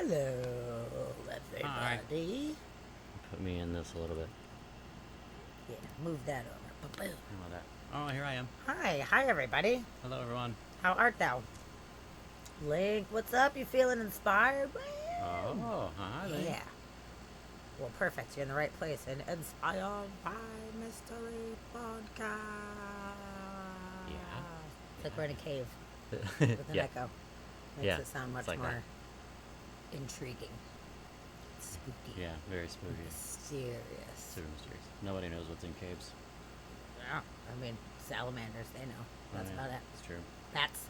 Hello, Hi. everybody. Put me in this a little bit. Yeah, move that over. Ba-boom. How about that? Oh, here I am. Hi, everybody. Hello, everyone. How art thou? Link, what's up? You feeling inspired? Woo! Oh, hi, Link. Yeah. Well, perfect. You're in the right place. And inspired by Mystery Podcast. Yeah. It's like we're in a cave Yeah. with an Yeah. echo. Makes Yeah, it sound much it's like more that. intriguing, spooky, Yeah, very spooky. mysterious. Super mysterious. Nobody knows what's in caves. Yeah. I mean, salamanders, they know. That's Oh, about yeah, it. it's true. Bats.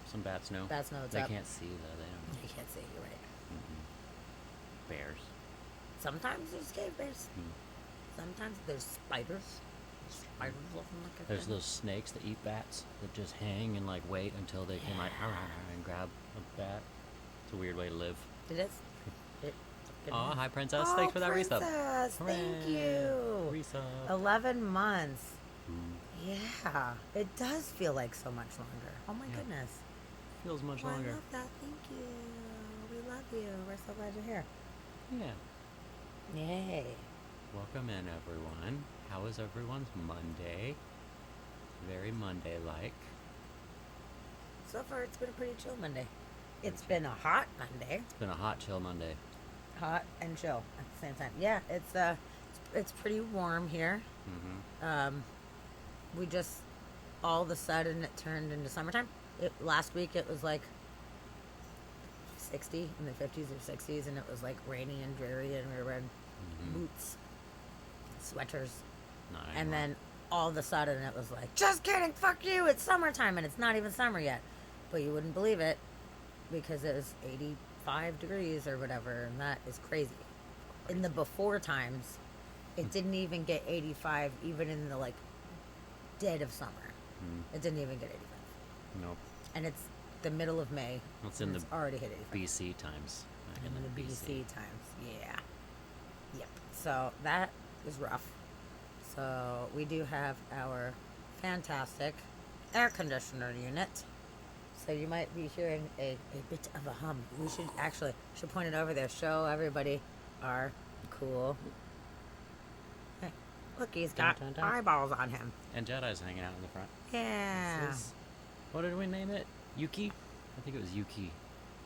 Some bats know. Bats know what's They up. can't see, though. They don't know. You can't say you're right. Bears. Sometimes there's cave bears. Mm. Sometimes there's spiders. Spiders looking like a There's thing. those snakes that eat bats that just hang and, like, wait until they can, like, and grab a bat. It's a weird way to live. It is. It Oh, is. hi, Princess. Oh, Thanks for that resub. princess, thank you. Resub. 11 months. Ooh. Yeah, it does feel like so much longer. Oh my Yeah. goodness. Feels much Oh, I longer. love that. Thank you. We love you. We're so glad you're here. Yeah. Yay. Welcome in, everyone. How is everyone's Monday? Very Monday-like. So far, it's been a pretty chill Monday. It's been a hot Monday. It's been a hot, chill Monday. Hot and chill at the same time. Yeah, it's pretty warm here. Mm-hmm. We just all of a sudden it turned into summertime. Last week it was like 60 in the 50s or 60s, and it was like rainy and dreary, and we were wearing boots, sweaters, Not and anymore. then all of a sudden it was like, just kidding, fuck you, it's summertime, and it's not even summer yet. But you wouldn't believe it because it was 85 degrees or whatever, and that is crazy. In the before times, it didn't even get 85 even in the like dead of summer. It didn't even get 85. Nope. And it's the middle of May. It's and in it's the already hit 85. BC times. Back In the BC times. Yeah. Yep. So that is rough. So we do have our fantastic air conditioner unit. So you might be hearing a bit of a hum. We should point it over there. Show everybody our cool. Hey, look, he's got Dun, dun, dun. eyeballs on him. And Jedi's hanging out in the front. Yeah. This is, what did we name it? Yuki? I think it was Yuki.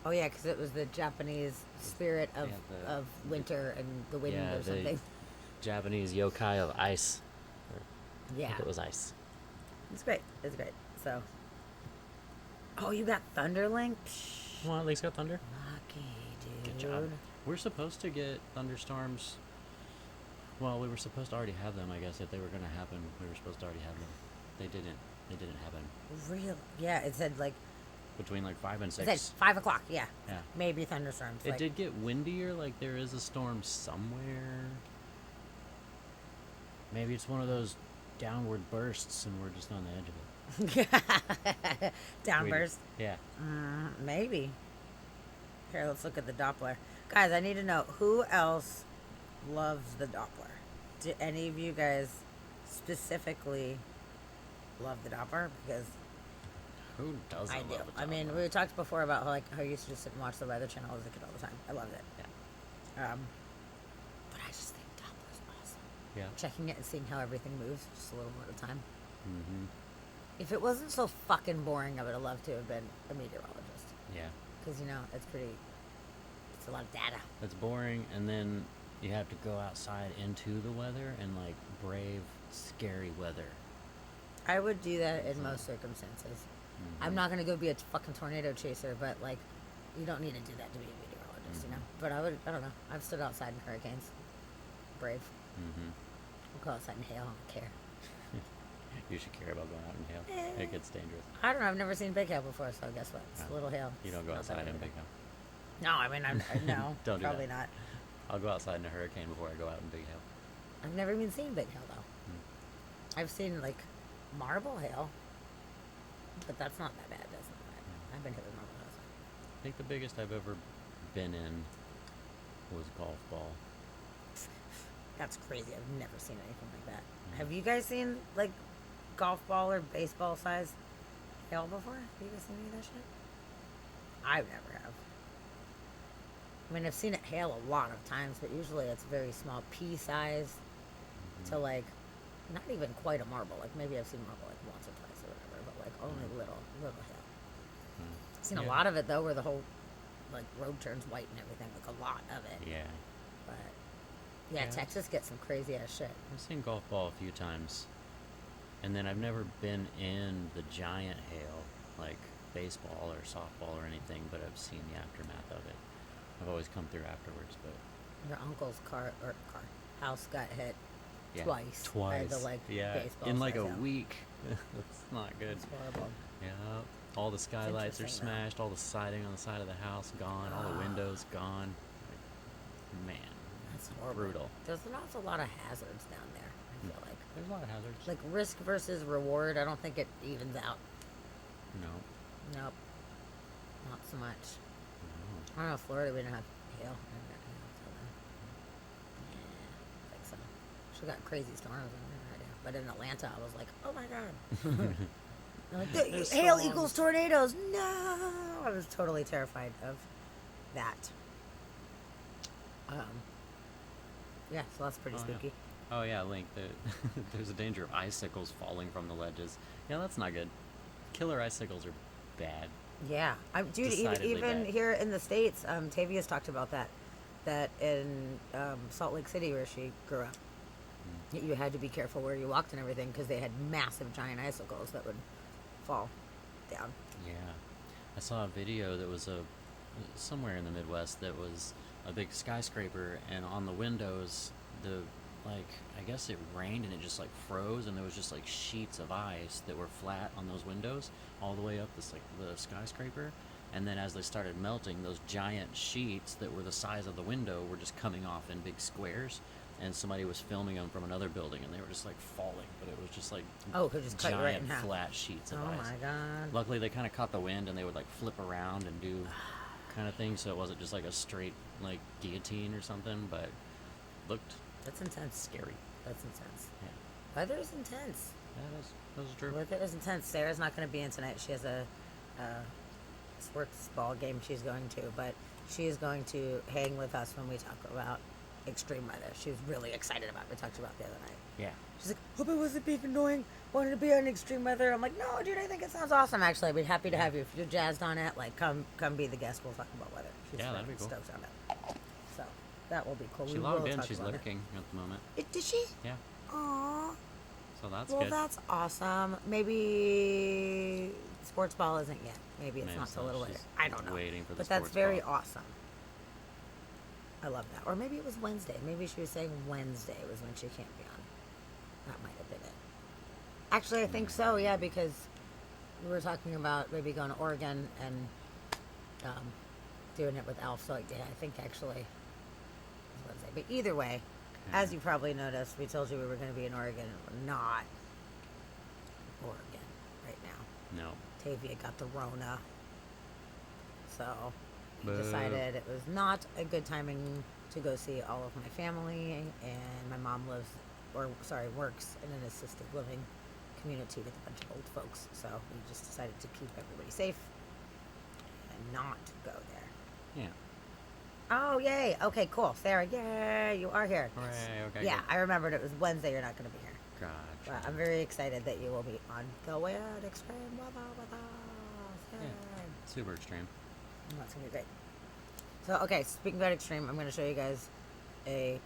Oh yeah, because it was the Japanese spirit of, Yeah, of winter and the wind Yeah, or the something. Japanese yokai of ice. I Yeah, think it was ice. it's great. It's great. So, oh, you got Thunderlink? Psh, Well, at least got thunder. lucky dude. Good job. We're supposed to get thunderstorms. Well, we were supposed to already have them, I guess. If they were going to happen, we were supposed to already have them. They didn't. They didn't happen. Real? Yeah, it said like Between like 5 and it 6. said 5 o'clock. Yeah, Yeah. maybe thunderstorms. It like, did get windier, like there is a storm somewhere. Maybe it's one of those downward bursts and we're just on the edge of it. downburst. Yeah. Maybe. Here, let's look at the Doppler. Guys, I need to know who else loves the Doppler. Do any of you guys specifically love the Doppler? Because Who doesn't I do. love a I mean, Doppler? we talked before about how I used to just sit and watch the Weather Channel as a kid all the time. I loved it. Yeah. But I just think Doppler's awesome. Yeah. Checking it and seeing how everything moves just a little more at a time. Mm-hmm. If it wasn't so fucking boring, I would have loved to have been a meteorologist. Yeah. Because, it's a lot of data. It's boring, and then you have to go outside into the weather and like brave scary weather. I would do that in most circumstances. I'm not gonna go be a fucking tornado chaser, but like, you don't need to do that to be a meteorologist, you know. But I don't know. I've stood outside in hurricanes. Brave. Mm-hmm. We'll go outside and hail. I don't care. You should care about going out in hail. It gets dangerous. I don't know. I've never seen big hail before, so guess what? It's Oh. a little hail. You don't go Not that outside in big. big hail. No, I mean, no. Don't do probably that. not. I'll go outside in a hurricane before I go out in big hail. I've never even seen big hail though. I've seen like marble hail, but that's not that bad. That's not bad. I've been hit with marble hail. I think the biggest I've ever been in was golf ball. That's crazy. I've never seen anything like that. Have you guys seen like golf ball or baseball size hail before? Have you guys seen any of that shit? I never have. I mean, I've seen it hail a lot of times, but usually it's very small pea size to Mm-hmm. like not even quite a marble. Like maybe I've seen marble like once or twice or whatever, but like only little hail. I've seen a Yeah. lot of it though, where the whole like road turns white and everything. Like a lot of it. Yeah. But yeah, Yeah. Texas gets some crazy ass shit. I've seen golf ball a few times, and then I've never been in the giant hail, like baseball or softball or anything, but I've seen the aftermath of it. I've always come through afterwards, but Your uncle's car house got hit yeah, twice by twice. the like Yeah, baseball in like size a hail. week. That's not good. It's horrible. Yeah, all the skylights are interesting, though. smashed, all the siding on the side of the house gone, all the windows gone. Like, man, That's horrible. brutal. There's an awful lot of hazards down there. I feel like. There's a lot of hazards. Like risk versus reward, I don't think it evens out. No. Nope, not so much. No. I don't know. Florida, we didn't have hail. I think so. She got crazy storms. I have no idea. But in Atlanta, I was like, oh my god. I'm like, There's hail storms." equals tornadoes. No, I was totally terrified of that. Yeah, so that's pretty Oh, yeah. spooky. Oh yeah, Link. There's a danger of icicles falling from the ledges. Yeah, that's not good. Killer icicles are bad. Yeah, dude. Decidedly Even bad. here in the states, Tavia's talked about that. That in Salt Lake City, where she grew up, you had to be careful where you walked and everything because they had massive giant icicles that would fall down. Yeah, I saw a video that was somewhere in the Midwest that was a big skyscraper, and on the windows, the like I guess it rained and it just like froze, and there was just like sheets of ice that were flat on those windows all the way up this like the skyscraper. And then as they started melting, those giant sheets that were the size of the window were just coming off in big squares. And somebody was filming them from another building, and they were just like falling, but it was just like Oh, it could just cut you right in giant half. flat sheets of Oh ice. my god. Luckily, they kind of caught the wind, and they would like flip around and do kind of thing, so it wasn't just like a straight like guillotine or something, but looked That's intense. scary. That's intense. Yeah, Weather is intense. that was true. Weather is intense. Sarah's not going to be in tonight. She has a sports ball game she's going to, but she is going to hang with us when we talk about extreme weather. She was really excited about it. We talked about it the other night. Yeah, She's like, hope it wasn't being annoying. Wanted to be on extreme weather. I'm like, no, dude, I think it sounds awesome. Actually, I'd be happy to have you if you're jazzed on it. Like, come be the guest. We'll talk about weather. She's Yeah, that'd be freaking cool. stoked on it. So that will be cool. she We logged will in. talk She's about lurking at the moment. Did she? Yeah, Aww. so that's Well, good. that's awesome. Maybe sports ball isn't yet. Maybe it's Maybe not so. till a little later. She's I don't know. waiting for the But that's sports very ball. awesome. I love that. Or maybe it was Wednesday. Maybe she was saying Wednesday was when she can't be on. That might have been it. Actually, I think so. Yeah, because we were talking about maybe going to Oregon and doing it with Alf. So yeah, I think actually it was Wednesday. But either way, as Okay. you probably noticed, we told you we were going to be in Oregon, and we're not Oregon right now. No. Tavia got the Rona. So we Boo. decided it was not a good timing to go see all of my family. And my mom works in an assisted living community with a bunch of old folks. So we just decided to keep everybody safe and not go there. Yeah. Oh, yay. Okay, cool. Sarah, yay, you are here. Hooray. Okay. Yeah, I remembered it was Wednesday. You're not going to be here. Good. But Gotcha. I'm very excited that you will be on the Weird Extreme Weather with us. Yeah. Yay. Super extreme. That's going to be great. So, okay, speaking about extreme, I'm going to show you guys a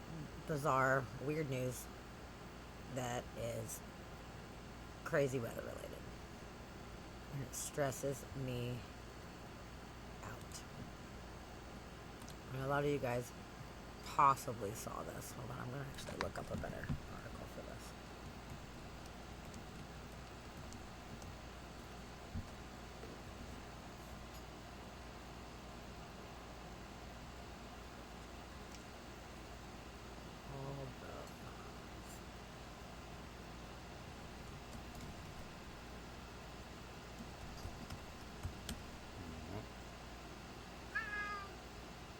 bizarre, weird news that is crazy weather related. And it stresses me out. And a lot of you guys possibly saw this. Hold on, I'm going to actually look up a better article for this. Hold up.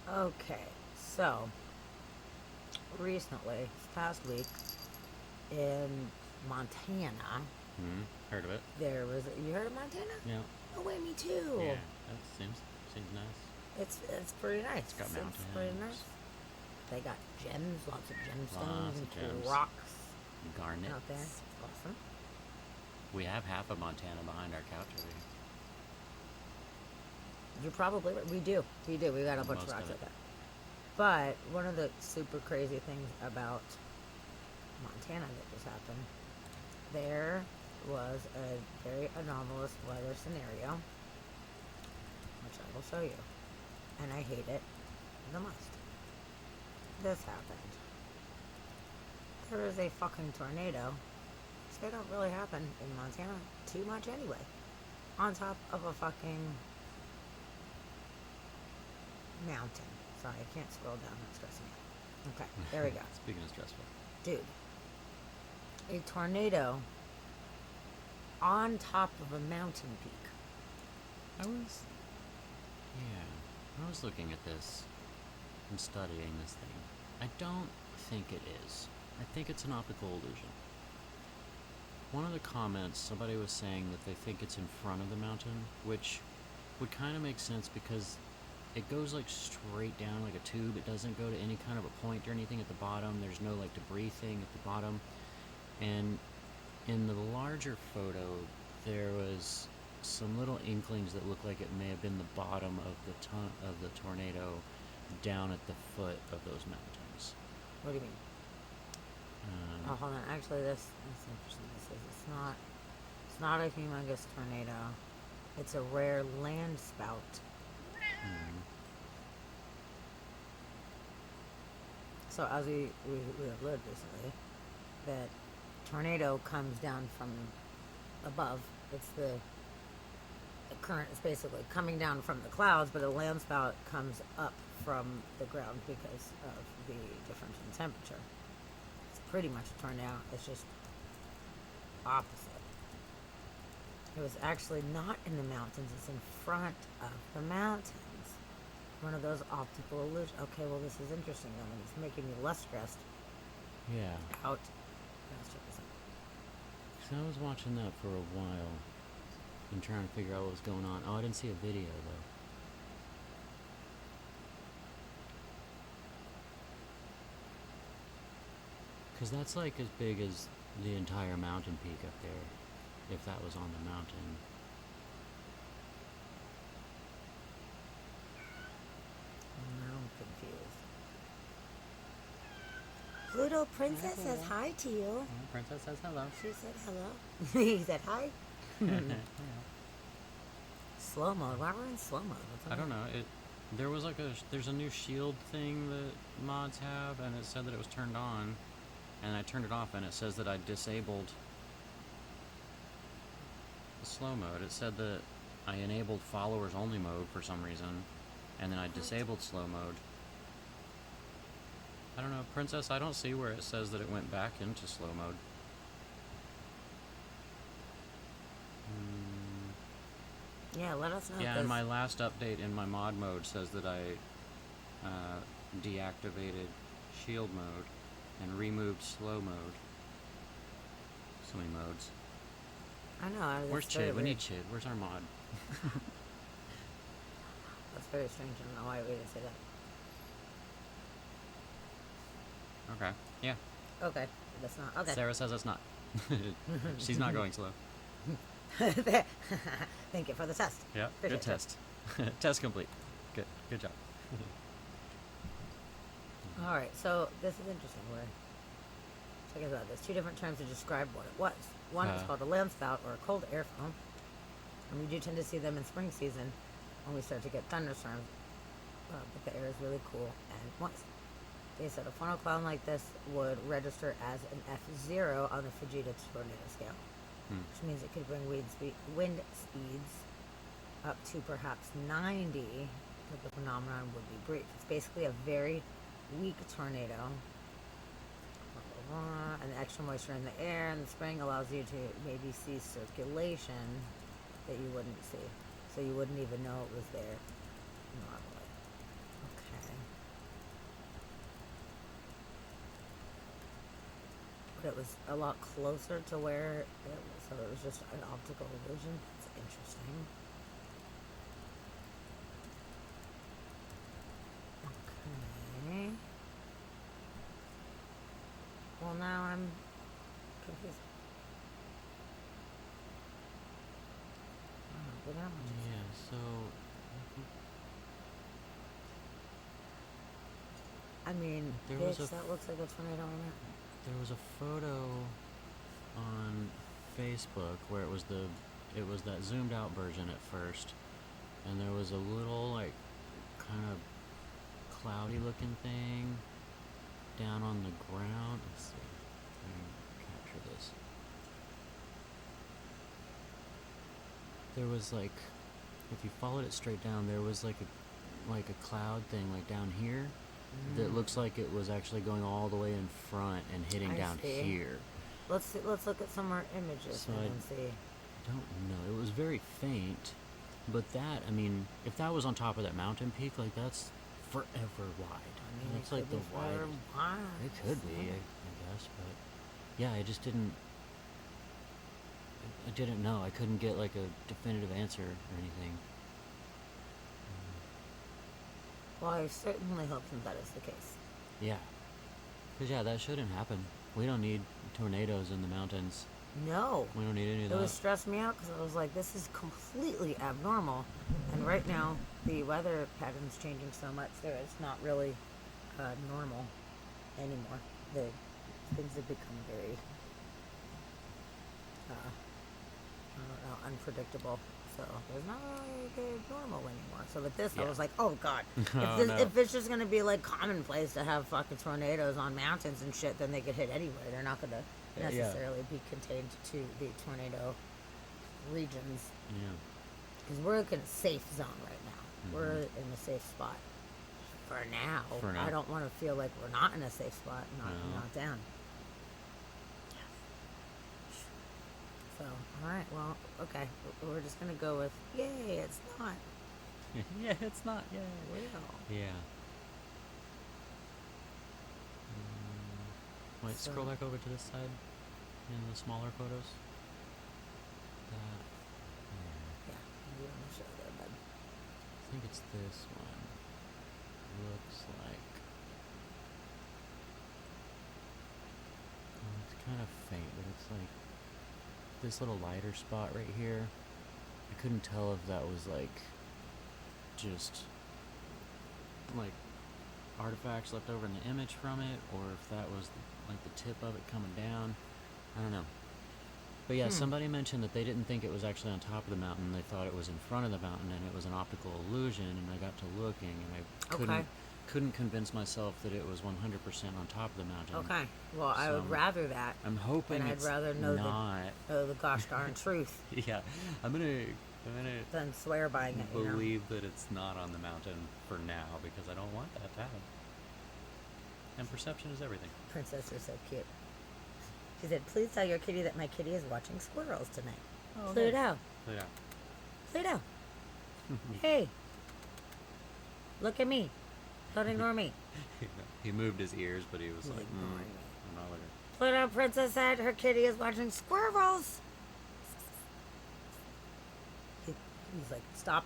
Okay, so recently, this past week, in Montana, Heard of it? there was. You heard of Montana? Yeah. Oh, wait, me too. Yeah. That seems nice. It's pretty nice. It's got It's pretty mountains. nice. They got gems, lots of gemstones Lots and of cool gems. rocks Garnets. out there. It's awesome. We have half of Montana behind our couch over here. You're probably right. We do. We got a bunch of Most rocks of like it. that. But one of the super crazy things about Montana that just happened, there was a very anomalous weather scenario, which I will show you. And I hate it the most. This happened. There is a fucking tornado. They don't really happen in Montana too much anyway. On top of a fucking mountain. Sorry, I can't scroll down. That's stressing me out. Okay, there we go. Speaking of stressful. Dude, a tornado on top of a mountain peak. I was looking at this and studying this thing. I don't think it is. I think it's an optical illusion. One of the comments, somebody was saying that they think it's in front of the mountain, which would kind of make sense because it goes like straight down like a tube. It doesn't go to any kind of a point or anything at the bottom. There's no like debris thing at the bottom. And in the larger photo, there was some little inklings that looked like it may have been the bottom of the tornado down at the foot of those mountains. What do you mean? Oh, hold on. Actually, that's interesting. It's not a humongous tornado. It's a rare land spout. So as we have lived recently, that tornado comes down from above. It's the current is basically coming down from the clouds, but a land spout comes up from the ground because of the difference in temperature. It's pretty much a tornado. It's just opposite. It was actually not in the mountains. It's in front of the mountains. One of those optical illusions. Okay, well, this is interesting then. It's making me less stressed Yeah. out. Let's check this out. So I was watching that for a while and trying to figure out what was going on. Oh, I didn't see a video though. Because that's like as big as the entire mountain peak up there, if that was on the mountain. Now I'm confused. Pluto Princess says hi to you. Oh, Princess says hello. She said hello. He said hi. Slow mode. Why we're in slow mode? I don't know. There was like there's a new shield thing that mods have, and it said that it was turned on, and I turned it off, and it says that I disabled the slow mode. It said that I enabled followers only mode for some reason, and then I disabled slow mode. I don't know, Princess, I don't see where it says that it went back into slow mode. Yeah, let us know. Yeah, and my last update in my mod mode says that I deactivated shield mode and removed slow mode. So many modes. I know. Where's that's very Chid? We weird. need Chid. Where's our mod? That's very strange. I don't know why we didn't say that. Okay. Yeah. Okay. That's not. Okay. Sarah says it's not. She's not going slow. Thank you for the test. Yeah. Appreciate Good it. test. Test complete. Good. Good job. All right. So this is interesting. Check this out. There's two different terms to describe what it was. One is called a land spout or a cold air foam, and we do tend to see them in spring season when we start to get thunderstorms. But the air is really cool and moist. They said a funnel cloud like this would register as an F0 on the Fujita tornado scale, which means it could bring wind speeds up to perhaps 90, but the phenomenon would be brief. It's basically a very weak tornado. And the extra moisture in the air in the spring allows you to maybe see circulation that you wouldn't see. So you wouldn't even know it was there normally. Okay. But it was a lot closer to where it was, so it was just an optical illusion. It's interesting. now I'm confused. Oh, but now I'm just- Yeah, so I mean, There was bitch, a that looks like a tornado on there. there was a photo on Facebook where it was that zoomed out version at first, and there was a little like kind of cloudy looking thing down on the ground. Let's see if I can capture this. There was like, if you followed it straight down, there was like a cloud thing like down here that looks like it was actually going all the way in front and hitting I down see. here. Let's look at some more images So and see. I don't know. It was very faint, but that, I mean, if that was on top of that mountain peak, like that's forever wide. I mean, That's it like could the be forever widest. wide. It could be, I guess, but yeah, I just didn't. I didn't know. I couldn't get like a definitive answer or anything. Well, I certainly hope that is the case. Yeah, because yeah, that shouldn't happen. We don't need tornadoes in the mountains. No. We don't need any of It that. was stressed me out because I was like, this is completely abnormal. And right now, the weather pattern's changing so much that it's not really normal anymore. The things have become very, I don't know, unpredictable. So there's not really good normal anymore. So with this, I Yeah. was like, oh god, Oh, if no. if it's just gonna be like commonplace to have fucking tornadoes on mountains and shit, then they could hit anywhere. They're not gonna Yeah. necessarily be contained to the tornado regions Yeah. because we're in a safe zone right now. We're in a safe spot for now. For now. I don't want to feel like we're not in a safe spot, No. not down. So, all right, well, okay, we're just gonna go with yay. It's not Yeah, it's not. Yeah. real. Yeah. Wait, So- scroll back over to this side in the smaller photos. That. Yeah, you want to show there, bud. I think it's this one. Looks like. Oh, it's kind of faint, but it's like this little lighter spot right here. I couldn't tell if that was like just like artifacts left over in the image from it, or if that was like the tip of it coming down. I don't know. But yeah, somebody mentioned that they didn't think it was actually on top of the mountain. They thought it was in front of the mountain, and it was an optical illusion. And I got to looking, and I Okay. couldn't convince myself that it was 100% on top of the mountain. Okay, well, I would So, rather that. I'm hoping And I'd it's rather know not. the gosh darn truth Yeah, I'm gonna than swear by it. You know? believe that it's not on the mountain for now because I don't want that to happen. And perception is everything. Princess are so cute. She said, "Please tell your kitty that my kitty is watching squirrels tonight." Oh, Pluto, So yeah. Pluto. Hey, look at me. Don't ignore me. He moved his ears, but he was He's like, ignoring me. I'm not looking. Pluto, Princess said her kitty is watching squirrels. He's like, stop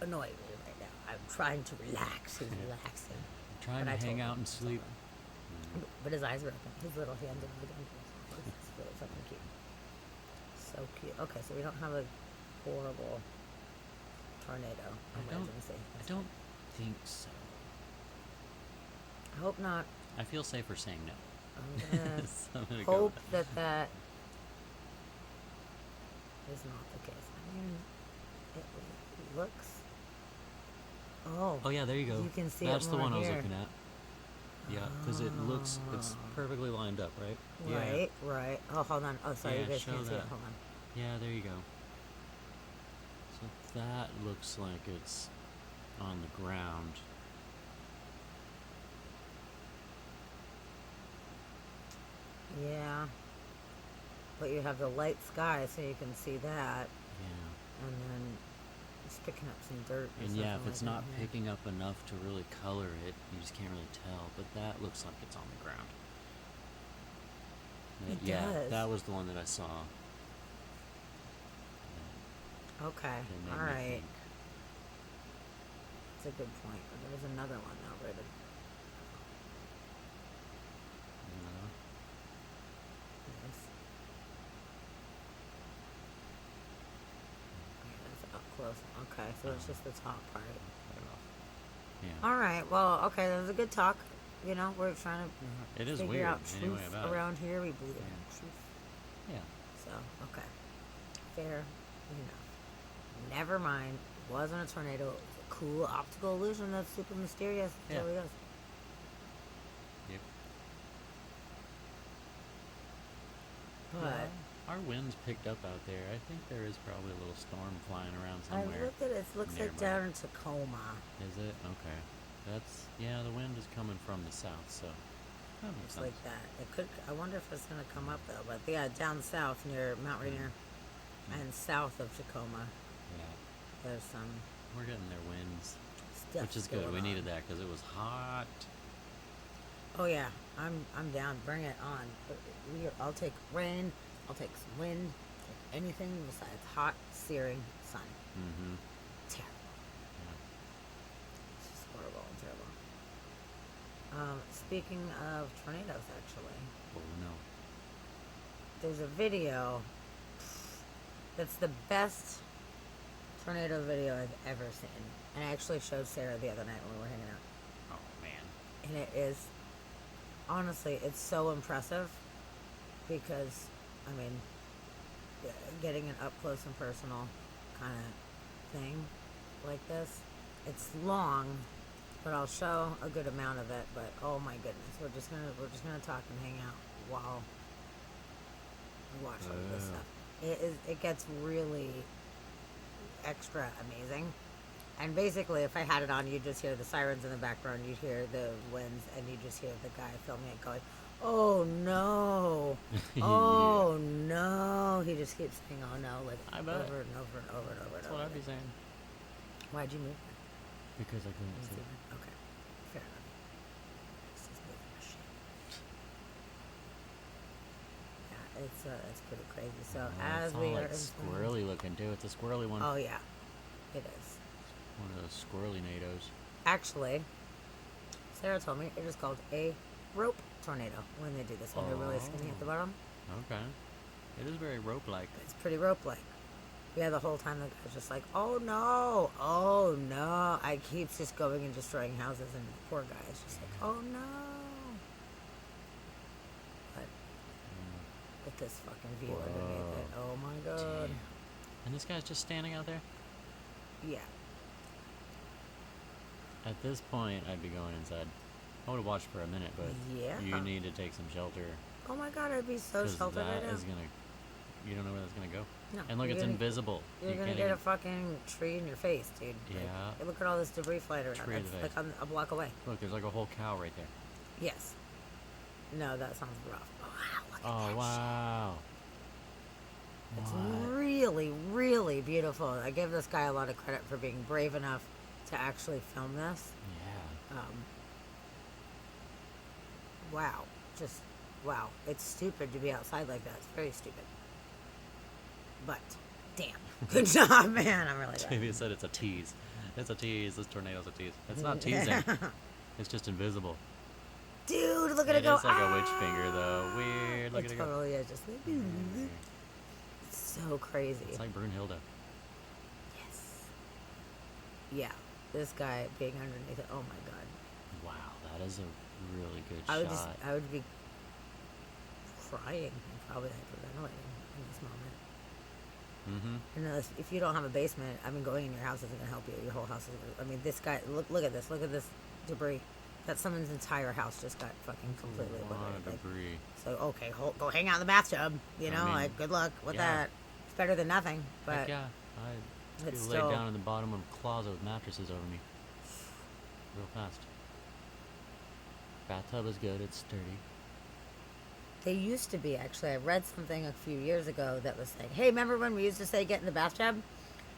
annoying me right now. I'm trying to relax. He's relaxing. I'm trying But I to hang told out him and it's sleep. But his eyes are open. His little hands are open. It's really fucking cute. So cute. Okay, so we don't have a horrible tornado emergency. I don't think so. I hope not. I feel safer saying no. I'm gonna So I'm gonna go hope with that is not the case. I mean, it looks. Oh. Oh yeah, there you go. You can see That's it the more one I was here. looking at. Yeah, because it's perfectly lined up, right? Yeah. Right, right. Oh, hold on. Oh, sorry, Yeah, you guys show can't see it. that. Hold on. Yeah, there you go. So that looks like it's on the ground. Yeah. But you have the light sky, so you can see that, Yeah. and then it's picking up some dirt. And yeah, if something it's like not that, yeah. picking up enough to really color it, you just can't really tell. But that looks like it's on the ground. It Yeah, does. that was the one that I saw. Okay. That made All me right. think. That's a good point. But there was another one though, right? You know? close. Okay, so it's just the top part. Cut it off. Yeah. All right. Well, okay, that was a good talk. You know, we're trying to It is figure weird out anyway truth about around here. We believe Yeah. in truth. it. Yeah. So, okay. Fair enough. Never mind. It wasn't a tornado. It was a cool optical illusion that's super mysterious. Yeah. There we go. Yep. But Well, our winds picked up out there. I think there is probably a little storm flying around I somewhere. looked at it. It looks like nearby. down in Tacoma. Is it? Okay. That's the wind is coming from the south, so that makes It's sense. like that. It could. I wonder if it's gonna come up though. But yeah, down south near Mount Rainier and south of Tacoma, Yeah. there's some We're getting their winds, stuff. which is good. going We on. needed that because it was hot. Oh yeah, I'm down. Bring it on. I'll take rain. I'll take some wind. Take anything besides hot, searing sun. Mm-hmm. Terrible. Yeah. It's just horrible and terrible. Speaking of tornadoes, actually, Oh no. there's a video that's the best tornado video I've ever seen. And I actually showed Sarah the other night when we were hanging out. Oh man. And it is, honestly, it's so impressive because, I mean, getting an up close and personal kind of thing like this, it's long, but I'll show a good amount of it. But oh my goodness, we're just gonna talk and hang out while we watch all this stuff. It gets really extra amazing. And basically, if I had it on, you'd just hear the sirens in the background, you'd hear the winds, and you'd just hear the guy filming it going, "Oh no, oh no!" He just keeps saying, "Oh no," like I over bet. and over and over and over. That's and what over I'd be again. saying. Why'd you move? Because I couldn't see. Okay, fair enough. This is moving machine. Yeah, it's pretty crazy. So as it's we all are like squirrely looking too. It's a squirrely one. oh yeah, it is. One of those squirrely nados. Actually, Sarah told me it is called a rope tornado when they do this, when they're really skinny at the bottom. Okay. It is very rope-like. It's pretty rope-like. Yeah, the whole time the guy's just like, "Oh no, oh no!" I keeps just going and destroying houses, and the poor guy is just like, "Oh no!" But with this fucking view underneath it, oh my god, Damn. And this guy's just standing out there? yeah. At this point, I'd be going inside. I would have watched for a minute, but Yeah. you need to take some shelter. Oh my god, I'd be so Because sheltered right that now. is gonna... You don't know where that's gonna go. No, And look, you're it's gonna- invisible. You're You gonna can't get even... a fucking tree in your face, dude. Like, Yeah. look at all this debris flying around. Tree in It's the like face. on a block away. Look, there's like a whole cow right there. Yes. No, that sounds rough. Oh wow, look at Oh, that wow. It's What? really, really beautiful. I give this guy a lot of credit for being brave enough to actually film this. Yeah. Wow. Just, wow. It's stupid to be outside like that. It's very stupid. But, damn. Good job, man. I'm really glad. Davey said it's a tease. It's a tease. This tornado's a tease. It's not teasing. It's just invisible. Dude, look at It it go. is like a witch finger, though. Weird. Look It at it go. totally is. Just like, it's so crazy. It's like Brunhilde. Yes. Yeah. This guy being underneath it. Oh my god. Wow, that is a really good I would shot. I would be crying and probably hyperventilating in this moment. Mm-hmm. And if you don't have a basement, I mean, going in your house isn't gonna help you. Your whole house is. I mean, this guy. Look at this. Look at this debris. That someone's entire house just got fucking completely A lot of obliterated. Like, debris. so okay, go hang out in the bathtub. You know, mean, like good luck with yeah. that. It's better than nothing. But Heck yeah. I'd be it's laid still- down in the bottom of a closet with mattresses over me. Real fast. Bathtub is good. It's sturdy. they used to be actually. I read something a few years ago that was saying, "Hey, remember when we used to say get in the bathtub?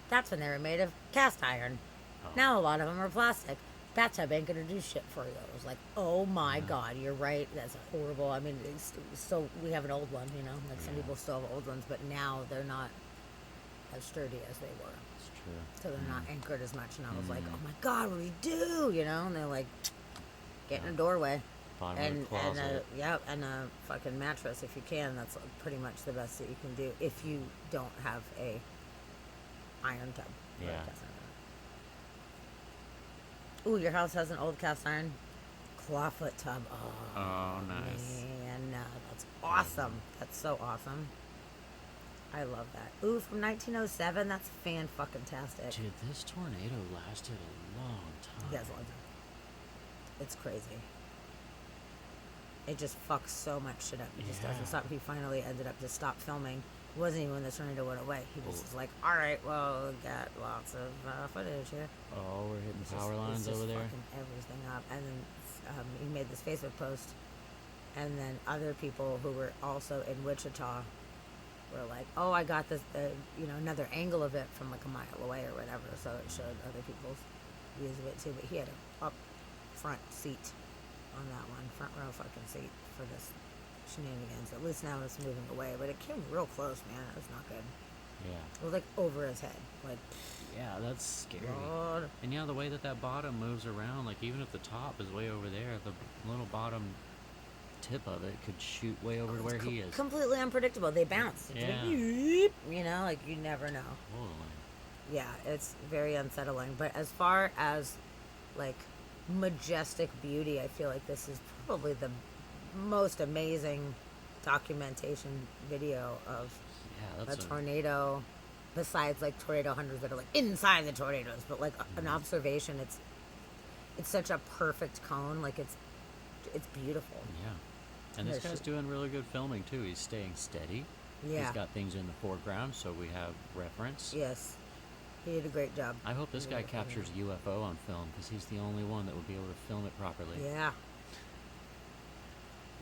That's when they were made of cast iron. Oh. Now a lot of them are plastic. Bathtub ain't gonna do shit for you." I was like, "Oh my god, you're right. That's horrible." I mean, it's still we have an old one, you know. Like some Yeah. people still have old ones, but now they're not as sturdy as they were. It's true. So they're not anchored as much. And I was like, Mm. "Oh my god, what do we do?" You know. And they're like, "Get in a Yeah. doorway." Bottom of And the closet. and a fucking mattress if you can. That's pretty much the best that you can do if you don't have a iron tub. Yeah. Ooh, your house has an old cast iron clawfoot tub. Oh, Oh, nice. man, that's awesome. That's so awesome. I love that. Ooh, from 1907. That's fan-fucking-tastic. Dude, this tornado lasted a long time. He has a long time. It's crazy. It just fucks so much shit up. It just doesn't Yeah. stop. He finally ended up just stop filming. It wasn't even when the tornado went away. He just was like, all right, well, we got lots of footage here. Oh, we're hitting It's power just- lines it's just over there. fucking everything up. And then he made this Facebook post. And then other people who were also in Wichita were like, oh, I got this, another angle of it from like a mile away or whatever. So it showed other people's views of it too. But he had a up front seat on that one, front row fucking seat for this shenanigans. At least now it's moving away, but it came real close, man. It was not good. Yeah. It was like over his head, like Yeah, that's scary. God. And yeah, the way that bottom moves around, like even if the top is way over there, the little bottom tip of it could shoot way over to where he is. Completely unpredictable. They bounce. It's Yeah. like, you never know. Totally. Yeah, it's very unsettling. But as far as like majestic beauty, I feel like this is probably the most amazing documentation video of Yeah, a that's tornado, besides like tornado hunters that are like inside the tornadoes, but like an observation. It's such a perfect cone. Like it's beautiful. yeah. And this Yeah, guy's sure. doing really good filming too. He's staying steady. Yeah. He's got things in the foreground, so we have reference. Yes, he did a great job. I hope this guy Yeah. captures UFO on film because he's the only one that would be able to film it properly. Yeah,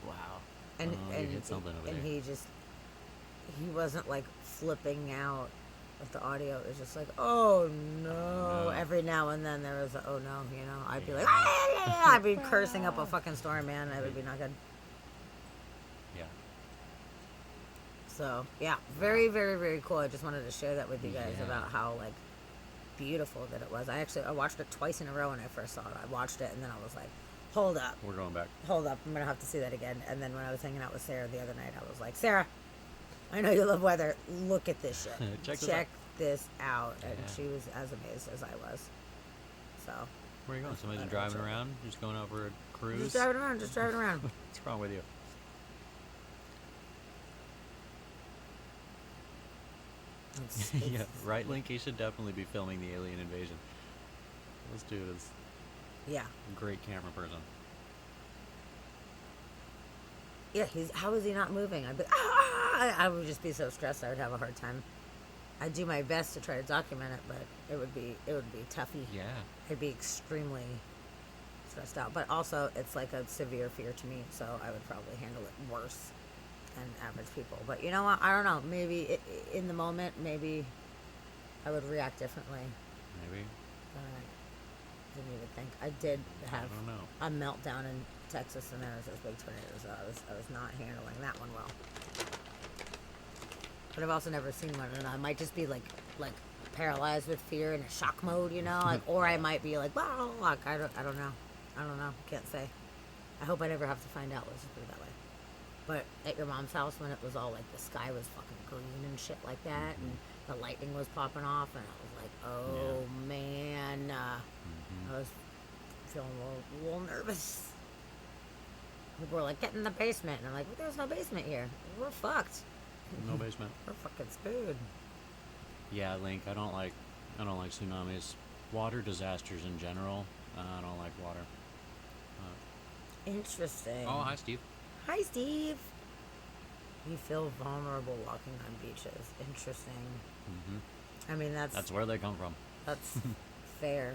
Wow. and you and hit something over and there. he wasn't like flipping out with the audio. It was just like, oh no. no. Every now and then there was a oh no. I'd be like, Yeah. I'd be cursing up a fucking storm, man. That would be not good. Yeah. So yeah, very, very, very cool. I just wanted to share that with you guys Yeah. about how like beautiful that it was. I watched it twice in a row when I first saw it. I watched it and then I was like, hold up, We're going back. I'm gonna have to see that again. And then when I was hanging out with Sarah the other night, I was like, Sarah, I know you love weather. Look at this shit. Check this out. And Yeah. she was as amazed as I was. So Where are you going? Somebody's I don't driving know. around? Just going out for a cruise? just driving around. What's wrong with you? Yeah, right, Link? He should definitely be filming the alien invasion. This dude is Yeah. a great camera person. Yeah, how is he not moving? I'd be, I would just be so stressed. I would have a hard time. I'd do my best to try to document it, but it would be toughy. Yeah. I'd be extremely stressed out. But also, it's like a severe fear to me, so I would probably handle it worse than average people. But you know what? I don't know. Maybe in the moment, maybe I would react differently Maybe. than you would think. I did I have don't know. a meltdown in Texas, and there was this big tornado, so I was not handling that one well. But I've also never seen one, and I might just be like paralyzed with fear in a shock mode, like, or I might be like, wow, like, I don't know, can't say. I hope I never have to find out. Let's just put it that way. But at your mom's house, when it was all like the sky was fucking green and shit like that, and the lightning was popping off, and I was like, oh man, I was feeling a little nervous. People were like, get in the basement, and I'm like, well, there's no basement here. We're fucked. No basement. We're fucking screwed. Yeah, Link, I don't like tsunamis. Water disasters in general. I don't like water. Interesting. Oh, hi, Steve. Hi, Steve. You feel vulnerable walking on beaches. Interesting. Hmm. I mean, That's where they come from. that's fair,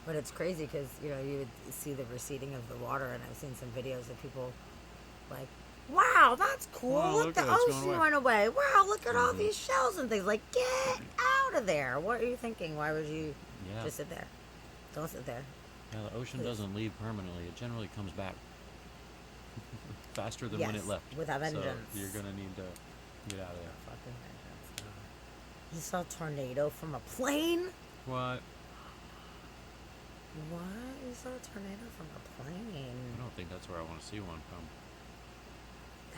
but it's crazy because you would see the receding of the water, and I've seen some videos of people like, "Wow, that's cool! Wow, look, look the at it, it's going ocean away." went away! Wow, look at all these shells and things!" Like, get out of there! What are you thinking? Why would you Yeah. just sit there? Don't sit there. Yeah, the ocean Please. doesn't leave permanently. It generally comes back faster than when Yes, it left. with a So vengeance. you're gonna need to get out of there. Fucking vengeance. You saw a tornado from a plane? What? What? You saw a tornado from a plane? I don't think that's where I want to see one from.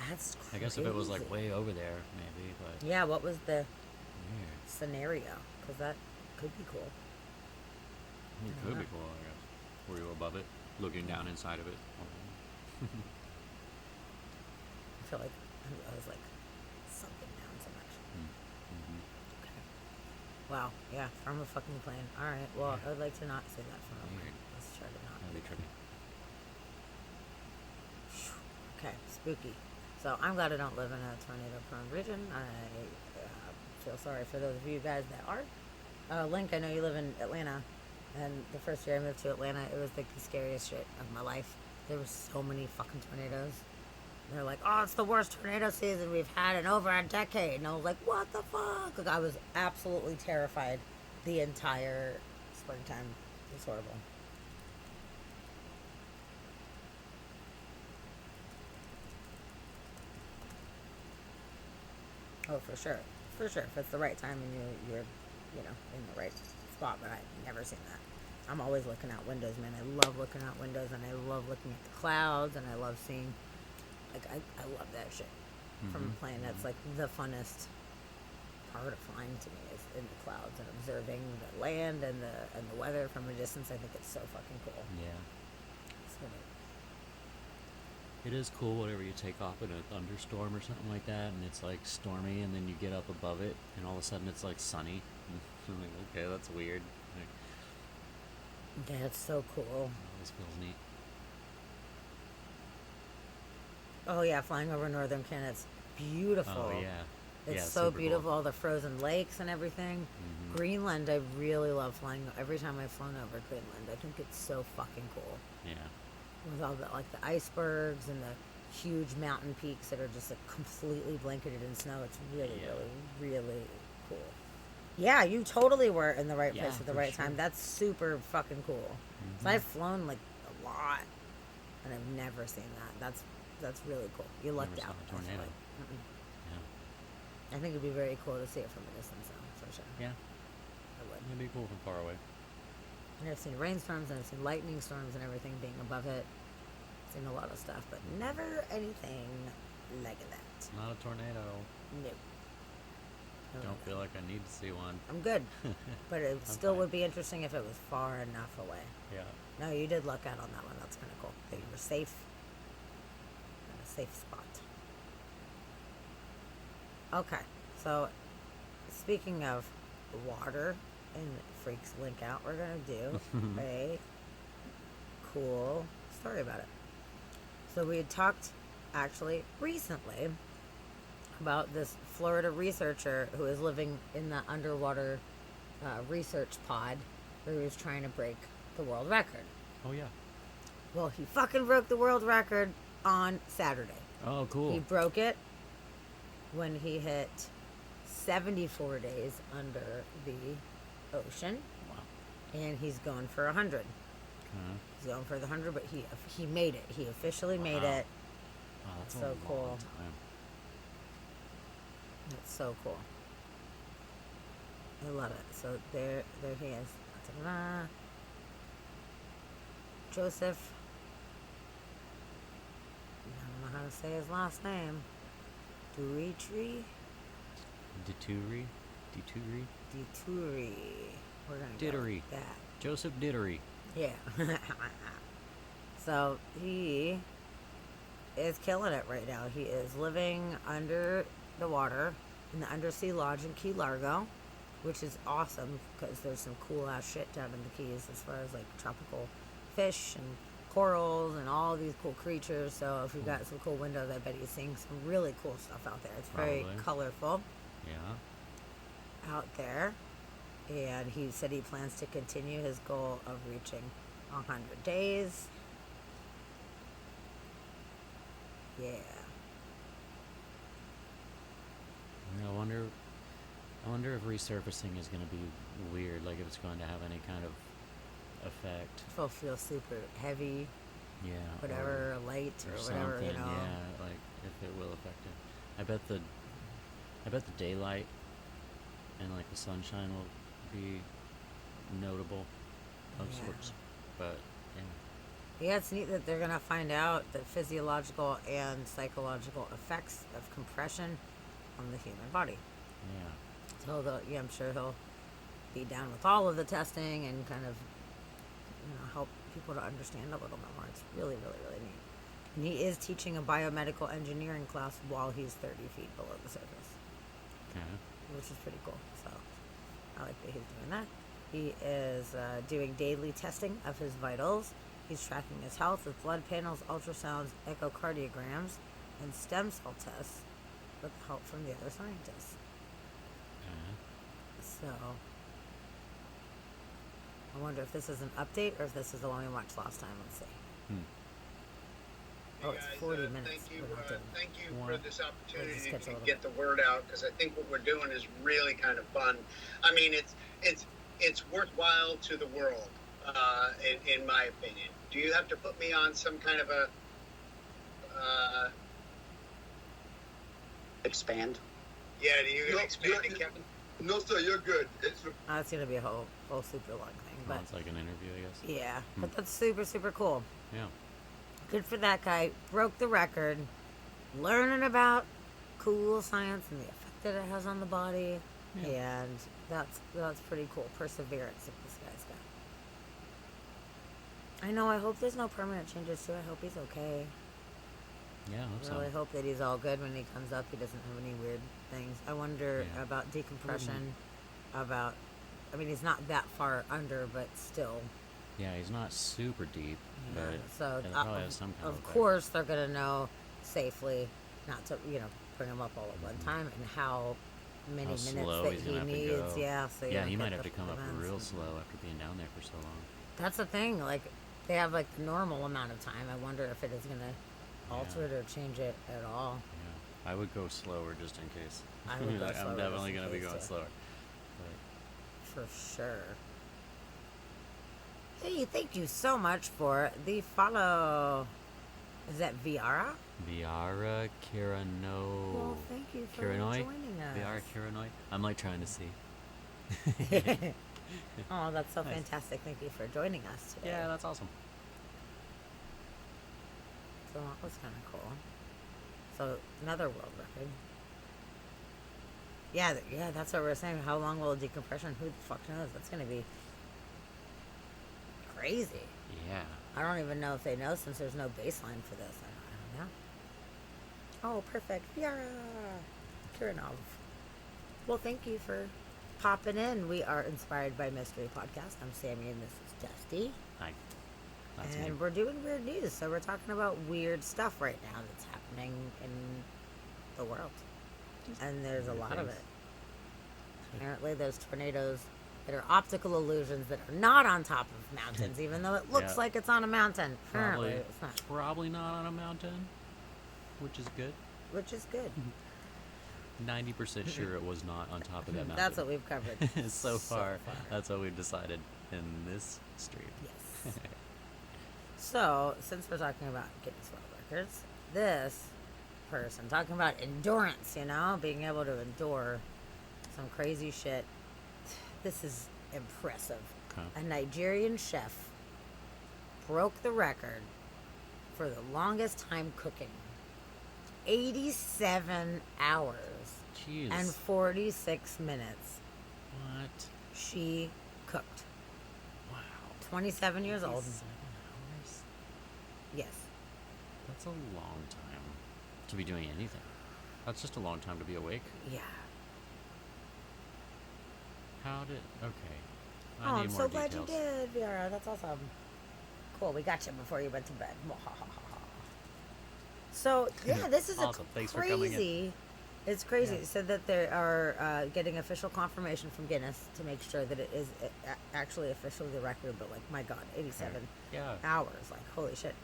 That's crazy. I guess if it was like way over there, maybe, but Yeah, what was the weird. scenario? Because that Could be cool. It I could don't be know. cool, I guess. Were you above it, looking down inside of it? I feel like I was like sunken down so much. Mm-hmm. Okay. Wow. Yeah. From a fucking plane. All right. Well, Yeah. I would like to not say that from a plane. Weird. Let's try to not. That'd be trippy. Okay. Spooky. So I'm glad I don't live in a tornado-prone region. I feel sorry for those of you guys that are. Link, I know you live in Atlanta, and the first year I moved to Atlanta, it was like the scariest shit of my life. There were so many fucking tornadoes. And they're like, "Oh, it's the worst tornado season we've had in over a decade," and I was like, "What the fuck?" Like, I was absolutely terrified the entire springtime. It was horrible. Oh, for sure, for sure. If it's the right time and you're, in the right spot. But I've never seen that. I'm always looking out windows, man. I love looking out windows, and I love looking at the clouds, and I love seeing, like, I love that shit from a plane. That's like the funnest part of flying to me is in the clouds and observing the land and the weather from a distance. I think it's so fucking cool. Yeah. So neat. It is cool whenever you take off in a thunderstorm or something like that, and it's like stormy, and then you get up above it, and all of a sudden it's like sunny. I'm like, okay, that's weird. Like, That's so cool. it always feels neat. Oh yeah, flying over northern Canada's beautiful. Oh yeah. It's Yeah, so super beautiful, cool. all the frozen lakes and everything. Mhm. Greenland, I really love flying. Every time I've flown over Greenland, I think it's so fucking cool. Yeah. With all the like the icebergs and the huge mountain peaks that are just like completely blanketed in snow. It's really, Yeah. really, really cool. Yeah, you totally were in the right Yeah, place at the for right sure. time. That's super fucking cool. So I've flown like a lot, and I've never seen that. That's really cool. You lucked Never saw out. a I feel tornado. like. Yeah. I think it'd be very cool to see it from a distance, though, for sure. Yeah. I would. It'd be cool from far away. And I've seen rainstorms and I've seen lightning storms and everything being above it. I've seen a lot of stuff, but never anything like that. Not a tornado. Nope. Don't feel like I need to see one. I'm good, but it still fine. would be interesting if it was far enough away. Yeah. No, you did luck out on that one. That's kind of cool. That you were safe in a safe spot. Okay, so speaking of water and freaks link out, we're gonna do a cool story about it. So we had talked actually recently about this Florida researcher who is living in the underwater research pod where he was trying to break the world record. Oh yeah. Well, he fucking broke the world record on Saturday. Oh cool. He broke it when he hit 74 days under the ocean, Wow. and he's going for 100. Okay. He's going for the 100, but he made it. He officially made Wow. it. Wow, that's So a long cool. time. It's so cool. I love it. So there he is. Ta-da. Joseph. I don't know how to say his last name. Duitri? Dituri. Dituri. Dituri. We're gonna go Dittery. with that. Joseph Dittery. Yeah. So he is killing it right now. He is living under the water in the Undersea Lodge in Key Largo, which is awesome because there's some cool ass shit down in the Keys as far as like tropical fish and corals and all these cool creatures. So if you've got some cool windows, I bet you're seeing some really cool stuff out there. It's very Probably. colorful Yeah. out there. And he said he plans to continue his goal of reaching 100 days. Yeah. Yeah, I wonder if resurfacing is going to be weird, like if it's going to have any kind of effect. It'll feel super heavy, Yeah. whatever, light Or or whatever, something. you know. Yeah, like if it will affect it. I bet the daylight and like the sunshine will be notable of Yeah. sorts. But yeah. Yeah, it's neat that they're going to find out the physiological and psychological effects of compression on the human body. Yeah. So, yeah, I'm sure he'll be down with all of the testing and kind of, help people to understand a little bit more. It's really, really, really neat. And he is teaching a biomedical engineering class while he's 30 feet below the surface, Okay. which is pretty cool. So I like that he's doing that. He is doing daily testing of his vitals. He's tracking his health with blood panels, ultrasounds, echocardiograms, and stem cell tests with help from the other scientists. Okay. So I wonder if this is an update or if this is the one we watched last time. Let's see. Hmm. Oh, it's 40 minutes. Thank you What? for this opportunity Just gets a to little get the word out, because I think what we're doing is really kind of fun. I mean, it's worthwhile to the world, in my opinion. Do you have to put me on some kind of a Expand. yeah? Do you expand it, Kevin? No, sir, you're good. It's It's going to be a whole super long thing. Oh, But it's like an interview, I guess. yeah, but that's super, super cool. Yeah. Good for that guy. Broke the record. Learning about cool science and the effect that it has on the body. Yeah. And that's pretty cool. Perseverance that this guy's got. I know, I hope there's no permanent changes too. I hope he's okay. Yeah, I hope I so. really hope that he's all good when he comes up. He doesn't have any weird things. I wonder Yeah. about decompression, he's not that far under, but still. Yeah, he's not super deep, Yeah, but so it'll probably have some kind of of effect. course they're gonna know safely not to bring him up all at one time and how many How minutes slow that he's he gonna have to needs. go. Yeah, so you Yeah, don't he get might have the to come up events real and- slow after being down there for so long. That's the thing. Like they have like the normal amount of time. I wonder if it is gonna alter Yeah. it or change it at all. Yeah, I would go slower just in case. I would go Like, slower I'm just definitely in gonna be case, going too. slower. For sure. Hey, thank you so much for the follow. Is that Viara? Viara Kirano. Well, thank you for Kiranoi? joining us. Viara Kiranoi. I'm like trying to see. Oh, that's so Nice. fantastic. Thank you for joining us today. Yeah, that's awesome. So that was kind of cool. So, another world record. Yeah, that's what we're saying. How long will decompression? Who the fuck knows? That's going to be crazy. Yeah. I don't even know if they know since there's no baseline for this. I don't know. Oh, perfect. Yara! Kiranov. Well, thank you for popping in. We are Inspired by Mystery Podcast. I'm Sammy and this is Dusty. Hi. That's And me. we're doing weird news. So we're talking about weird stuff right now that's happening in the world. And there's a weird lot of things. it. Apparently there's tornadoes that are optical illusions that are not on top of mountains, even though it looks Yeah. like it's on a mountain. Apparently Probably, it's not, probably not on a mountain, which is good. which is good. 90% sure it was not on top of that mountain. That's what we've covered. so far. That's what we've decided in this stream. Yes. So, since we're talking about Guinness World Records, this person talking about endurance, being able to endure some crazy shit. This is impressive. Okay. A Nigerian chef broke the record for the longest time cooking. 87 hours Jeez. and 46 minutes what? she cooked. Wow. 27 years old. 7 hours? Yes. That's a long time to be doing anything. That's just a long time to be awake. Yeah. How did... Okay. Oh, I I'm need so more glad details. you did, Viara. That's awesome. Cool. We got you before you went to bed. So yeah, this is Awesome. a Thanks for coming in. crazy. It's crazy. Yeah. It said that they are getting official confirmation from Guinness to make sure that it is actually officially the record. But like, my God, 87 Yeah. hours. Like, holy shit.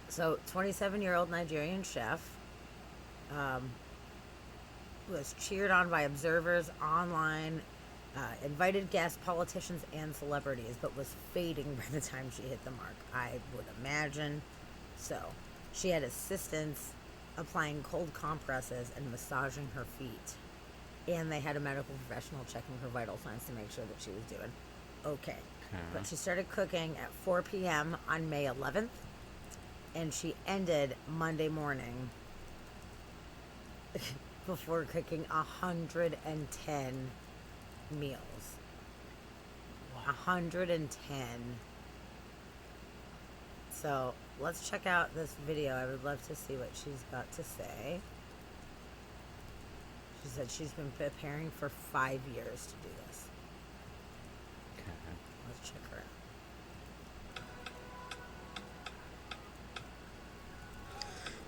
So, 27-year-old Nigerian chef was cheered on by observers online, invited guests, politicians, and celebrities, but was fading by the time she hit the mark, I would imagine. So, she had assistants applying cold compresses and massaging her feet. And they had a medical professional checking her vital signs to make sure that she was doing okay. But she started cooking at 4 p.m. on May 11th, and she ended Monday morning before cooking 110 meals. 110. So let's check out this video. I would love to see what she's got to say. She said she's been preparing for 5 years to do this. Okay. Let's check her out.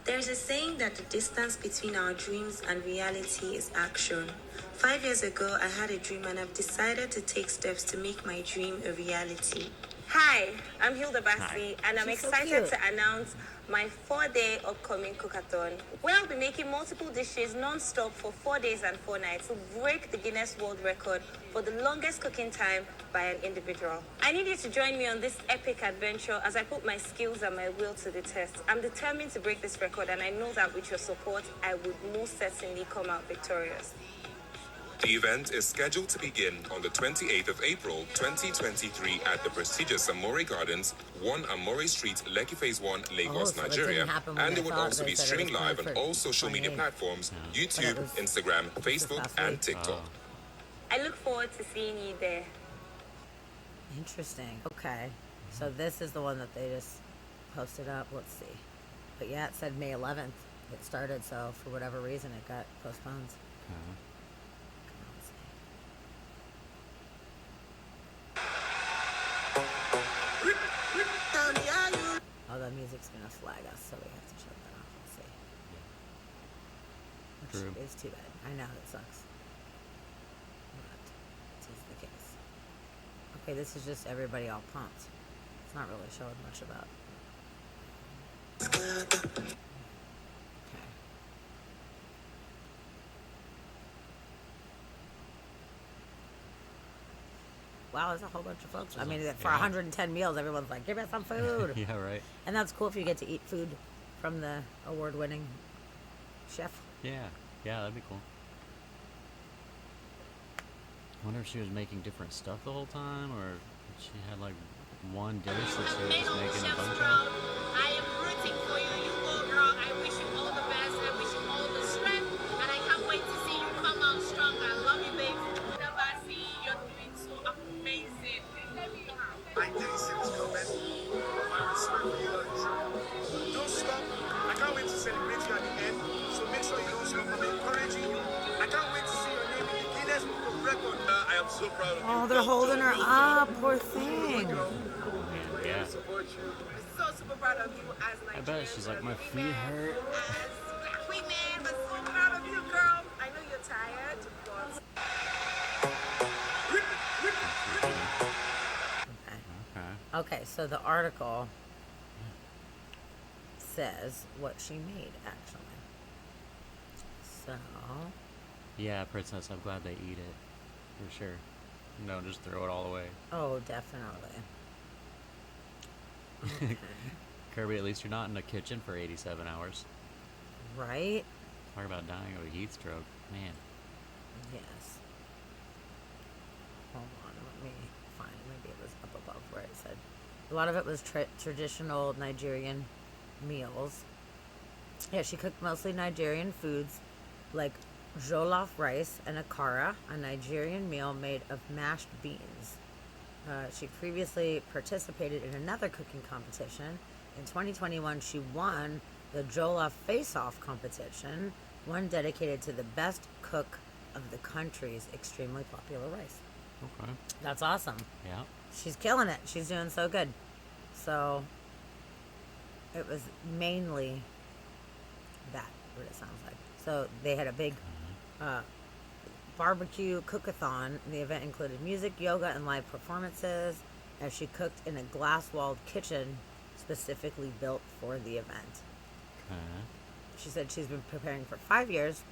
There's a saying that the distance between our dreams and reality is action. 5 years ago, I had a dream and I've decided to take steps to make my dream a reality. Hi, I'm Hilda Bassi, and I'm She's so excited cute. to announce my 4-day upcoming cookathon, where I'll be making multiple dishes non-stop for 4 days and 4 nights to break the Guinness World Record for the longest cooking time by an individual. I need you to join me on this epic adventure as I put my skills and my will to the test. I'm determined to break this record, and I know that with your support, I would most certainly come out victorious. The event is scheduled to begin on the 28th of April 2023 at the prestigious Amore Gardens, 1 Amore Street, Lekki Phase 1, Lagos, so it Nigeria. didn't happen when And they it will thought. also They be said it streaming was live on planned for all social media 28th. platforms, But YouTube, it was- Instagram, this Facebook, past and week. TikTok. I look forward to seeing you there. Interesting. Okay. So this is the one that they just posted up. Let's see. But yeah, it said May 11th it started, so for whatever reason it got postponed. Okay. Come on, let's see. Oh, the music's gonna flag us, so we have to shut that off. Let's see. True. Which is too bad. I know it sucks. But it is the case. Okay, this is just everybody all pumped. It's not really showing much about. Okay. Wow, there's a whole bunch of folks. I mean, for Yeah. 110 meals, everyone's like, give me some food. Yeah, right. And that's cool if you get to eat food from the award-winning chef. Yeah, yeah, that'd be cool. I wonder if she was making different stuff the whole time, or if she had like one dish that she was just making a bunch of. I am rooting for you. You go, girl. I wish you all the best. I wish you all the strength. And I can't wait to see you come out strong. I love you, babe. Nabasi, you're doing so amazing. I didn't see this coming. My respect for you guys. Don't stop. I can't wait to celebrate you at the end. So make sure you don't stop. I'm encouraging you. I can't wait to see your name in the Guinness Book of Records. I am so proud of you. Oh, they're holding her up. Poor thing. Man, yeah. Support you. So super proud of you as I bet she's like, my feet hurt. As Black women, but so proud of you, girl. I know you're tired, but Okay. Okay. Okay, so the article says what she made, actually. So, Yeah, Princess, I'm glad they eat it. For sure. Don't just throw it all away. oh, definitely. Okay. Kirby, at least you're not in the kitchen for 87 hours. Right? Talk about dying of a heat stroke. Man. Yes. Hold on, let me find it. Maybe it was up above where it said. A lot of it was traditional Nigerian meals. Yeah, she cooked mostly Nigerian foods like jollof rice and akara, a Nigerian meal made of mashed beans. She previously participated in another cooking competition. In 2021, she won the Jollof Face-Off competition, one dedicated to the best cook of the country's extremely popular rice. Okay. That's awesome. Yeah. She's killing it. She's doing so good. So it was mainly that, what it sounds like. So they had a big barbecue cookathon. The event included music, yoga, and live performances as she cooked in a glass-walled kitchen specifically built for the event. Okay. She said she's been preparing for 5 years,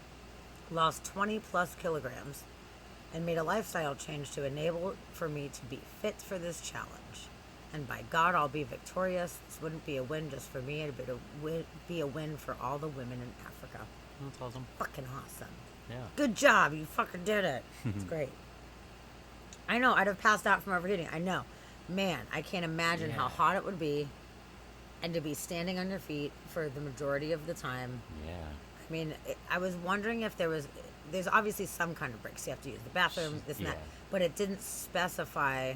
lost 20 plus kilograms, and made a lifestyle change to enable for me to be fit for this challenge. And by God, I'll be victorious. This wouldn't be a win just for me. It'd be a win for all the women in Africa. That's awesome. Fucking awesome. Yeah. Good job. You fucking did it. It's great. I know. I'd have passed out from overheating. I know. Man, I can't imagine how Yeah. hot it would be and to be standing on your feet for the majority of the time. Yeah. I mean, I was wondering if there's obviously some kind of breaks. You have to use the bathroom, this and that. Yeah. But it didn't specify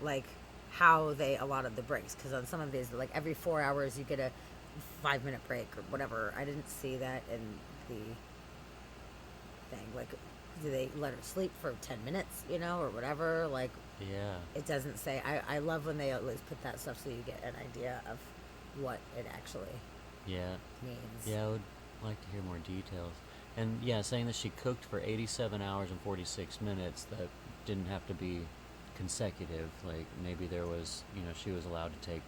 like how they allotted the breaks, because on some of these, like every 4 hours you get a 5 minute break or whatever. I didn't see that in the thing. Like, do they let her sleep for 10 minutes, or whatever? Like, Yeah. it doesn't say. I love when they always put that stuff so you get an idea of what it actually Yeah. means. Yeah, I would like to hear more details. And yeah, saying that she cooked for 87 hours and 46 minutes, that didn't have to be consecutive. Like maybe there was, she was allowed to take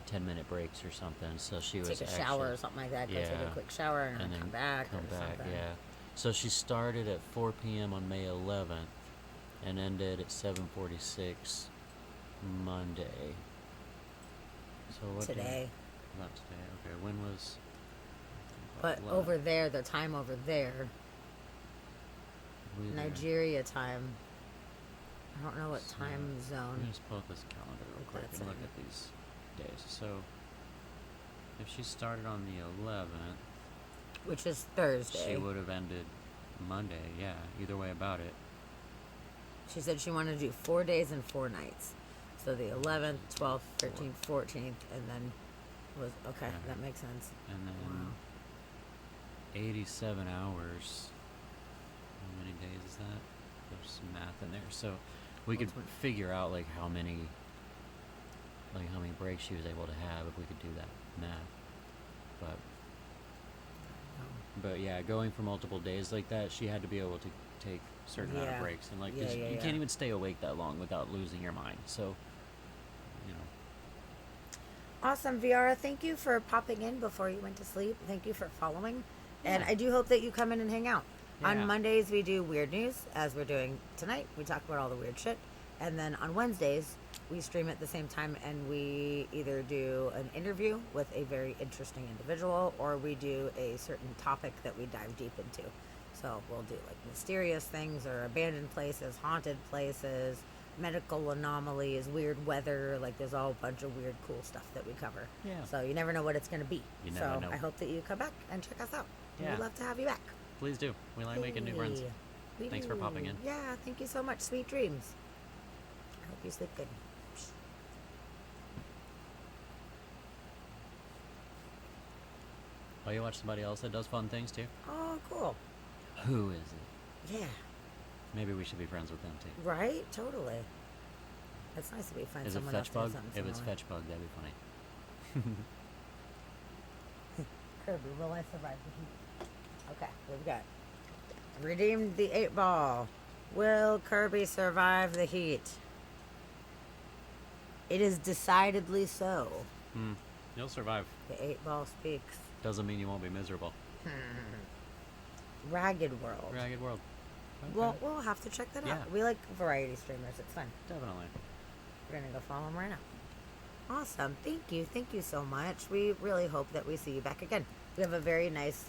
10-minute breaks or something. So she was Take a actually, shower or something like that. Go take yeah, a quick shower and, then then come back or something. yeah. So she started at 4 p.m. on May 11th and ended at 7:46 Monday. So what day? Today. Not today. Okay, when was? But What? over there, the time over there, We there. Nigeria time. I don't know what So, time Let zone. me just pull up this calendar real What quick that's and look in. at these days. So, if she started on the 11th, Which is Thursday. she would have ended Monday. Yeah, either way about it. She said she wanted to do 4 days and 4 nights. So the 11th, 12th, 13th, 14th, and then was okay. Okay. That makes sense. And then Wow. 87 hours. How many days is that? There's some math in there. So, we could figure out like how many breaks she was able to have if we could do that math. But yeah, going for multiple days like that, she had to be able to take a certain amount of Yeah. breaks, and like 'cause Yeah, you yeah. can't even stay awake that long without losing your mind. So, Awesome, Viara. Thank you for popping in before you went to sleep. Thank you for following. And Yeah. I do hope that you come in and hang out. Yeah. On Mondays, we do weird news, as we're doing tonight. We talk about all the weird shit. And then on Wednesdays, we stream at the same time, and we either do an interview with a very interesting individual, or we do a certain topic that we dive deep into. So we'll do like mysterious things, or abandoned places, haunted places, medical anomalies, weird weather. Like, there's all a bunch of weird, cool stuff that we cover. Yeah. So you never know what it's going to be. You so never know. I hope that you come back and check us out. Yeah. We'd love to have you back. please do. We like making new friends. Hey, we Thanks for popping do. in. Yeah, thank you so much. Sweet dreams. I hope you sleep good. Oh, you watch somebody else that does fun things too? Oh, cool. Who is it? Yeah. Maybe we should be friends with them too. Right? Totally. It's nice that we find Is it someone else to do Fetchbug? something If it's similar. Fetchbug, that'd be funny. Kirby, will I survive the heat? Okay, we've got redeemed the 8-ball. Will Kirby survive the heat? It is decidedly so. You'll survive. The 8-ball speaks. Doesn't mean you won't be miserable. Ragged World. Ragged World. Okay. Well, we'll have to check that Yeah. out. We like variety streamers. It's fun. Definitely. We're going to go follow them right now. Awesome. Thank you. Thank you so much. We really hope that we see you back again. We have a very nice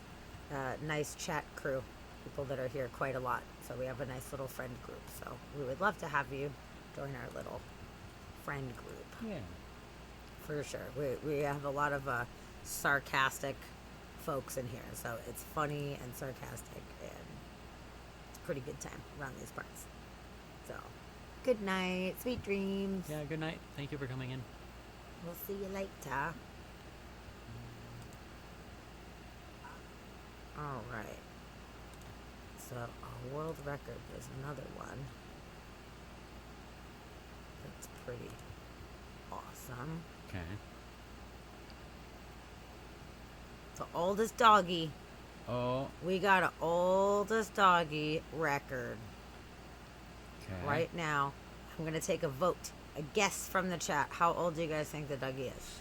chat crew. People that are here quite a lot. So we have a nice little friend group. So we would love to have you join our little friend group. Yeah. For sure. We have a lot of sarcastic folks in here. So it's funny and sarcastic, and it's a pretty good time around these parts. So good night. Sweet dreams. Yeah, good night. Thank you for coming in. We'll see you later. All right. So a world record. There's another one. That's pretty awesome. Okay. The oldest doggy. Oh. We got an oldest doggy record Okay. right now. I'm gonna take a vote. A guess from the chat. How old do you guys think the doggy is?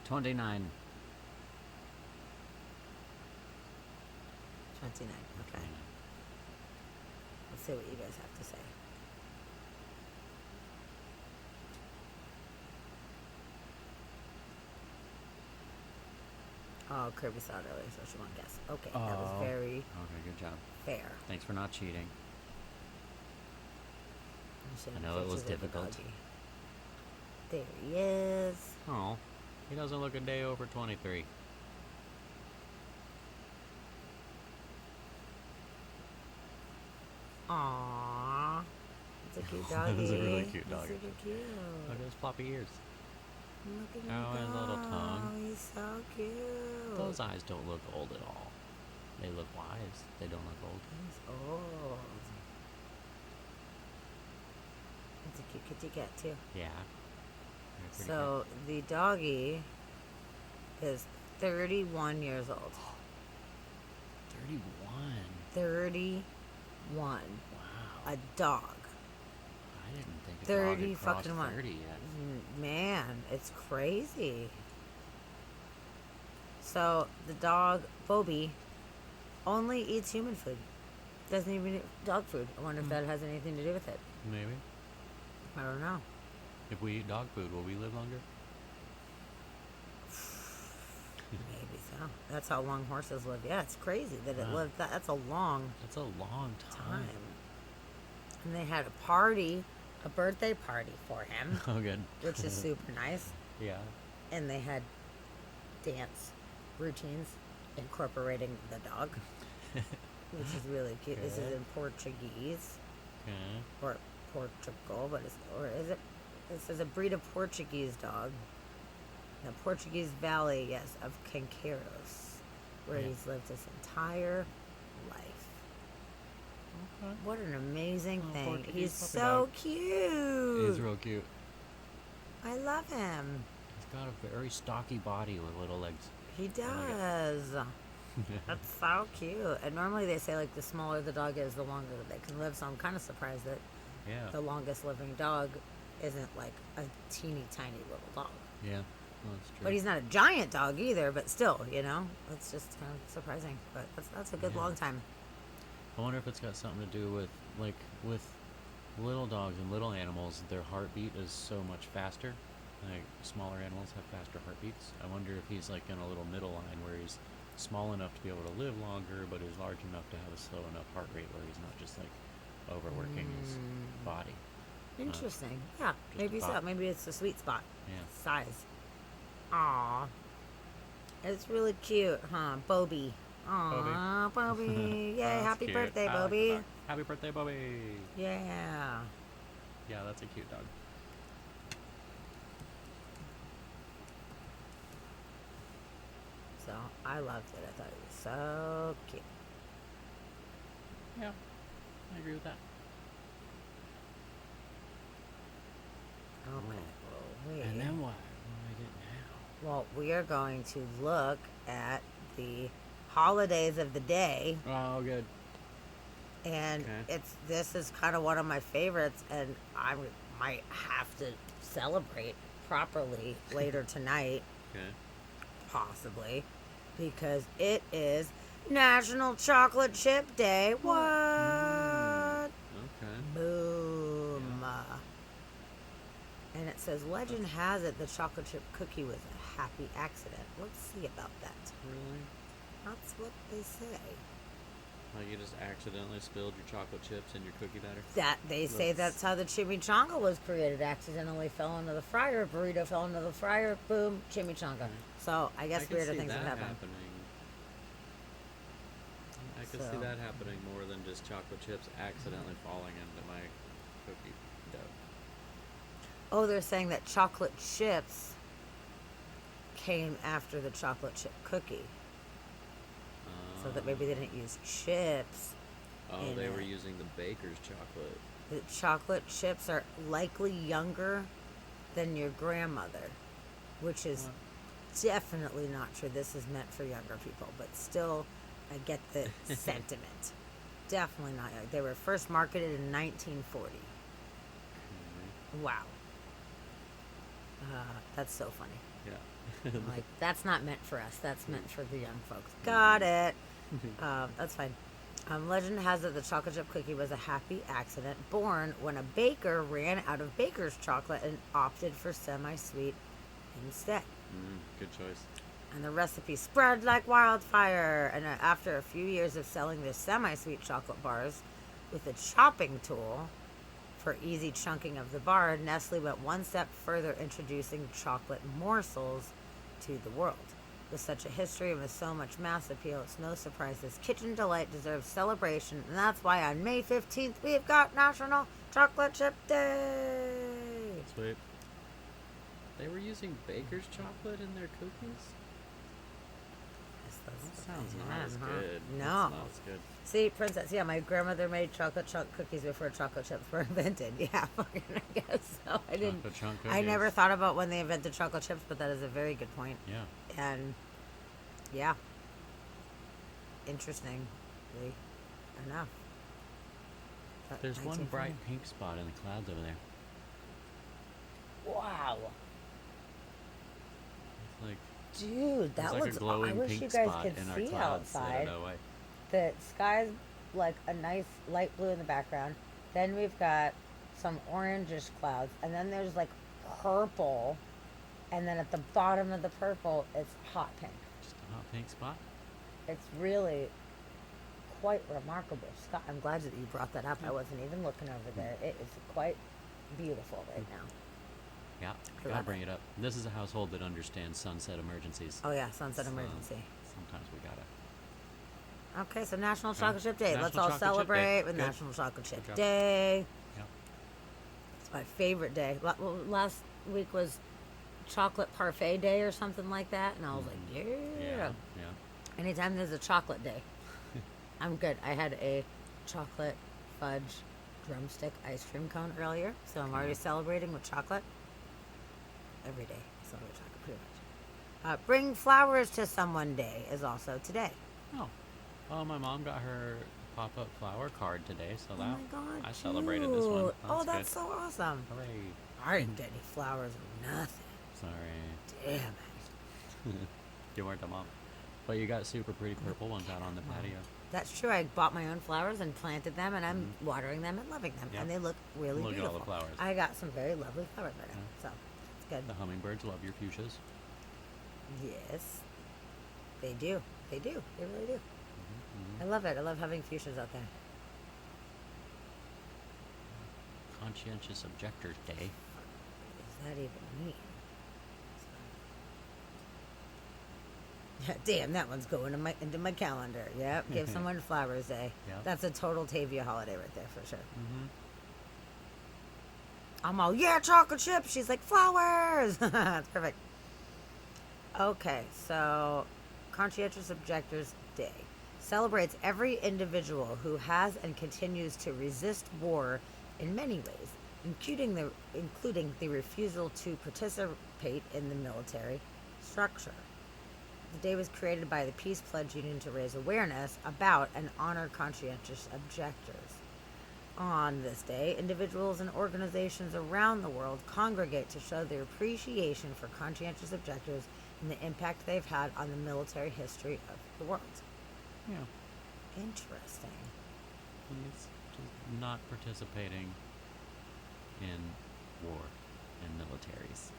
$29. 29. Okay. Let's see what you guys have to say. Oh, Kirby saw it earlier, so she won't guess. Okay, that was Oh. very Okay, good job. fair. Thanks for not cheating. She I know it was pictures of the difficult. doggy. There he is. Oh, he doesn't look a day over 23. Aww. It's a cute doggy. That is a really cute dog. He's super cute. Look at his floppy ears. Look at Oh, him his little go. tongue. He's so cute. Those eyes don't look old at all. They look wise. They don't look old. He's old. It's a cute kitty cat too. Yeah. They're pretty So the doggy is 31 years old. cute. 31. 31. Wow. A dog. I didn't think a 30 dog had crossed fucking one. 30 yet. Man, it's crazy. So the dog, Bobby, only eats human food. Doesn't even eat dog food. I wonder if that has anything to do with it. Maybe. I don't know. If we eat dog food, will we live longer? Maybe so. That's how long horses live. Yeah, it's crazy that it Wow. lived that. That's a long That's a long time. time. And they had a party, a birthday party for him, Oh, good. which is super nice. Yeah. And they had dance routines incorporating the dog, which is really cute. This is Okay. in Portuguese Okay. or Portugal, but is it? This is a breed of Portuguese dog. The Portuguese Valley, yes, of Canqueiros, where Yeah. he's lived his entire life. Okay. What an amazing Little thing! Portuguese He's puppy so dog. cute. He's real cute. I love him. He's got a very stocky body with little legs. He does. That's so cute. And normally they say like the smaller the dog is, the longer they can live. So I'm kind of surprised that Yeah. the longest living dog isn't like a teeny tiny little dog. Yeah. Well, that's true. But he's not a giant dog either. But still, it's just kind of surprising. But that's a good Yeah. long time. I wonder if it's got something to do with, like, with little dogs and little animals, their heartbeat is so much faster. Like, smaller animals have faster heartbeats. I wonder if he's, like, in a little middle line where he's small enough to be able to live longer, but is large enough to have a slow enough heart rate where he's not just, like, overworking his body. Interesting. Yeah, just maybe a so. thought. Maybe it's the sweet spot. Yeah. Size. Aw. It's really cute, huh? Bobby. Aw, Bobby. Yay, That's happy cute. birthday, I like the Bobby. dog. Happy birthday, Bobby! Yeah. Yeah, that's a cute dog. So I loved it. I thought it was so cute. Yeah, I agree with that. Okay. Well, And then what? What do I get now? well, we are going to look at the holidays of the day, Oh, good. and Okay. this is kind of one of my favorites, and I might have to celebrate properly later tonight, Okay. possibly, because it is National Chocolate Chip Day. What? Okay. Boom. And it says, legend has it the chocolate chip cookie was a happy accident. Let's see about that. Really? That's what they say. Like you just accidentally spilled your chocolate chips in your cookie batter? That they say that's how the chimichanga was created. Accidentally fell into the fryer. Burrito fell into the fryer. Boom, chimichanga. So I guess can weirder see things have that happened. happening. I could see So- that happening more than just chocolate chips accidentally falling into my cookie dough. Oh, they're saying that chocolate chips came after the chocolate chip cookie, so that maybe they didn't use chips. Oh, in they were it. using the baker's chocolate. The chocolate chips are likely younger than your grandmother, which is definitely not true. This is meant for younger people, but still, I get the sentiment. Definitely not young. They were first marketed in 1940. Wow. That's so funny. Yeah. I'm like, that's not meant for us. That's meant for the young folks. Got it. That's fine. Legend has it the chocolate chip cookie was a happy accident born when a baker ran out of baker's chocolate and opted for semi-sweet instead. Good choice. And the recipe spread like wildfire. And after a few years of selling their semi-sweet chocolate bars with a chopping tool for easy chunking of the bar, Nestle went one step further, introducing chocolate morsels to the world. With such a history and with so much mass appeal, it's no surprise this kitchen delight deserves celebration, and that's why on May 15th we've got National Chocolate Chip Day. Sweet. They were using baker's chocolate in their cookies? That sounds not as good. No. That smells good. See, Princess, yeah, my grandmother made chocolate chunk cookies before chocolate chips were invented. Yeah, fucking, I guess so. I didn't. Chocolate chunk I never cookies. thought about when they invented chocolate chips, but that is a very good point. Yeah. And yeah, interestingly enough. But There's one 1940. bright pink spot in the clouds over there. Wow, It's like dude, that there's like looks. a glowing I wish pink you guys spot could in our see clouds. I outside. don't know why. The sky's like a nice light blue in the background. Then we've got some orangish clouds, and then there's like purple, and then at the bottom of the purple, it's hot pink. Just a hot pink spot. It's really quite remarkable. Scott, I'm glad that you brought that up. I wasn't even looking over there. It is quite beautiful right now. Yeah, I gotta love bring it up. This is a household that understands sunset emergencies. Oh yeah, sunset So, emergency. Sometimes we gotta. Okay, so National Chocolate Chip Day. Let's National all Chocolate Chip Day. celebrate with Good. National Chocolate Chip job. Day. Yeah. It's my favorite day. Last week was Chocolate Parfait Day or something like that, and I was like, yeah. Yeah. Anytime there's a chocolate day, I'm good. I had a chocolate fudge drumstick ice cream cone earlier, so I'm already celebrating with chocolate. Every day, I celebrate chocolate pretty much. Bring flowers to someone day is also today. Oh. Well, my mom got her pop-up flower card today, so Oh that my god, I celebrated this one. cute. Oh, That's that's good. so awesome. Hooray. I didn't get any flowers or nothing. Sorry. Damn it. You weren't a mom. But you got super pretty purple ones out on the patio. That's true. I bought my own flowers and planted them, and I'm watering them and loving them, Yeah. and they look really Look at all beautiful. the flowers. I got some very lovely flowers right now, so it's good. The hummingbirds love your fuchsias. Yes, they do. They do. They really do. Mm-hmm. I love it. I love having fuchsias out there. Conscientious Objectors Day. What does that even mean? Damn, that one's going into my calendar. Yep, give someone Flowers Day. Yep. That's a total Tavia holiday right there for sure. Mm-hmm. I'm all, yeah, chocolate chips. She's like, flowers. That's perfect. Okay, so Conscientious Objectors Day celebrates every individual who has and continues to resist war in many ways, including the refusal to participate in the military structure. The day was created by the Peace Pledge Union to raise awareness about and honor conscientious objectors. On this day, individuals and organizations around the world congregate to show their appreciation for conscientious objectors and the impact they've had on the military history of the world. Yeah. Interesting. He's just not participating in war and militaries.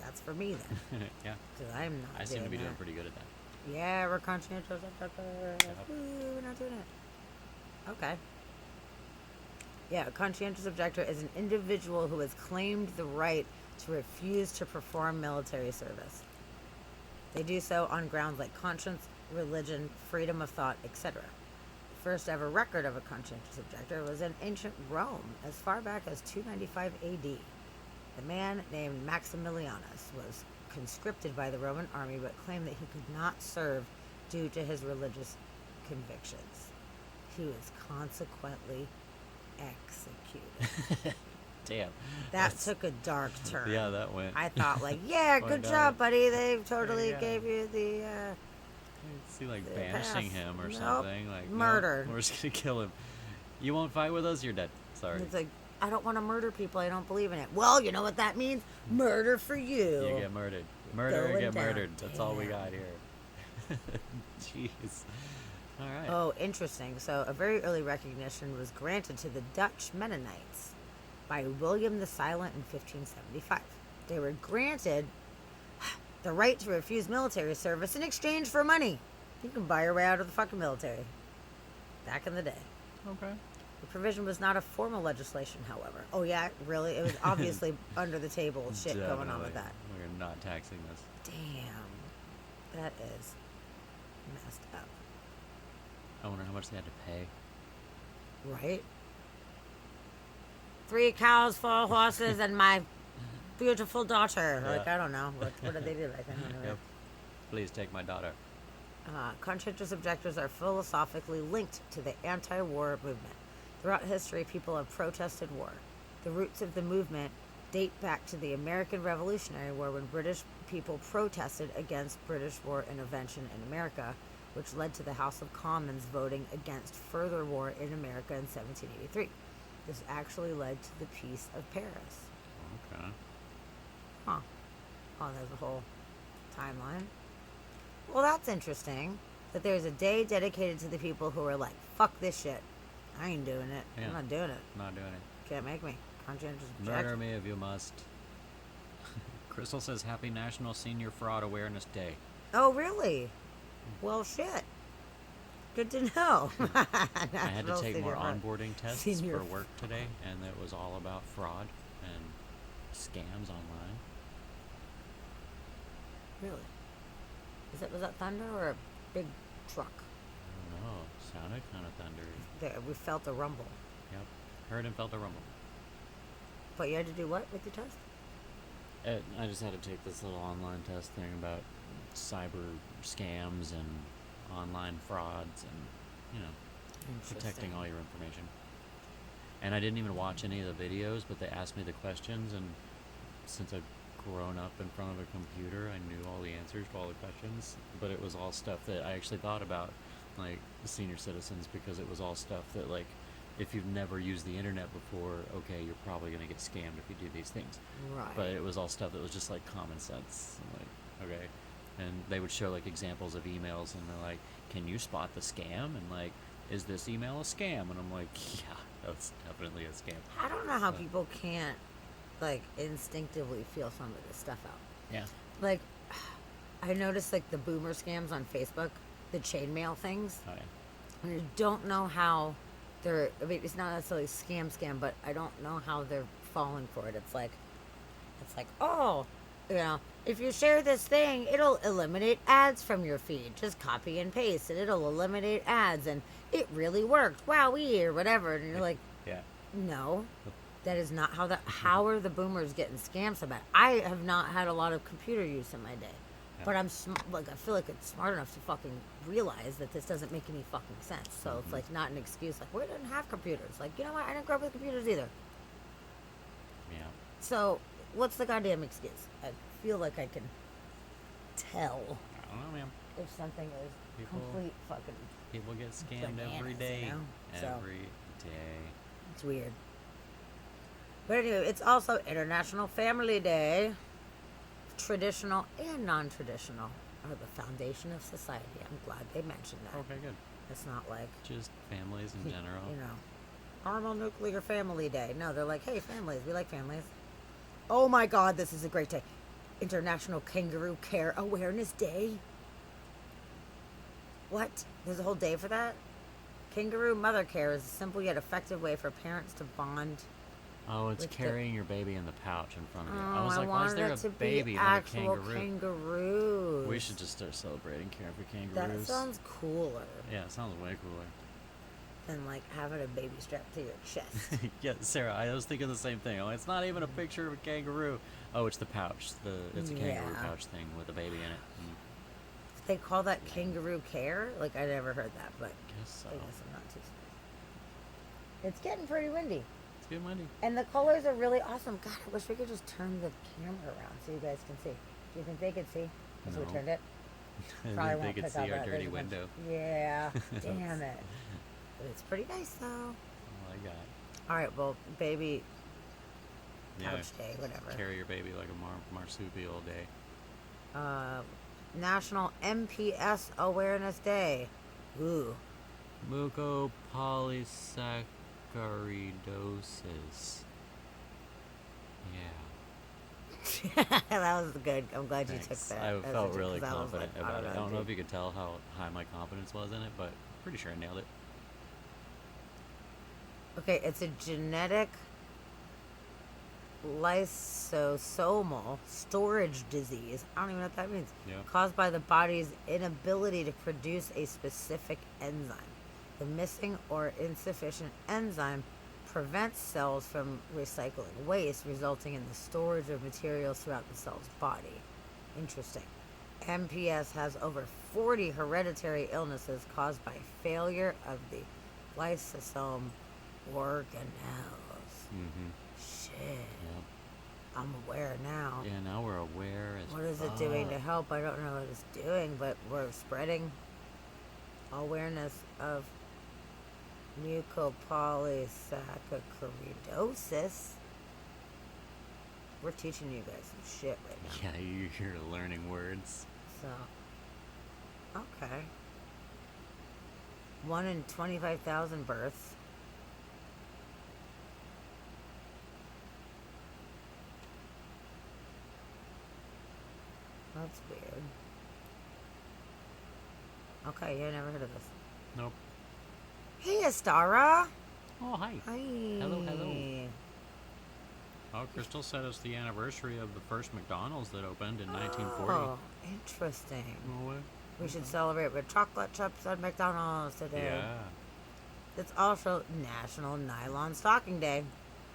That's for me then, Yeah. because I'm not. I seem to be doing that. pretty good at that. Yeah, we're conscientious objectors. Yep. Woo, we're not doing it. Okay. Yeah, a conscientious objector is an individual who has claimed the right to refuse to perform military service. They do so on grounds like conscience, religion, freedom of thought, etc. The first ever record of a conscientious objector was in ancient Rome, as far back as 295 AD. The man named Maximilianus was conscripted by the Roman army but claimed that he could not serve due to his religious convictions. He was consequently executed. Damn. That took a dark turn. Yeah, that went. I thought, like, yeah, Went good down. job, buddy. They totally Yeah. gave you the, See, like the banishing pass. him or Nope. something. Like no, Murder. we're just gonna kill him. You won't fight with us. You're dead. Sorry. it's like, I don't want to murder people. I don't believe in it. Well, you know what that means? Murder for you. You get murdered. Murder or Going get down. murdered. That's all we Damn. got here. Jeez. All right. Oh, interesting. So, a very early recognition was granted to the Dutch Mennonites by William the Silent in 1575. They were granted the right to refuse military service in exchange for money. You can buy your way out of the fucking military. Back in the day. Okay. The provision was not a formal legislation, however. Oh, yeah, really? It was obviously under the table shit going on with Definitely. that. We're not taxing this. Damn. That is messed up. I wonder how much they had to pay. Right? 3 cows, 4 horses, and my beautiful daughter. Yeah. Like, I don't know. What did they do back then? Anyway. Yep. Please take my daughter. Conscientious objectors are philosophically linked to the anti-war movement. Throughout history, people have protested war. The roots of the movement date back to the American Revolutionary War, when British people protested against British war intervention in America, which led to the House of Commons voting against further war in America in 1783. This actually led to the Peace of Paris. Okay. Huh. Oh, there's a whole timeline. Well, that's interesting. That there's a day dedicated to the people who are like, fuck this shit. I ain't doing it. Yeah. I'm not doing it. Not doing it. Can't make me. Conscientious Murder objector. me if you must. Crystal says Happy National Senior Fraud Awareness Day. Oh, really? Well, shit. Good to know. I had to take more onboarding tests Senior for work today, and it was all about fraud and scams online. Really? Was that thunder or a big truck? I don't know. Sounded kind of thundery. There, we felt a rumble. Yep. Heard and felt a rumble. But you had to do what with your test? I just had to take this little online test thing about cyber scams and online frauds and, you know, protecting all your information. And I didn't even watch any of the videos, but they asked me the questions, and since I've grown up in front of a computer, I knew all the answers to all the questions, but it was all stuff that I actually thought about, like the senior citizens, because it was all stuff that, like, if you've never used the internet before, okay, you're probably going to get scammed if you do these things. Right. But it was all stuff that was just like common sense. Like, okay. And they would show like examples of emails, and they're like, can you spot the scam? And like, is this email a scam? And I'm like, yeah, that's definitely a scam. I don't know how So- people can't, like, instinctively feel some of this stuff out. Yeah. Like, I noticed, like, the boomer scams on Facebook, the chainmail things. Oh, yeah. And I don't know how they're, I mean, it's not necessarily scam, but I don't know how they're falling for it. It's like, oh, you know, if you share this thing, it'll eliminate ads from your feed. Just copy and paste, and it'll eliminate ads, and it really worked. Wowee, or whatever. And you're like, Yeah. no, that is not how how are the boomers getting scammed so bad? I have not had a lot of computer use in my day, but I feel like it's smart enough to fucking realize that this doesn't make any fucking sense. So it's like not an excuse. Like, we didn't have computers. Like, you know what? I didn't grow up with computers either. Yeah. So what's the goddamn excuse? I feel like I can tell I don't know, man. if something is People- complete fucking. People get scammed every Bananas, day. you know? So- Every day. It's weird. But anyway, it's also International Family Day. Traditional and non-traditional are the foundation of society. I'm glad they mentioned that. Okay, good. It's not like, Just families in general. you know, Thermonuclear Family Day. No, they're like, hey, families. We like families. Oh my God, this is a great day. International Kangaroo Care Awareness Day. What? There's a whole day for that? Kangaroo mother care is a simple yet effective way for parents to bond. Oh, it's With the- carrying your baby in the pouch in front of you. Oh, I was like, why is wanted there it to a be baby, not a actual kangaroo? kangaroos. We should just start celebrating caring for That kangaroos. sounds cooler Yeah, it sounds way cooler. than like having a baby strapped to your chest. Yeah, Sarah, I was thinking the same thing. Oh, it's not even a picture of a kangaroo. Oh, it's the pouch. It's a kangaroo Yeah. pouch thing with a baby in it. They call that kangaroo care? Like, I never heard that, but Guess so. I guess I'm not too surprised. It's getting pretty windy. It's good money. And the colors are really awesome. God, I wish we could just turn the camera around so you guys can see. Do you think they could see? As we No. turned it? I Probably think they won't could pick see up our that. dirty There's a bunch- window. Yeah. Damn it. But it's pretty nice, though. Oh my god. All right, well, baby Yeah. couch day, whatever. Carry your baby like a marsupial day. National MPS Awareness Day. Ooh. Mucopolysaccharidosis. Yeah. That was good. I'm glad you took Thanks. that. I That was felt a- really 'cause I was confident like, about it. I don't know if dude. you could tell how high my confidence was in it, but pretty sure I nailed it. Okay, it's a genetic lysosomal storage disease. I don't even know what that means. Yeah. Caused by the body's inability to produce a specific enzyme. The missing or insufficient enzyme prevents cells from recycling waste, resulting in the storage of materials throughout the cell's body. Interesting. MPS has over 40 hereditary illnesses caused by failure of the lysosome organelles. Mm-hmm. Shit. Yep. I'm aware now. Yeah, now we're aware as What is it doing to fuck. help? I don't know what it's doing, but we're spreading awareness of mucopolysaccharidosis. We're teaching you guys some shit right now. Yeah, you're learning words. So, okay. 1 in 25,000 births. That's weird. Okay, yeah, never heard of this. Nope. Hey, Astara. Oh, hi. Hi. Hello, hello. Oh, Crystal said it's the anniversary of the first McDonald's that opened in 1940. Oh, interesting. No way. We should celebrate with chocolate chips at McDonald's today. Yeah. It's also National Nylon Stocking Day.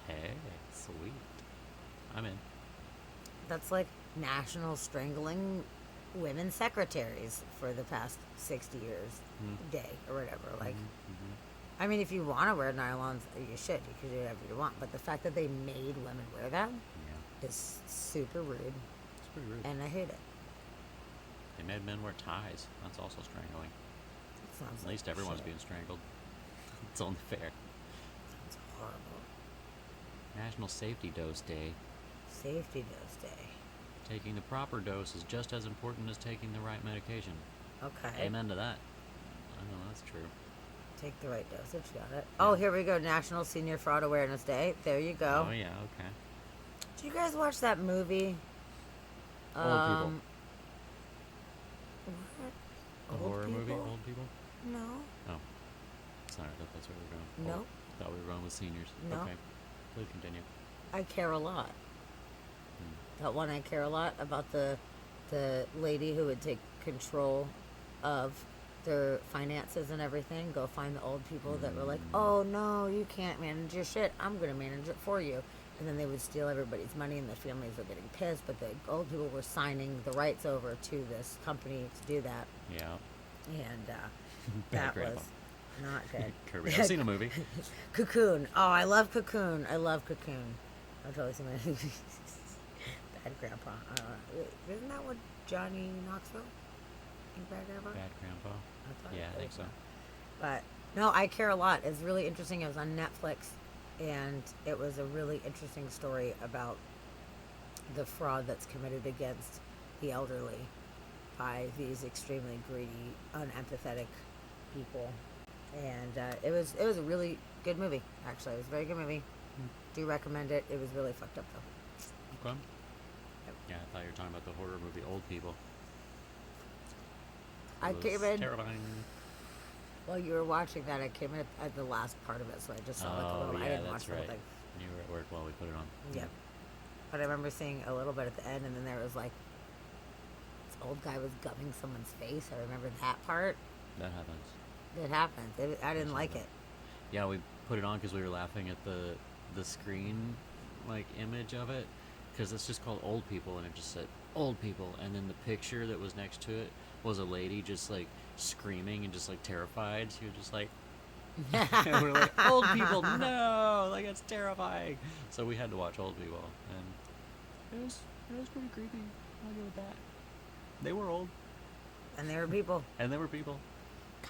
Hey, sweet. I'm in. That's like National Strangling Women Secretaries for the past 60 years day or whatever. Like, I mean, if you want to wear nylons, you should. You can do whatever you want. But the fact that they made women wear them Yeah. is super rude, It's pretty rude. and I hate it. They made men wear ties. That's also strangling. It sounds At least like everyone's shit. being strangled. It's only fair. It's horrible. National Safety Dose Day. Safety Dose Day. Taking the proper dose is just as important as taking the right medication. Okay. Amen to that. I know that's true. Take the right dosage. Got it. Oh, here we go. National Senior Fraud Awareness Day. There you go. Oh yeah, okay. Did you guys watch that movie? Old People. What? The Old horror movie, People? Old People? No. Oh. Sorry, I thought that's where we were going. Nope. Thought we were going with seniors. No. Okay. Please continue. I Care a Lot. That one I Care a Lot about the lady who would take control of their finances and everything. Go find the old people that were like, oh no, you can't manage your shit. I'm going to manage it for you. And then they would steal everybody's money and the families were getting pissed. But the old people were signing the rights over to this company to do that. Yeah. And Bad that grandpa. was not good. Kirby. I've seen a movie. Cocoon. Oh, I love Cocoon. I love Cocoon. I've totally seen my Bad Grandpa. I don't know. Isn't that what Johnny Knoxville? Think Bad Grandpa? Bad Grandpa. thought Yeah, it I think was so. that. But no, I Care a Lot. It's really interesting. It was on Netflix, and it was a really interesting story about the fraud that's committed against the elderly by these extremely greedy, unempathetic people. And it was a really good movie. Actually, it was a very good movie. Do recommend it. It was really fucked up though. Okay. Yep. Yeah, I thought you were talking about the horror movie Old People. I It was came in terrifying. while you were watching that. I came in at the last part of it, so I just saw like a Oh, little. I yeah, didn't watch that's the whole right. thing. You were at work while we put it on. Yeah. But I remember seeing a little bit at the end, and then there was like this old guy was gumming someone's face. I remember that part. That happens. It happened. I didn't saw like that. it. Yeah, we put it on because we were laughing at the screen like image of it, because it's just called Old People, and it just said Old People, and then the picture that was next to it was a lady just like screaming and just like terrified. She was just like, and we're like, Old People, no, like it's terrifying. So we had to watch Old People, and it was pretty creepy. I'll give it that. They were old, And they were people. and they were people,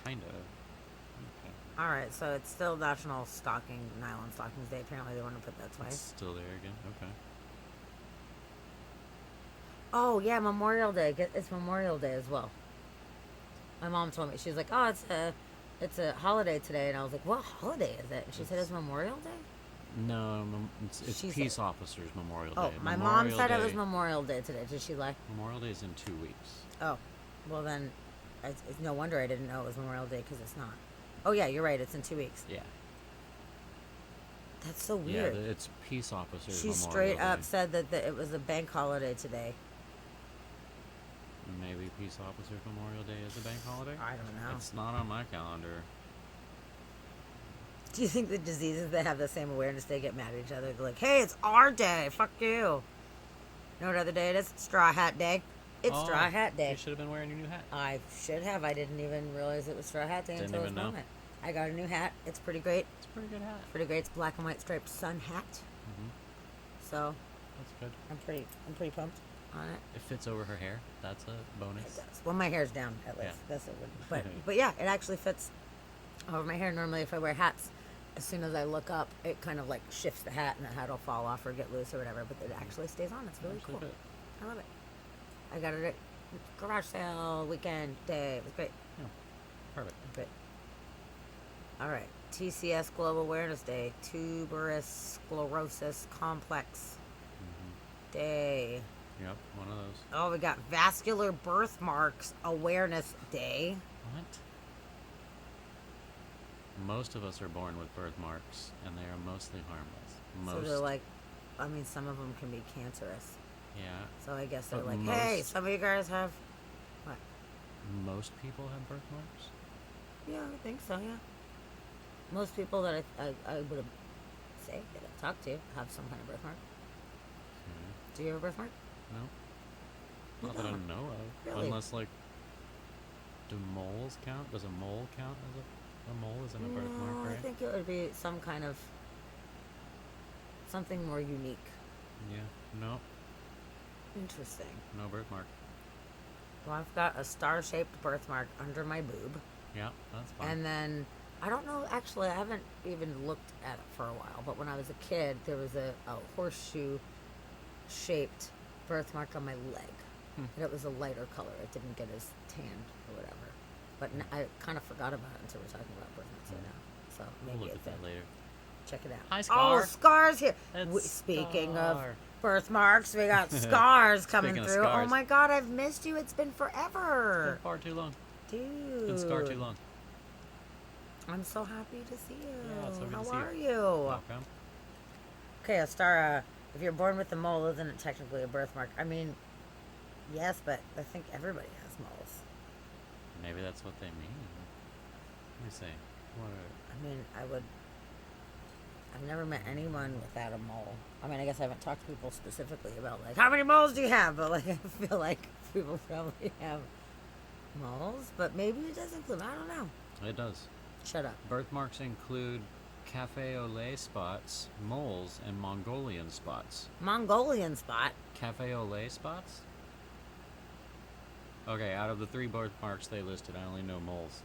kind of. Okay. All right, so it's still National Nylon Stockings Day. Apparently, they want to put that It's twice. still there again. Okay. Oh yeah, Memorial Day. It's Memorial Day as well. My mom told me, she was like, "Oh, it's a holiday today," and I was like, "What holiday is it?" And she said it's Memorial Day. No, it's She Peace said- Officers Memorial Oh, Day. my Memorial mom said it was Day- Memorial Day today. Did she lie? Memorial Day is in 2 weeks. Oh, well then, it's no wonder I didn't know it was Memorial Day because it's not. Oh yeah, you're right. It's in 2 weeks. Yeah. That's so Yeah, weird. it's Peace Officers She Memorial straight up Day. said that it was a bank holiday today. Maybe Peace Officers Memorial Day is a bank holiday? I don't know. It's not on my calendar. Do you think the diseases that have the same awareness day get mad at each other? They're like, hey, it's our day. Fuck you. You know what other day it is? Straw Hat Day. It's Oh, Straw Hat Day. You should have been wearing your new hat. I should have. I didn't even realize it was Straw Hat Day Didn't until this even know. moment. I got a new hat. It's pretty great. It's a pretty good hat. Pretty great. It's black and white striped sun hat. Hmm. So That's good. I'm pretty pumped on it. It fits over her hair. That's a bonus. It does. Well, my hair's down at least. Yeah. That's a good. But yeah, it actually fits over my hair. Normally, if I wear hats, as soon as I look up, it kind of like shifts the hat, and the hat will fall off or get loose or whatever. But it actually stays on. It's really Actually cool. fit. I love it. I got it at garage sale weekend day. It was great. Yeah. Perfect. Great. All right. TCS Global Awareness Day. Tuberous Sclerosis Complex Day. Yep, one of those. Oh, we got Vascular Birthmarks Awareness Day. What? Most of us are born with birthmarks, and they are mostly harmless. So they're like, I mean, some of them can be cancerous. Yeah. So I guess they're But like, hey, most- some of you guys have. What? Most people have birthmarks? Yeah, I think so, yeah. Most people that I would have say that I've talked to have some kind of birthmark. Okay. Do you have a birthmark? No. Not that I don't. know of. Really? Unless, like, do moles count? Does a mole count as a mole isn't a birthmark, No, right? I think it would be some kind of something more unique. Yeah. No. Interesting. No birthmark. Well, I've got a star-shaped birthmark under my boob, Yeah, that's fine. and then I don't know. Actually, I haven't even looked at it for a while. But when I was a kid, there was a horseshoe-shaped birthmark on my leg, and it was a lighter color. It didn't get as tanned or whatever. But I kind of forgot about it until we're talking about birthmarks right now. So We'll maybe look it's at that later. check it out. Hi, Oh, Scar. Scar's here. It's Speaking of Scar. birthmarks, we got scars coming Speaking of through. Oh scars. my God, I've missed you. It's been It's forever. been far too long. Dude. It's been scar too long. I'm so happy to see you. Yeah, it's so good to How see you. are you? Welcome. Okay, Astara, if you're born with a mole, isn't it technically a birthmark? I mean, yes, but I think everybody has moles. Maybe that's what they mean. Let me see. What I mean, I've never met anyone without a mole. I mean, I guess I haven't talked to people specifically about, like, how many moles do you have? But, like, I feel like people probably have moles. But maybe it does include, I don't know. it does. Shut up. Birthmarks include cafe au lait spots, moles, and Mongolian spots. Mongolian spot. Cafe au lait spots? Okay, out of the 3 birthmarks they listed, I only know moles.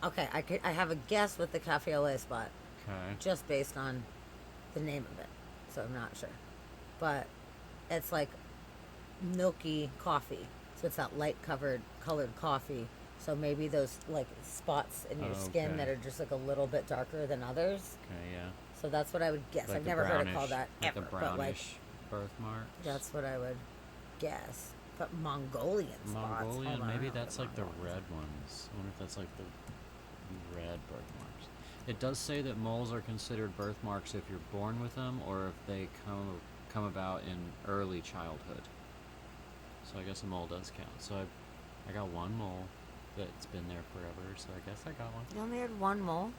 Okay, I have a guess with the cafe au lait spot, Okay. just based on the name of it. So I'm not sure. But it's like milky coffee. So it's that light colored coffee. So maybe those like spots in your skin that Okay. are just like a little bit darker than others. Okay, yeah. So that's what I would guess. Like I've the never heard it called brownish- that like ever. the But like brownish birthmarks. that's what I would guess. But Mongolian spots. Mongolian, Hold on, I maybe don't know that's what like the Mongolian red ones. I wonder if that's like the red birthmarks. It does say that moles are considered birthmarks if you're born with them or if they come about in early childhood. So I guess a mole does count. So I got one mole that's been there forever, so I guess I got one. You only had one mole?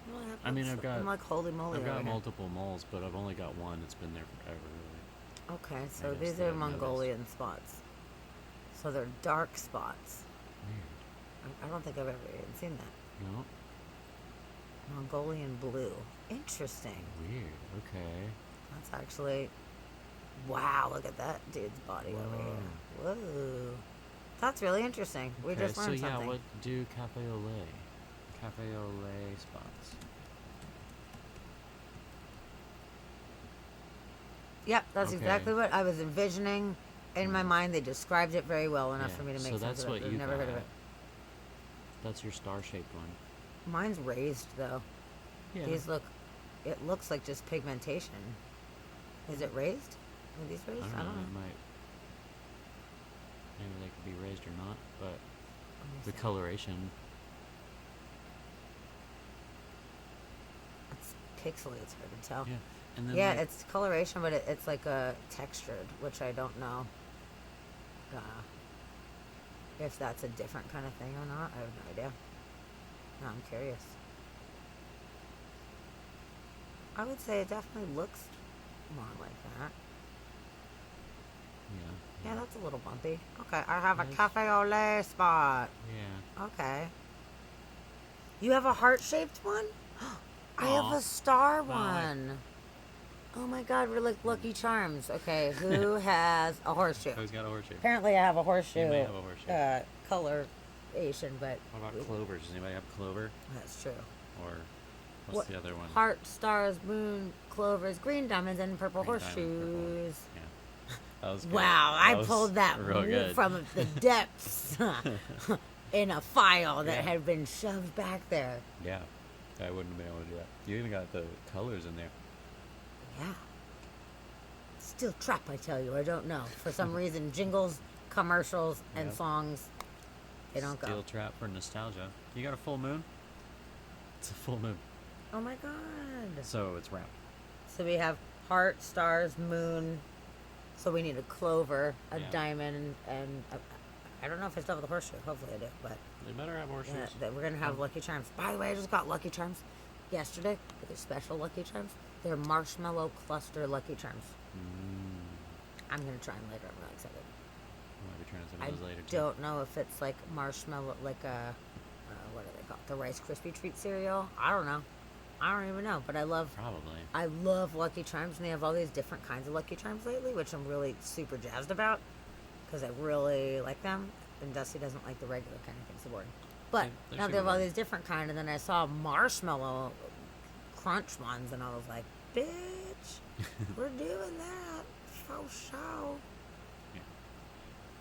You only have I mean, one- I've got- I'm like holy moly. I've over got here. multiple moles, but I've only got one that's been there forever, really. Okay, so I guess these that are I've noticed. Mongolian spots. So they're dark spots. Weird. I don't think I've ever even seen that. No? Mongolian blue. Interesting. Weird. Okay. That's actually. Wow, look at that dude's body over here. Whoa. That's really interesting. We just learned so yeah, something. what do cafe au lait? Cafe au lait spots. Yep, that's Okay. exactly what I was envisioning. In my mind, they described it very well enough Yeah, for me to make so sense that's of it. what I've you never heard of got. it. That's your star-shaped one. Mine's raised though. Yeah. These look. It looks like just pigmentation. Is it raised? Are these I raised? don't know. It might. Maybe they could be raised or not, but Let me the see. coloration. pixely. It's hard to tell. Yeah. And then Yeah, like, it's coloration, but it's like a textured, which I don't know if that's a different kind of thing or not. I have no idea. No, I'm curious. I would say it definitely looks more like that. Yeah, that's a little bumpy. Okay, I have a Nice. cafe au lait spot. Yeah. Okay. You have a heart-shaped one? I have Aw. a star Wow. one. Oh my god, we're like Lucky Charms. Okay, who has a horseshoe? Who's got a horseshoe? Apparently, I have a horseshoe. You may have a horseshoe. Coloration, but What about clovers? Does anybody have clover? that's true. Or what's the other one? Heart, stars, moon, clovers, green diamonds, and purple Green diamond, purple. horseshoes. Yeah. That was good. Wow, I was pulled that real good. from the depths in a file that Yeah. had been shoved back there. Yeah. I wouldn't have been able to do that. You even got the colors in there. Yeah. Still trap, I tell you. I don't know. For some reason, jingles, commercials, and Yep. songs, they don't Steel go. trap for nostalgia. You got a full moon? It's a full moon. Oh my god. So it's round. So we have heart, stars, moon. So we need a clover, a Yeah. diamond, and I don't know if I still have the horseshoe. Hopefully I do, but They better have horseshoes. yeah, we're gonna have Lucky Charms. By the way, I just got Lucky Charms yesterday. But they're special Lucky Charms. They're marshmallow cluster Lucky Charms. I'm gonna try them later. I'm really excited. I might be trying some I of those later too. don't know if it's like marshmallow, like a what do they call it? The Rice Krispie treat cereal. I don't know. I don't even know. But I love Lucky Charms, and they have all these different kinds of Lucky Charms lately, which I'm really super jazzed about because I really like them. And Dusty doesn't like the regular kind of things, boring. But They're now they super have all boring. these different kind, and then I saw marshmallow crunch ones, and I was like, bitch, we're doing that for sure.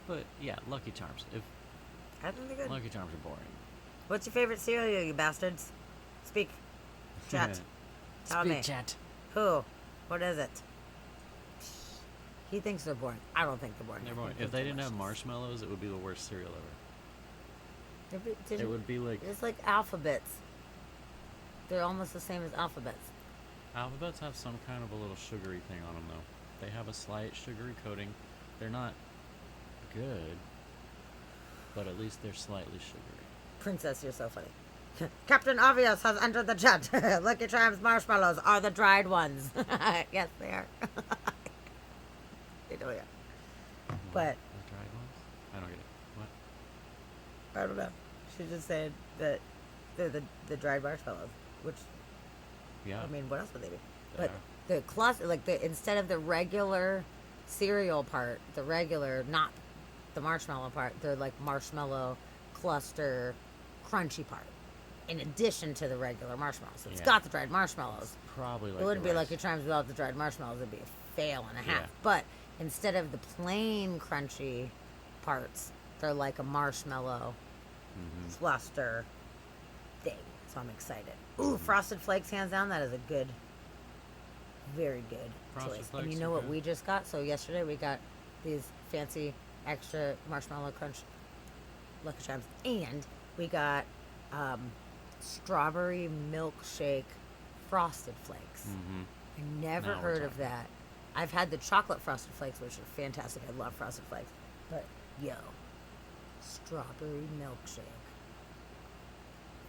But yeah, Lucky Charms. If I think they're good. Lucky Charms are boring. What's your favorite cereal, you bastards? Speak. Chat. Tell me. Chat. Who? What is it? He thinks they're boring. I don't think they're boring. They're I boring. think If they they're didn't have delicious. marshmallows, it would be the worst cereal ever. It would be like It's like alphabets. They're almost the same as alphabets. alphabets have some kind of a little sugary thing on them though. They have a slight sugary coating. They're not good, but at least they're slightly sugary. Princess, you're so funny. Captain Obvious has entered the chat. Lucky Charms marshmallows are the dried ones. Yes, they are. They do, yeah. But The dried ones? I don't get it. What? I don't know. She just said that they're the dried marshmallows, which Yeah. I mean, what else would they be? They But are. the cluster, like instead of the regular cereal part, the regular, not the marshmallow part, they're like marshmallow cluster crunchy part. In addition to the regular marshmallows, so it's Yeah. got the dried marshmallows. Probably like It wouldn't the be rice. Lucky Charms without the dried marshmallows. It'd be a fail and a half. Yeah. But instead of the plain crunchy parts, they're like a marshmallow Mhm. cluster thing. So I'm excited. Ooh, Frosted Flakes, hands down, that is a good, very good Frosted choice. Flakes And you are know what good. we just got? So yesterday we got these fancy extra marshmallow crunch Lucky Charms, and we got strawberry milkshake Frosted Flakes. Mhm. I never Now we're heard of talking. that. I've had the chocolate Frosted Flakes, which are fantastic. I love Frosted Flakes. But, yo, strawberry milkshake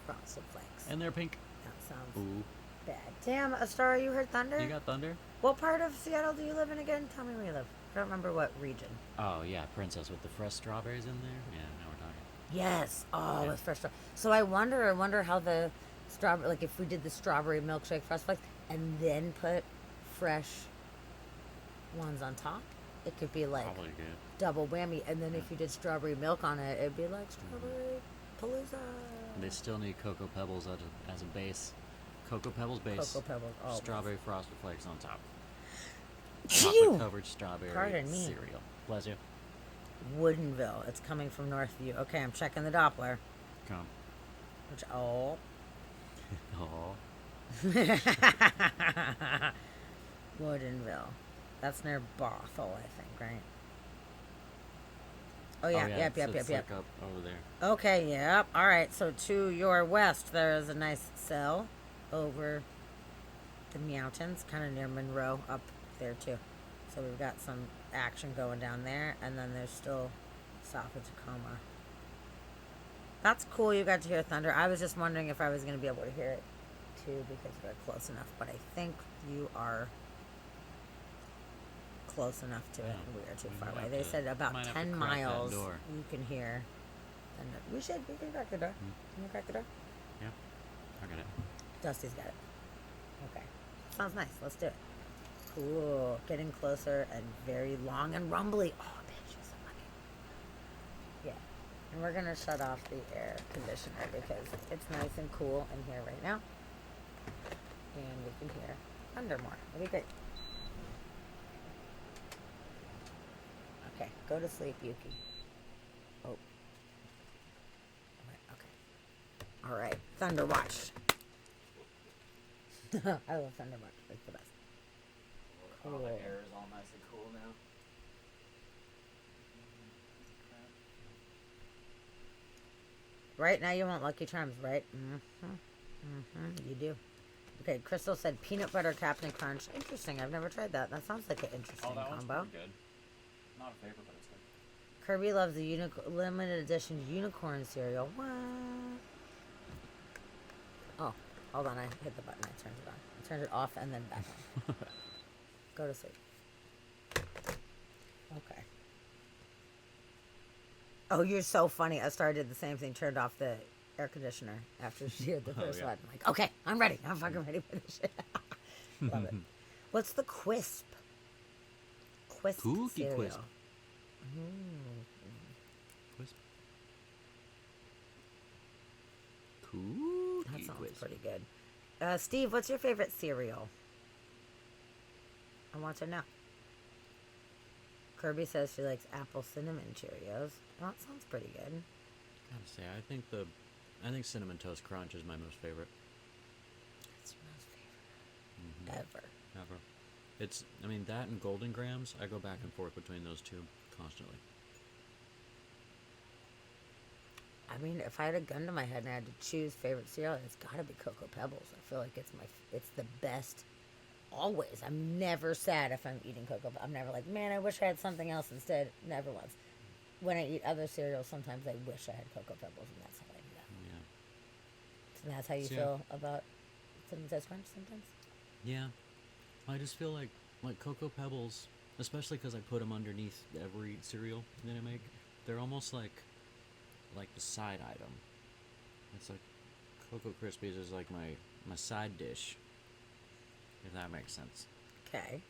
Frosted Flakes. And they're pink. That sounds Ooh. bad. Damn, Astar, you heard thunder? You got thunder? What part of Seattle do you live in again? Tell me where you live. I don't remember what region. Oh yeah, Princess with the fresh strawberries in there. Yeah, now we're talking. Yes. Oh, Yeah. with fresh strawberry. So I wonder how the strawberry, like if we did the strawberry milkshake Frosted Flakes and then put fresh ones on top, it could be like Probably good. double whammy. And then if you did strawberry milk on it, it'd be like strawberry palooza. They still need Cocoa Pebbles as a base. Cocoa Pebbles base. Cocoa Pebbles, always. Strawberry Frosted Flakes on top. Phew! Chocolate covered strawberry Pardon me. cereal. Bless you. Woodenville. It's coming from Northview. Okay, I'm checking the Doppler. Come. Which, oh. Oh. Woodenville. That's near Bothell, I think, right? Oh, yeah. Yep. It's like up over there. Okay, yep. All right, so to your west, there is a nice cell over the mountains, kind of near Monroe up there too. So we've got some action going down there, and then there's still south of Tacoma. That's cool. You got to hear thunder. I was just wondering if I was going to be able to hear it too because we're close enough. But I think you are close enough to it, and we are too far away. They said about might have to 10 crack that miles door. you can hear thunder. We can crack the door. Can you crack the door? Yeah. I got it. Dusty's got it. Okay. Sounds nice. Let's do it. Cool. Getting closer and very long and rumbly. Oh, bitch, you're so lucky. Yeah. And we're going to shut off the air conditioner because it's nice and cool in here right now. And we can hear thunder more. It'll be great. Okay. Go to sleep, Yuki. Oh. Okay. All right. Thunder watch. I love thunder watch. It's the best. Oh, the Cool. air is all nice and cool now. Right now you want Lucky Charms, right? You do. Okay, Crystal said peanut butter Captain Crunch. Interesting. I've never tried that. That sounds like an interesting Oh, that one's combo. pretty good. Not a favorite, but it's good. Kirby loves the limited edition unicorn cereal. What? Oh, hold on. I hit the button. I turned it on. I turned it off and then back on. Go to sleep. Okay. Oh, you're so funny. I started the same thing. Turned off the air conditioner after she did the first yeah. one. I'm like, okay, I'm ready. I'm fucking ready for this shit. Love it. What's the Quisp? Quisp Cookie cereal. Quisp. Quisp. Cookie That sounds Quisp. pretty good. Steve, what's your favorite cereal? I want to know. Kirby says she likes apple cinnamon Cheerios. Oh, that sounds pretty good. Gotta say, I think cinnamon toast crunch is my most favorite. That's your most favorite ever. Ever. It's, I mean, that and Golden Grams, I go back and forth between those two constantly. I mean, if I had a gun to my head and I had to choose favorite cereal, it's got to be Cocoa Pebbles. I feel like it's the best. Always. I'm never sad if I'm eating Cocoa. I'm never like, man, I wish I had something else instead. Never once. When I eat other cereals, sometimes I wish I had Cocoa Pebbles, and that's how I do that. Yeah. So that's how you So- feel about Cinnamon Toast Crunch sometimes? Yeah. I just feel like Cocoa Pebbles, especially because I put them underneath every cereal that I make, they're almost like the side item. It's like Cocoa Krispies is like my side dish, if that makes sense. Okay.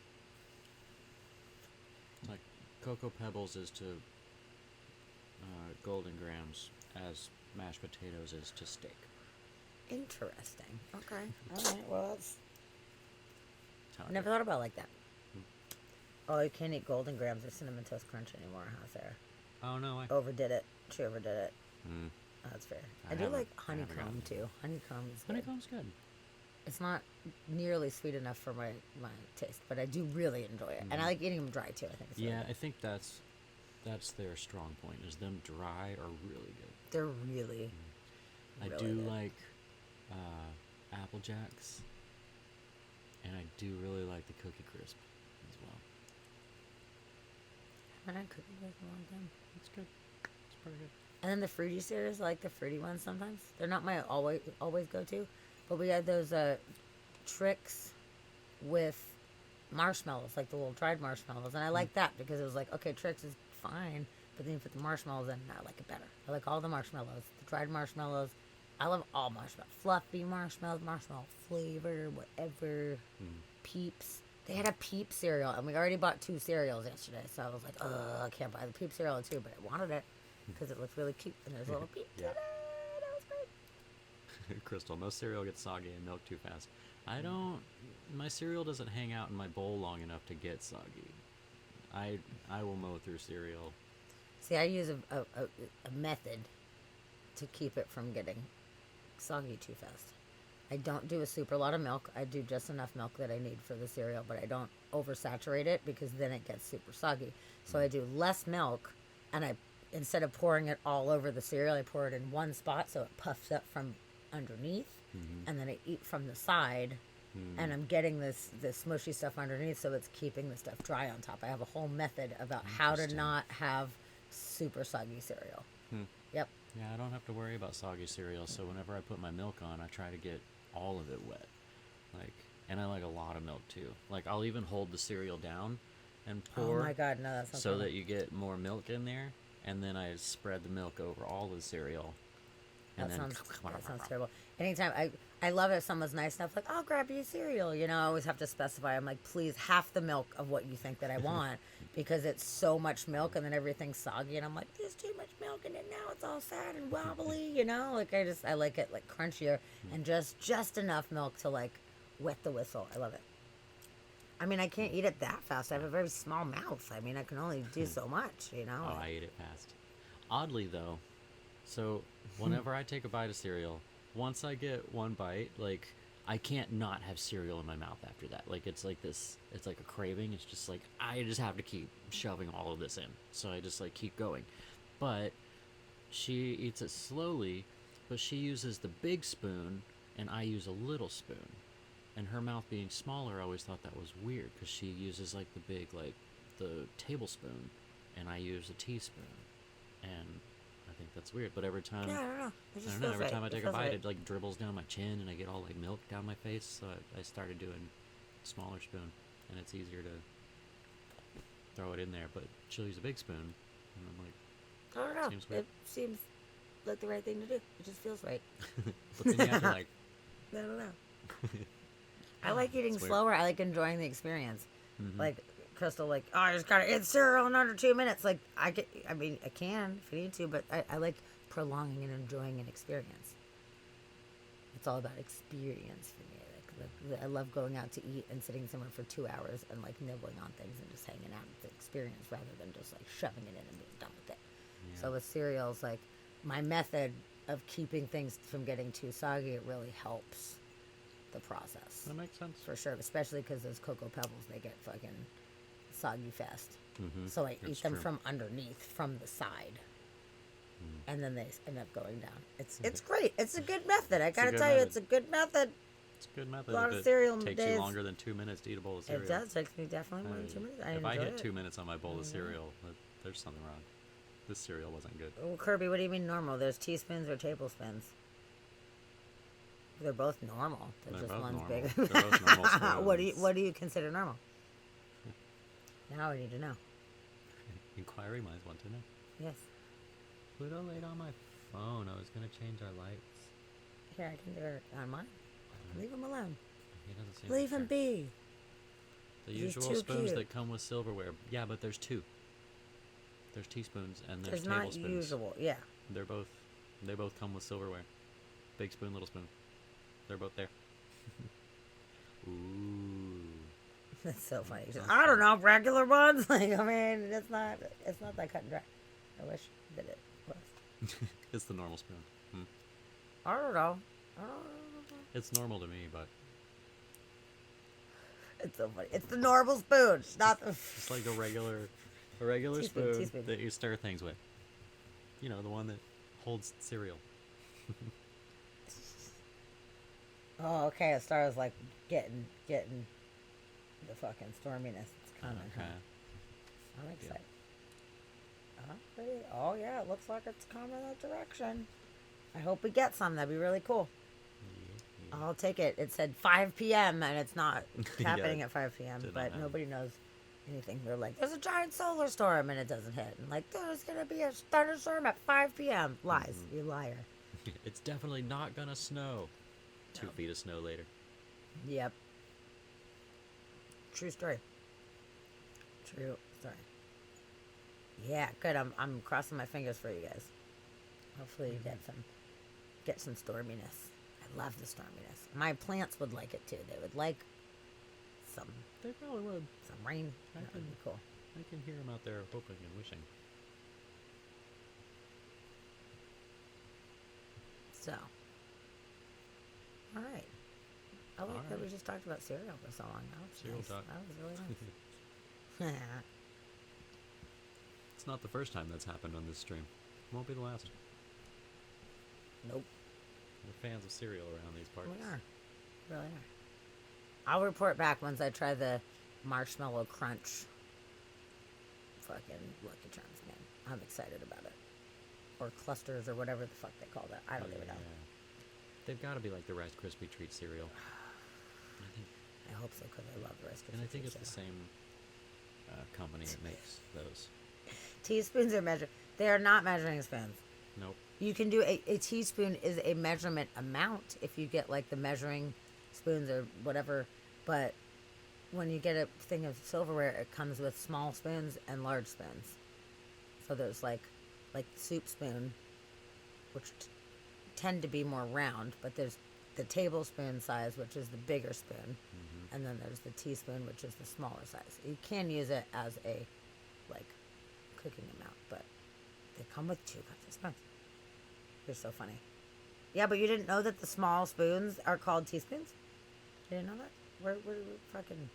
Like Cocoa Pebbles is to Golden Grams as mashed potatoes is to steak. Interesting. Okay. All right. Well, that's, That's how I never do it. thought about it like that. Oh, you can't eat Golden Grams or Cinnamon Toast Crunch anymore, huh, Sarah? Oh no, I. Overdid it. She overdid it. Mm. Oh, that's fair. I I do haven't- like I haven't honeycomb gotten- too. Honeycomb is good. Honeycomb's good. It's not nearly sweet enough for my taste, but I do really enjoy it, and I like eating them dry too. I think it's really Yeah, good. I think that's their strong point. Is them dry are really good. They're really. I really do good. like Apple Jacks, and I do really like the Cookie Crisp as well. I haven't had Cookie Crisp in a long time. It's good. It's pretty good. And then the fruity cereals, I like the fruity ones sometimes. They're not my always go to, but we had those tricks with marshmallows, like the little dried marshmallows, and I like that because it was like, okay, tricks is fine, but then you put the marshmallows in, and I like it better. I like all the marshmallows, the dried marshmallows. I love all marshmallows, fluffy marshmallows, marshmallow flavor, whatever. Peeps. They had a Peep cereal, and we already bought 2 cereals yesterday, so I was like, I can't buy the Peep cereal too, but I wanted it because it looked really cute, and there's a little Peep in Yeah. it. That was great. Crystal, most cereal gets soggy and milk too fast. I don't. My cereal doesn't hang out in my bowl long enough to get soggy. I will mow through cereal. See, I use a method to keep it from getting soggy too fast. I don't do a super lot of milk. I do just enough milk that I need for the cereal, but I don't oversaturate it because then it gets super soggy. So I do less milk, and instead of pouring it all over the cereal, I pour it in one spot so it puffs up from underneath, and then I eat from the side and I'm getting this smushy stuff underneath, so it's keeping the stuff dry on top. I have a whole method about how to Interesting. not have super soggy cereal. Yep. Yeah, I don't have to worry about soggy cereal. So whenever I put my milk on, I try to get all of it wet. Like, and I like a lot of milk too. Like, I'll even hold the cereal down and pour. Oh my god, no, that's not so good. that you get more milk in there, and then I spread the milk over all the cereal. And That then sounds terrible. Anytime I love it if someone's nice enough, like, I'll grab you a cereal. You know, I always have to specify. I'm like, please, half the milk of what you think that I want, because it's so much milk, and then everything's soggy, and I'm like, there's too much milk, and then now it's all sad and wobbly. You know, like I like it like crunchier, and just enough milk to like wet the whistle. I love it. I mean, I can't eat it that fast. I have a very small mouth. I mean, I can only do so much. You know. Oh, I eat it fast. Oddly though, so whenever I take a bite of cereal, once I get one bite, like, I can't not have cereal in my mouth after that. Like, it's like this, it's like a craving. It's just like, I just have to keep shoving all of this in. So I just like keep going. But she eats it slowly, but she uses the big spoon and I use a little spoon. And her mouth being smaller, I always thought that was weird, because she uses like the big, like the tablespoon, and I use a teaspoon. And I think that's weird, but every time, Yeah, I don't know. It I just don't know, feels every right. time I It take a feels bite, right. it like dribbles down my chin, and I get all like milk down my face. So I started doing smaller spoon, and it's easier to throw it in there. But she'll use a big spoon, and I'm like, I don't know. Seems weird. It seems like the right thing to do. It just feels right. but then you have to like, I don't know. I like eating It's weird. slower. I like enjoying the experience. Mhm. Like Crystal, like, oh, I just gotta eat cereal in under 2 minutes. Like, I mean, I can if I need to, but I like prolonging and enjoying an experience. It's all about experience for me. Like, I love going out to eat and sitting somewhere for 2 hours and like nibbling on things and just hanging out with the experience rather than just like shoving it in and being done with it. Yeah. So with cereals, like, my method of keeping things from getting too soggy, it really helps the process. that makes sense. For sure, especially because those Cocoa Pebbles, they get fucking soggy fast. Mhm, So I that's eat them true. from underneath, from the side. Mm. And then they end up going down. It's great. It's a good method. I a gotta good tell you, method. it's a good method. It's a good method. lot If of it cereal takes days. you longer than 2 minutes to eat a bowl of cereal. It does. Takes me definitely more than 2 minutes. I if enjoy I hit it. 2 minutes on my bowl of Mhm. cereal, there's something wrong. This cereal wasn't good. Well, Kirby, what do you mean normal? There's teaspoons or tablespoons. They're both normal. They're Just both one's normal. bigger. They're both normal what do spoons. you consider normal? Now I need to know. Inquiry minds want to know. Yes. Put a light on my phone. I was gonna change our lights. Here, I can do it on mine. Leave him alone. He doesn't seem to Leave him care. be. The He's usual too spoons cute. that come with silverware. Yeah, but there's two. There's teaspoons and there's It's not tablespoons. usual. Yeah. They both come with silverware. Big spoon, little spoon. They're both there. Ooh. That's so funny. I don't know, regular ones. Like, I mean, it's not that cut and dry. I wish that it was. It's the normal spoon. I don't know. It's normal to me, but It's so funny. It's the normal spoon, not the. it's like a regular Teaspoon, spoon teaspoon. that you stir things with. You know, the one that holds cereal. Oh, okay. It starts like getting the fucking storminess. It's coming. Okay. I'm excited. Pretty. Oh yeah, it looks like it's coming that direction. I hope we get some. That'd be really cool. Yeah. I'll take it. It said 5 p.m. and it's not Yeah, happening at 5 p.m. did not But happen. nobody knows anything. They're like, there's a giant solar storm and it doesn't hit. And like, there's gonna be a thunderstorm at 5 p.m. Lies, Mm-hmm. you liar. It's definitely not gonna snow. 2 feet of snow later. Yep. True story. True story. Yeah, good. I'm crossing my fingers for you guys. Hopefully you get some storminess. I love the storminess. My plants would like it too. They would like some They probably would. rain. I That would can- be cool. I can hear them out there hoping and wishing. So, all right. I like that we Alright. just talked about cereal for so long. That was Cereal nice. talk. That was really nice. It's not the first time that's happened on this stream. Won't be the last. Nope. We're fans of cereal around these parts. We are. Really are. I'll report back once I try the marshmallow crunch. Fucking Lucky Charms, man. I'm excited about it. Or clusters or whatever the fuck they call that. I don't even know. They've got to be like the Rice Krispie treat cereal. I hope so because I love the Rice Krispies. And I think it's the same company that makes those. Teaspoons are measured. They are not measuring spoons. Nope. You can do a teaspoon is a measurement amount if you get like the measuring spoons or whatever. But when you get a thing of silverware, it comes with small spoons and large spoons. So there's like soup spoon, which tend to be more round, but there's the tablespoon size, which is the bigger spoon, and then there's the teaspoon, which is the smaller size. You can use it as a like cooking amount, but they come with 2 cups of spoons. You're so funny. Yeah, but you didn't know that the small spoons are called teaspoons? You didn't know that? We're fucking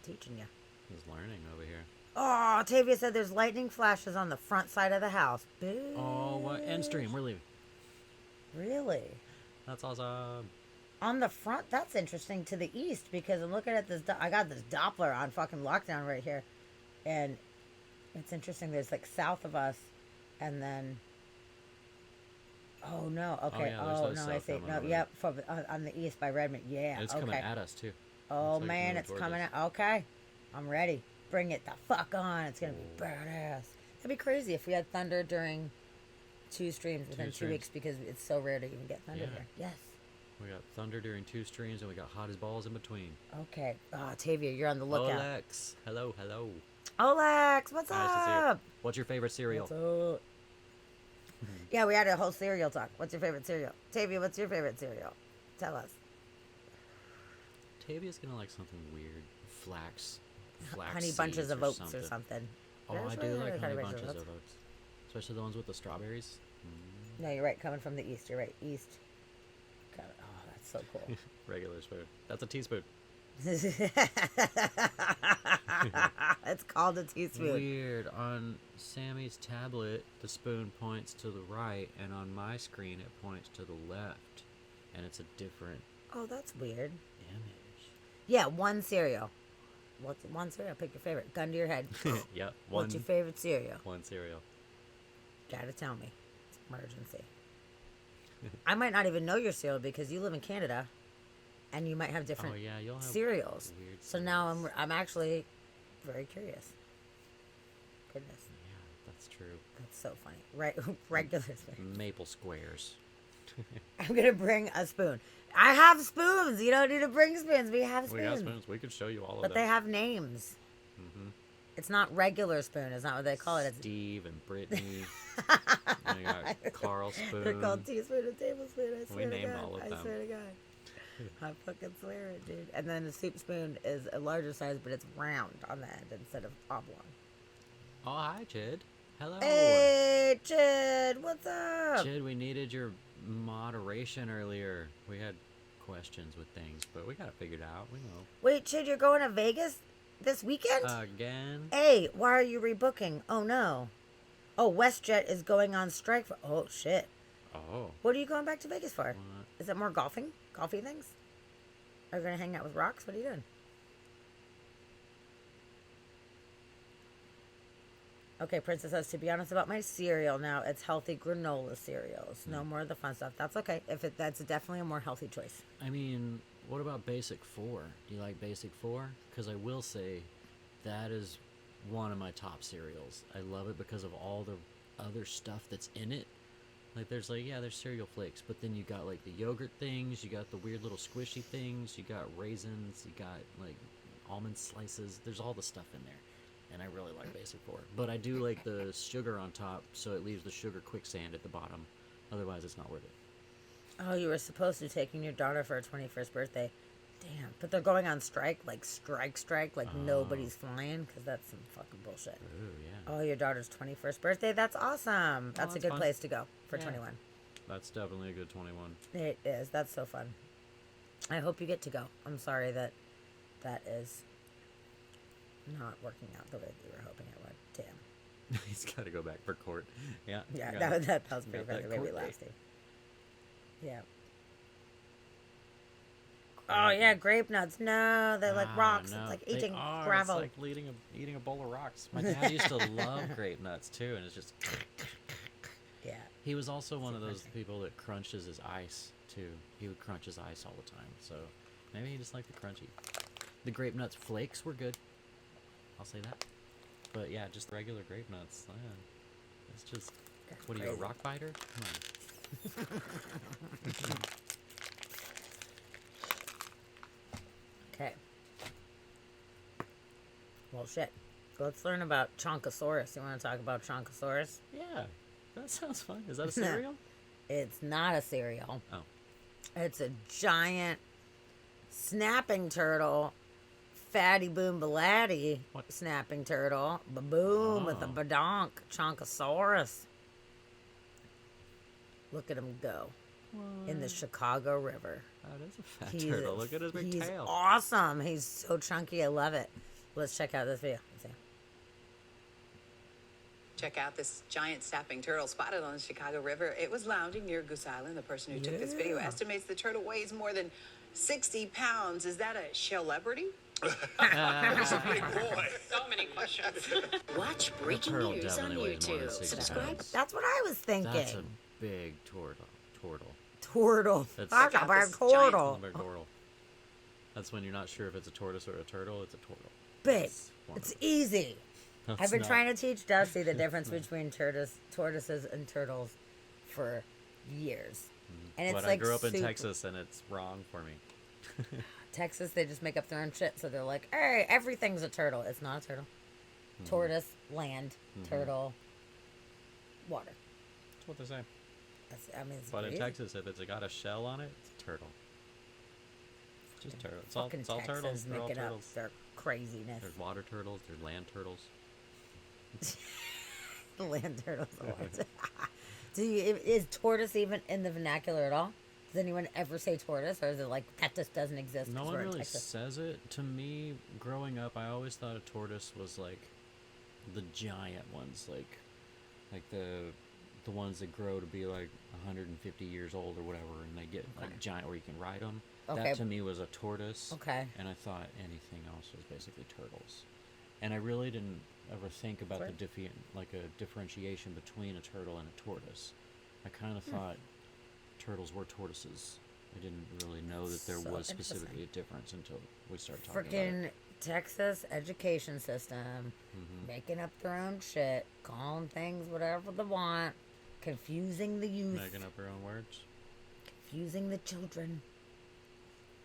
teaching you. He's learning over here. Oh, Tavia said there's lightning flashes on the front side of the house. Boo. Oh, what? End stream. We're leaving. Really? That's awesome. On the front, that's interesting to the east because I'm looking at this. I got this Doppler on fucking lockdown right here, and it's interesting. There's like south of us, and then. Oh no! Okay. yeah, there's Oh, those no! I south see. coming No. over Yep. On the east by Redmond. Yeah. And it's okay. coming at us too. Oh It's like man, moving it's towards coming us. out. Okay, I'm ready. Bring it the fuck on. It's gonna be badass. That'd be crazy if we had thunder during 2 streams within 2 streams. weeks because it's so rare to even get thunder Yeah. here. Yes. We got thunder during 2 streams, and we got hot as balls in between. Okay. Oh, Tavia, you're on the lookout. Olex, hello. Olex, what's Nice to see you. up? What's your favorite cereal? What's up? Yeah, we had a whole cereal talk. What's your favorite cereal? Tavia, what's your favorite cereal? Tell us. Tavia's gonna like something weird. Flax Honey bunches seeds of or oats or something. Oh, Yours I do really like Honey honey Bunches bunches of of oats. Especially the ones with the strawberries. No, you're right. Coming from the east. You're right. East. God, oh, that's so cool. Regular spoon. That's a teaspoon. It's called a teaspoon. Weird. On Sammy's tablet, the spoon points to the right, and on my screen, it points to the left. And it's a different Oh, that's weird. image. Yeah, one cereal. What's one cereal? Pick your favorite. Gun to your head. Yep. What's your favorite cereal? One cereal. Gotta tell me. It's emergency. I might not even know your cereal because you live in Canada, and you might have different Oh, yeah, you'll have cereals. weird So now cereals. I'm actually very curious. Goodness, Yeah, that's true. that's so funny. Right, regular spoon. Maple squares. I'm gonna bring a spoon. I have spoons. You don't need to bring spoons. We have spoons. We got spoons. We could show you all of But them. they have names. Mhm. It's not regular spoon. It's not what they call it. It's Steve and Brittany. and we got Carl Spoon. They're called teaspoon and tablespoon. I swear to named God. all of I them. swear to God. I fucking swear it, dude. And then the soup spoon is a larger size, but it's round on the end instead of oblong. Oh, hi, Chid. Hello. Hey, Chid, what's up? Chid, we needed your moderation earlier. We had questions with things, but we got it figured out. We know. Wait, Chid, you're going to Vegas this weekend? Again? Hey, why are you rebooking? Oh, no. Oh, WestJet is going on strike for... Oh, shit. Oh. What are you going back to Vegas for? What? Is it more golfing? Golfy things? Are you going to hang out with rocks? What are you doing? Okay, Princess says, to be honest about my cereal now, it's healthy granola cereals. No more of the fun stuff. That's okay. That's definitely a more healthy choice. I mean, what about Basic 4? Do you like Basic 4? Because I will say that is one of my top cereals. I love it because of all the other stuff that's in it. Like, there's cereal flakes, but then you got, like, the yogurt things, you got the weird little squishy things, you got raisins, you got, like, almond slices. There's all the stuff in there. And I really like Basic 4. But I do like the sugar on top, so it leaves the sugar quicksand at the bottom. Otherwise, it's not worth it. Oh, you were supposed to taking your daughter for her 21st birthday. Damn. But they're going on strike, like strike, like nobody's flying, because that's some fucking bullshit. Ooh, yeah. Oh, your daughter's 21st birthday? That's awesome. That's a that's good fun. place to go for Yeah. 21. That's definitely a good 21. It is. That's so fun. I hope you get to go. I'm sorry that is not working out the way that you were hoping it would. Damn. He's got to go back for court. Yeah. Yeah, got that was pretty got that funny. Maybe court last date. year. Yeah. Oh yeah, grape nuts. No, they're like rocks. No, It's like they eating are. gravel. It's like eating a bowl of rocks. My dad used to love grape nuts too, and it's just. Yeah. He was also one of those crunchy. people that crunches his ice too. He would crunch his ice all the time, so maybe he just liked the crunchy. The grape nuts flakes were good. I'll say that. But yeah, just regular grape nuts. Man, it's just. That's What are you, a crazy. rock biter? Come on. Okay. Well, shit. Let's learn about Chonkosaurus. You want to talk about Chonkosaurus? Yeah, that sounds fun. Is that a cereal? It's not a cereal. Oh. It's a giant snapping turtle, fatty boom baladdy What? snapping turtle, baboom with a Oh. badonk, Chonkosaurus. Look at him go in the Chicago River. That is a fat He's- turtle. Look at his big he's tail. awesome. He's so chunky. I love it. Let's check out this video. Let's see. Check out this giant snapping turtle spotted on the Chicago River. It was lounging near Goose Island. The person who took this video Yeah. estimates the turtle weighs more than 60 pounds. Is that a celebrity? It's a big boy. So many questions. Watch The breaking turtle news on definitely weighs more than YouTube. 60 Subscribe. pounds. That's what I was thinking. That's a big turtle. Turtle. That's- That's a Check out big this giant- turtle. A big turtle. That's when you're not sure if it's a tortoise or a turtle. It's a turtle. Big. It's one. It's easy. No, I've it's been not. trying to teach Dusty the difference between tortoises and turtles for years. And it's But like I grew up in super- Texas, and it's wrong for me. Texas, they just make up their own shit. So they're like, hey, everything's a turtle. It's not a turtle. Tortoise, land, turtle, water. That's what they say. I mean, it's But in crazy. Texas, if it's got a shell on it, it's a turtle. It's just turtle. It's all, Fucking it's all Texans turtles. They're all making up turtles. their craziness. There's water turtles. There's land turtles. The land turtles. are what- is tortoise even in the vernacular at all? Does anyone ever say tortoise, or is it like that just doesn't exist? No 'cause one we're in really Texas? says it. To me, growing up, I always thought a tortoise was like the giant ones, like the ones that grow to be like 150 years old or whatever, and they get like giant where you can ride them. Okay. That to me was a tortoise. Okay. And I thought anything else was basically turtles. And I really didn't ever think about Right. like a differentiation between a turtle and a tortoise. I kind of thought turtles were tortoises. I didn't really know that there So was interesting. specifically a difference until we started talking about it. Freaking Texas education system, making up their own shit, calling things whatever they want, confusing the youth, Making up our own words. confusing the children.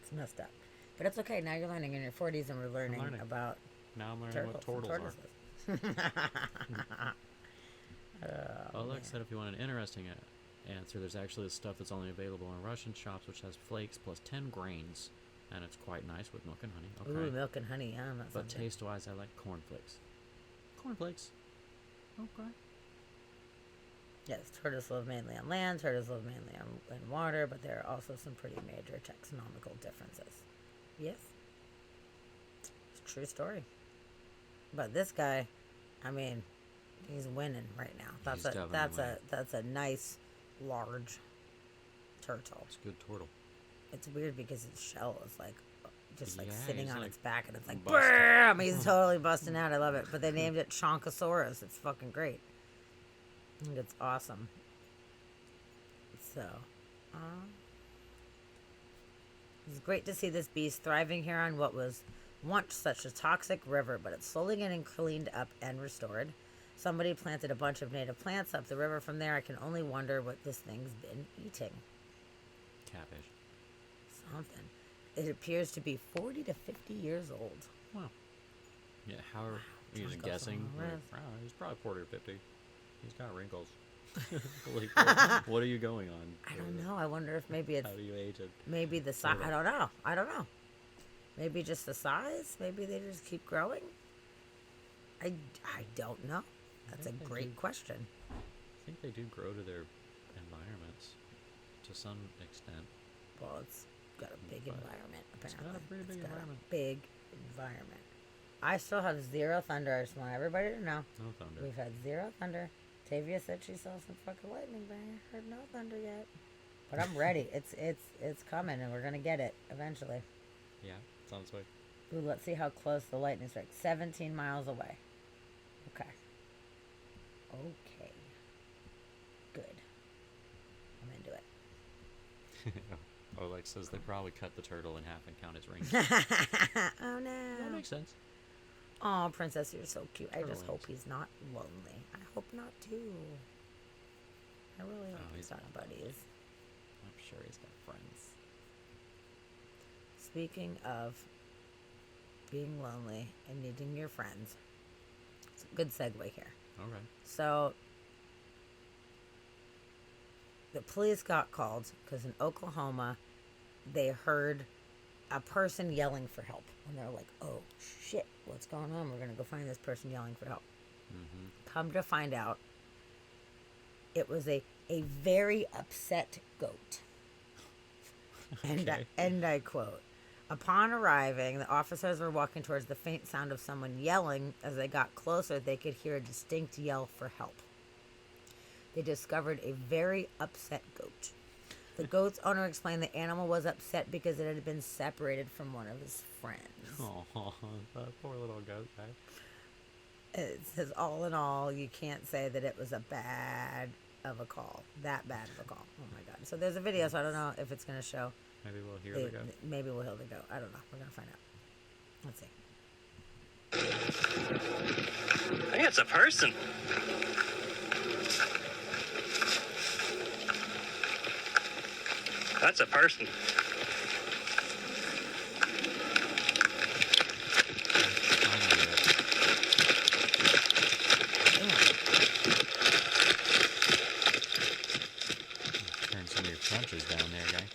It's messed up. But it's okay. Now you're learning in your 40s, and we're learning learning. about Now I'm learning turtles what and turtles are. tortoises. Well, like I said, if you want an interesting answer, there's actually stuff that's only available in Russian shops, which has flakes plus 10 grains, and it's quite nice with milk and honey. Okay. Ooh, milk and honey. Yeah, that's But something. taste-wise, I like cornflakes. Cornflakes. Okay. Yes, turtles live mainly on land, turtles live mainly on in water, but there are also some pretty major taxonomical differences. Yes. It's a true story. But this guy, I mean, he's winning right now. He's definitely That's a nice large turtle. It's a good turtle. It's weird because its shell is like just like Yeah, sitting he's, on like, its back, and it's like busting. BAM! He's totally busting out. I love it. But they named it Chonkosaurus. It's fucking great. I think it's awesome. So, it's great to see this beast thriving here on what was once such a toxic river, but it's slowly getting cleaned up and restored. Somebody planted a bunch of native plants up the river from there. I can only wonder what this thing's been eating. Catfish. Something. It appears to be 40 to 50 years old. Wow. Yeah, how are you just Chonkosaurus. guessing? Like, wow, he's probably 40 or 50. He's got wrinkles. Like, what are you going on? I don't know. I wonder if maybe it's How do you age it? maybe the size. Turtle. I don't know. Maybe just the size. Maybe they just keep growing. I don't know. That's a think they great do. question. I think they do grow to their environments to some extent. Well, it's got a big But environment, it's apparently. got a pretty big got environment. A big environment. I still have zero thunder. I just want everybody to know. No thunder. We've had zero thunder. Tavia said she saw some fucking lightning, but I ain't heard no thunder yet. But I'm ready. It's coming, and we're gonna get it eventually. Yeah, it's on its way. Ooh, let's see how close the lightning strike. 17 miles away. Okay. Okay. Good. I'm into it. Oleg says they probably cut the turtle in half and count its rings. Oh no. That makes sense. Oh, Princess, you're so cute. I Turtle just hope wings. he's not lonely. I hope not too. I really hope Oh, he's he's not buddies. I'm sure he's got friends. Speaking of being lonely and needing your friends, it's a good segue here. All right. So, the police got called because in Oklahoma, they heard a person yelling for help. And they're like, oh, shit, what's going on? We're going to go find this person yelling for help. Mm-hmm. Come to find out, it was a very upset goat. Okay. And I quote, upon arriving, the officers were walking towards the faint sound of someone yelling. As they got closer, they could hear a distinct yell for help. They discovered a very upset goat. The goat's owner explained the animal was upset because it had been separated from one of his friends. Oh, that poor little goat guy. It says, all in all, you can't say that it was a bad of a call. That bad of a call. Oh my God. So there's a video, so I don't know if it's going to show. Maybe we'll hear the goat. Maybe we'll hear the goat. I don't know. We're going to find out. Let's see. I think it's a person. That's a person. Turn some of your punches down there, guy.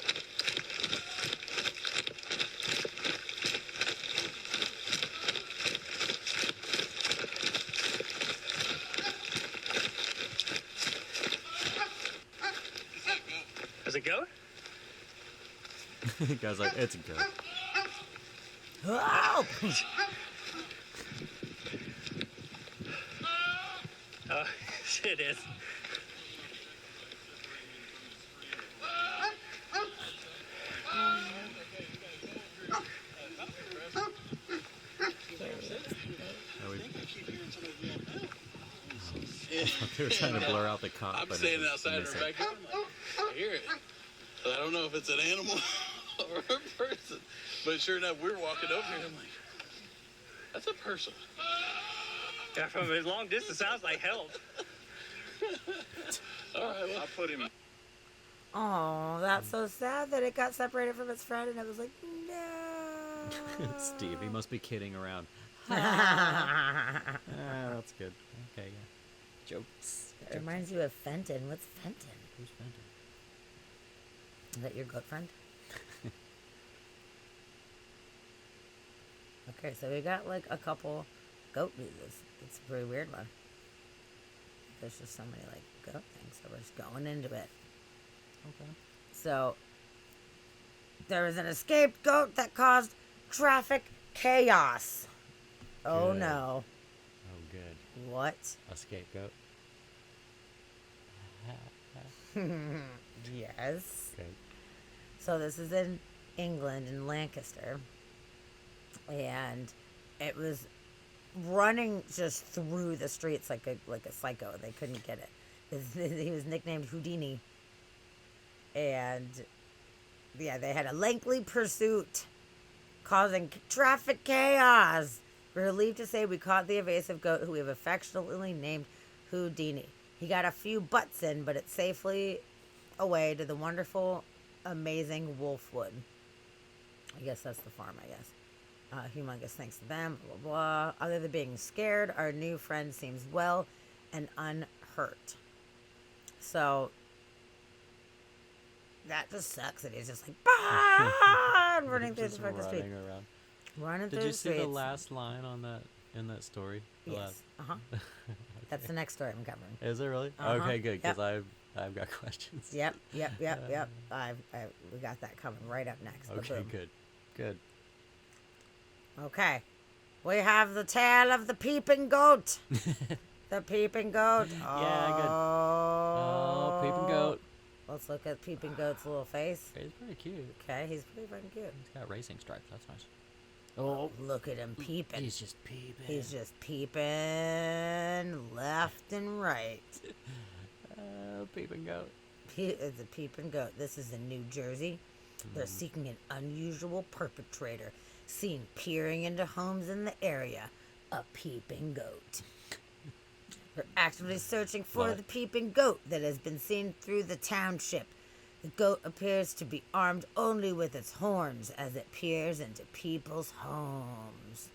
Is it a goat? The guy's like, it's a goat. Help! It is. Are we... They were trying to blur out the cop. I'm but standing it was outside her missing. backyard. I hear it. But I don't know if it's an animal or a person. But sure enough, we're walking over here. I'm like, that's a person. Yeah, from a long distance, sounds like help. All right, well, I'll put him. Oh, that's so sad that it got separated from its friend, and it was like, no. Steve, he must be kidding around. Ah, that's good. Okay, yeah. Jokes. It reminds you of Fenton. What's Fenton? Who's Fenton? Is that your goat friend? Okay, so we got like a couple goat news. It's a pretty weird one. There's just so many like goat things, so we're just going into it. Okay. So there was an escaped goat that caused traffic chaos. Oh Good. no. Oh, good. What? A scapegoat. Yes. Okay. So this is in England, in Lancaster. And it was running just through the streets like a psycho. They couldn't get it. He was nicknamed Houdini. And yeah, they had a lengthy pursuit causing traffic chaos. We're relieved to say we caught the evasive goat, who we have affectionately named Houdini. He got a few butts in, but it's safely away to the wonderful, amazing Wolfwood. I guess that's the farm, I guess. Humongous thanks to them, blah, blah, blah. Other than being scared, our new friend seems well and unhurt. So, that just sucks that he's just like, bah! running through the fucking street. Around. Running Did through you the see streets. the last line on that in that story? The Yes. last- Uh-huh. Okay. That's the next story I'm covering. Is it really? Uh-huh. Okay, good. Because Yep. I've got questions. Yep. We got that coming right up next. Okay, Ba-boom. good. Okay. We have the tale of the peeping goat. The peeping goat. Yeah, good. Oh, peeping goat. Let's look at Peeping Goat's little face. He's pretty cute. Okay, he's pretty fucking cute. He's got racing stripes. That's nice. Oh, look at him peeping. He's just peeping. He's just peeping left and right. Peeping goat. It's a peeping goat. This is in New Jersey. They're seeking an unusual perpetrator seen peering into homes in the area. A peeping goat. They're actively searching for the peeping goat that has been seen through the township. The goat appears to be armed only with its horns as it peers into people's homes.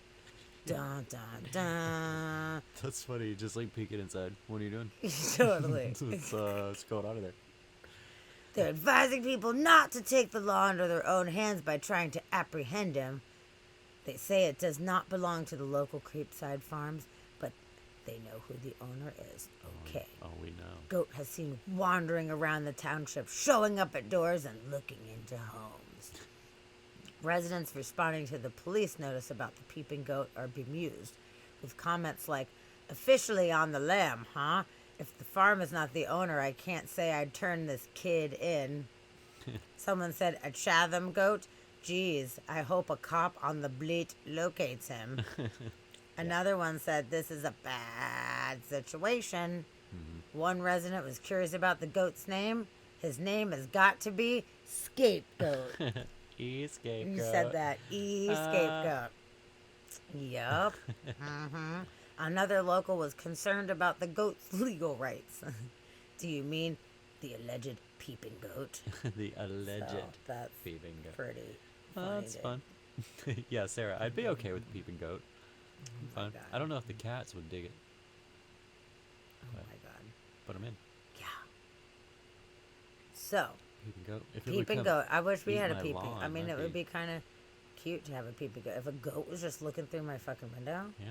Dun, dun, dun. That's funny. Just like peeking inside. What are you doing? Totally. What's going on in there? They're advising people not to take the law into their own hands by trying to apprehend him. They say it does not belong to the local Creepside Farms, but they know who the owner is. Okay. Oh, we know. Goat has seen wandering around the township, showing up at doors and looking into homes. Residents responding to the police notice about the peeping goat are bemused, with comments like, "Officially on the lam, huh? If the farm is not the owner, I can't say I'd turn this kid in." Someone said, "A Chatham goat? Geez, I hope a cop on the bleat locates him." Another one said, "This is a bad situation." One resident was curious about the goat's name. His name has got to be Scapegoat. Scapegoat. You said that. Scapegoat. Yup. Another local was concerned about the goat's legal rights. Do you mean the alleged peeping goat? The alleged So, that's peeping goat. pretty Oh, funny. that's fun. Yeah, Sarah, I'd be okay with the peeping goat. Fun. God. I don't know if the cats would dig it. Oh my god. Put them in. Yeah. So, Peeping goat. If it would peeping come goat. I wish we eat had a my peeping. lawn, I mean, it that'd would be kind of cute to have a peeping goat. If a goat was just looking through my fucking window. Yeah.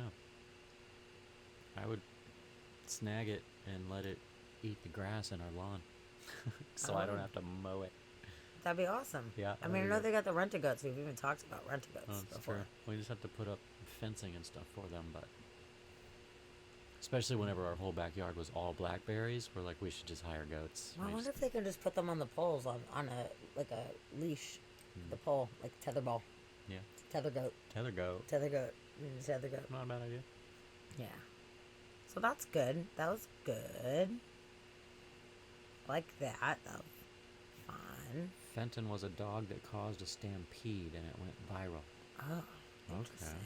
I would snag it and let it eat the grass in our lawn. So I don't Oh. have to mow it. That'd be awesome. Yeah, I mean, I that'd know be they got the rent-a-goats. We've even talked about rent-a-goats Oh, that's before. true. We just have to put up fencing and stuff for them, but especially whenever our whole backyard was all blackberries, we're like, we should just hire goats. Well, I We wonder just- if they can just put them on the poles on a like a leash, the pole, like tetherball, yeah, tether goat, tether goat. tether goat, tether goat. Not a bad idea. Yeah. So that's good. That was good. Like that. That was fun. Fenton was a dog that caused a stampede and it went viral. Oh, Okay. interesting.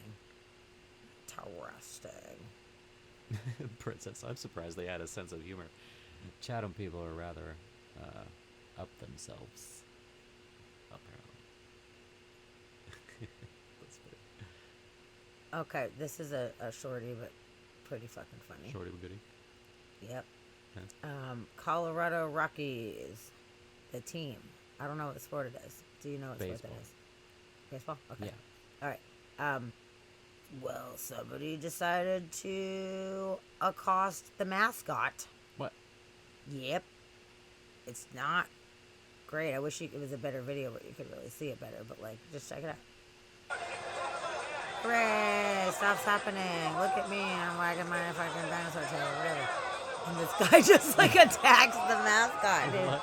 Princess, I'm surprised they had a sense of humor. Chatham people are rather up themselves, apparently. That's funny. Okay, this is a shorty, but pretty fucking funny. Shorty but goody. Yep. Okay. Colorado Rockies, the team. I don't know what sport it is. Do you know what sport Baseball. that is? Baseball? Okay. Yeah. All right. Well, somebody decided to accost the mascot. What? Yep. It's not great. I wish it was a better video where you could really see it better, but like, just check it out. Hooray! Stuff's happening. Look at me. I'm wagging my fucking dinosaur tail, whatever. And this guy just like attacks the mascot, dude. What?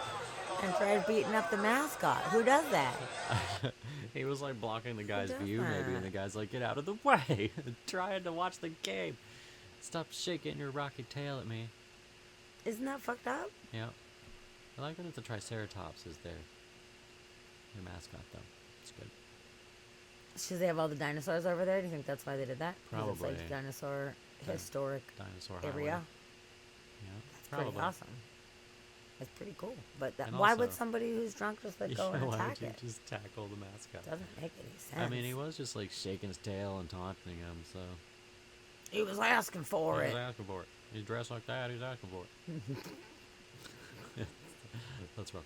And tries beating up the mascot. Who does that? He was like blocking the guy's does view, maybe, and that? the guy's like, "Get out of the way! Trying to watch the game. Stop shaking your rocky tail at me." Isn't that fucked up? Yeah. I like that it's a Triceratops is their mascot, though. It's good. Should they have all the dinosaurs over there? Do you think that's why they did that? 'Cause it's Probably. like dinosaur Di- historic Dinosaur area. highway. Yeah, That's probably. pretty awesome. That's pretty cool. But And why would also- somebody who's drunk just like go Yeah, and why attack would you it? just tackle the mascot? Doesn't make any sense. I mean, he was just like shaking his tail and taunting him, so. He was asking for He it. was asking for it. He's dressed like that, he's asking for it. That's rough.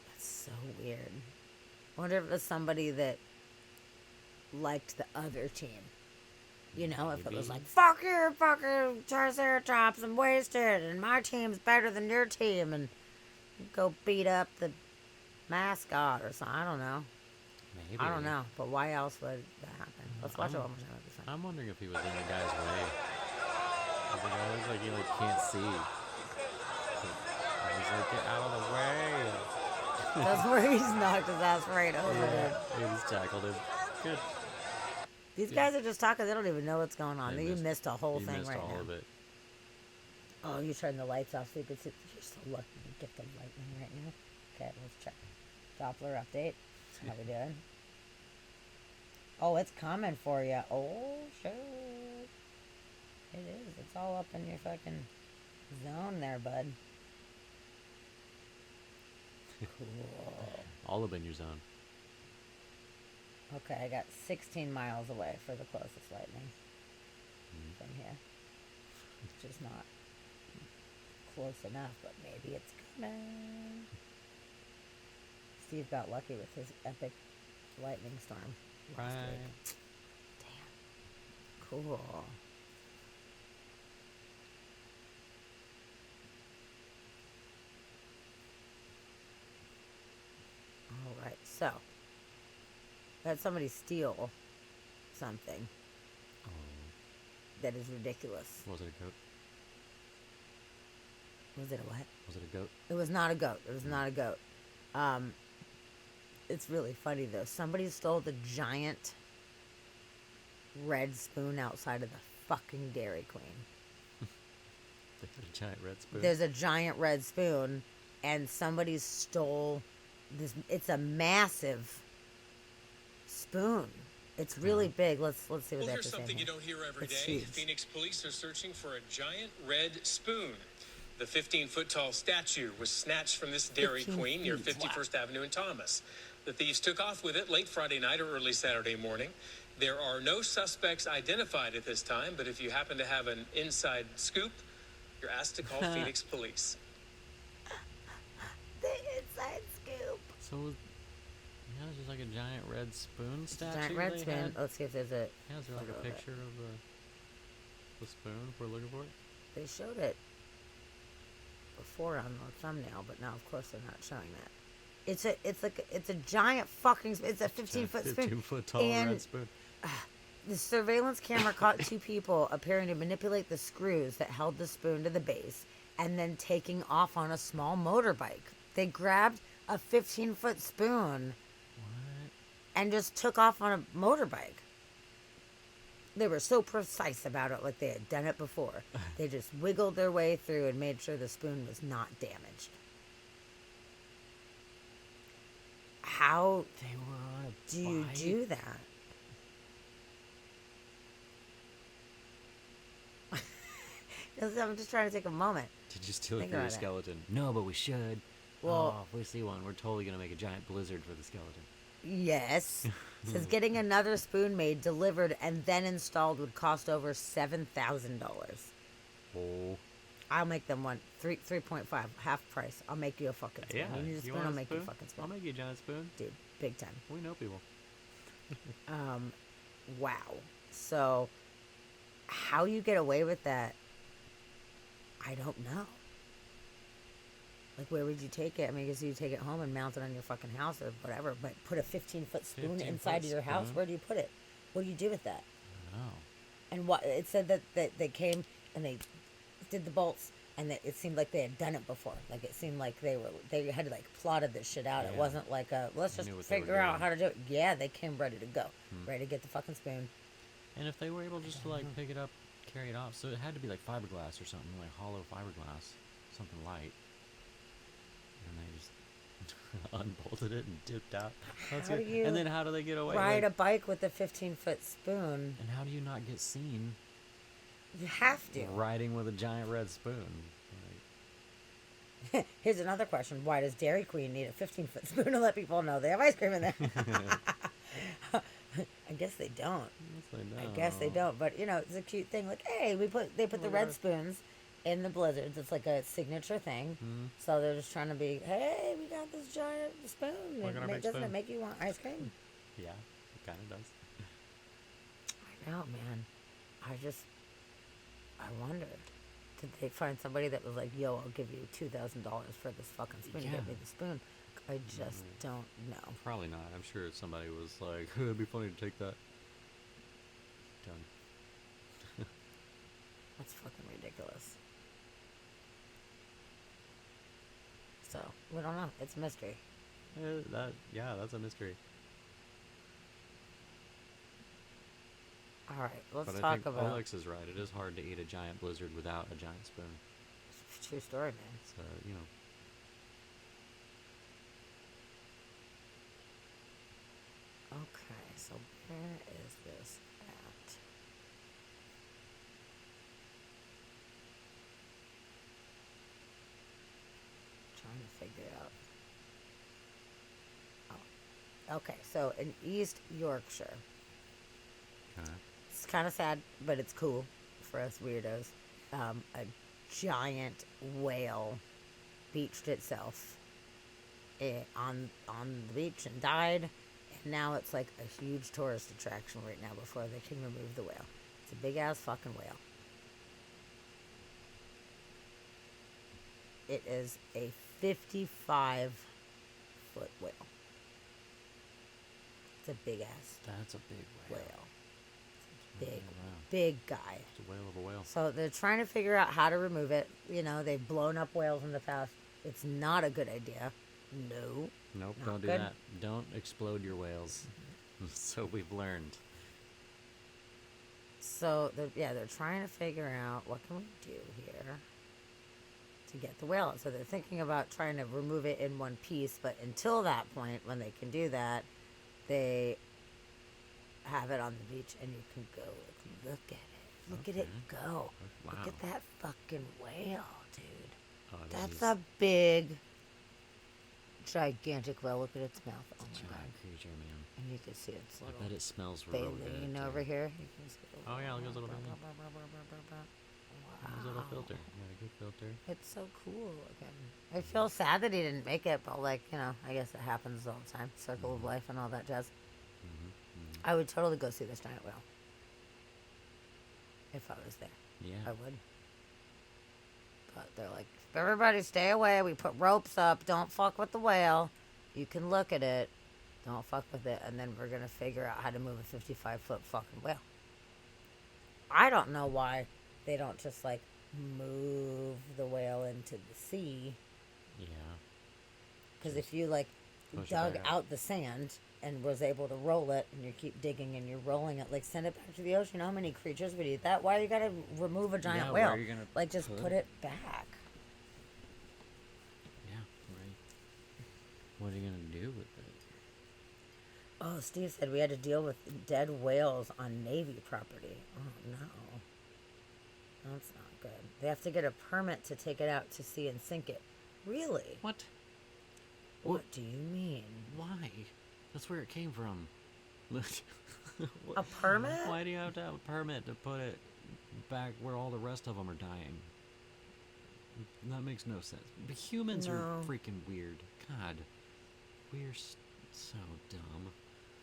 That's so weird. I wonder if it was somebody that liked the other team. You know, if it was Maybe. like, fuck you, fucking Triceratops, I'm wasted, and my team's better than your team, and go beat up the mascot or something. I don't know. Maybe. I don't know. But why else would that happen? Let's watch it I'm- one more time. It'll be fun. I'm wondering if he was in the guy's way. The guy looks like he like can't see. He's like, get out of the way. That's where he's knocked his ass right over it. He just tackled him. Good. These guys are just talking. They don't even know what's going on. They You missed a whole you thing missed right all now. of it. Oh, you turned the lights off so you could see. You're so lucky to get the lightning right now. Okay, let's check. Doppler update. How we doing? Oh, it's coming for you. Oh, sure. It is. It's all up in your fucking zone there, bud. Cool. All up in your zone. Okay, I got 16 miles away for the closest lightning from here. Which is not close enough, but maybe it's coming. Steve got lucky with his epic lightning storm last week. Damn. Cool. Alright, so. Had somebody steal something that is ridiculous. Was it a goat? Was it a what? Was it a goat? It was not a goat. It was not a goat. It's really funny though. Somebody stole the giant red spoon outside of the fucking Dairy Queen. There's a giant red spoon. There's a giant red spoon, and somebody stole this. It's a massive spoon. It's really big. Let's see what they have Here's to say. something here. you don't hear every It's day. huge. Phoenix police are searching for a giant red spoon. The 15-foot-tall statue was snatched from this Dairy 15 Queen near feet. 51st Avenue in Thomas. The thieves took off with it late Friday night or early Saturday morning. There are no suspects identified at this time, but if you happen to have an inside scoop, you're asked to call Phoenix police. The inside scoop. So, yeah, it's just like a giant red spoon statue. Giant red they spoon. had? Let's see if there's a. Yeah, is there like photo a of it. picture of the spoon if we're looking for it? They showed it before on the thumbnail, but now of course they're not showing that. It's a giant fucking. It's a 15-foot spoon. 15-foot tall And red spoon. the surveillance camera caught two people appearing to manipulate the screws that held the spoon to the base, and then taking off on a small motorbike. They grabbed a 15-foot spoon and just took off on a motorbike. They were so precise about it, like they had done it before. They just wiggled their way through and made sure the spoon was not damaged. How They were on a do you bike? do that? I'm just trying to take a moment. Did you steal it Think for your about it. skeleton? No, but we should. Well- oh, if we see one, we're totally going to make a giant blizzard for the skeleton. Yes. Says getting another spoon made, delivered, and then installed would cost over $7,000. Oh. I'll make them 3.5, half price. I'll make you a fucking spoon. Yeah. You need a spoon, want I'll a make you a spoon? fucking spoon. I'll make you a giant spoon. Dude, big time. We know people. Wow. So, how you get away with that, I don't know. Like, where would you take it? I mean, I guess you take it home and mount it on your fucking house or whatever, but put a 15-foot spoon 15-foot inside of your house? spoon? Where do you put it? What do you do with that? I don't know. And what it said that they came and they did the bolts, and it seemed like they had done it before. Like, it seemed like they had like plotted this shit out. It Yeah. wasn't like let's They just knew what they were figure out doing. how to do it. Yeah, they came ready to go, ready to get the fucking spoon. And if they were able just to, like, pick it up, carry it off, so it had to be, like, fiberglass or something, like hollow fiberglass, something light. And they just unbolted it and dipped out. That's How it. do you And then how do they get away? Ride Like, a bike with a 15-foot spoon. and how do you not get seen You have to. riding with a giant red spoon? Like, Here's another question: why does Dairy Queen need a 15-foot spoon to let people know they have ice cream in there? I guess they don't. I guess they don't. But you know, it's a cute thing. Like, hey, they put the red spoons in the blizzards. It's like a signature thing. So they're just trying to be, hey, we got this giant spoon. Look at our big Doesn't it spoon. make you want ice cream? Yeah, it kind of does. I know, man. I wonder. Did they find somebody that was like, yo, I'll give you $2,000 for this fucking spoon? You Yeah. get me the spoon. I just don't know. Probably not. I'm sure somebody was like, it'd be funny to take that. Done. That's fucking ridiculous. So we don't know. It's a mystery. That's a mystery. All right, let's But I talk think about Alex is right. It is hard to eat a giant blizzard without a giant spoon. true story, man. So, you know. Okay, so where is this at? Trying to figure out. Oh, okay. So in East Yorkshire, Okay. it's kind of sad, but it's cool for us weirdos. A giant whale beached itself on the beach and died. And now it's like a huge tourist attraction right now before they can remove the whale. It's a big ass fucking whale. It is a 55-foot whale. It's a big ass That's a big whale. It's a big, Wow. big guy. It's a whale of a whale. So they're trying to figure out how to remove it. You know, they've blown up whales in the past. It's not a good idea. No. Nope, Not don't do good. that. Don't explode your whales. So we've learned. So they're trying to figure out what can we do here to get the whale out. So they're thinking about trying to remove it in one piece, but until that point, when they can do that, they have it on the beach, and you can go look at it. Look at it go. Wow. Look at that fucking whale, dude. Oh, That's a big, gigantic whale. Look at its mouth. Oh my god. giant creature, man. And you can see its I little bet it smells real good. baleen too. over here. You can see Oh, yeah, look at his little baleen. His little Wow. filter. Got a good filter. It's so cool looking. I feel sad that he didn't make it, but like, you know, I guess it happens all the time. Circle of life and all that jazz. I would totally go see this giant whale. If I was there. Yeah. I would. But they're like, everybody stay away. We put ropes up. Don't fuck with the whale. You can look at it. Don't fuck with it. And then we're going to figure out how to move a 55-foot fucking whale. I don't know why they don't just like move the whale into the sea. Yeah. Because if you like push it dug back out the sand and was able to roll it, and you keep digging and you're rolling it, like send it back to the ocean. How many creatures would eat that? Why you gotta remove a giant Yeah, whale? where are you gonna like just put put it? it back. Yeah, right. What are you going to do with it? Oh, Steve said we had to deal with dead whales on Navy property. Oh no, that's not good. They have to get a permit to take it out to sea and sink it. Really? What? What do you mean? Why? That's where it came from. A permit? Why do you have to have a permit to put it back where all the rest of them are dying? That makes no sense. But humans No. are freaking weird. God. We're so dumb.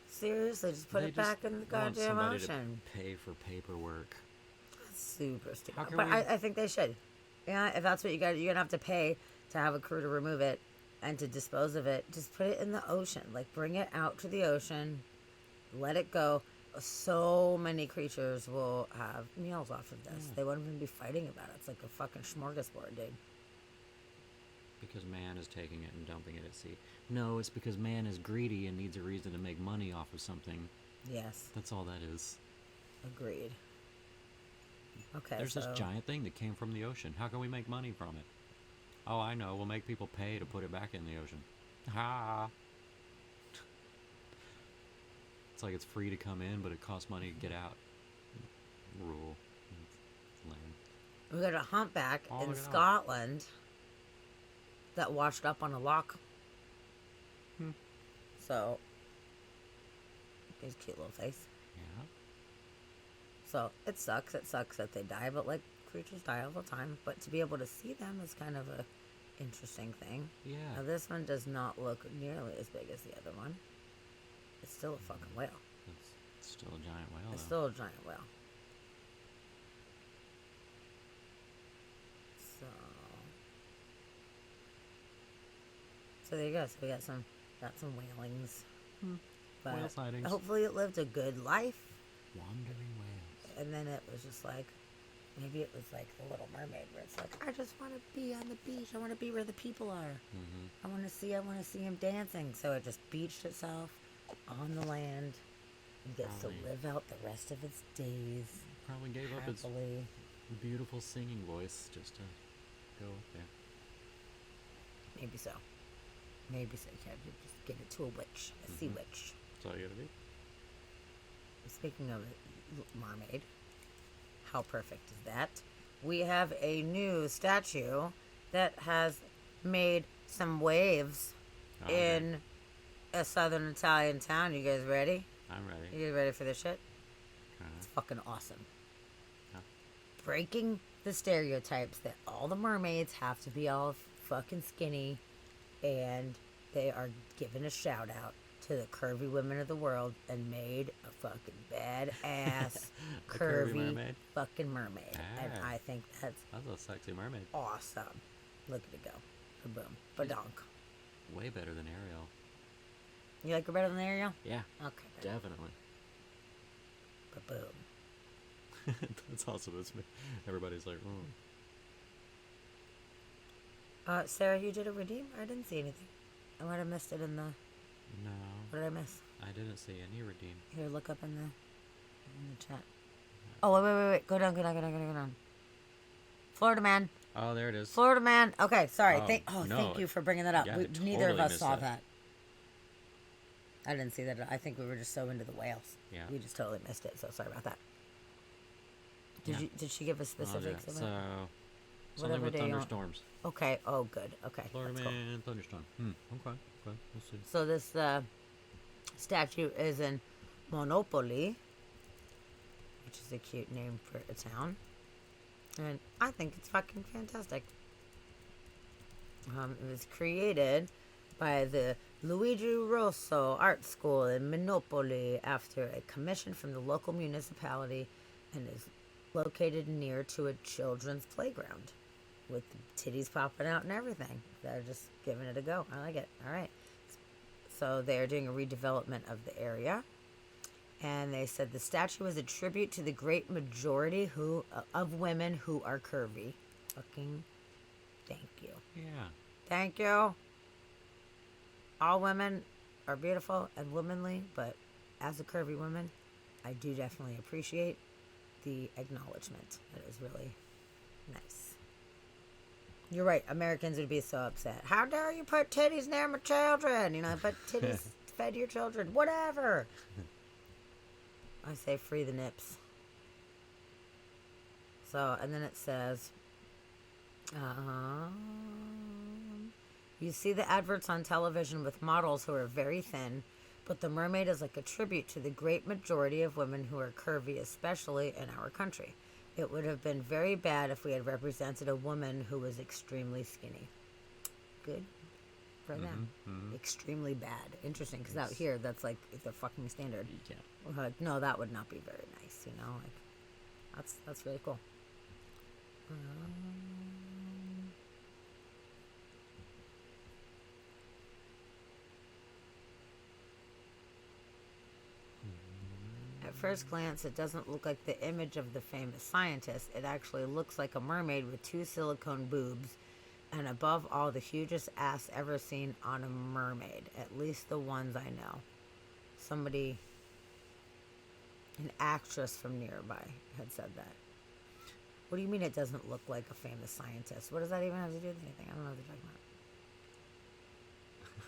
Seriously, just put They it back in the want goddamn somebody ocean. to pay for paperwork. That's super How stupid. can But we- I think they should. Yeah, if that's what you got, you're gonna have to pay to have a crew to remove it and to dispose of it. Just put it in the ocean. Like bring it out to the ocean, let it go. So many creatures will have meals off of this. Yeah. They won't even be fighting about it. It's like a fucking smorgasbord, dude. Because man is taking it and dumping it at sea. No, it's because man is greedy and needs a reason to make money off of something. Yes, That's all that is. agreed. Okay, There's so this giant thing that came from the ocean. How can we make money from it? Oh, I know. We'll make people pay to put it back in the ocean. Ha! It's like it's free to come in, but it costs money to get out. Rule. It's lame. we got a humpback Oh, in look at that. Scotland that washed up on a lock. So, his cute little face. Yeah. So it sucks. It sucks that they die, but like creatures die all the time. But to be able to see them is kind of a interesting thing. Yeah. Now this one does not look nearly as big as the other one. It's still a fucking whale. It's still a giant whale. It's though. still a giant whale. So there you go. So we got some whalings. But Whale sightings. hopefully it lived a good life. Wandering whales. And then it was just like, Maybe it was like The Little Mermaid, where it's like, I just want to be on the beach. I want to be where the people are. I want to see him dancing. So it just beached itself on the land and gets Probably. to live out the rest of its days. Probably gave up its happily. beautiful singing voice just to go up there. Maybe so. Maybe so. You can't just give it to a witch, a sea witch. That's all you gotta do. Speaking of mermaid, how perfect is that? We have a new statue that has made some waves in a southern Italian town. You guys ready? I'm ready. You guys ready for this shit? It's fucking awesome. Breaking the stereotypes that all the mermaids have to be all fucking skinny, and they are giving a shout out to the curvy women of the world and made a fucking badass curvy mermaid? fucking mermaid. And Ah. I think that's a sexy mermaid. awesome. Look at it go. Ba-boom. Ba-donk. Way better than Ariel. You like her better than Ariel? Yeah. Okay. Definitely. Ba-boom. That's awesome. Everybody's like, Sarah, you did a redeem? I didn't see anything. I might have missed it in the... no. What did I miss? I didn't see any redeem. Here, look up in the chat. Oh, wait. Go down. Florida man. Oh, there it is. Florida man. Okay, sorry. Oh, Thank you for bringing that up. Yeah, I Neither of totally us missed saw that. that. I didn't see that. I think we were just so into the whales. Yeah. We just totally missed it. So sorry about that. Yeah. Did she give us specifics So, about something whatever with day you want? thunderstorms. Okay. Oh, good. Okay. Florida that's cool. man, thunderstorm. Okay. We'll see. So this statue is in Monopoly, which is a cute name for a town, and I think it's fucking fantastic. It was created by the Luigi Rosso Art School in Monopoly after a commission from the local municipality, and is located near to a children's playground with the titties popping out and everything. They're just giving it a go. I like it. All right. So they're doing a redevelopment of the area. And they said the statue is a tribute to the great majority of women who are curvy. Fucking thank you. Yeah. Thank you. All women are beautiful and womanly, but as a curvy woman, I do definitely appreciate the acknowledgement. That is really nice. You're right. Americans would be so upset. How dare you put titties near my children? You know, put titties fed your children. Whatever. I say free the nips. So, and then it says, you see the adverts on television with models who are very thin, but the mermaid is like a tribute to the great majority of women who are curvy, especially in our country. It would have been very bad if we had represented a woman who was extremely skinny. Good for them. Extremely bad. Interesting, because out here, that's like the fucking standard. Yeah. Like, no, that would not be very nice, you know? Like, that's really cool. At first glance, it doesn't look like the image of the famous scientist. It actually looks like a mermaid with two silicone boobs, and above all, the hugest ass ever seen on a mermaid. At least the ones I know. Somebody, an actress from nearby, had said that. What do you mean it doesn't look like a famous scientist? What does that even have to do with anything? I don't know what you're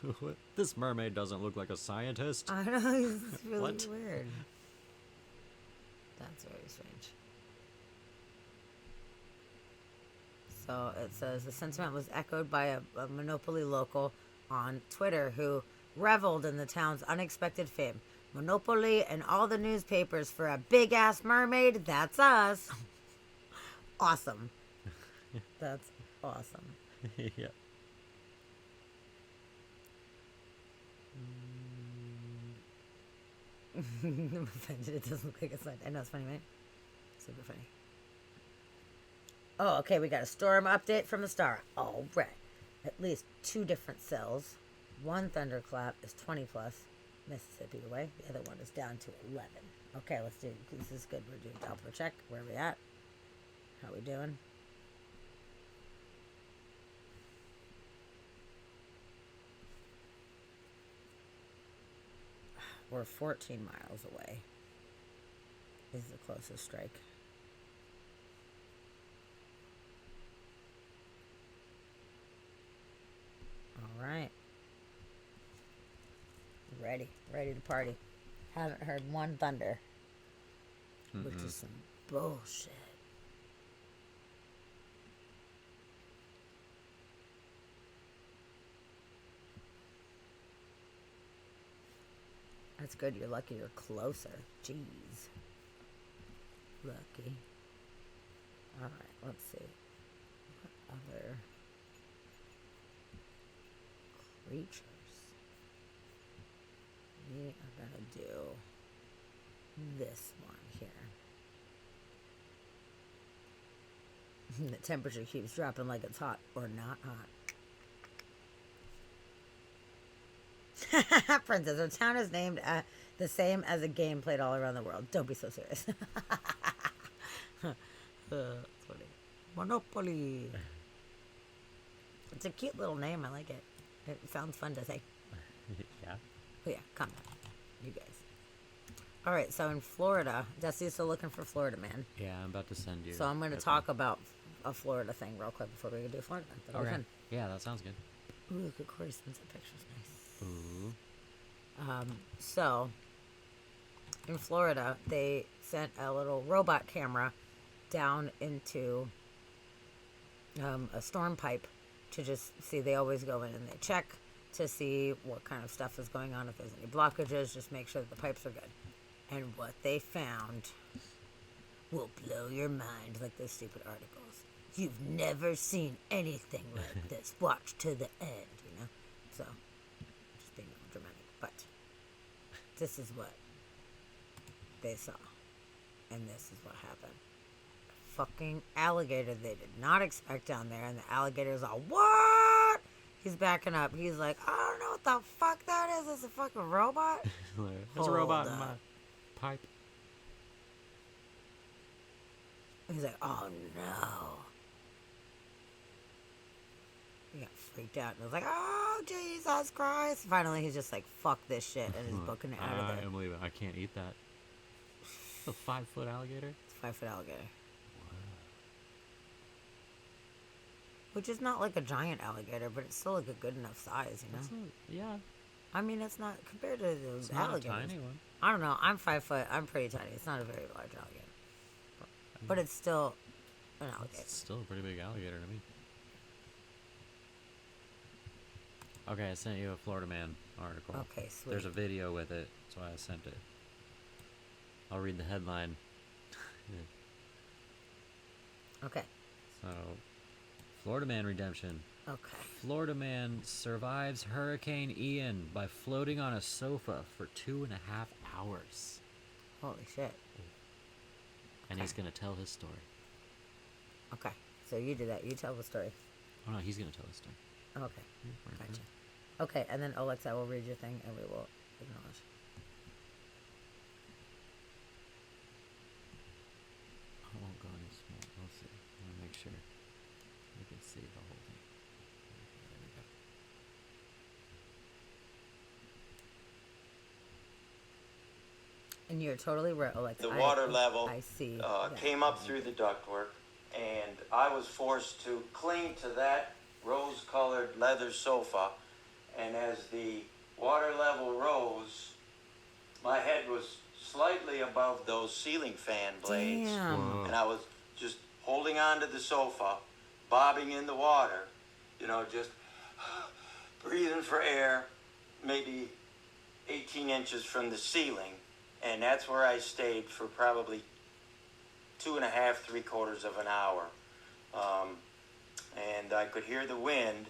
talking about. What? This mermaid doesn't look like a scientist. I know, it's really What? weird. That's very strange. So it says the sentiment was echoed by a Monopoly local on Twitter who reveled in the town's unexpected fame. Monopoly and all the newspapers for a big ass mermaid, that's us. Awesome. That's awesome. Yeah. I'm offended. It doesn't look like a sign. I know it's funny, right? Super funny. Oh, okay. We got a storm update from the Star. All right. At least 2 different cells. One thunderclap is 20 plus Mississippi away. The other one is down to 11. Okay, let's do. This is good. We're doing Doppler check. Where are we at? How we doing? We're 14 miles away. Is the closest strike. All right. Ready to party. Haven't heard one thunder, which is some bullshit. That's good. You're lucky you're closer. Jeez. Lucky. Alright, let's see. What other creatures? We are gonna do this one here. The temperature keeps dropping like it's hot or not hot. Princess, our town is named the same as a game played all around the world. Don't be so serious. That's funny. Monopoly. It's a cute little name. I like it. It sounds fun to say. Yeah. Oh, yeah, calm down. You guys. All right, so in Florida, Dusty's still looking for Florida Man. Yeah, I'm about to send you. So I'm going to talk about a Florida thing real quick before we do Florida. Okay. Yeah, that sounds good. Ooh, look at Corey Sunset pictures. Nice. Ooh. So in Florida, they sent a little robot camera down into a storm pipe to just see. They always go in and they check to see what kind of stuff is going on, if there's any blockages, just make sure that the pipes are good. And what they found will blow your mind, like those stupid articles. You've never seen anything like this. Watch to the end, you know? So, just being dramatic. But this is what they saw. And this is what happened. A fucking alligator they did not expect down there. And the alligator's all, what? He's backing up. He's like, I don't know what the fuck that is. It's a fucking robot? There's a robot in my pipe. He's like, oh no. He got freaked out and was like, oh Jesus Christ. Finally, he's just like, fuck this shit, and is booking it out of there. I believe it. I can't eat that. A 5-foot alligator? It's a 5-foot alligator. Which is not like a giant alligator, but it's still like a good enough size, you know? Yeah. I mean, it's not, compared to those It's not alligators. a tiny one. I don't know. I'm 5 foot. I'm pretty tiny. It's not a very large alligator. But it's still an alligator. It's still a pretty big alligator to me. Okay, I sent you a Florida Man article. Okay, sweet. There's a video with it, so I sent it. I'll read the headline. Okay. So, Florida Man redemption. Okay. Florida man survives Hurricane Ian by floating on a sofa for 2.5 hours. Holy shit. And he's going to tell his story. Okay. So you do that. You tell the story. Oh, no, he's going to tell his story. Okay. Gotcha. Okay, and then Alexa will read your thing and we will acknowledge. I won't go any small. We'll see. I want to make sure we can see the whole thing. There we go. And you're totally right, Alexa. The water level I see came up through the ductwork, and I was forced to cling to that rose-colored leather sofa. And as the water level rose, my head was slightly above those ceiling fan blades. Damn. And I was just holding on to the sofa, bobbing in the water, you know, just breathing for air, maybe 18 inches from the ceiling. And that's where I stayed for probably 2.5, 3/4 of an hour. And I could hear the wind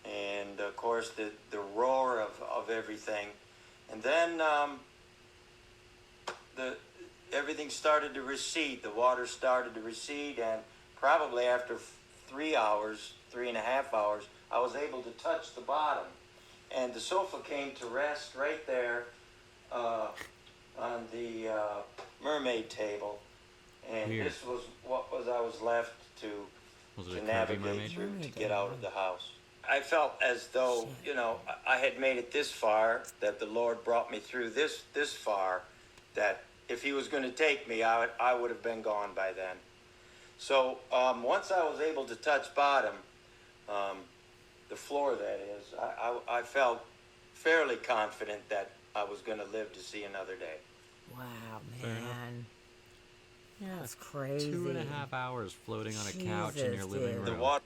and, of course, the roar of everything. And then everything started to recede. The water started to recede, and probably after 3 hours, 3.5 hours, I was able to touch the bottom. And the sofa came to rest right there on the mermaid table. And Weird. this was what I was left to Was it a curvy navigate mermaid? through to get out of the house. I felt as though, you know, I had made it this far, that the Lord brought me through this far, that if he was going to take me, I would have been gone by then. So once I was able to touch bottom, the floor that is, I felt fairly confident that I was going to live to see another day. Wow, Fair enough. man. Yeah, that's crazy. 2.5 hours floating on a couch in your Jesus, living dude. room. The water.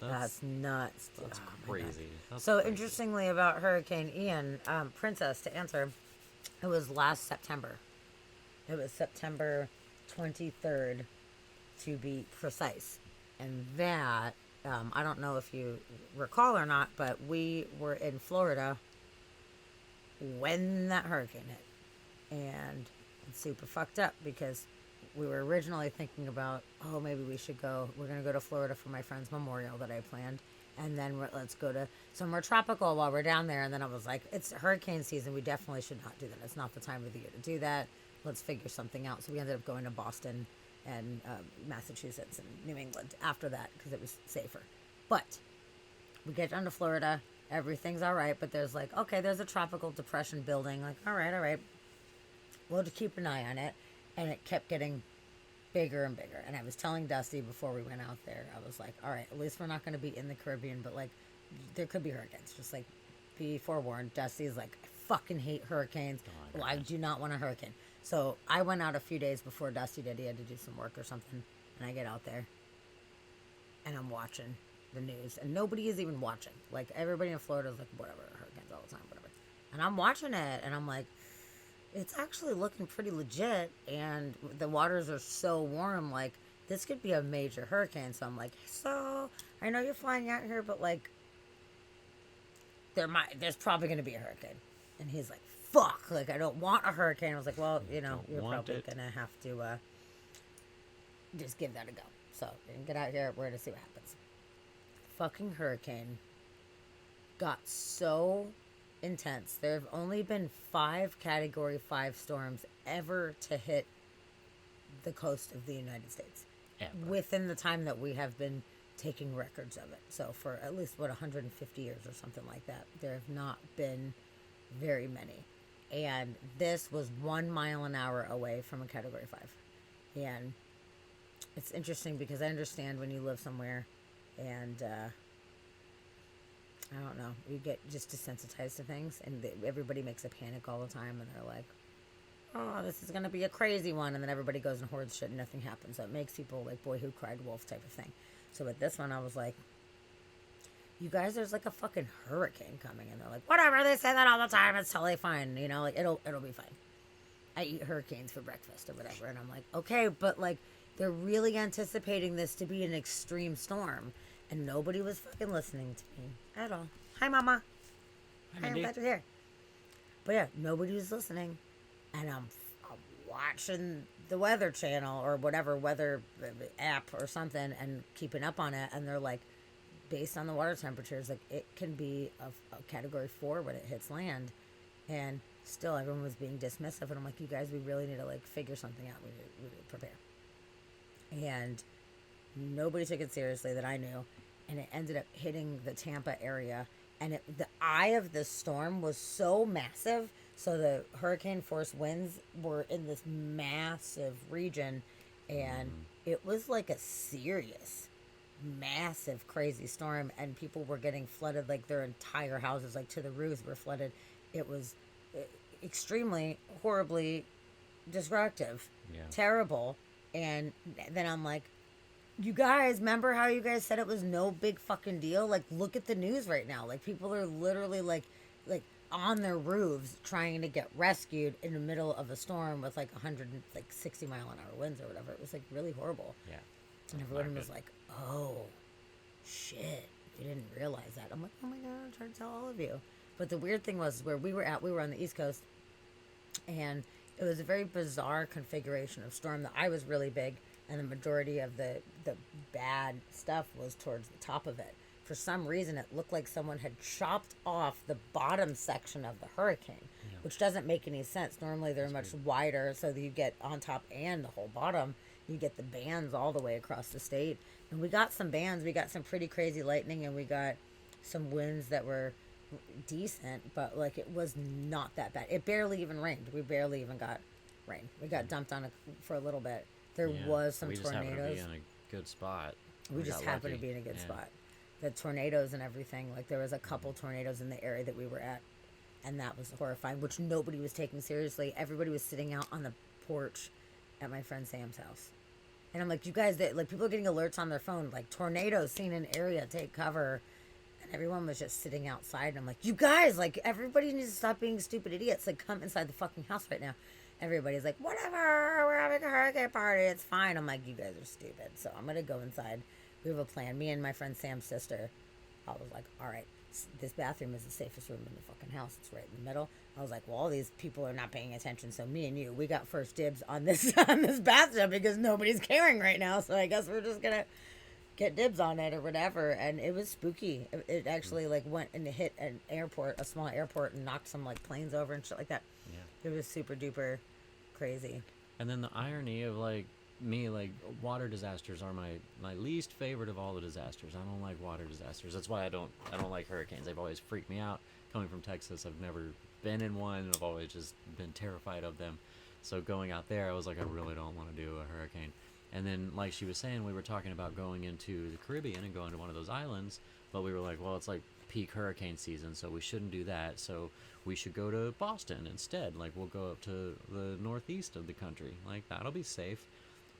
That's nuts. dude. That's Oh my God. crazy. That's So crazy. interestingly about Hurricane Ian, Princess, to answer, it was last September. It was September 23rd, to be precise. And that, I don't know if you recall or not, but we were in Florida when that hurricane hit. And it's super fucked up because we were originally thinking about, oh, maybe we should go. We're going to go to Florida for my friend's memorial that I planned. And then let's go to somewhere tropical while we're down there. And then I was like, it's hurricane season. We definitely should not do that. It's not the time of the year to do that. Let's figure something out. So we ended up going to Boston and Massachusetts and New England after that because it was safer. But we get down to Florida. Everything's all right. But there's like, okay, there's a tropical depression building. Like, all right. We'll just keep an eye on it. And it kept getting bigger and bigger. And I was telling Dusty before we went out there, I was like, all right, at least we're not going to be in the Caribbean, but like, there could be hurricanes. Just like, be forewarned. Dusty's like, I fucking hate hurricanes. Well, I do not want a hurricane. So I went out a few days before Dusty did. He had to do some work or something. And I get out there and I'm watching the news. And nobody is even watching. Like, everybody in Florida is like, whatever, hurricanes all the time, whatever. And I'm watching it and I'm like, it's actually looking pretty legit, and the waters are so warm, like, this could be a major hurricane. So I'm like, so, I know you're flying out here, but, like, there's probably going to be a hurricane. And he's like, fuck, like, I don't want a hurricane. I was like, well, you know, you're probably going to have to just give that a go. So, you can get out here, we're going to see what happens. Fucking hurricane got so intense. There have only been 5 Category 5 storms ever to hit the coast of the United States. Ever. Within the time that we have been taking records of it. So for at least, 150 years or something like that, there have not been very many. And this was 1 mile an hour away from a Category 5. And it's interesting because I understand when you live somewhere and, I don't know, you get just desensitized to things, and everybody makes a panic all the time, and they're like, oh, this is going to be a crazy one, and then everybody goes and hoards shit and nothing happens. So it makes people like, boy who cried wolf type of thing. So with this one, I was like, you guys, there's like a fucking hurricane coming, and they're like, whatever, they say that all the time, it's totally fine, you know, like, it'll be fine. I eat hurricanes for breakfast or whatever, and I'm like, okay, but like, they're really anticipating this to be an extreme storm. And nobody was fucking listening to me at all. Hi, Mama. Hi, I'm glad you're here. But yeah, nobody was listening. And I'm watching the Weather Channel or whatever weather app or something and keeping up on it. And they're like, based on the water temperatures, like, it can be a Category 4 when it hits land. And still, everyone was being dismissive. And I'm like, you guys, we really need to, like, figure something out. We need to prepare. And nobody took it seriously that I knew, and it ended up hitting the Tampa area, and the eye of the storm was so massive, so the hurricane force winds were in this massive region, and it was like a serious, massive, crazy storm, and people were getting flooded, like their entire houses, like to the roofs were flooded. It was extremely, horribly destructive, terrible, and then I'm like, you guys, remember how you guys said it was no big fucking deal? Like, look at the news right now. Like, people are literally, like on their roofs trying to get rescued in the middle of a storm with, like, 160 mile an hour winds or whatever. It was, like, really horrible. Yeah. And everyone was like, oh, shit. You didn't realize that. I'm like, oh, my God, I'm trying to tell all of you. But the weird thing was where we were on the East Coast, and it was a very bizarre configuration of storm. The eye was really big, and the majority of the bad stuff was towards the top of it. For some reason, it looked like someone had chopped off the bottom section of the hurricane, which doesn't make any sense. Normally, they're much wider, so that you get on top and the whole bottom. You get the bands all the way across the state. And we got some bands. We got some pretty crazy lightning, and we got some winds that were decent, but like it was not that bad. It barely even rained. We barely even got rain. We got dumped on for a little bit. There was some we just happened to tornadoes. be in a good spot. We just got happened to lucky. be in a good Yeah. spot. The tornadoes and everything, like there was a couple tornadoes in the area that we were at, and that was horrifying, which nobody was taking seriously. Everybody was sitting out on the porch at my friend Sam's house. And I'm like, you guys, like people are getting alerts on their phone, like tornadoes seen in area, take cover. And everyone was just sitting outside. And I'm like, you guys, like everybody needs to stop being stupid idiots. Like come inside the fucking house right now. Everybody's like, whatever, we're having a hurricane party. It's fine. I'm like, you guys are stupid. So I'm going to go inside. We have a plan. Me and my friend Sam's sister, I was like, all right, this bathroom is the safest room in the fucking house. It's right in the middle. I was like, well, all these people are not paying attention. So me and you, we got first dibs on this on this bathtub because nobody's caring right now. So I guess we're just going to get dibs on it or whatever. And it was spooky. It actually like went and hit an airport, a small airport, and knocked some like planes over and shit like that. Yeah. It was super duper crazy. And then the irony of like me, like water disasters are my least favorite of all the disasters. I don't like water disasters. That's why I don't like hurricanes. They've always freaked me out. Coming from Texas, I've never been in one. I've always just been terrified of them. So going out there, I was like, I really don't want to do a hurricane. And then, like she was saying, we were talking about going into the Caribbean and going to one of those islands, but we were like, well, it's like peak hurricane season, so we shouldn't do that. So we should go to Boston instead. Like, we'll go up to the northeast of the country. Like, that'll be safe.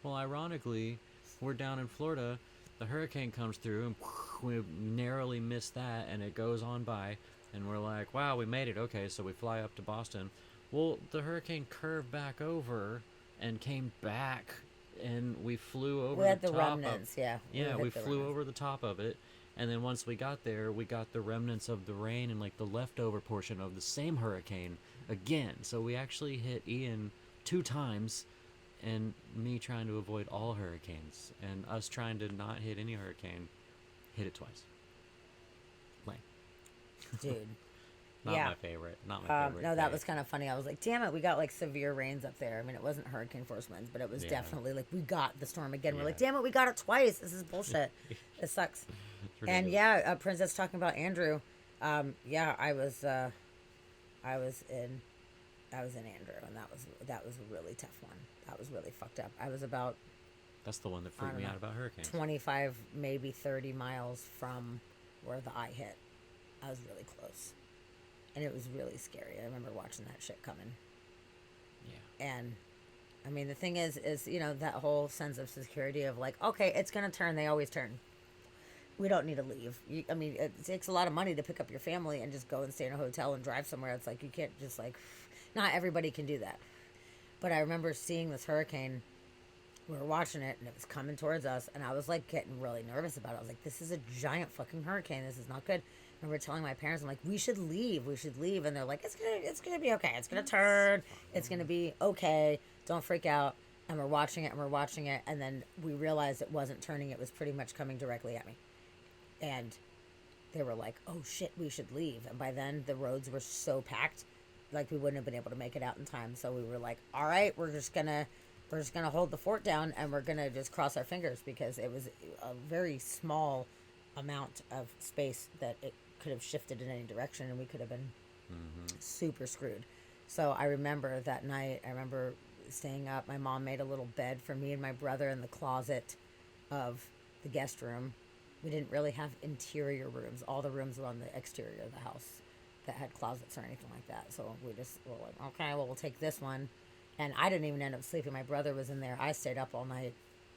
Well, ironically, we're down in Florida. The hurricane comes through, and we narrowly miss that, and it goes on by. And we're like, wow, we made it. Okay, so we fly up to Boston. Well, the hurricane curved back over and came back, and we flew over We had the the top remnants, of, yeah. Yeah, hit we the flew remnants. over the top of it. And then once we got there, we got the remnants of the rain and like the leftover portion of the same hurricane again. So we actually hit Ian 2 times, and me trying to avoid all hurricanes, and us trying to not hit any hurricane, hit it twice. Lame. Dude. Not Yeah. my favorite. Not my favorite. No, that day. was kind of funny. I was like, damn it, we got like severe rains up there. I mean, it wasn't hurricane force winds, but it was Yeah. definitely like we got the storm again. We're like, Yeah. damn it, we got it twice. This is bullshit. It sucks. And yeah, Princess talking about Andrew. Yeah, I was in Andrew, and that was a really tough one. That was really fucked up. I was about That's the one that freaked me out about hurricanes. 25, maybe 30 miles from where the eye hit. I was really close. And it was really scary. I remember watching that shit coming. Yeah. And I mean, the thing is, you know, that whole sense of security of like, okay, it's going to turn. They always turn. We don't need to leave. I mean, it takes a lot of money to pick up your family and just go and stay in a hotel and drive somewhere. It's like, you can't just like, not everybody can do that. But I remember seeing this hurricane. We were watching it, and it was coming towards us, and I was like getting really nervous about it. I was like, this is a giant fucking hurricane. This is not good. I remember telling my parents, I'm like, we should leave. And they're like, it's gonna be okay. It's gonna turn. It's gonna be okay. Don't freak out. And we're watching it, and then we realized it wasn't turning. It was pretty much coming directly at me. And they were like, oh shit, we should leave. And by then the roads were so packed, like we wouldn't have been able to make it out in time. So we were like, all right, we're just gonna hold the fort down, and we're gonna just cross our fingers, because it was a very small amount of space that it could have shifted in any direction, and we could have been super screwed. So I remember that night, I remember staying up. My mom made a little bed for me and my brother in the closet of the guest room. We didn't really have interior rooms. All the rooms were on the exterior of the house that had closets or anything like that. So we just were like, okay, well, we'll take this one. And I didn't even end up sleeping. My brother was in there. I stayed up all night.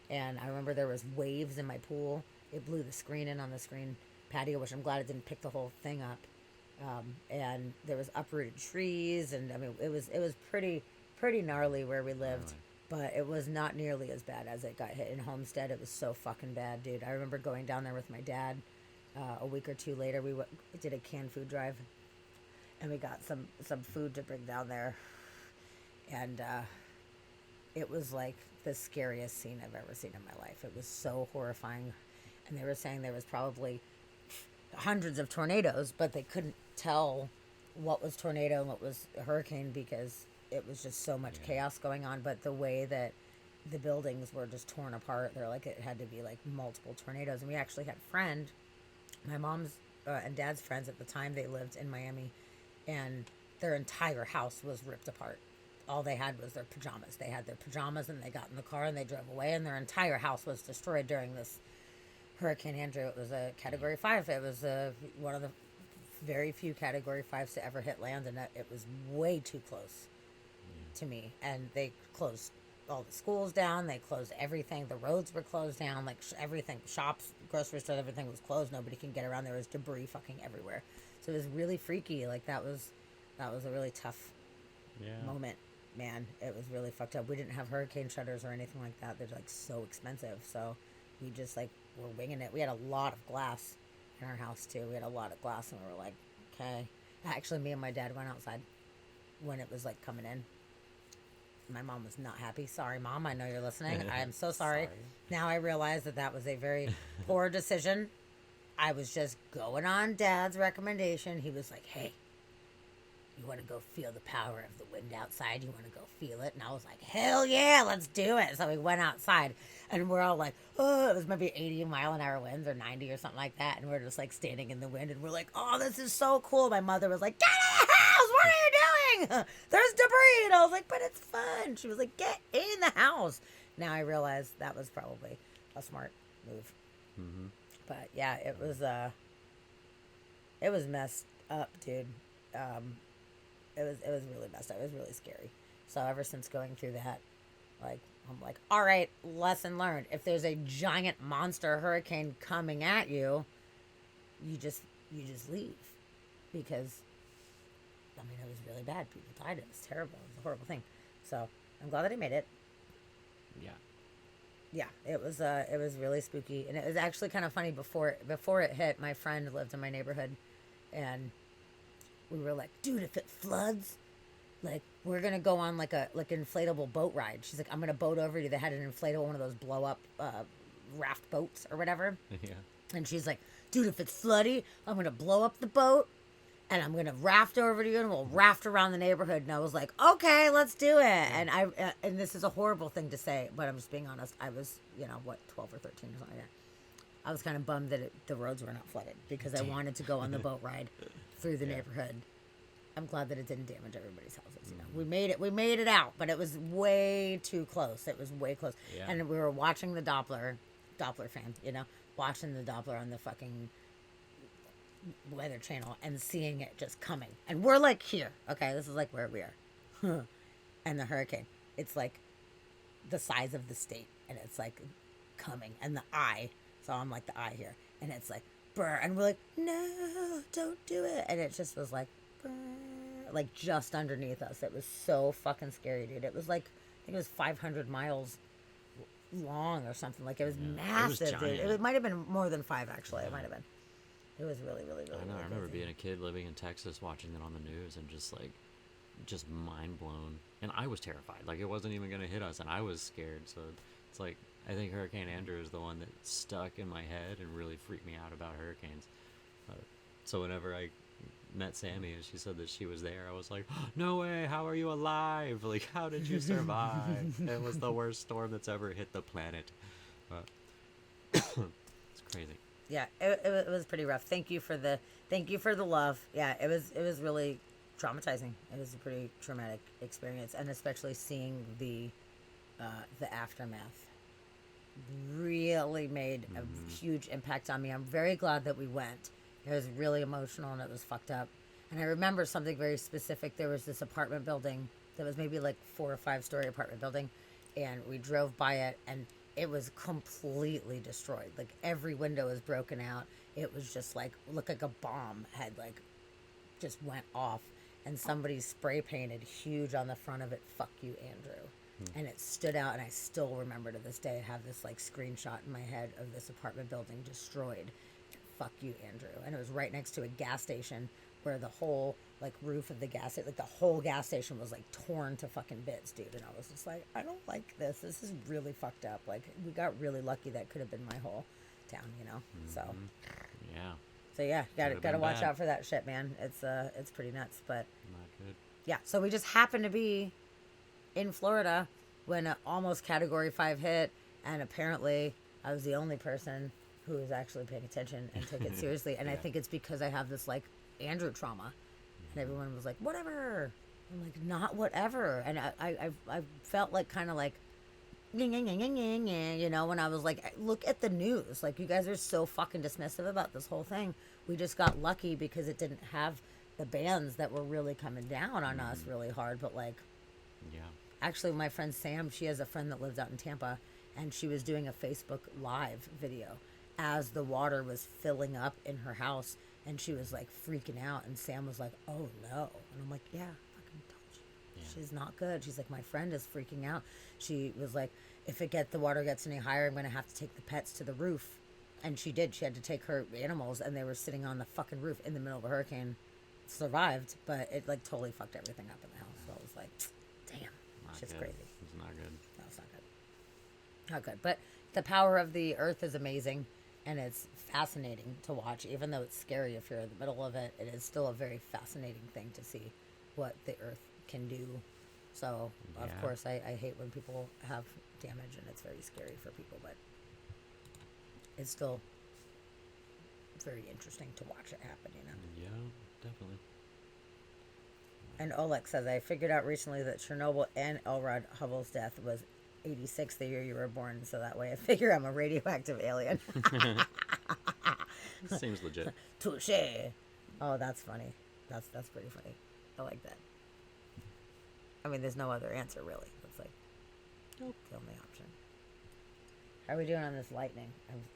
And I remember there was waves in my pool. It blew the screen in on the screen patio, which I'm glad it didn't pick the whole thing up. And there was uprooted trees. And I mean, it was pretty gnarly where we lived. But it was not nearly as bad as it got hit in Homestead. It was so fucking bad, dude. I remember going down there with my dad a week or two later. We did a canned food drive, and we got some food to bring down there. And it was like the scariest scene I've ever seen in my life. It was so horrifying. And they were saying there was probably hundreds of tornadoes, but they couldn't tell what was tornado and what was a hurricane, because it was just so much chaos going on. But the way that the buildings were just torn apart. They're like, it had to be like multiple tornadoes. And we actually had a friend, my mom's and dad's friends at the time, they lived in Miami, and their entire house was ripped apart. All they had was their pajamas. They had their pajamas, and they got in the car and they drove away, and their entire house was destroyed during this Hurricane Andrew. It was a Category 5. It was one of the very few Category 5s to ever hit land, and it was way too close to me. And they closed all the schools down. They closed everything. The roads were closed down. Like everything, shops, grocery stores, everything was closed. Nobody can get around. There was debris fucking everywhere. So it was really freaky. Like that was a really tough moment, man. It was really fucked up. We didn't have hurricane shutters or anything like that. They're like so expensive. So we just like were winging it. We had a lot of glass in our house too. We had a lot of glass, and we were like, okay. Actually, me and my dad went outside when it was like coming in. My mom was not happy. Sorry, Mom. I know you're listening. I am so sorry. Now I realize that was a very poor decision. I was just going on Dad's recommendation. He was like, hey, you want to go feel the power of the wind outside? You want to go feel it? And I was like, hell yeah, let's do it. So we went outside, and we're all like, oh, it was maybe 80-mile-an-hour winds or 90 or something like that. And we're just like standing in the wind, and we're like, oh, this is so cool. My mother was like, get out of the house. What are you doing? There's debris. And I was like, but it's fun. She was like, get in the house. Now I realize that was probably a smart move. Mm-hmm. But yeah, it was messed up, dude. It was really messed up. It was really scary. So ever since going through that, like, I'm like, all right, lesson learned. If there's a giant monster hurricane coming at you, you just leave, because I mean, it was really bad. People died. It was terrible. It was a horrible thing. So I'm glad that he made it. Yeah, it was really spooky, and it was actually kind of funny. Before it hit, my friend lived in my neighborhood, and we were like, dude, if it floods, like, we're gonna go on like an inflatable boat ride. She's like, I'm gonna boat over to you. They had an inflatable, one of those blow up raft boats or whatever. Yeah. And she's like, dude, if it's floody, I'm gonna blow up the boat, and I'm gonna raft over to you, and we'll raft around the neighborhood. And I was like, okay, let's do it. And and this is a horrible thing to say, but I'm just being honest. I was, 12 or 13 or something like that. I was kind of bummed that the roads were not flooded, because I wanted to go on the boat ride through the neighborhood. I'm glad that it didn't damage everybody's houses. We made it out, but it was way too close. It was way close. Yeah. And we were watching the Doppler fan, watching the Doppler on the fucking Weather Channel and seeing it just coming. And we're like here, okay, this is like where we are. And the hurricane, it's like the size of the state, and it's like coming, and the eye, so I'm like the eye here, and it's like brr, and we're like, no, don't do it. And it just was like brr, like just underneath us. It was so fucking scary, dude. It was like, I think it was 500 miles long or something. Like, it was massive, it was dude. It might have been more than 5, actually. It might have been. It was really, really, really, I know. really I remember crazy. being a kid living in Texas, watching it on the news, and just mind blown. And I was terrified. Like, it wasn't even going to hit us, and I was scared. So it's like, I think Hurricane Andrew is the one that stuck in my head and really freaked me out about hurricanes. So whenever I met Sammy and she said that she was there, I was like, oh, no way, how are you alive? Like, how did you survive? It was the worst storm that's ever hit the planet. But it's crazy. Yeah, it was pretty rough. Thank you for the love. Yeah, it was really traumatizing. It was a pretty traumatic experience, and especially seeing the aftermath really made a huge impact on me. I'm very glad that we went. It was really emotional, and it was fucked up. And I remember something very specific. There was this apartment building that was maybe like 4 or 5 story apartment building, and we drove by it, and it was completely destroyed. Like, every window was broken out. It was just like, looked like a bomb had like just went off, and somebody spray painted huge on the front of it, "Fuck you, Andrew." And it stood out, and I still remember to this day. I have this like screenshot in my head of this apartment building destroyed. "Fuck you, Andrew." And it was right next to a gas station where the whole like roof of the gas, like the whole gas station was like torn to fucking bits, dude. And I was just like, I don't like this. This is really fucked up. Like, we got really lucky. That could have been my whole town, So Yeah. So yeah, gotta been watch bad. out for that shit, man. It's pretty nuts. But Not good. yeah, so we just happened to be in Florida when a almost Category 5 hit, and apparently I was the only person who was actually paying attention and took it seriously. And I think it's because I have this like Andrew trauma, and everyone was like, whatever. I'm like, not whatever. And I felt like kind of like, you know, when I was like, look at the news. Like, you guys are so fucking dismissive about this whole thing. We just got lucky because it didn't have the bands that were really coming down on us really hard. But like, actually, my friend Sam, she has a friend that lives out in Tampa, and she was doing a Facebook Live video as the water was filling up in her house, and she was like freaking out. And Sam was like, "Oh no!" And I'm like, "Yeah, fucking told you. She's not good." She's like, "My friend is freaking out." She was like, "If the water gets any higher, I'm gonna have to take the pets to the roof." And she did. She had to take her animals, and they were sitting on the fucking roof in the middle of a hurricane. Survived, but it like totally fucked everything up in the house. So I was like, "Damn, shit's crazy." It's not good. No, it's not good. Not good. But the power of the earth is amazing, and it's fascinating to watch. Even though it's scary if you're in the middle of it, it is still a very fascinating thing to see what the earth can do. So, of course, I hate when people have damage, and it's very scary for people, but it's still very interesting to watch it happen, you know? Yeah, definitely. And Oleg says, I figured out recently that Chernobyl and L. Rod Hubble's death was 86, the year you were born, so that way I figure I'm a radioactive alien. Seems legit. Touche. Oh, that's funny. That's pretty funny. I like that. I mean, there's no other answer, really. It's like, nope, the only option. How are we doing on this lightning?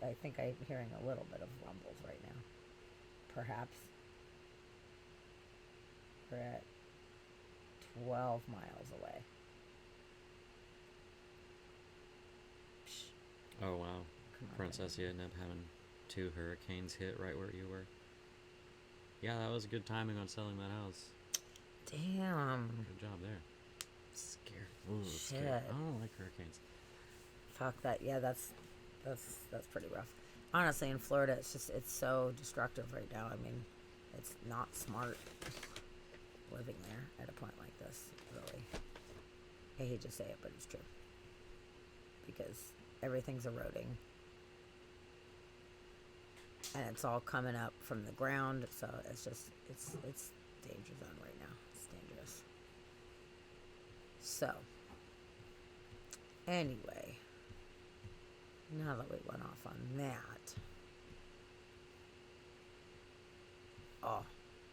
I think I'm hearing a little bit of rumbles right now. Perhaps. We're at 12 miles away. Oh, wow. Princess, you ended up having 2 hurricanes hit right where you were. Yeah, that was good timing on selling that house. Damn. Good job there. Scared. Ooh, Shit. scared. I don't like hurricanes. Fuck that. Yeah, that's pretty rough. Honestly, in Florida, it's so destructive right now. I mean, it's not smart living there at a point like this, really. I hate to say it, but it's true. Because everything's eroding. And it's all coming up from the ground, so it's danger zone right now. It's dangerous. So, anyway, now that we went off on that,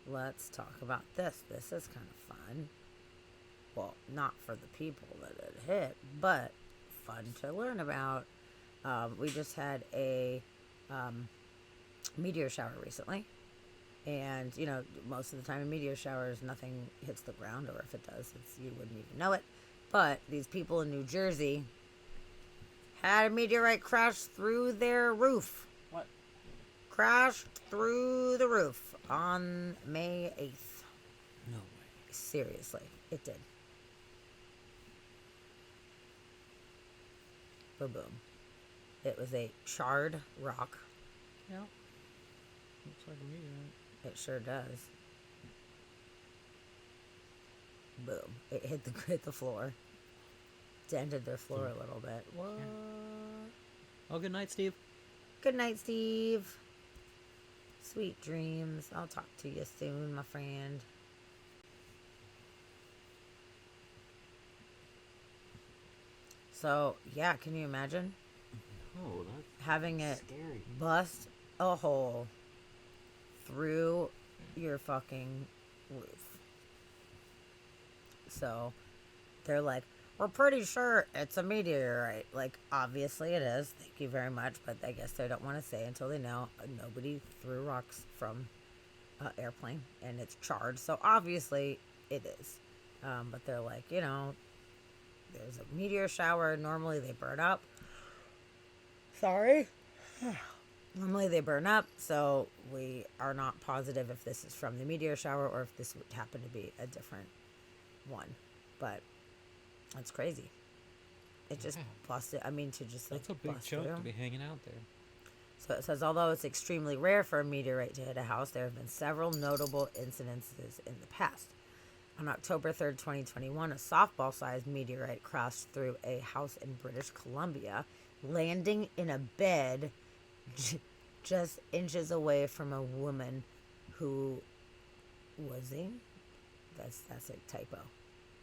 let's talk about this. This is kind of fun. Well, not for the people that it hit, but fun to learn about. We just had a meteor shower recently. And, you know, most of the time in meteor showers, nothing hits the ground, or if it does, you wouldn't even know it. But these people in New Jersey had a meteorite crash through their roof. What? Crashed through the roof on May 8th. No way. Seriously, it did. Boom, boom. It was a charred rock. Yeah. Looks like a meteorite. It sure does. Boom. It hit the floor. Dented their floor a little bit. What? Oh, good night, Steve. Good night, Steve. Sweet dreams. I'll talk to you soon, my friend. So, yeah, can you imagine? Oh, that's having it scary. Bust a hole through your fucking roof. So, they're like, we're pretty sure it's a meteorite. Like, obviously it is. Thank you very much. But I guess they don't want to say until they know. Nobody threw rocks from an airplane. And it's charged. So, obviously it is. But they're like, you know, there's a meteor shower. Normally they burn up. Sorry. Normally they burn up. So, we are not positive if this is from the meteor shower or if this would happen to be a different one. But that's crazy. It just busted. I mean, to just like that's a big bust chunk through. to be hanging out there. So it says, although it's extremely rare for a meteorite to hit a house, there have been several notable incidences in the past. On October 3rd, 2021, a softball-sized meteorite crashed through a house in British Columbia, landing in a bed just inches away from a woman who was that's a typo.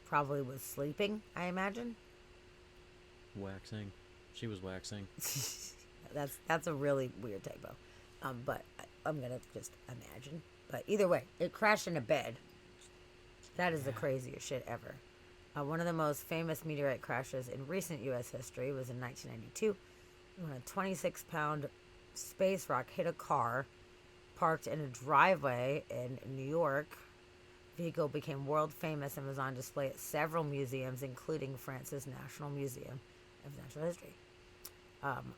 Probably was sleeping, I imagine. Waxing. She was waxing. That's a really weird typo. But I'm gonna just imagine. But either way, it crashed in a bed. That is the craziest shit ever. One of the most famous meteorite crashes in recent U.S. history was in 1992, when a 26-pound space rock hit a car parked in a driveway in New York. The vehicle became world famous and was on display at several museums, including France's National Museum of Natural History.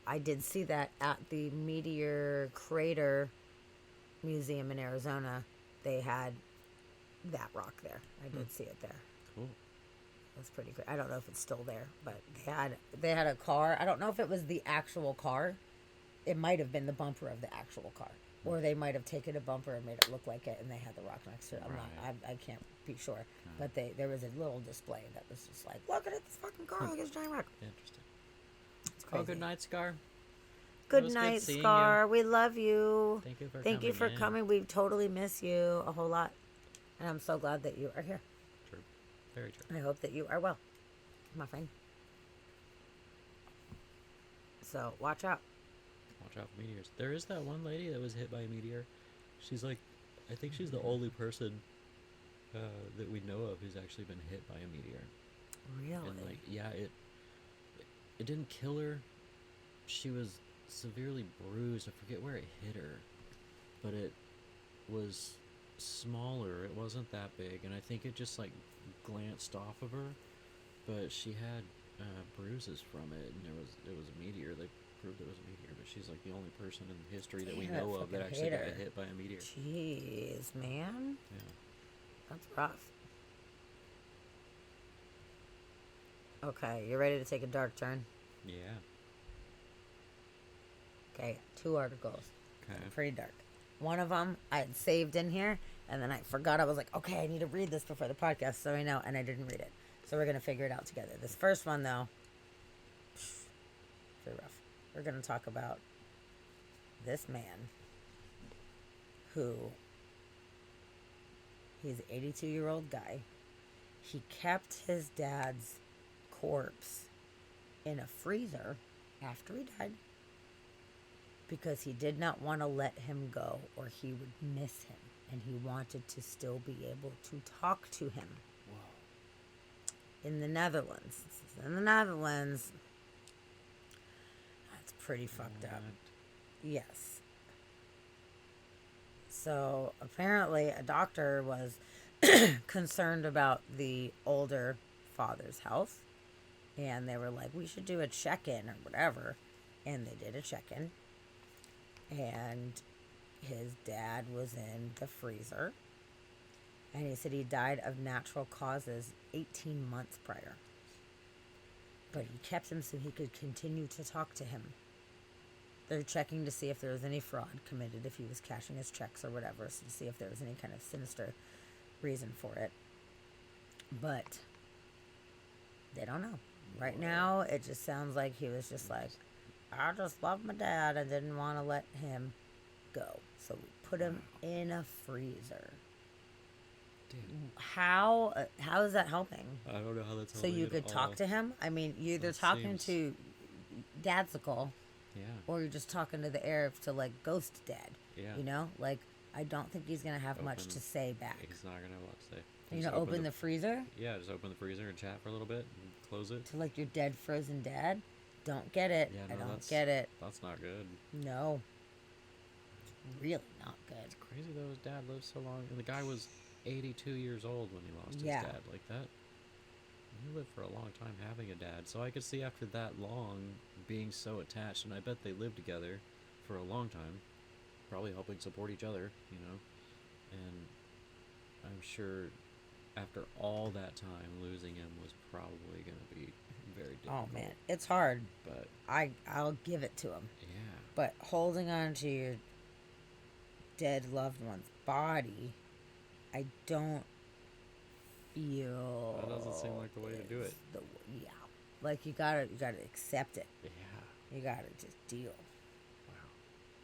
I did see that at the Meteor Crater Museum in Arizona. They had that rock there. I did see it there. Cool. That's pretty great. I don't know if it's still there, but they had a car. I don't know if it was the actual car. It might have been the bumper of the actual car, or they might have taken a bumper and made it look like it, and they had the rock next to it. I can't be sure, but there was a little display that was just like, look at it, this fucking car, look at this giant rock. Interesting. It's crazy. Oh, good night, Scar. Good night, Scar. We love you. Thank you for coming. We totally miss you a whole lot. And I'm so glad that you are here. True. Very true. I hope that you are well, my friend. So, watch out. Watch out for meteors. There is that one lady that was hit by a meteor. She's like, I think she's the only person that we know of who's actually been hit by a meteor. Really? And like, yeah, it didn't kill her. She was severely bruised. I forget where it hit her, but it was smaller. It wasn't that big, and I think it just like glanced off of her. But she had bruises from it, and it was a meteor. They proved it was a meteor, but she's like the only person in history that we know of that actually got hit by a meteor. Jeez, man. Yeah. That's rough. Okay, you ready to take a dark turn? Yeah. Okay, 2 articles. Okay. Pretty dark. One of them I had saved in here, and then I forgot. I was like, okay, I need to read this before the podcast, so I know, and I didn't read it. So we're going to figure it out together. This first one, though, very rough. We're going to talk about this man who, he's an 82-year-old guy. He kept his dad's corpse in a freezer after he died because he did not want to let him go or he would miss him, and he wanted to still be able to talk to him. In the Netherlands. In the Netherlands. That's pretty fucked up. Yes. So apparently a doctor was concerned about the older father's health, and they were like, we should do a check-in or whatever. And they did a check-in, and his dad was in the freezer, and he said he died of natural causes 18 months prior. But he kept him so he could continue to talk to him. They're checking to see if there was any fraud committed, if he was cashing his checks or whatever, so to see if there was any kind of sinister reason for it. But they don't know. Right now, it just sounds like he was just like, I just love my dad. I didn't want to let him go. So we put him in a freezer. Dude. How is that helping? I don't know how that's so helping. You could talk to him? I mean, you're either talking to Dadsicle, or you're just talking to the air to like ghost dad. Yeah. You know? Like, I don't think he's going to have much to say back. He's not going to have a lot to say. You know, open the freezer? Yeah, just open the freezer and chat for a little bit and close it. To like your dead frozen dad? Don't get it. Yeah, no, I don't get it. That's not good. No. Really not good. It's crazy though, his dad lived so long. And the guy was 82 years old when he lost his dad. Like that. He lived for a long time having a dad. So I could see after that long being so attached, and I bet they lived together for a long time. Probably helping support each other, you know. And I'm sure after all that time, losing him was probably going to be very difficult. Oh man, it's hard. But I'll give it to him. Yeah. But holding on to your dead loved one's body, I don't feel. That doesn't seem like the way to do it. Yeah, like you gotta accept it. Yeah. You gotta just deal. Wow.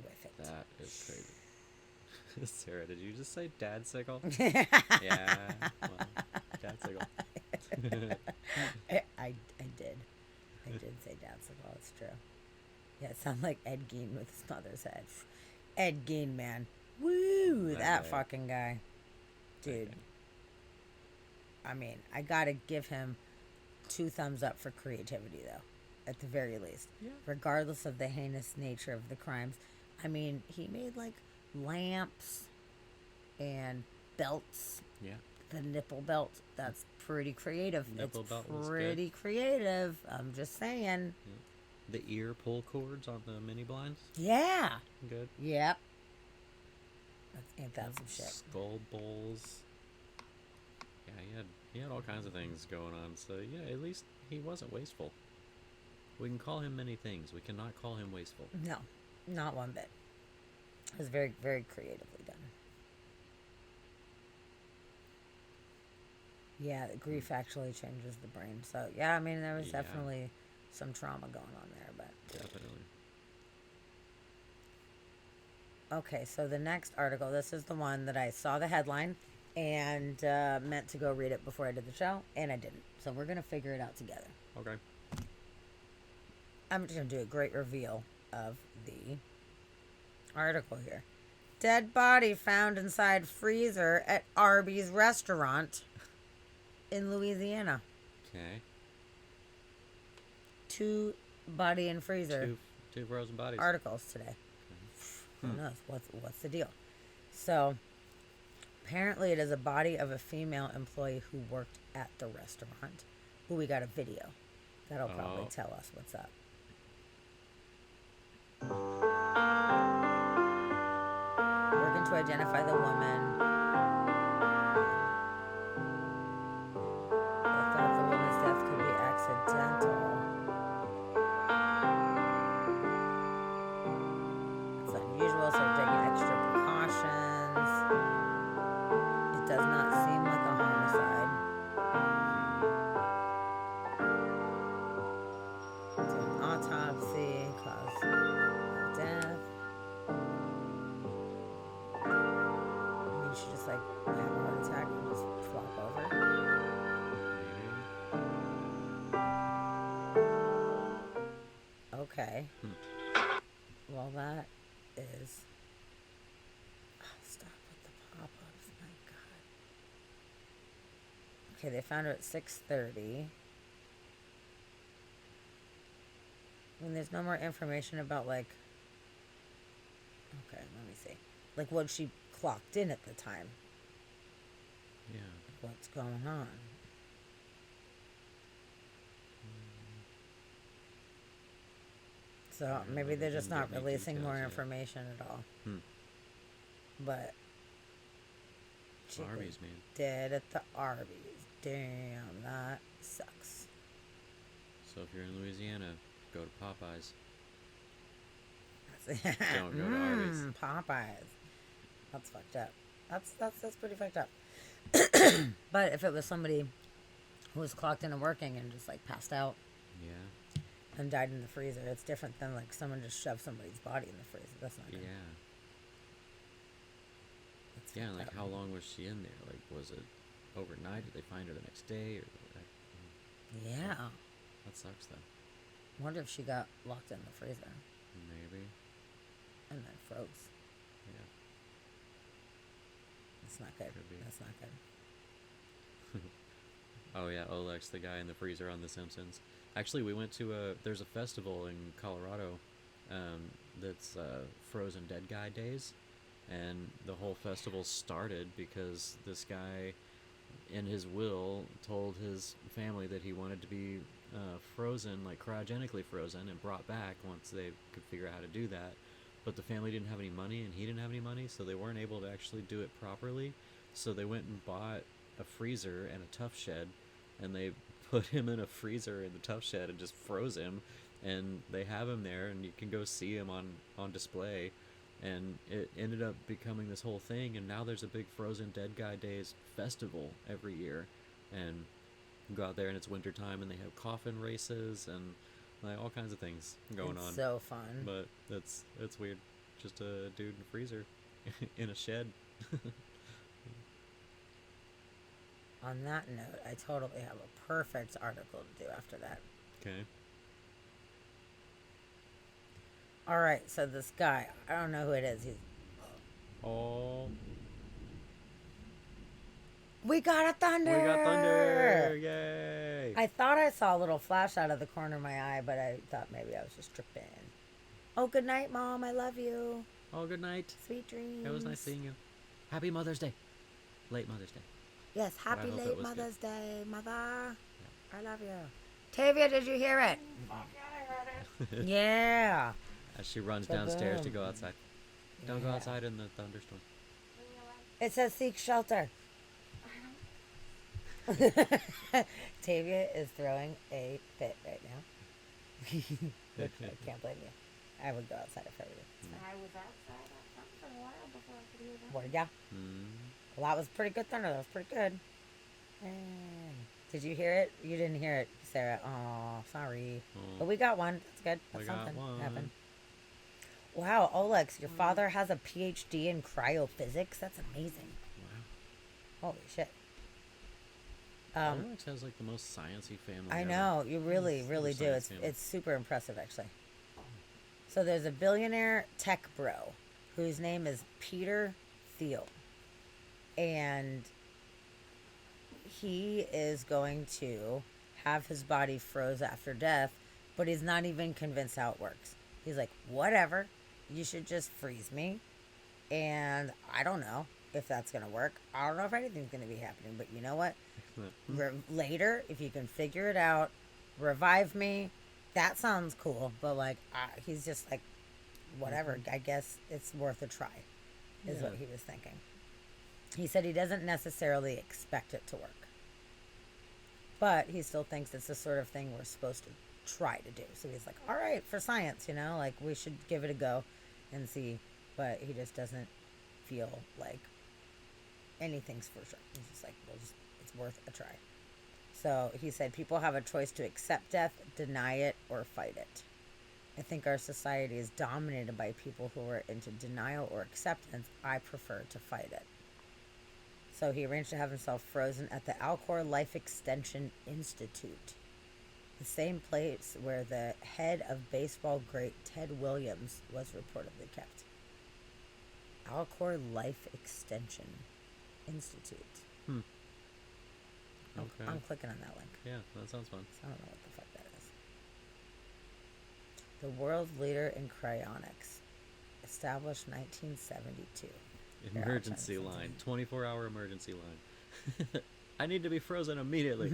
With it. That is crazy. Sarah, did you just say dad sickle? Yeah. Well, dad sickle. I did. I did say dad sickle. It's true. Yeah, it sounded like Ed Gein with his mother's head. Ed Gein, man. Woo! That guy. fucking guy. Dude. I mean, I gotta give him 2 thumbs up for creativity, though. At the very least. Yeah. Regardless of the heinous nature of the crimes. I mean, he made, like, lamps and belts. Yeah. The nipple belt. That's pretty creative. Nipple it's belt was pretty creative. I'm just saying. The ear pull cords on the mini blinds. Yeah. Good. Yep. Ain't that some shit? Skull bowls. Yeah, he had all kinds of things going on. So yeah, at least he wasn't wasteful. We can call him many things. We cannot call him wasteful. No, not one bit. It was very, very creatively done. Yeah, the grief actually changes the brain. So yeah, I mean there was Yeah. definitely some trauma going on there, but Definitely. okay. So the next article, this is the one that I saw the headline and meant to go read it before I did the show, and I didn't. So we're gonna figure it out together. Okay. I'm just gonna do a great reveal of the article here. Dead body found inside freezer at Arby's restaurant in Louisiana. Okay. 2 body and freezer Two frozen bodies. articles today. Who knows what's the deal? So apparently it is a body of a female employee who worked at the restaurant. Who we got a video. That'll probably tell us what's up. Working to identify the woman. I thought the woman's death could be accidental. It's unusual, so they're taking extra precautions. It does not seem like a homicide. Do an autopsy, cause of death. I mean, she just like had a heart attack and just flop over. Okay. Well, that is. Oh, stop with the pop-ups, my God. Okay, they found her at 6:30. When there's no more information about like. Okay, let me see. Like what she clocked in at the time. Yeah. What's going on? So maybe they're just not give me releasing more details yet. information at all. Hmm. But she was Arby's, man. dead at the Arby's. Damn, that sucks. So if you're in Louisiana, go to Popeyes. That's Don't go to Arby's. Popeyes. That's fucked up. That's pretty fucked up. But if it was somebody who was clocked in and working and just like passed out Yeah. and died in the freezer, it's different than like someone just shoved somebody's body in the freezer. That's not good. Yeah. That's Yeah, and fucked like up. how long was she in there? Like, was it overnight? Did they find her the next day? Or Yeah. that sucks though. Wonder if she got locked in the freezer Maybe. and then froze. Yeah. That's not good. Could be. That's not good. Oh yeah, Olex, the guy in the freezer on The Simpsons. Actually, we went to there's a festival in Colorado that's Frozen Dead Guy Days, and the whole festival started because this guy, in his will, told his family that he wanted to be frozen, like cryogenically frozen, and brought back once they could figure out how to do that. But the family didn't have any money, and he didn't have any money, so they weren't able to actually do it properly. So they went and bought a freezer and a tough shed, and they put him in a freezer in the tough shed and just froze him, and they have him there, and you can go see him on display. And it ended up becoming this whole thing, and now there's a big Frozen Dead Guy Days festival every year and you go out there and it's wintertime and they have coffin races and like all kinds of things going It's on. so fun. But it's weird. Just a dude in a freezer in a shed. On that note, I totally have a perfect article to do after that. Okay. All right, so this guy, I don't know who it is. Oh. We got a thunder! We got thunder! Yay! I thought I saw a little flash out of the corner of my eye, but I thought maybe I was just tripping. Oh, good night, Mom. I love you. Oh, good night. Sweet dreams. It was nice seeing you. Happy Mother's Day. Late Mother's Day. Yes, But I happy hope it late was good. Mother's Day, Mother. I love you. Tavia, did you hear it? Yeah. As she runs downstairs to Ba-boom. go outside. Don't go Yeah. outside in the thunderstorm. It says seek shelter. Tavia is throwing a fit right now. Which I can't blame you. I would go outside if I were you. I was outside for a while before I could hear that. What, yeah? Mm. Well, that was pretty good thunder. That was pretty good. Did you hear it? You didn't hear it, Sarah. Oh, sorry. Oh. But we got one. That's good. We That's got something. one. Happened. Wow, Olex, your father has a PhD in cryophysics. That's amazing. Wow. Holy shit. Alex has like the most sciencey family. I ever. know, you really, Super really do. science family. It's super impressive, actually. So there's a billionaire tech bro whose name is Peter Thiel, and he is going to have his body froze after death, but he's not even convinced how it works. He's like, whatever, you should just freeze me, and I don't know if that's gonna work. I don't know if anything's gonna be happening, but you know what? Later, if you can figure it out, revive me. That sounds cool, but like he's just like, whatever. I guess it's worth a try, is what he was thinking. He said he doesn't necessarily expect it to work, but he still thinks it's the sort of thing we're supposed to try to do. So he's like, all right, for science, like we should give it a go and see. But he just doesn't feel like anything's for sure. He's just like, it's worth a try. So he said people have a choice to accept death, deny it, or fight it. I think our society is dominated by people who are into denial or acceptance. I prefer to fight it. So he arranged to have himself frozen at the Alcor Life Extension Institute, the same place where the head of baseball great Ted Williams was reportedly kept. Alcor Life Extension Institute. Okay. I'm clicking on that link. Yeah, that sounds fun. I don't know what the fuck that is. The world leader in cryonics. Established 1972. Here, I'll Emergency turn this line. into- 24-hour emergency line. I need to be frozen immediately.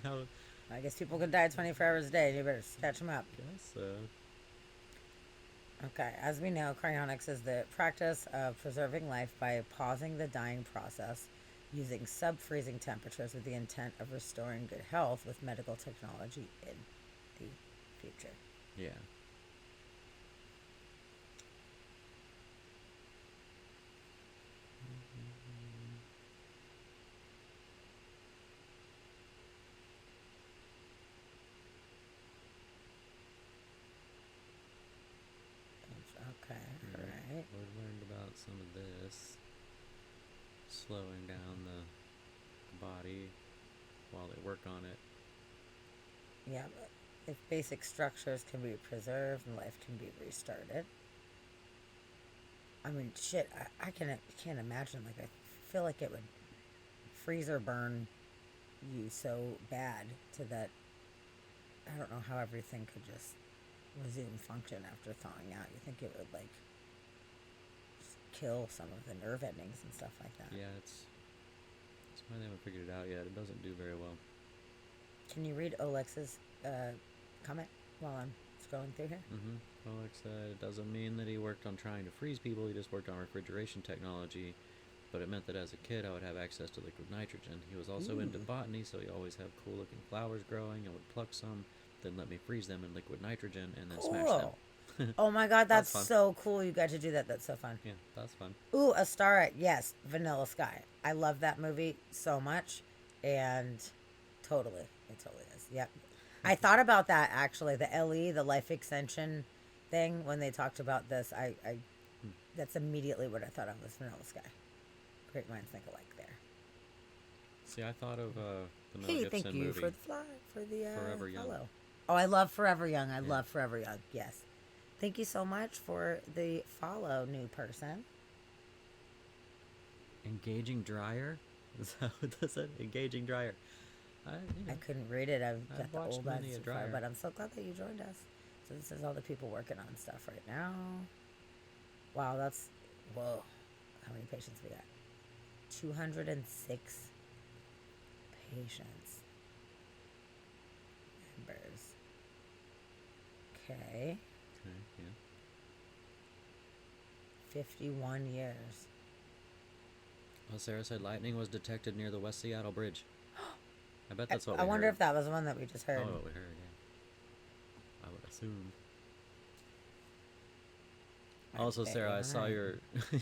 How- I guess people could die 24 hours a day. You better catch them up. Guess so. Okay, as we know, cryonics is the practice of preserving life by pausing the dying process using sub-freezing temperatures with the intent of restoring good health with medical technology in the future. Yeah. Okay, alright. We learned about some of this. Slowing down the body while they work on it. Yeah, but if basic structures can be preserved and life can be restarted. I mean, shit, I can't imagine. Like, I feel like it would freeze or burn you so bad to that. I don't know how everything could just resume function after thawing out. You think it would, like, just kill some of the nerve endings and stuff like that. Yeah, it's why they haven't figured it out yet. It doesn't do very well. Can you read Olex's comment while I'm scrolling through here? Alex said it doesn't mean that he worked on trying to freeze people. He just worked on refrigeration technology. But it meant that as a kid, I would have access to liquid nitrogen. He was also into botany, so he always had cool-looking flowers growing. I would pluck some, then let me freeze them in liquid nitrogen, and then smash them. Oh my god, that's fun. so cool. You got to do that. That's so fun. Yeah, that's fun. Ooh, A Star at, yes, Vanilla Sky. I love that movie so much. And totally, it totally is. Yep. I thought about that actually, the LE, the life extension thing, when they talked about this. I that's immediately what I thought of was Vanilla Sky. Great minds think alike there. See, I thought of the Mel Hey, Gibson thank you movie. for the Forever Young. follow. Oh, I love Forever Young. I love Forever Young. Yes. Thank you so much for the follow, new person. Engaging dryer? Is that what that said? Engaging dryer. I couldn't read it. I've got the watched old many eyes a too far, dryer. but I'm so glad that you joined us. So this is all the people working on stuff right now. Wow, that's whoa. How many patients we got? 206 patients. Members. Okay. Okay, yeah. 51 years. Well, Sarah said lightning was detected near the West Seattle Bridge. I bet that's what I we wonder heard. if that was the one that we just heard. Oh, what we heard, yeah. I would assume. Also, Okay, Sarah, I saw alright. your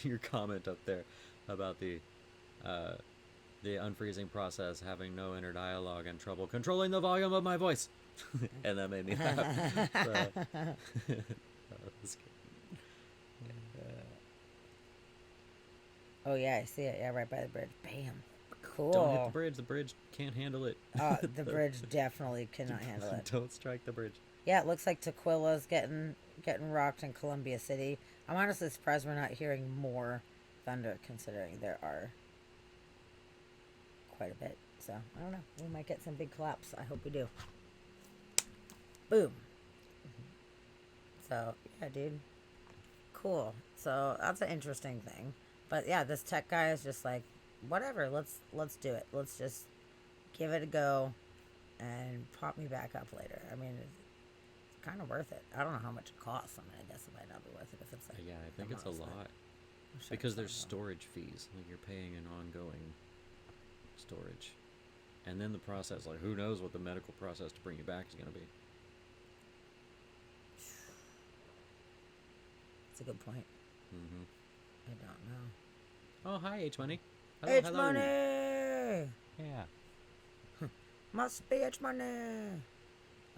your comment up there about the unfreezing process, having no inner dialogue and trouble controlling the volume of my voice, and that made me laugh. So, that was good. Oh yeah, I see it. Yeah, right by the bridge. Bam. Cool. Don't hit the bridge. The bridge can't handle it. The bridge definitely cannot handle it. Don't strike the bridge. Yeah, it looks like Tequila's getting rocked in Columbia City. I'm honestly surprised we're not hearing more thunder, considering there are quite a bit. So I don't know. We might get some big collapse. I hope we do. Boom. So yeah, dude. Cool. So that's an interesting thing. But yeah, this tech guy is just like, whatever. Let's do it. Let's just give it a go, and pop me back up later. I mean, it's kind of worth it. I don't know how much it costs. I mean, I guess it might not be worth it if it's like. Yeah, I think it's a months, but lot. I'm sure Because it's there's not storage fees. Like you're paying an ongoing storage. And then the process, like who knows what the medical process to bring you back is going to be. It's a good point. Mm-hmm. I don't know. Oh, hi, H-Money. H hello. money. Yeah. Must be H money.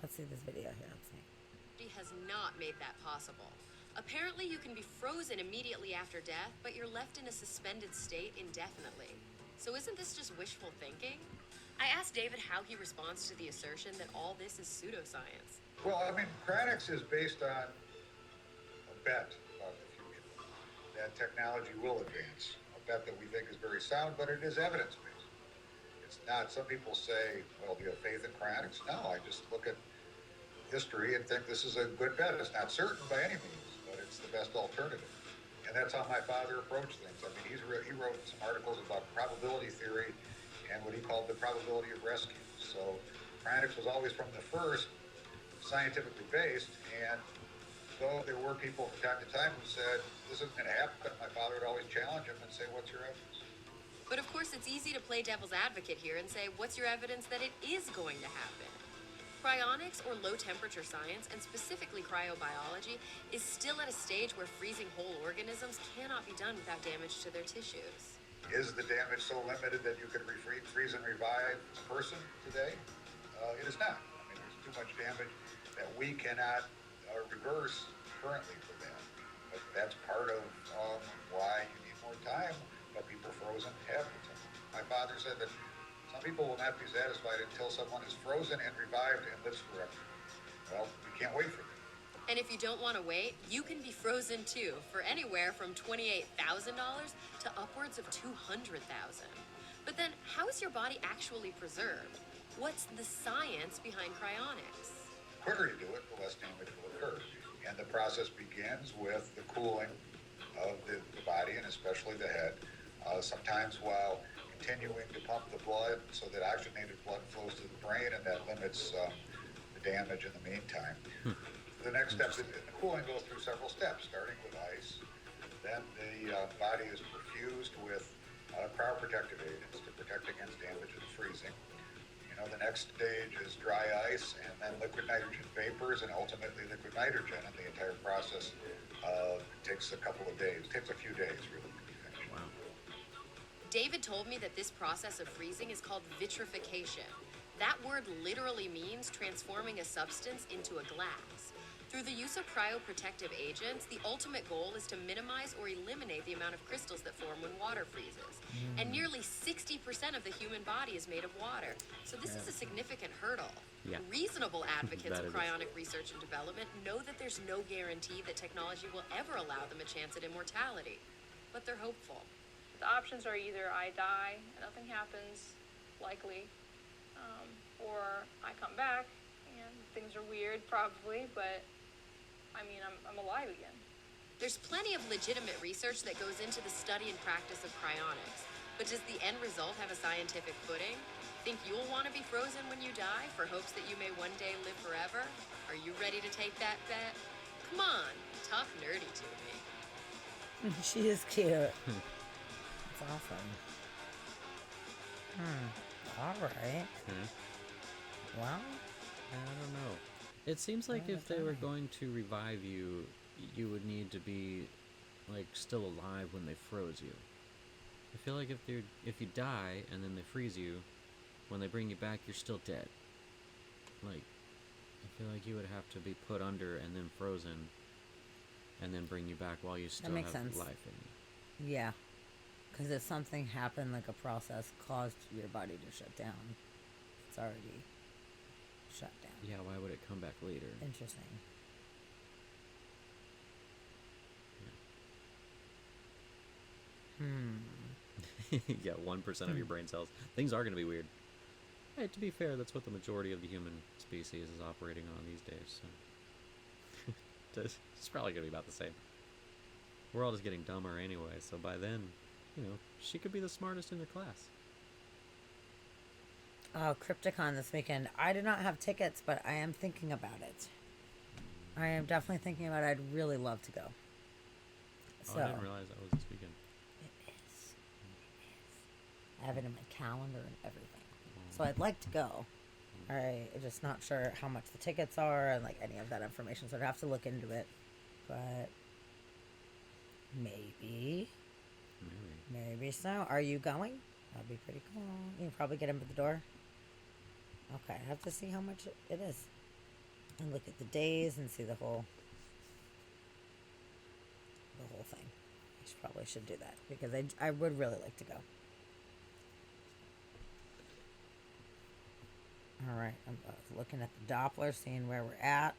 Let's see this video here. Let's see. Has not made that possible. Apparently, you can be frozen immediately after death, but you're left in a suspended state indefinitely. So isn't this just wishful thinking? I asked David how he responds to the assertion that all this is pseudoscience. Well, I mean, Cranix is based on a bet about the future, that technology will advance. A bet that we think is very sound, but it is evidence-based. It's not, some people say, well, do you have faith in Cranix? No, I just look at history and think this is a good bet. It's not certain by any means, but it's the best alternative. And that's how my father approached things. I mean, he wrote some articles about probability theory and what he called the probability of rescue. So Cranix was always from the first scientifically based, and though there were people from time to time who said, this isn't going to happen, my father would always challenge him and say, what's your evidence? But of course, it's easy to play devil's advocate here and say, what's your evidence that it is going to happen? Cryonics, or low-temperature science, and specifically cryobiology, is still at a stage where freezing whole organisms cannot be done without damage to their tissues. Is the damage so limited that you could freeze and revive a person today? It is not. I mean, there's too much damage that we cannot reverse currently for that. But that's part of why you need more time, but people frozen have the time. My father said that some people will not be satisfied until someone is frozen and revived and lives forever. Well, we can't wait for that. And if you don't want to wait, you can be frozen too, for anywhere from $28,000 to upwards of $200,000. But then, how is your body actually preserved? What's the science behind cryonics? The quicker you do it, the less damage will occur. And the process begins with the cooling of the body, and especially the head, sometimes while continuing to pump the blood so that oxygenated blood flows to the brain, and that limits the damage in the meantime. The next step in the cooling goes through several steps, starting with ice. Then the body is perfused with cryoprotective agents to protect against damage and freezing. You know, the next stage is dry ice, and then liquid nitrogen vapors, and ultimately liquid nitrogen. And the entire process takes a couple of days. It takes a few days, really. Wow. David told me that this process of freezing is called vitrification. That word literally means transforming a substance into a glass. Through the use of cryoprotective agents, the ultimate goal is to minimize or eliminate the amount of crystals that form when water freezes. And nearly 60% of the human body is made of water. So this is a significant hurdle. Yeah. Reasonable advocates That of it is. cryonic research and development know that there's no guarantee that technology will ever allow them a chance at immortality. But they're hopeful. The options are either I die and nothing happens, likely, or I come back and things are weird, probably, but I mean, I'm alive again. There's plenty of legitimate research that goes into the study and practice of cryonics. But does the end result have a scientific footing? Think you'll want to be frozen when you die for hopes that you may one day live forever? Are you ready to take that bet? Come on, talk nerdy to me. She is cute. That's awesome. All right. Well, I don't know. It seems like if they were going to revive you, you would need to be, like, still alive when they froze you. I feel like if you die and then they freeze you, when they bring you back, you're still dead. Like, I feel like you would have to be put under and then frozen, and then bring you back while you still makes have sense. life in you. yeah. Because if something happened, like a process caused your body to shut down, it's already shut down. Yeah, why would it come back later? Interesting. Yeah, 1% of your brain cells. Things are going to be weird. Hey, to be fair, that's what the majority of the human species is operating on these days, so it's probably going to be about the same. We're all just getting dumber anyway, so by then, you know, she could be the smartest in her class. Oh, Crypticon this weekend. I do not have tickets, but I am thinking about it. I am definitely thinking about it. I'd really love to go. Oh, I didn't realize that was this weekend. It is. I have it in my calendar and everything. So I'd like to go. I'm just not sure how much the tickets are and like any of that information. So I'd have to look into it. But maybe so. Are you going? That'd be pretty cool. You can probably get in at the door. Okay, I have to see how much it is. And look at the days and see the whole thing. Probably should do that because I would really like to go. All right, I'm looking at the Doppler, seeing where we're at.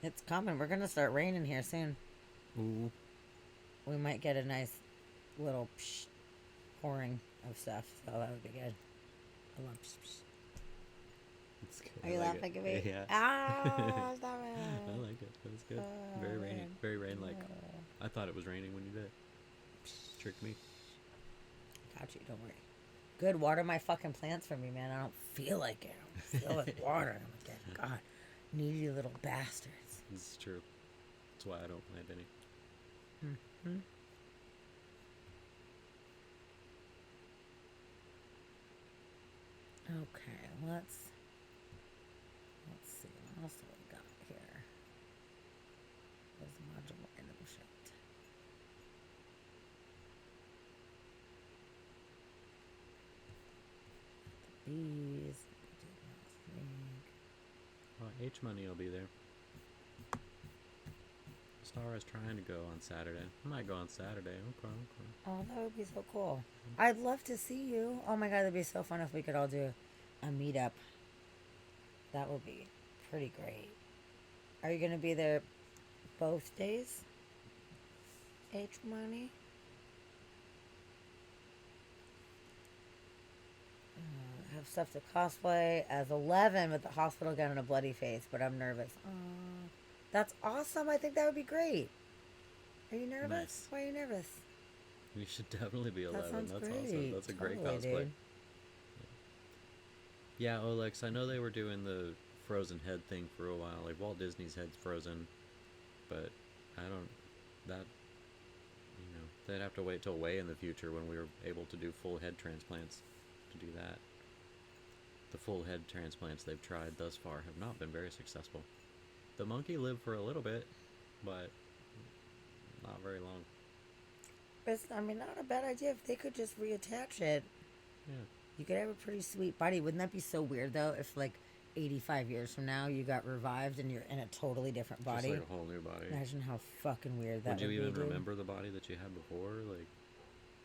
It's coming. We're gonna start raining here soon. Ooh. We might get a nice little pouring of stuff, so that would be good. I love It's good. Are you laughing at me? Yeah. Ah, stop it. I like it. That was good. Very rainy. Very rain-like. I thought it was raining when you did it. Tricked me. Got you. Don't worry. Good. Water my fucking plants for me, man. I don't feel like it. I don't feel like water. I'm like, God, needy little bastards. This is true. That's why I don't plant any. Mm-hmm. Okay, let's see what else do we got here. There's a modular item shit. The bees. Well, H-Money will be there. Star is trying to go on Saturday. I might go on Saturday. Okay. Oh, that would be so cool. I'd love to see you. Oh my God, that'd be so fun if we could all do a meetup. That would be pretty great. Are you going to be there both days? H-Money? Have stuff to cosplay as 11 with the hospital gown and a bloody face, but I'm nervous. That's awesome. I think that would be great. Are you nervous? Nice. Why are you nervous? You should definitely be 11. That sounds That's great. awesome. That's a great Totally, cosplay. dude. Yeah, Olex, I know they were doing the frozen head thing for a while. Like Walt Disney's head's frozen, but I don't. That, you know, they'd have to wait till way in the future when we were able to do full head transplants to do that. The full head transplants they've tried thus far have not been very successful. The monkey lived for a little bit, but not very long. It's, I mean, not a bad idea if they could just reattach it. Yeah. You could have a pretty sweet body. Wouldn't that be so weird, though, if, like, 85 years from now you got revived and you're in a totally different body? Just like a whole new body. Imagine how fucking weird that would be. Would you even dude. remember the body that you had before? Like,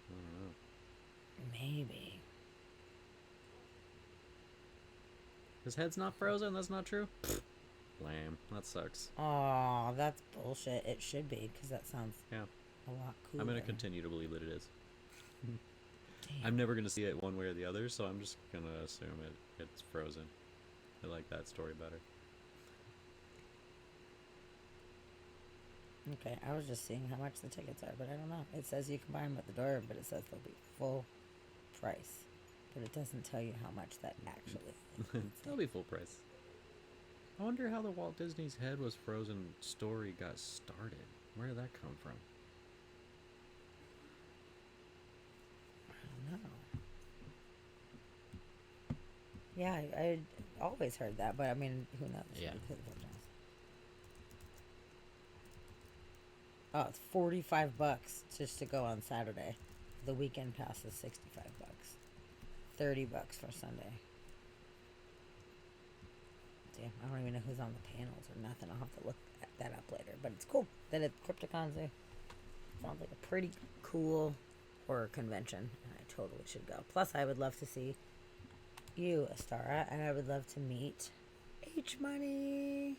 I don't know. Maybe. His head's not frozen? That's not true? Lame. That sucks. Aw, that's bullshit. It should be, because that sounds a lot cooler. I'm going to continue to believe that it is. I'm never going to see it one way or the other, so I'm just going to assume it's frozen. I like that story better. Okay, I was just seeing how much the tickets are, but I don't know. It says you can buy them at the door, but it says they'll be full price. But it doesn't tell you how much that actually is. They'll be full price. I wonder how the Walt Disney's head was frozen story got started. Where did that come from? I don't know. Yeah, I always heard that, but I mean, who knows? Yeah. Oh, it's $45 just to go on Saturday. The weekend pass is $65. $30 for Sunday. Damn, I don't even know who's on the panels or nothing. I'll have to look that up later. But it's cool that it's Crypticons. Sounds like a pretty cool horror convention, and I totally should go. Plus, I would love to see you, Astara, and I would love to meet H Money.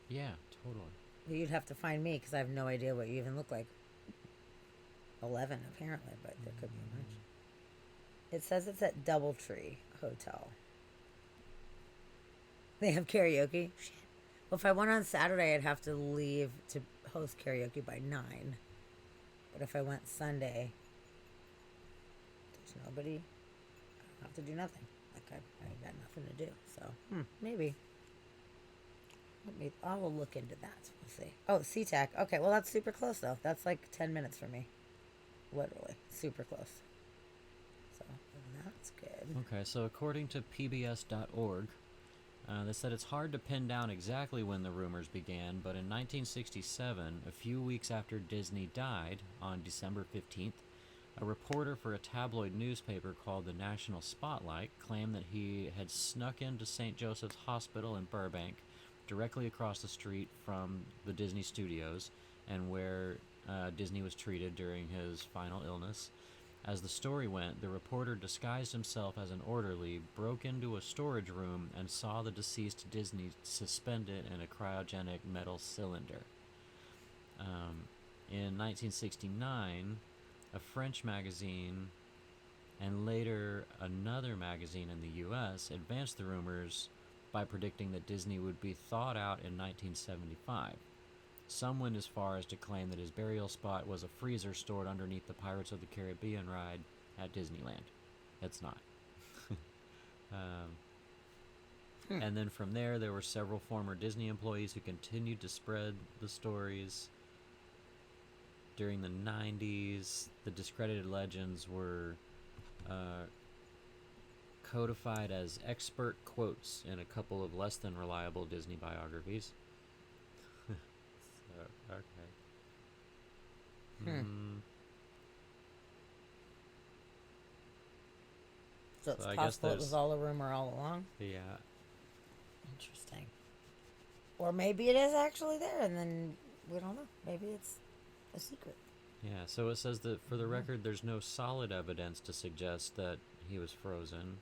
Yeah, totally. Well, you'd have to find me because I have no idea what you even look like. 11 apparently, but there could be a bunch. It says it's at Doubletree Hotel. They have karaoke. Shit. Well, if I went on Saturday, I'd have to leave to host karaoke by 9. But if I went Sunday, there's nobody. I have to do nothing. Like I got nothing to do. So maybe. I will look into that. We'll see. Oh, SeaTac. Okay, well that's super close though. That's like 10 minutes for me. Literally, super close. So that's good. Okay, so according to PBS.org, they said it's hard to pin down exactly when the rumors began, but in 1967, a few weeks after Disney died, on December 15th, a reporter for a tabloid newspaper called the National Spotlight claimed that he had snuck into St. Joseph's Hospital in Burbank, directly across the street from the Disney Studios, and where Disney was treated during his final illness. As the story went, the reporter disguised himself as an orderly, broke into a storage room, and saw the deceased Disney suspended in a cryogenic metal cylinder. In 1969, a French magazine, and later another magazine in the U.S., advanced the rumors by predicting that Disney would be thawed out in 1975. Some went as far as to claim that his burial spot was a freezer stored underneath the Pirates of the Caribbean ride at Disneyland. It's not. And then from there were several former Disney employees who continued to spread the stories. During the 90s, the discredited legends were codified as expert quotes in a couple of less than reliable Disney biographies. Okay. So it's I guess possible it was all a rumor all along? Yeah. Interesting. Or maybe it is actually there, and then we don't know. Maybe it's a secret. Yeah, so it says that for the record, there's no solid evidence to suggest that he was frozen.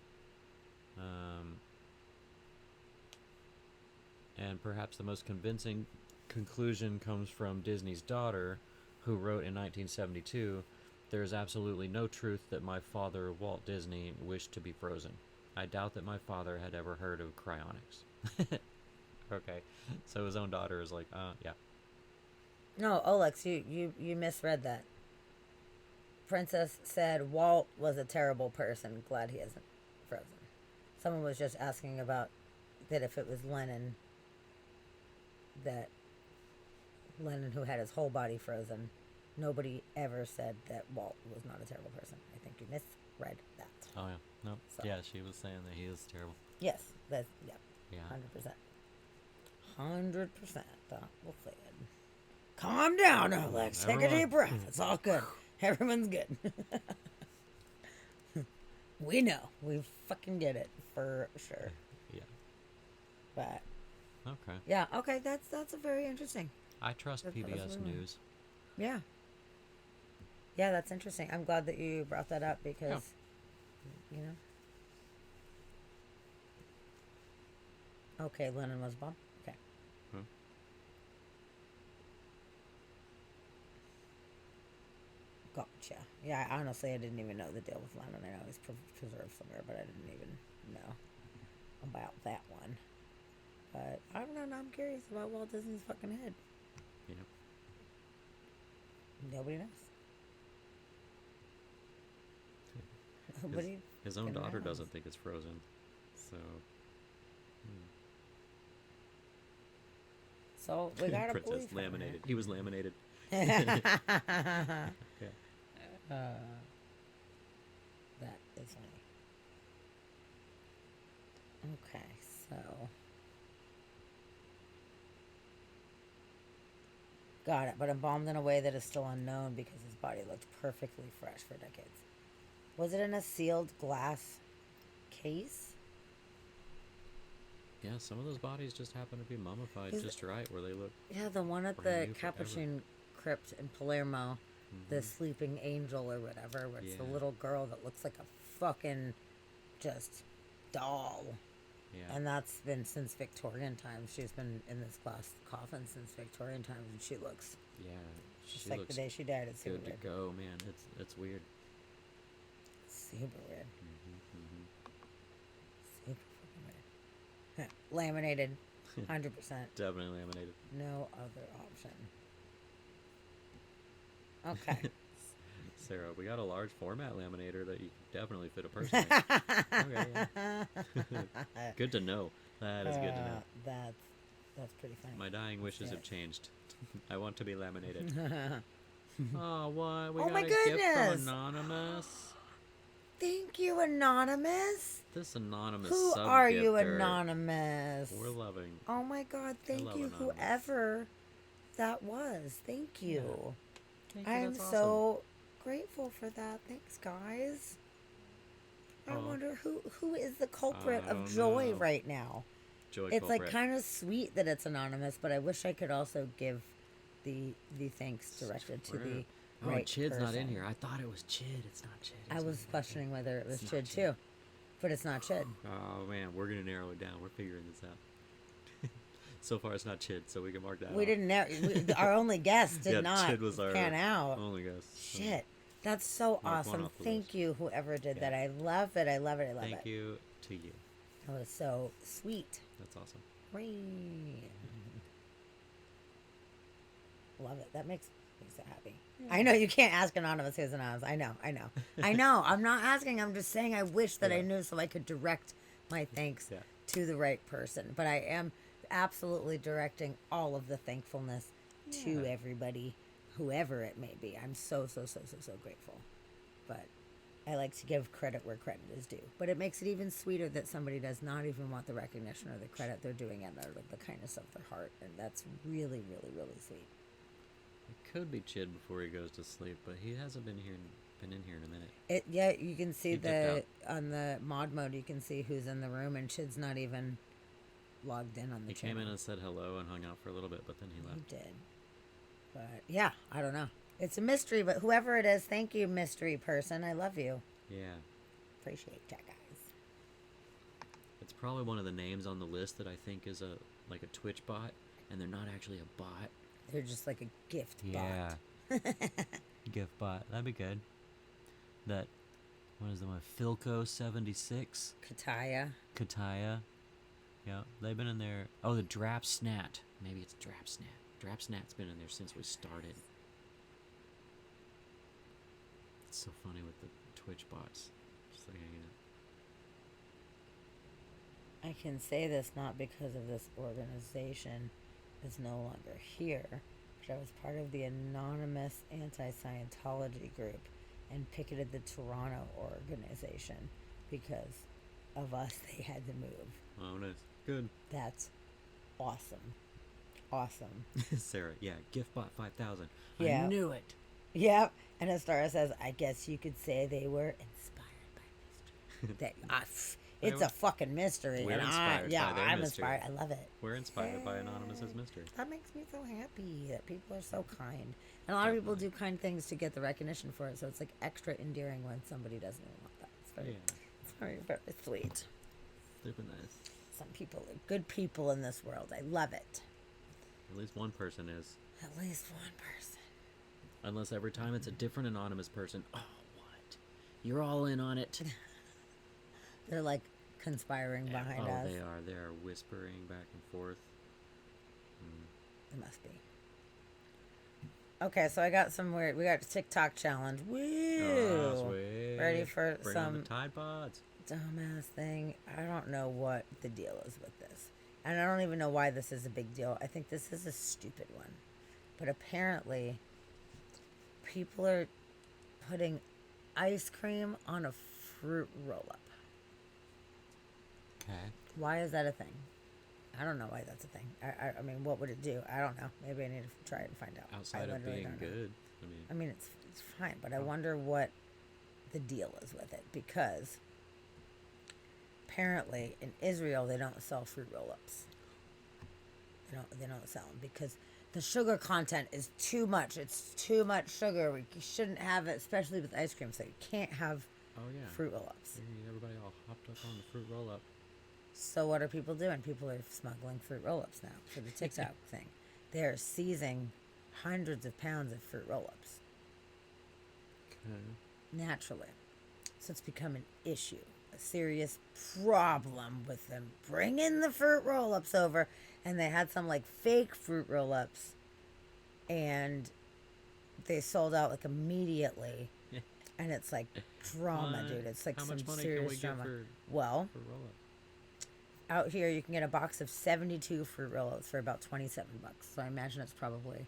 And perhaps the most convincing conclusion comes from Disney's daughter, who wrote in 1972, "There is absolutely no truth that my father, Walt Disney, wished to be frozen. I doubt that my father had ever heard of cryonics." Okay, so his own daughter is like, yeah. No, Olex, you misread that. Princess said Walt was a terrible person. Glad he isn't frozen. Someone was just asking about that if it was Lennon, that Lennon who had his whole body frozen. Nobody ever said that Walt was not a terrible person. I think you misread that. Oh yeah, no, So. yeah, she was saying that he is terrible. Yes, that's, yeah, Yeah. 100%. 100%. That was said. Calm down, Alex. Take a deep breath. It's all good. Everyone's good. We know. We fucking get it for sure. Yeah. But Okay. yeah, okay, that's a very interesting. I trust That's PBS really- News. Yeah. Yeah, that's interesting. I'm glad that you brought that up because, you know. Okay, Lennon was bombed. Okay. Huh? Gotcha. Yeah, honestly, I didn't even know the deal with Lennon. I know he's preserved somewhere, but I didn't even know about that one. But I don't know. Now I'm curious about Walt Disney's fucking head. Yeah. Nobody knows. Nobody. His own fucking daughter knows. doesn't think it's frozen. So. So we gotta Princess believe him, laminated. He was laminated. right? Okay. That is funny. Okay, so got it. But embalmed in a way that is still unknown because his body looked perfectly fresh for decades. Was it in a sealed glass case? Yeah, some of those bodies just happen to be mummified Is just right where they look. Yeah, the one at brand the new forever. Capuchin crypt in Palermo, the sleeping angel or whatever, where it's the Yeah. little girl that looks like a fucking just doll. Yeah. And that's been since Victorian times. She's been in this glass coffin since Victorian times, and she looks Yeah. just she like the looks day she died. It's super good to weird. go, man. It's weird. Super weird. Mm-hmm. Super fucking weird. Laminated, 100%. Definitely laminated. No other option. Okay. Sarah, we got a large format laminator that you can definitely fit a person in. Okay, yeah. Good to know. That is good to know. That's pretty funny. My dying wishes have changed. I want to be laminated. Oh Oh, what? We Oh got my a gift goodness. from Anonymous. Thank you, Anonymous. This anonymous Who sub are you, gifter, Anonymous? We're loving. Oh my God! Thank love you, Anonymous. whoever that was. Thank you. Thank you, I'm that's so grateful for that. Thanks, guys. I Oh. wonder who is the culprit I of don't joy know. right now. Joy It's like culprit. kind of sweet that it's anonymous, but I wish I could also give the thanks directed to the Oh, right Chid's not in person. here. I thought it was Chid. It's not Chid. I was questioning whether it was It's Chid not Chid. too, but it's not Chid. Oh man, we're gonna narrow it down. We're figuring this out. So far, it's not Chid, so we can mark that. We off. didn't know. Our only guest did Yeah, not Chid was our pan out. only guest. so Shit, that's so Mark one awesome. off the Thank list. you, whoever did that. I love it. I love it. I love Thank it. you to you. That was so sweet. That's awesome. Whee. Love it. That makes me so happy. I know you can't ask anonymous who's anonymous. I know. I know. I'm not asking. I'm just saying I wish that I knew so I could direct my thanks to the right person. But I am absolutely directing all of the thankfulness to Yeah. everybody, whoever it may be. I'm so grateful. But I like to give credit where credit is due. But it makes it even sweeter that somebody does not even want the recognition or the credit. They're doing it out of the kindness of their heart. And that's really, really, really sweet. It could be Chid before he goes to sleep, but he hasn't been in here in a minute. Yeah, you can see He dipped on the mod mode. You can see who's in the room, and Chid's not even logged in on the He channel. came in and said hello and hung out for a little bit, but then he left. He did, but yeah, I don't know. It's a mystery, but whoever it is, thank you, mystery person. I love you. Yeah, Appreciate that, guys. it's probably one of the names on the list that I think is a Twitch bot, and they're not actually a bot. They're just like a gift Yeah. bot. Gift bot. That'd be good. That, what is the one? Philco76? Kataya. Yeah, they've been in there. Oh, the Drap Snat. Maybe it's Drap Snat. Drap Snat's been in there since we started. It's so funny with the Twitch bots. Just like hanging out. I can say this not because of this organization is no longer here, but I was part of the anonymous anti-Scientology group and picketed the Toronto organization because of us. They had to move. Oh, nice. Good. That's awesome. awesome. Sarah, yeah, gift bought 5,000. Yeah. I knew it. Yep. And Astara says, I guess you could say they were inspired by mystery. It's a fucking mystery. We're And inspired by their I'm mystery. inspired. I love it. We're inspired by Anonymous's mystery. That makes me so happy that people are so kind. And a lot of people do kind things to get the recognition for it. So it's like extra endearing when somebody doesn't even want that. It's very, very sweet. Super nice. Some people are good people in this world. I love it. At least one person is. At least one person. Unless every time it's a different anonymous person. Oh, what? You're all in on it. They're like conspiring behind us. They are. They are whispering back and forth. It must be. Okay, so I got some weird. We got a TikTok challenge. Woo! Oh, sweet. Ready for Bring some on the Tide Pods. dumbass thing? I don't know what the deal is with this, and I don't even know why this is a big deal. I think this is a stupid one, but apparently, people are putting ice cream on a fruit roll-up. Okay. Why is that a thing? I don't know why that's a thing. I mean, what would it do? I don't know. Maybe I need to try it and find out. Outside of being good. I mean, it's fine, but I wonder what the deal is with it, because apparently in Israel they don't sell fruit roll-ups. They don't sell them because the sugar content is too much. It's too much sugar. We shouldn't have it, especially with ice cream. So you can't have fruit roll-ups. Everybody all hopped up on the fruit roll-up. So what are people doing? People are smuggling fruit roll-ups now for the TikTok thing. They're seizing hundreds of pounds of fruit roll-ups. Okay. Naturally. So it's become an issue, a serious problem with them bringing the fruit roll-ups over. And they had some like fake fruit roll-ups, and they sold out like immediately. And it's like drama, dude. It's like some serious drama. Well, out here you can get a box of 72 fruit roll-ups for about $27. So I imagine it's probably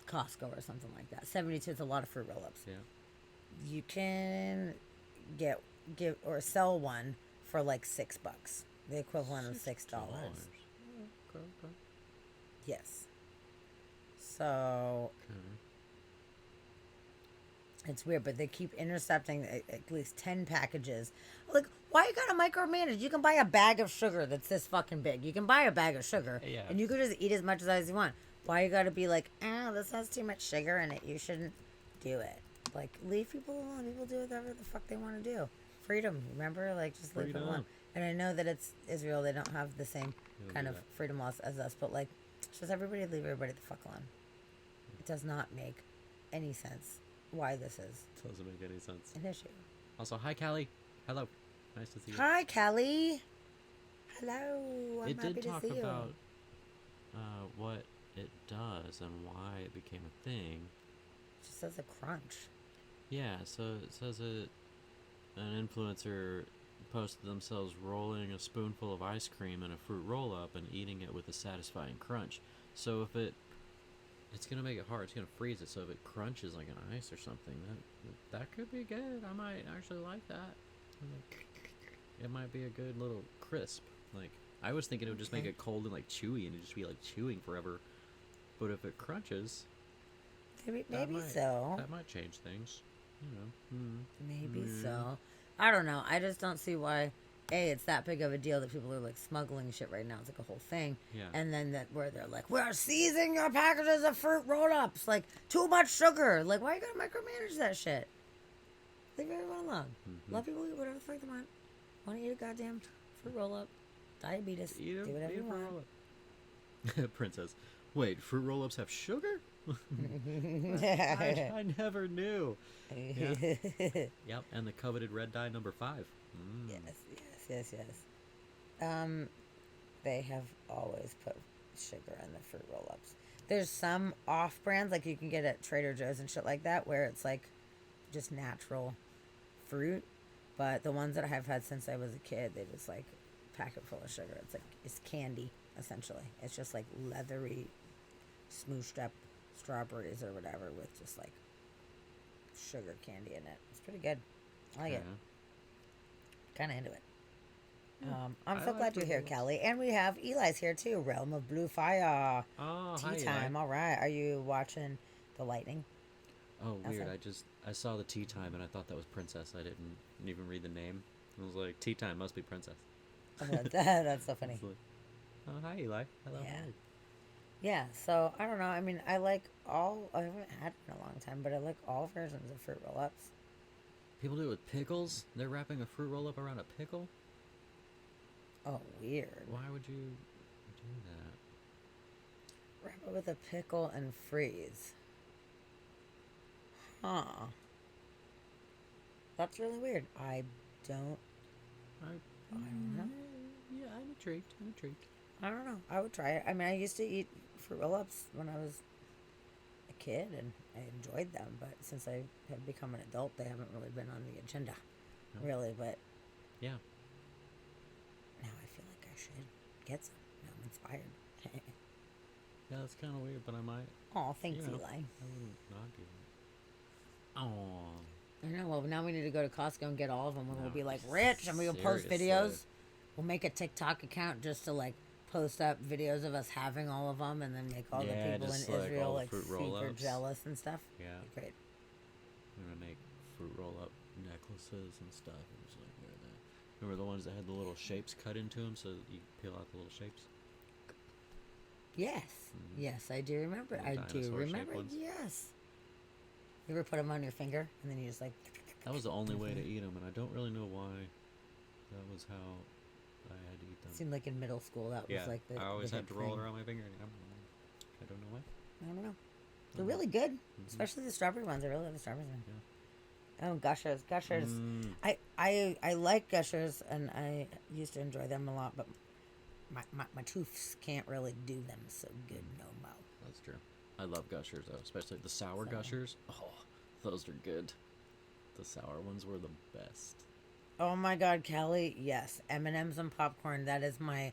Costco or something like that. 72 is a lot of fruit roll-ups. Yeah. You can get or sell one for like $6, the equivalent of $6. Okay. Yes. So it's weird, but they keep intercepting at least 10 packages. Like, why you gotta micromanage? You can buy a bag of sugar that's this fucking big. You can buy a bag of sugar, and you could just eat as much as you want. Why you gotta be like, this has too much sugar in it. You shouldn't do it. Like, leave people alone. People do whatever the fuck they want to do. Freedom, remember? Like, just leave people alone. And I know that it's Israel. They don't have the same kind of freedom laws as us. But, like, just everybody leave everybody the fuck alone. It does not make any sense why this is. Doesn't make any sense. An issue. Also, hi, Callie. Hello. Nice to see you. Hi, Callie. Hello. I'm it happy did to talk see about what it does and why it became a thing. It just says a crunch. Yeah, so it says an influencer posted themselves rolling a spoonful of ice cream in a fruit roll-up and eating it with a satisfying crunch. So if it's gonna make it hard, it's gonna freeze it. So if it crunches like an ice or something, that could be good. I might actually like that. It might be a good little crisp. Like, I was thinking it would just make it cold and like chewy, and it'd just be like chewing forever. But if it crunches, maybe so. That might change things. You know. Maybe so. I don't know. I just don't see why. It's that big of a deal that people are like smuggling shit right now. It's like a whole thing. Yeah. And then where they're like, we're seizing your packages of fruit roll-ups. Like, too much sugar. Like, why you gotta micromanage that shit? Leave everyone alone. Let people eat whatever the fuck they want. Want to eat a goddamn fruit roll-up? Diabetes. Do whatever you want. Princess. Wait, fruit roll-ups have sugar? I never knew. Yeah. Yep, and the coveted red dye number 5. Yes. They have always put sugar in the fruit roll-ups. There's some off-brands, like you can get at Trader Joe's and shit like that, where it's like just natural fruit. But the ones that I have had since I was a kid, they just like pack it full of sugar. It's like, it's candy, essentially. It's just like leathery, smooshed up strawberries or whatever with just like sugar candy in it. It's pretty good. I like it. Kind of into it. I'm I so like glad you're Fruit here, Roll-Ups. Kelly. And we have Eli's here too. Realm of Blue Fire. Oh, Tea hi, time. Eli. All right. Are you watching the lightning? Oh, weird. outside? I saw the tea time and I thought that was princess. I didn't even read the name. I was like, tea time must be princess. That's so funny. It's like, oh, hi, Eli. Hello. Yeah. Hi. Yeah, so I don't know. I mean, I like all. I haven't had it in a long time, but I like all versions of fruit roll-ups. People do it with pickles. They're wrapping a fruit roll up around a pickle. Oh, weird. Why would you do that? Wrap it with a pickle and freeze. Huh. That's really weird. I don't know. Yeah, I'm intrigued. I don't know. I would try it. I mean, I used to eat fruit roll-ups when I was a kid, and I enjoyed them. But since I have become an adult, they haven't really been on the agenda, No. really. But Yeah. now I feel like I should get some. Now I'm inspired. Yeah, that's kind of weird, but I might. Oh, thanks, you know, Eli. I wouldn't not do it. Oh. I know. Well, now we need to go to Costco and get all of them, and we'll No, be like rich, and we'll post seriously. videos. We'll make a TikTok account just to like post up videos of us having all of them, and then make all Yeah, the people in just, like, Israel all the like fruit super roll-ups. jealous and stuff. Yeah. Great. I'm gonna make fruit roll up necklaces and stuff. It was like, remember the ones that had the little shapes cut into them so that you peel out the little shapes? Yes. Yes, I do remember. Little I do dinosaur-shaped remember. ones. Yes. You ever put them on your finger and then you just like. That was the only way to eat them, and I don't really know why. That was how I had to eat them. It seemed like in middle school that yeah, was like the. I always the had hip to roll thing. it around my finger. And I don't know why. I don't know. They're really good, especially the strawberry ones. I really love the strawberry ones. Oh, Gushers, Gushers. Mm. I like Gushers, and I used to enjoy them a lot, but my tooths can't really do them so good no more. That's true. I love Gushers though, especially the sour Gushers. Oh, those are good. The sour ones were the best. Oh my God, Kelly! Yes, M&Ms and popcorn. That is my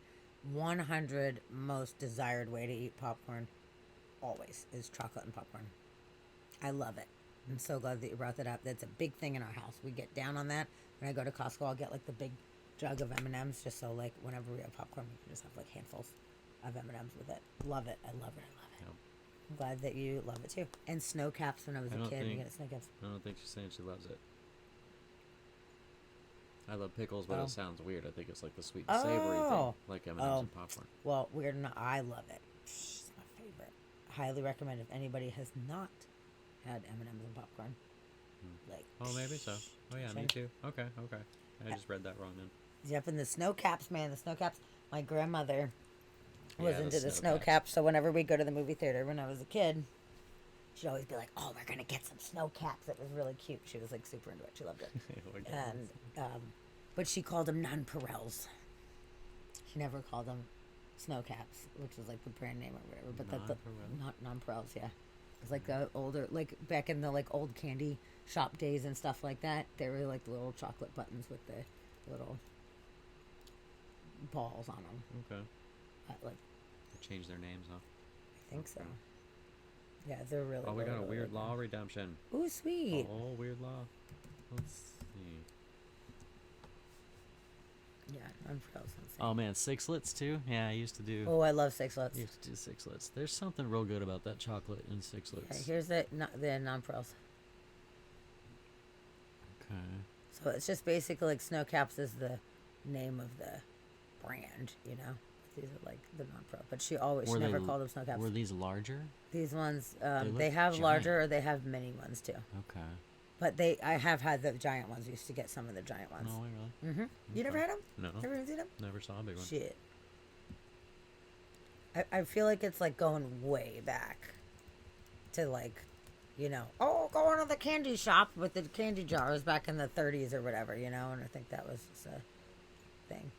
100 most desired way to eat popcorn. Always is chocolate and popcorn. I love it. I'm so glad that you brought that up. That's a big thing in our house. We get down on that. When I go to Costco, I'll get like the big jug of M&Ms just so like whenever we have popcorn, we can just have like handfuls of M&Ms with it. Love it. I love it. I love it. Yep. I'm glad that you love it too. And snow caps when I was I a don't kid. We think- get snow caps. I don't think she's saying she loves it. I love pickles, but Oh. it sounds weird. I think it's like the sweet and savory thing, Oh. like M&Ms Oh. and popcorn. Well, we're not. I love it. It's my favorite. Highly recommend if anybody has not had M&Ms and popcorn. Like. Oh, maybe so. Oh yeah, me Same. too. Okay. I just read that wrong then. Yep, and the snow caps, man. The snow caps. My grandmother was Yeah, the into the snow snow caps. So whenever we go to the movie theater when I was a kid, she'd always be like, "Oh, we're gonna get some snow caps." It was really cute. She was like super into it. She loved it. And but she called them nonpareils. She never called them snow caps, which was like the brand name or whatever. But that's Nonpareil? not nonpareils. Yeah, it's like the older, like back in the like old candy shop days and stuff like that. They were like the little chocolate buttons with the little balls on them. Okay. Like They changed their names, huh? I think so. Yeah, they're really. Oh, we got really, a weird really law redemption. good. Ooh, sweet. Oh, weird law. Let's see. Yeah, nonpareils. Oh man, sixlets too. Yeah, I used to do. Oh, I love sixlets. Used to do sixlets. There's something real good about that chocolate in sixlets. Okay, here's the nonpareils. Okay. So it's just basically like Snow Caps is the name of the brand, you know. These are like the non-pro, but she Were never they- called them Snow Caps. Were these larger? These ones, look they have giant. larger or they have mini ones too. Okay. But I have had the giant ones. Used to get some of the giant ones. No way, really? Mm-hmm. You never had them? No. Never even seen them? Never saw a big one. Shit. I feel like it's like going way back to like, you know, oh, go into the candy shop with the candy jars back in the 30s or whatever, you know, and I think that was just a thing.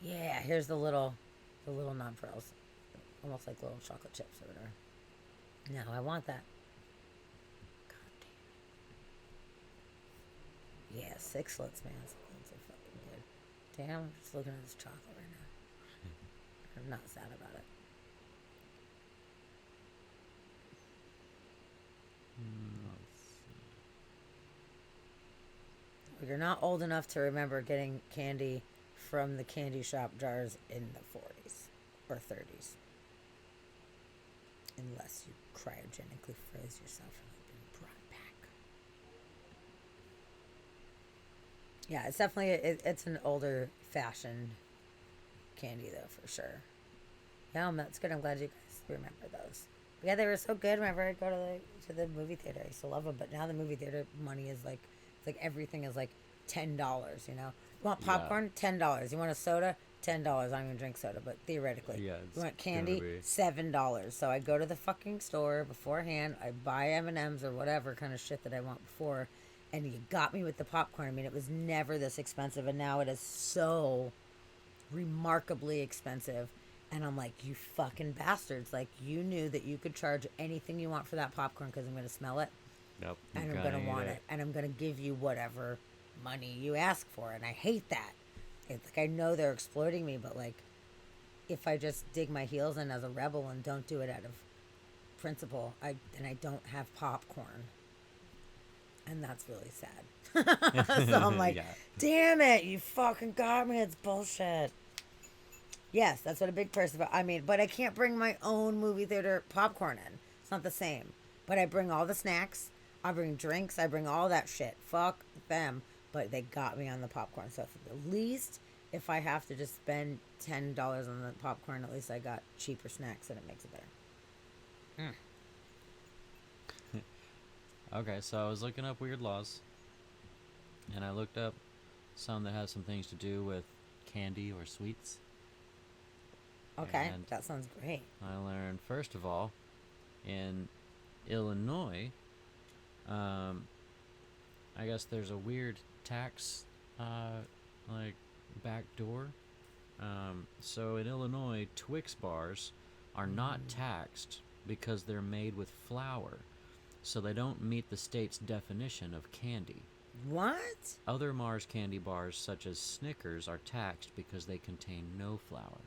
Yeah, here's the little nonpareils, almost like little chocolate chips or whatever. No, I want that. God damn. Yeah, sixlets, man. Sixlets are fucking good. Damn, I'm just looking at this chocolate right now. I'm not sad about it. You're not old enough to remember getting candy from the candy shop jars in the 40s or 30s. Unless you cryogenically froze yourself and then brought back. Yeah, it's definitely, it's an older fashioned candy though, for sure. Yeah, that's good. I'm glad you guys remember those. But yeah, they were so good. Whenever I go to the movie theater, I used to love them. But now the movie theater money is like, it's like everything is like $10. You know, you want popcorn? $10. You want a soda? $10. I don't even drink soda, but theoretically, Yeah, you want candy? $7. So I go to the fucking store beforehand. I buy M&Ms or whatever kind of shit that I want before, and you got me with the popcorn. I mean, it was never this expensive, and now it is so remarkably expensive. And I'm like, you fucking bastards. Like, you knew that you could charge anything you want for that popcorn because I'm going to smell it. Nope. And I'm going to want it. And I'm going to give you whatever money you ask for. And I hate that. It's like, I know they're exploiting me, but like, if I just dig my heels in as a rebel and don't do it out of principle, then I don't have popcorn. And that's really sad. So I'm like, damn it, you fucking got me. It's bullshit. Yes, that's what a big person. I mean, but I can't bring my own movie theater popcorn in. It's not the same. But I bring all the snacks. I bring drinks. I bring all that shit. Fuck them. But they got me on the popcorn. So at least if I have to just spend $10 on the popcorn, at least I got cheaper snacks and it makes it better. Okay, so I was looking up weird laws. And I looked up some that have some things to do with candy or sweets. Okay, And that sounds great. I learned, first of all, in Illinois, I guess there's a weird tax, like, back door. So in Illinois, Twix bars are not taxed because they're made with flour. So they don't meet the state's definition of candy. What? Other Mars candy bars, such as Snickers, are taxed because they contain no flour.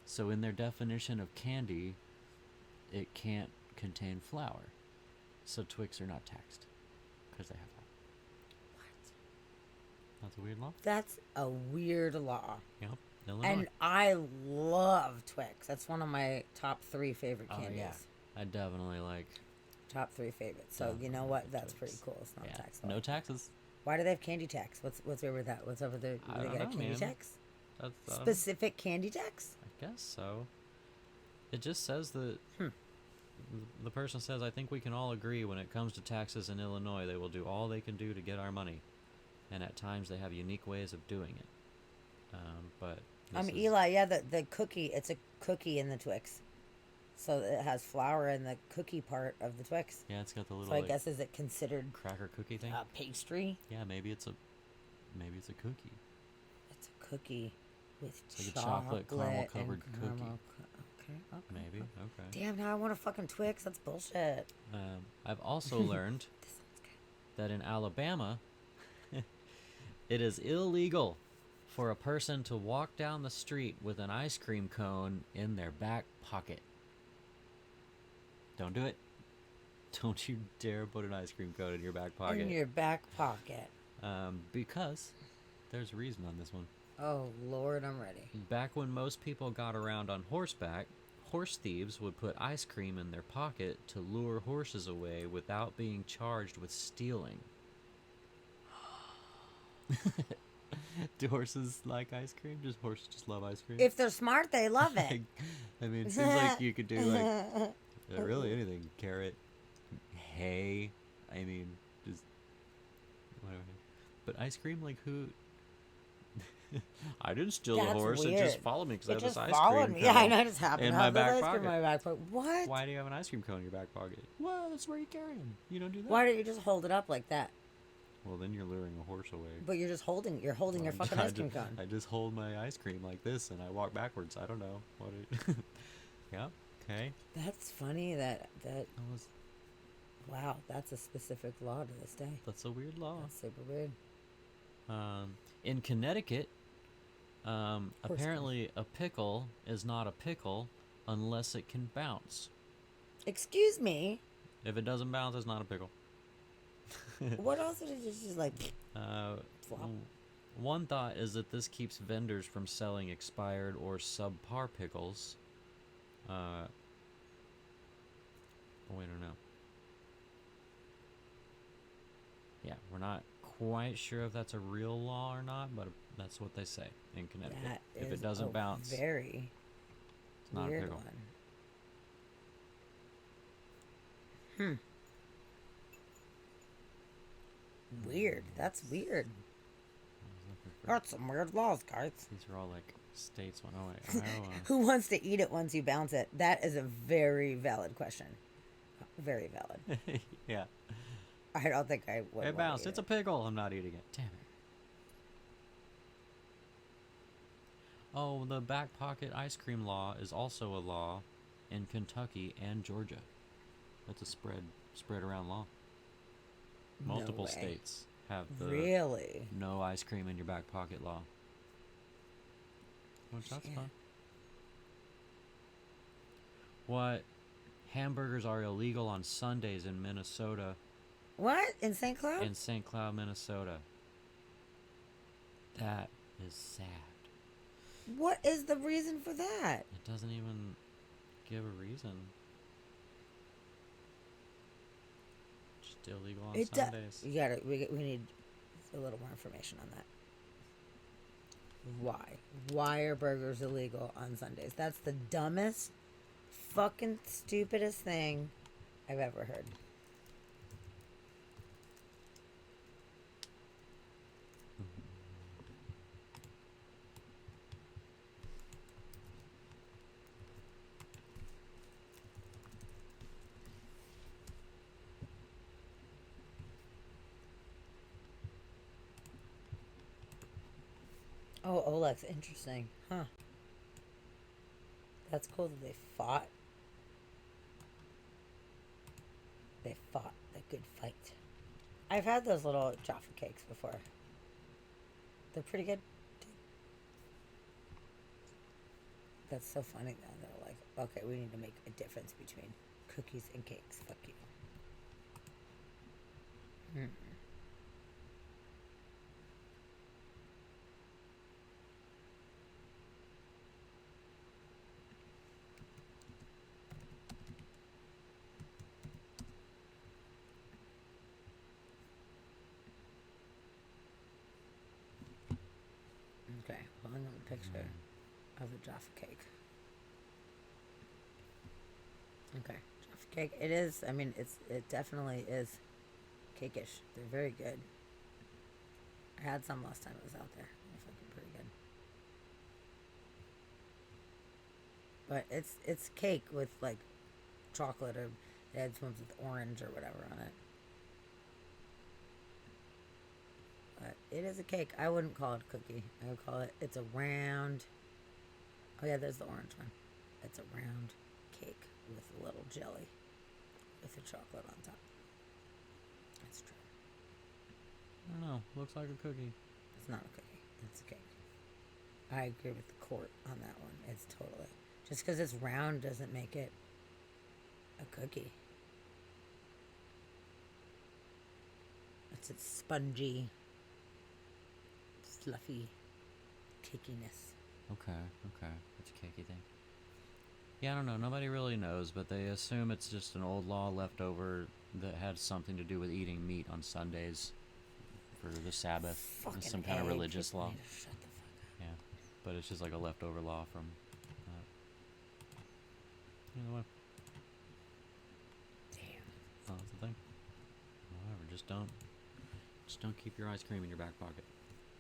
So in their definition of candy, it can't contain flour. So Twix are not taxed because they have that. What? That's a weird law? That's a weird law. Yep. Illinois. And I love Twix. That's one of my top 3 favorite candies. Oh, yeah. I definitely like... Top 3 favorites. So you know what? That's pretty cool. It's not taxable. No taxes. Why do they have candy tax? What's over that? What's over there? I They don't got a know, candy man. tax? That's, Specific candy tax? I guess so. It just says that... The person says, I think we can all agree when it comes to taxes in Illinois, they will do all they can do to get our money. And at times they have unique ways of doing it. But... Eli, yeah, the cookie, it's a cookie in the Twix. So it has flour in the cookie part of the Twix. Yeah, it's got the little. So I like, guess is it considered cracker cookie thing? Pastry? Yeah, maybe it's a cookie. It's a cookie with it's like a chocolate caramel covered cookie. Okay. Maybe. Okay. Damn, now I want a fucking Twix. That's bullshit. I've also learned that in Alabama, it is illegal for a person to walk down the street with an ice cream cone in their back pocket. Don't do it. Don't you dare put an ice cream cone in your back pocket. In your back pocket. Because there's a reason on this one. Oh, Lord, I'm ready. Back when most people got around on horseback, horse thieves would put ice cream in their pocket to lure horses away without being charged with stealing. Do horses like ice cream? Does horses just love ice cream? If they're smart, they love it. I mean, it seems like you could do like really anything. Carrot, hay. I mean, just whatever. But ice cream, like who? I didn't steal the horse. Weird. It just followed me because I have this ice cream me. Yeah, I know. It just happened. in my back ice pocket. cream in my back pocket. What? Why do you have an ice cream cone in your back pocket? Well, that's where you carry them. You don't do that. Why don't you just hold it up like that? Well, then you're luring a horse away. But you're just holding. You're holding your fucking ice cream cone. I just hold my ice cream like this, and I walk backwards. I don't know what it. Yeah. Okay. That's funny. That was. Wow, that's a specific law to this day. That's a weird law. That's super weird. In Connecticut, apparently a pickle is not a pickle unless it can bounce. Excuse me. If it doesn't bounce, it's not a pickle. What else did it just like flop? One thought is that this keeps vendors from selling expired or subpar pickles. Oh, we don't know. Yeah, we're not quite sure if that's a real law or not, but that's what they say in Connecticut. That If is it doesn't a bounce, very it's not a weird pickle. one. Weird. That's weird. That's some weird laws, guys. These are all like states. Oh, wait, Iowa. Who wants to eat it once you bounce it? That is a very valid question. Very valid. Yeah. I don't think I would. It bounced. It's a pickle. I'm not eating it. Damn it. Oh, the back pocket ice cream law is also a law in Kentucky and Georgia. That's a spread around law. Multiple way. states have the Really? no ice cream in your back pocket law. Which that's Shit. fun. What? Hamburgers are illegal on Sundays in Minnesota. What? In St. Cloud? In St. Cloud, Minnesota. That is sad. What is the reason for that? It doesn't even give a reason. Just illegal on Sundays. You gotta. We need a little more information on that. Why? Why are burgers illegal on Sundays? That's the dumbest, fucking stupidest thing I've ever heard. Oh, Oleg's interesting. Huh. That's cool that they fought. They fought a good fight. I've had those little Jaffa cakes before. They're pretty good. That's so funny though. They're like, okay, we need to make a difference between cookies and cakes. Fuck you. Okay, pulling up a picture of the Jaffa cake. Okay, Jaffa cake. It is. I mean, it definitely is cakeish. They're very good. I had some last time it was out there. They're fucking pretty good. But it's cake with like chocolate, or it had ones with orange or whatever on it. But it is a cake. I wouldn't call it a cookie. I would call it, it's a round. Oh yeah, there's the orange one. It's a round cake with a little jelly with the chocolate on top. That's true. I don't know. Looks like a cookie. It's not a cookie. It's a cake. I agree with the court on that one. It's totally. Just because it's round doesn't make it a cookie. It's spongy, fluffy cakiness. Okay. It's a cakey thing. Yeah, I don't know. Nobody really knows, but they assume it's just an old law left over that had something to do with eating meat on Sundays for the Sabbath. It's some kind of religious law. Shut the fuck up. Yeah, but it's just like a leftover law from. Either way. Damn. Oh, that's the thing. Whatever. Just don't keep your ice cream in your back pocket.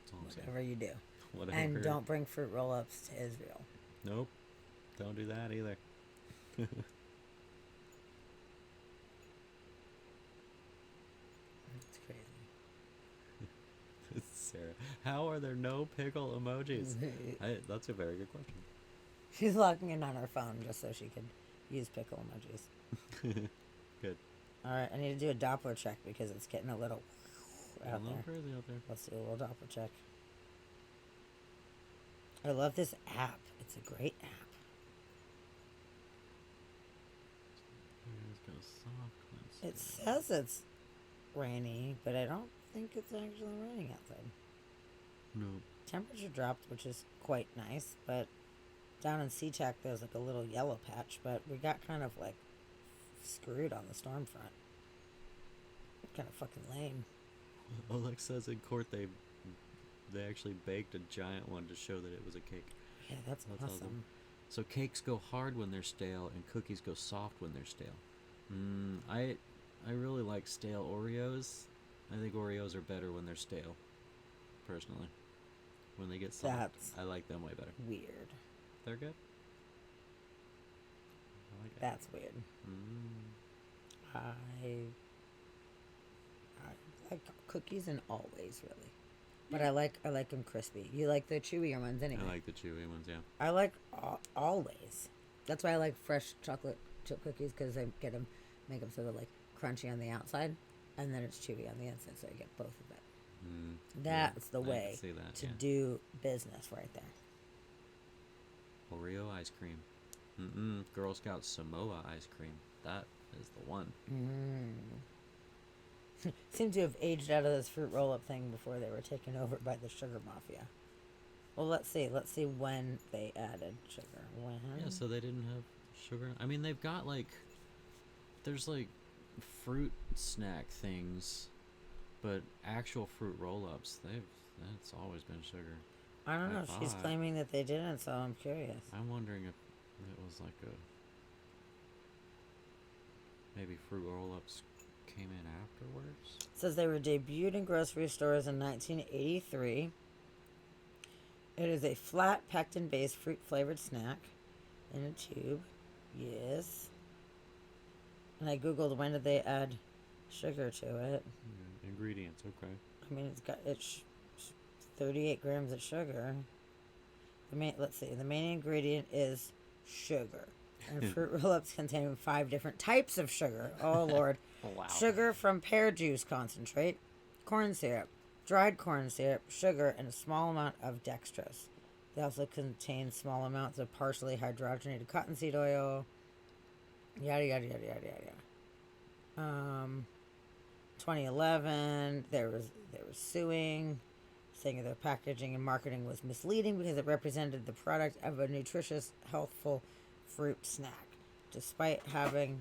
That's all I'm saying. Whatever you do. Whatever. And don't bring fruit roll-ups to Israel. Nope. Don't do that either. That's crazy. Sarah, how are there no pickle emojis? That's a very good question. She's logging in on her phone just so she could use pickle emojis. Good. Alright, I need to do a Doppler check because it's getting a little A out little there. crazy out there. Let's do a little Doppler check. I love this app. It's a great app. It says it's rainy, but I don't think it's actually raining outside. No. Temperature dropped, which is quite nice, but down in SeaTac there's like a little yellow patch, but we got kind of like screwed on the storm front. Kind of fucking lame. Alex says in court they actually baked a giant one to show that it was a cake. Yeah, that's awesome. So cakes go hard when they're stale, and cookies go soft when they're stale. I really like stale Oreos. I think Oreos are better when they're stale. Personally, when they get soft, I like them way better. Weird. They're good. I like it. That's weird. I like cookies in all ways, really. But I like them crispy. You like the chewier ones anyway. I like the chewy ones, yeah. I like always. That's why I like fresh chocolate chip cookies, because I make them so they're like crunchy on the outside, and then it's chewy on the inside, so I get both of it. That's the way to do business right there. Oreo ice cream. Girl Scout Samoa ice cream. That is the one. Seem to have aged out of this fruit roll-up thing before they were taken over by the sugar mafia. Well, let's see when they added sugar. When? Yeah, so they didn't have sugar. I mean, they've got like, there's like fruit snack things, but actual fruit roll-ups, that's always been sugar. I don't know. She's claiming that they didn't, so I'm curious. I'm wondering if it was like maybe fruit roll-ups came in afterwards. It says they were debuted in grocery stores in 1983. It is a flat pectin-based fruit-flavored snack in a tube. Yes. And I googled when did they add sugar to it. Ingredients, okay. I mean, it's 38 grams of sugar. Let's see. The main ingredient is sugar. And fruit roll-ups contain 5 different types of sugar. Oh, Lord. Wow. Sugar from pear juice concentrate, corn syrup, dried corn syrup, sugar, and a small amount of dextrose. They also contain small amounts of partially hydrogenated cottonseed oil. Yada, yada, yada, yada, yada. 2011, they were suing, saying their packaging and marketing was misleading because it represented the product of a nutritious, healthful fruit snack, despite having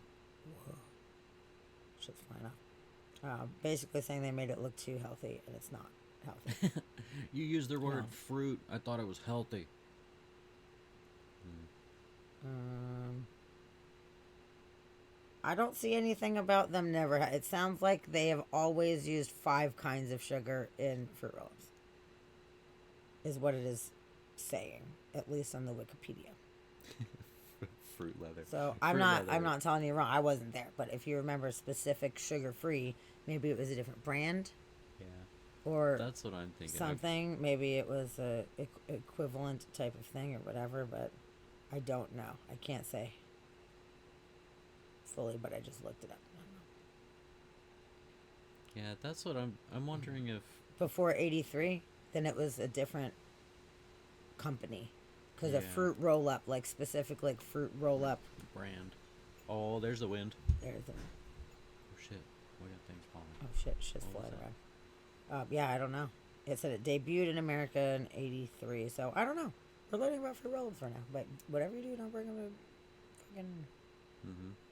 shit's flying off. Basically saying they made it look too healthy, and it's not healthy. You used the word fruit. I thought it was healthy. I don't see anything about them never. It sounds like they have always used 5 kinds of sugar in fruit roll-ups. Is what it is saying, at least on the Wikipedia. Fruit leather. So I'm not telling you wrong. I wasn't there, but if you remember specific sugar-free, maybe it was a different brand. Yeah. Or that's what I'm thinking. Something. Maybe it was a equivalent type of thing or whatever, but I don't know. I can't say fully, but I just looked it up. Yeah, that's what I'm wondering if before 83, then it was a different company. Because a fruit roll-up, like specific like fruit roll-up brand. Oh, there's the wind. There's the wind. Oh shit, we got things falling. Oh shit, shit's flying around. Yeah, I don't know. It said it debuted in America in 83, so I don't know. We're learning about fruit roll-ups for now, but whatever you do, don't bring them to fucking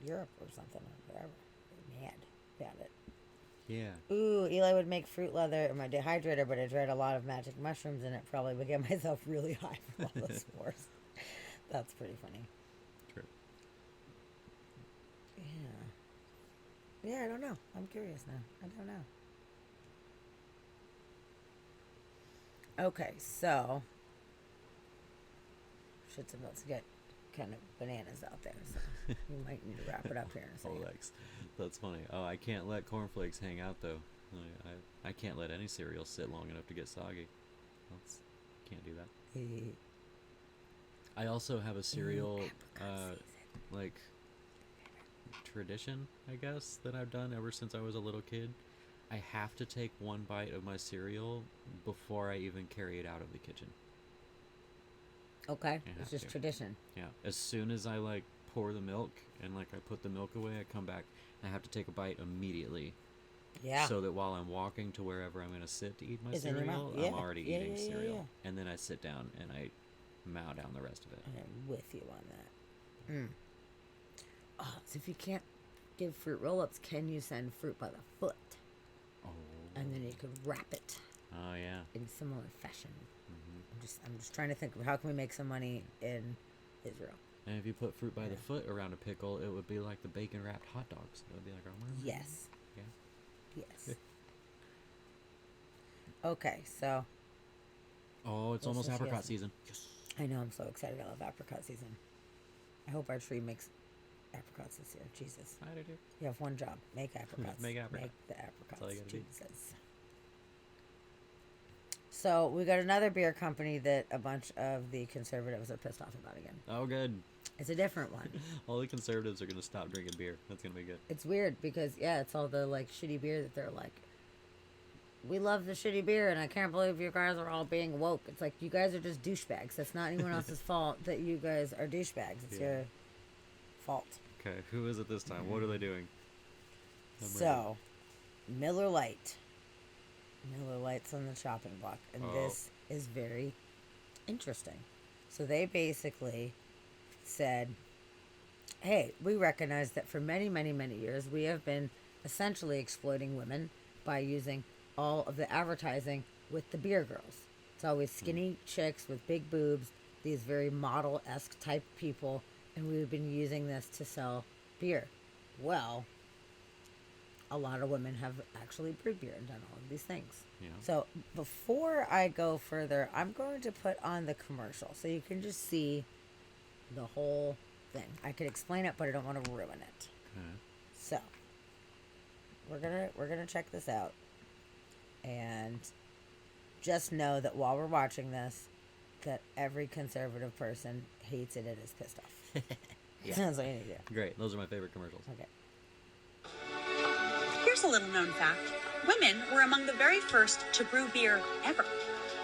Europe or something or whatever. They're mad about it. Yeah. Ooh, Eli would make fruit leather in my dehydrator, but I tried a lot of magic mushrooms in it. Probably would get myself really high from all the spores. That's pretty funny. True. Yeah. Yeah, I don't know. I'm curious now. I don't know. Okay, so shit's about to get kind of bananas out there, so we might need to wrap it up here in a second. Alex, that's funny. Oh, I can't let cornflakes hang out though. I can't let any cereal sit long enough to get soggy. Can't do that. I also have a cereal like tradition, I guess, that I've done ever since I was a little kid. I have to take one bite of my cereal before I even carry it out of the kitchen. Okay, it's just tradition. Yeah, as soon as I like pour the milk and like I put the milk away, I come back and I have to take a bite immediately Yeah. So that while I'm walking to wherever I'm going to sit to eat my It's in your cereal, mouth. Yeah. I'm already Yeah, eating yeah, yeah, cereal. yeah. And then I sit down and I mow down the rest of it. I'm with you on that. Oh, so if you can't give fruit roll-ups, can you send fruit by the foot? Oh. And then you could wrap it Oh, yeah. in similar fashion. Mm-hmm. I'm just trying to think of how can we make some money in Israel. And if you put fruit by the foot around a pickle, it would be like the bacon wrapped hot dogs. It would be like, Yes. Yeah. Yes. Okay, so Oh, it's almost Yes, yes, apricot yes. season. I know I'm so excited. I love apricot season. I hope our tree makes apricots this year. Jesus. I do too. You have one job. Make apricots. Make apricot. Make the apricots. That's all you gotta do. Jesus. So we got another beer company that a bunch of the conservatives are pissed off about again. Oh, good. It's a different one. All the conservatives are going to stop drinking beer. That's going to be good. It's weird because it's all the like shitty beer that they're like, we love the shitty beer and I can't believe you guys are all being woke. It's like you guys are just douchebags. That's not anyone else's fault that you guys are douchebags. It's your fault. Okay, who is it this time? What are they doing? I'm ready. So, Miller Lite. Miller Lite's on the chopping block, and this is very interesting. So they basically said, hey, we recognize that for many, many, many years we have been essentially exploiting women by using all of the advertising with the beer girls. It's always skinny chicks with big boobs, these very model-esque type people, and we've been using this to sell beer. Well, a lot of women have actually brewed beer and done all of these things. Yeah. So before I go further, I'm going to put on the commercial so you can just see the whole thing. I could explain it, but I don't want to ruin it. Okay. So we're gonna check this out, and just know that while we're watching this, that every conservative person hates it and is pissed off. That's all you need to do. Great. Those are my favorite commercials. Okay. Here's a little known fact. Women were among the very first to brew beer ever.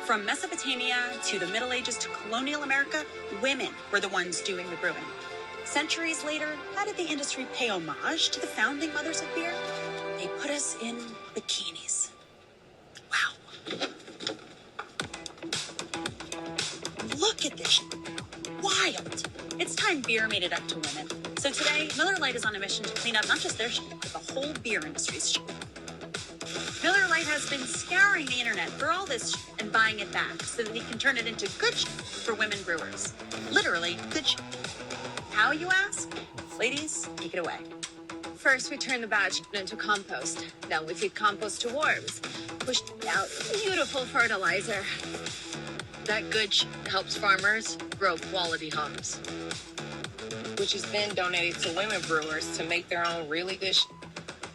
From Mesopotamia to the Middle Ages to colonial America, women were the ones doing the brewing. Centuries later, how did the industry pay homage to the founding mothers of beer? They put us in bikinis. Wow. Look at this. Wild. It's time beer made it up to women. So today, Miller Lite is on a mission to clean up not just their shit, but the whole beer industry's shit. Miller Lite has been scouring the internet for all this shit and buying it back so that he can turn it into good shit for women brewers. Literally, good shit. How, you ask? Ladies, take it away. First, we turn the bad shit into compost. Then we feed compost to worms. Push out beautiful fertilizer. That good shit helps farmers grow quality hops, which is then donated to women brewers to make their own really good shit.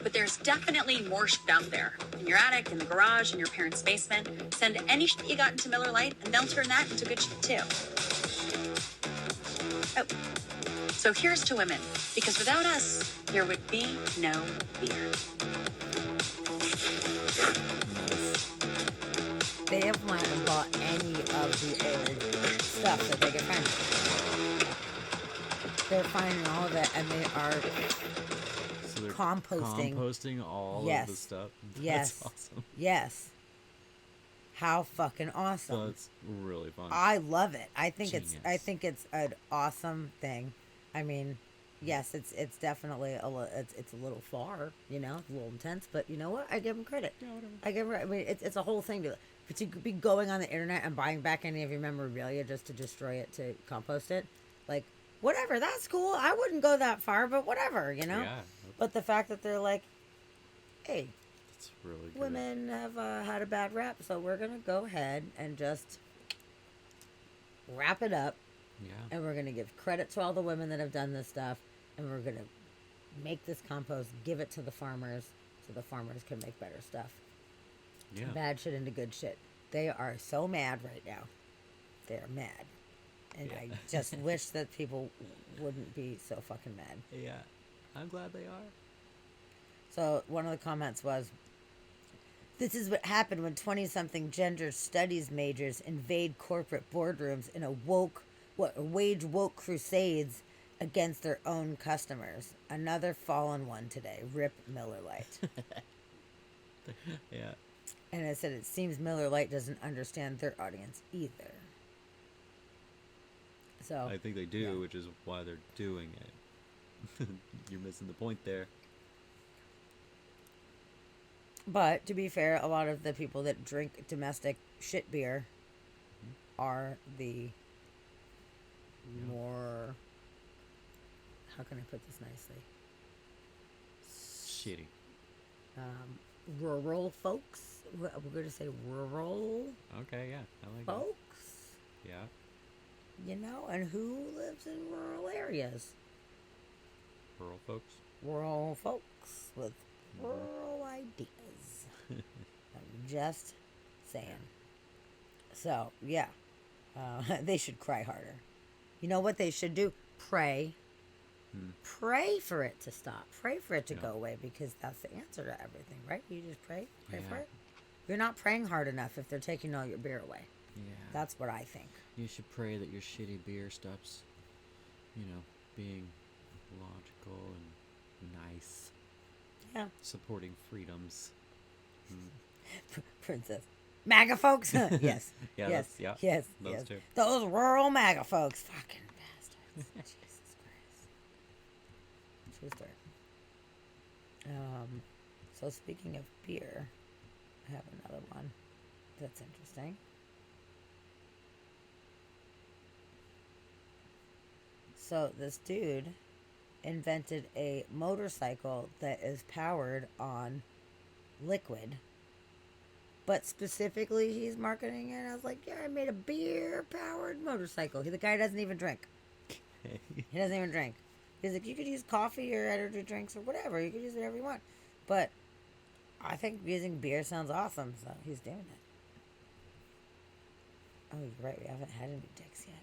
But there's definitely more shit out there. In your attic, in the garage, in your parents' basement. Send any shit you got into Miller Lite, and they'll turn that into good shit too. Oh. So here's to women, because without us, there would be no beer. They have went and bought any of the old stuff that they could find. They're finding all of it, and they are So they're composting all Yes. of the stuff. Yes. That's awesome. Yes. How fucking awesome. That's really fun. I love it. I think Genius. it's an awesome thing. I mean, yes, it's definitely it's a little far, you know, it's a little intense, but you know what? I give them credit. I mean, it's a whole thing to be going on the internet and buying back any of your memorabilia just to destroy it, to compost it. Like, whatever, that's cool. I wouldn't go that far, but whatever, you know? Yeah. But the fact that they're like, hey, That's really good. women have had a bad rap, so we're going to go ahead and just wrap it up. Yeah. And we're going to give credit to all the women that have done this stuff. And we're going to make this compost, give it to the farmers, so the farmers can make better stuff. Yeah. Bad shit into good shit. They are so mad right now. They are mad. And I just wish that people wouldn't be so fucking mad. Yeah. I'm glad they are. So one of the comments was, this is what happened when 20-something gender studies majors invade corporate boardrooms in a wage woke crusades against their own customers. Another fallen one today. Rip Miller Lite. Yeah. And it said it seems Miller Lite doesn't understand their audience either. So I think they do, which is why they're doing it. You're missing the point there. But to be fair, a lot of the people that drink domestic shit beer are the more, how can I put this nicely? Shitty. Rural folks. We're going to say rural Okay, yeah. I like that. folks. Yeah. You know, and who lives in rural areas? Rural folks. Rural folks with rural ideas. I'm just saying. So, yeah. They should cry harder. You know what they should do? Pray. Pray for it to stop. Pray for it to go away, because that's the answer to everything, right? You just pray for it. You're not praying hard enough if they're taking all your beer away. Yeah. That's what I think. You should pray that your shitty beer stops, being logical and nice. Yeah. Supporting freedoms. Princess. MAGA folks? Yes. Yeah, Yes. yeah, Yes. those Yes. two. Those rural MAGA folks. Fucking bastards. Jesus Christ. True story. So speaking of beer, I have another one that's interesting. So this dude invented a motorcycle that is powered on liquid. But specifically, he's marketing it. I was like, yeah, I made a beer-powered motorcycle. The guy doesn't even drink. He doesn't even drink. He's like, you could use coffee or energy drinks or whatever. You could use whatever you want. But I think using beer sounds awesome, so he's doing it. Oh, you're right. We haven't had any dicks yet.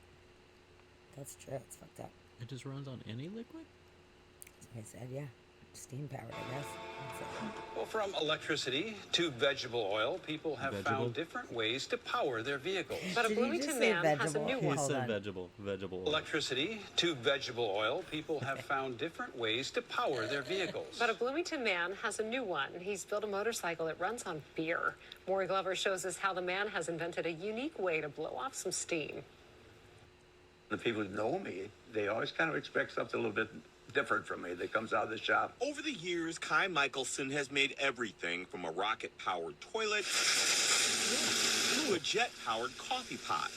That's true. It's fucked up. It just runs on any liquid? That's what I said, yeah. Steam powered, I guess. Well, from electricity to vegetable oil, people have found different ways to power their vehicles. But a Bloomington man has a new one. He said vegetable oil. Electricity to vegetable oil, people have found different ways to power their vehicles. But a Bloomington man has a new one. He's built a motorcycle that runs on beer. Maury Glover shows us how the man has invented a unique way to blow off some steam. The people who know me, they always kind of expect something a little bit different from me that comes out of the shop. Over the years, Kai Michelson has made everything from a rocket-powered toilet to a jet-powered coffee pot.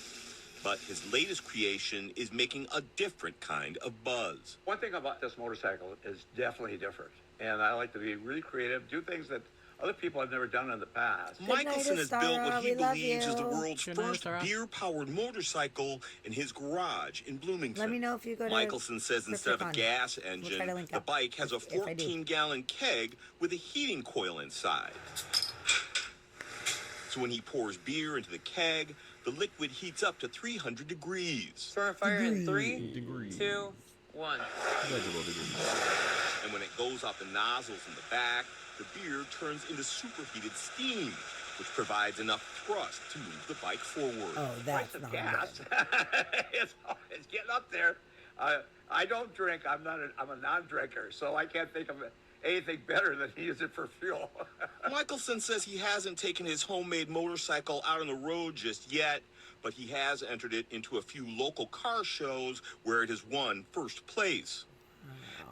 But his latest creation is making a different kind of buzz. One thing about this motorcycle is definitely different. And I like to be really creative, do things that other people have never done in the past. Michelson has built what he believes is the world's first beer-powered motorcycle in his garage in Bloomington. Let me know if you go to Michelson says instead of a gas engine, the bike has a 14-gallon keg with a heating coil inside. So when he pours beer into the keg, the liquid heats up to 300 degrees. Start fire in 3, 2, 1. And when it goes out the nozzles in the back, the beer turns into superheated steam, which provides enough thrust to move the bike forward. Oh, that's Price of not gas. It's getting up there. I don't drink. I'm a non-drinker, so I can't think of anything better than to use it for fuel. Michelson says he hasn't taken his homemade motorcycle out on the road just yet, but he has entered it into a few local car shows where it has won first place.